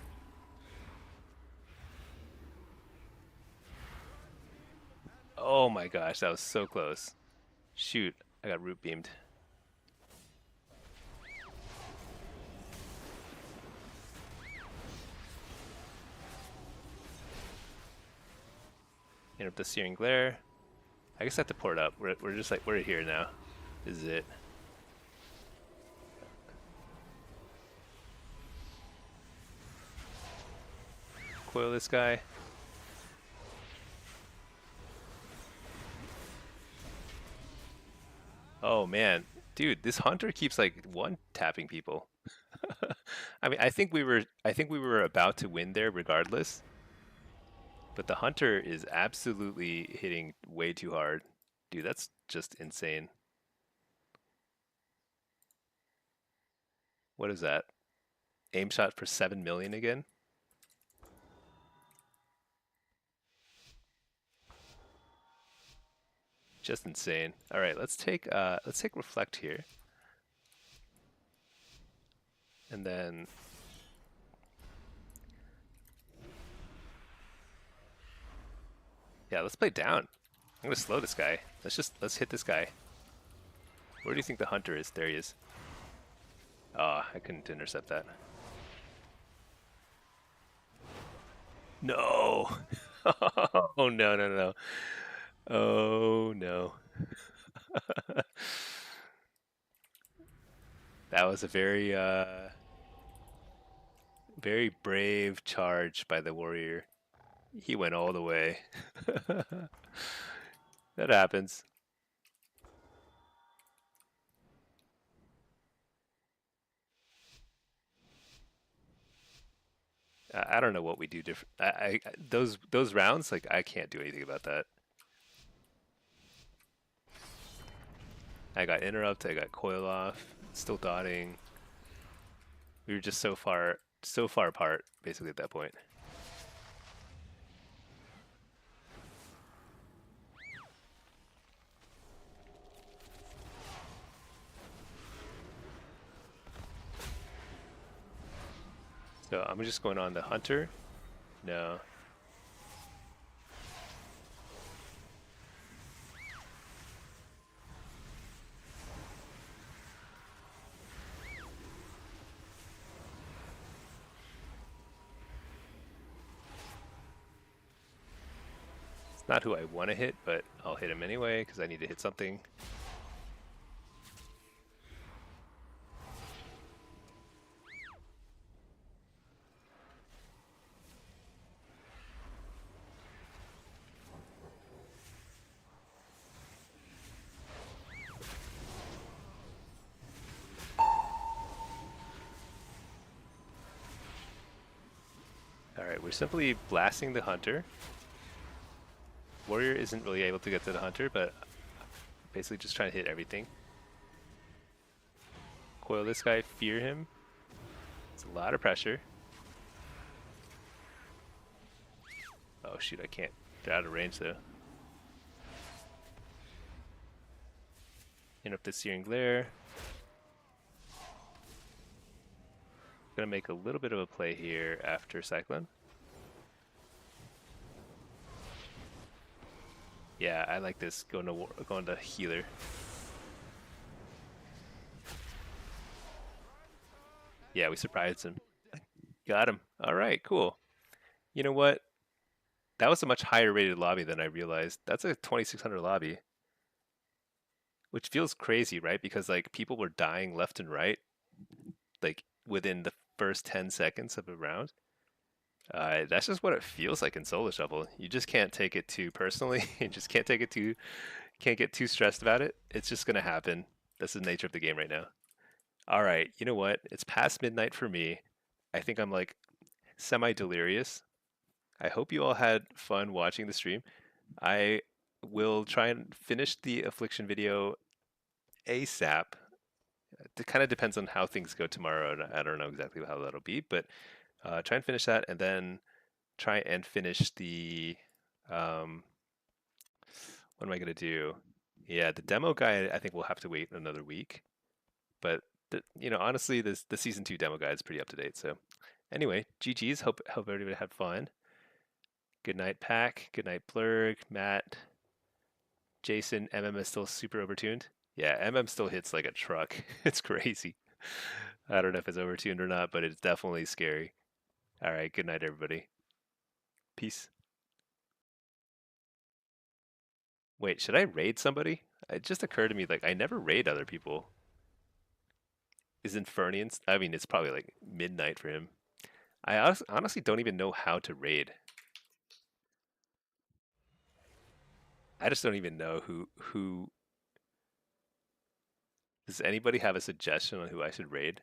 Speaker 1: Oh my gosh, that was so close. Shoot, I got root beamed. Interrupt the searing glare. I guess I have to port up. We're just like we're here now. This is it. Coil this guy. Oh man, dude, this hunter keeps like one tapping people. I mean, I think we were about to win there regardless, but the hunter is absolutely hitting way too hard. Dude, that's just insane. What is that? Aim shot for 7 million again? Just insane. All right, let's take reflect here. And then yeah, let's play down. I'm gonna slow this guy. Let's hit this guy. Where do you think the hunter is? There he is. Ah, I couldn't intercept that. No. Oh no, no, no. Oh no. That was a very brave charge by the warrior. He went all the way. That happens. I don't know what we do different. Those rounds, like I can't do anything about that. I got interrupt. I got coil off. Still dotting. We were just so far apart, basically at that point. So I'm just going on the hunter. No. It's not who I want to hit, but I'll hit him anyway because I need to hit something. Alright, we're simply blasting the hunter. Warrior isn't really able to get to the hunter, but basically just trying to hit everything. Coil this guy, fear him. It's a lot of pressure. Oh shoot, I can't. They're out of range though. Interrupt the searing glare. Gonna make a little bit of a play here after Cyclone. Yeah, I like this. Going to healer. Yeah, we surprised him. Got him. All right, cool. You know what? That was a much higher rated lobby than I realized. That's a 2600 lobby, which feels crazy, right? Because like people were dying left and right, like within the first 10 seconds of a round. That's just what it feels like in solo shuffle. You just can't take it too personally. You just can't get too stressed about it. It's just gonna happen. That's the nature of the game right now. All right, you know what? It's past midnight for me. I think I'm like semi delirious. I hope you all had fun watching the stream. I will try and finish the affliction video ASAP. It kind of depends on how things go tomorrow, and I don't know exactly how that'll be, but try and finish that, and then try and finish the um, what am I gonna do? Yeah, the demo guide. I think we'll have to wait another week, but honestly, the season 2 demo guide is pretty up to date. So anyway, GG's. Hope everybody had fun. Good night, Pack. Good night, Blurg, Matt, Jason. MM is still super overtuned. Yeah, MM still hits like a truck. It's crazy. I don't know if it's overtuned or not, but it's definitely scary. All right, good night, everybody. Peace. Wait, should I raid somebody? It just occurred to me, like, I never raid other people. Is Infernian? I mean, it's probably like midnight for him. I honestly don't even know how to raid. I just don't even know who. Does anybody have a suggestion on who I should raid?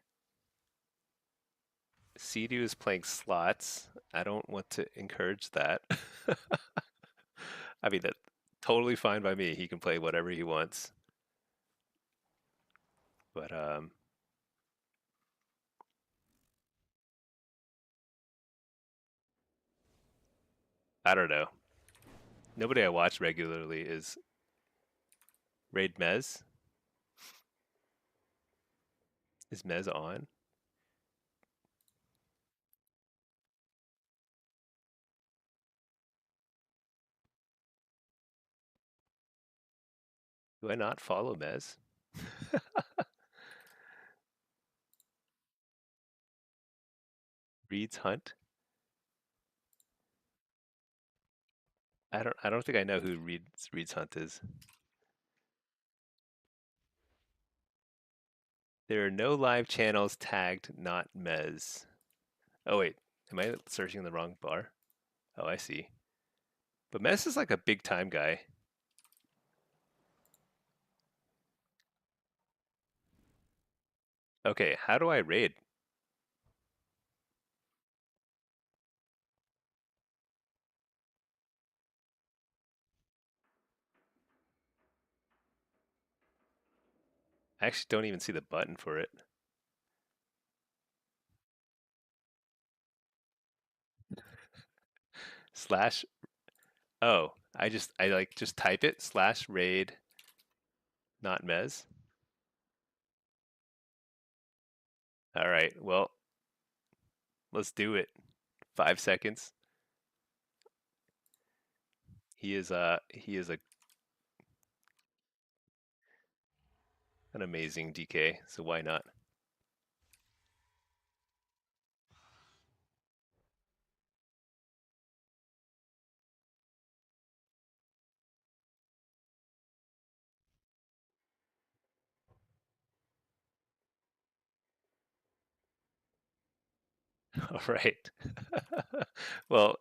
Speaker 1: Sea-Doo is playing slots. I don't want to encourage that. I mean, that's totally fine by me. He can play whatever he wants. But I don't know. Nobody I watch regularly is Raid Mez. Is Mez on? Do I not follow Mez? Reed's Hunt? I don't think I know who Reed's Hunt is. There are no live channels tagged not Mez. Oh wait, am I searching the wrong bar? Oh, I see. But Mez is like a big time guy. Okay, how do I raid? I actually don't even see the button for it. Slash. Oh, I like just type it slash raid, not mez. All right, well, let's do it. 5 seconds. He is an amazing DK, so why not? All right. Well,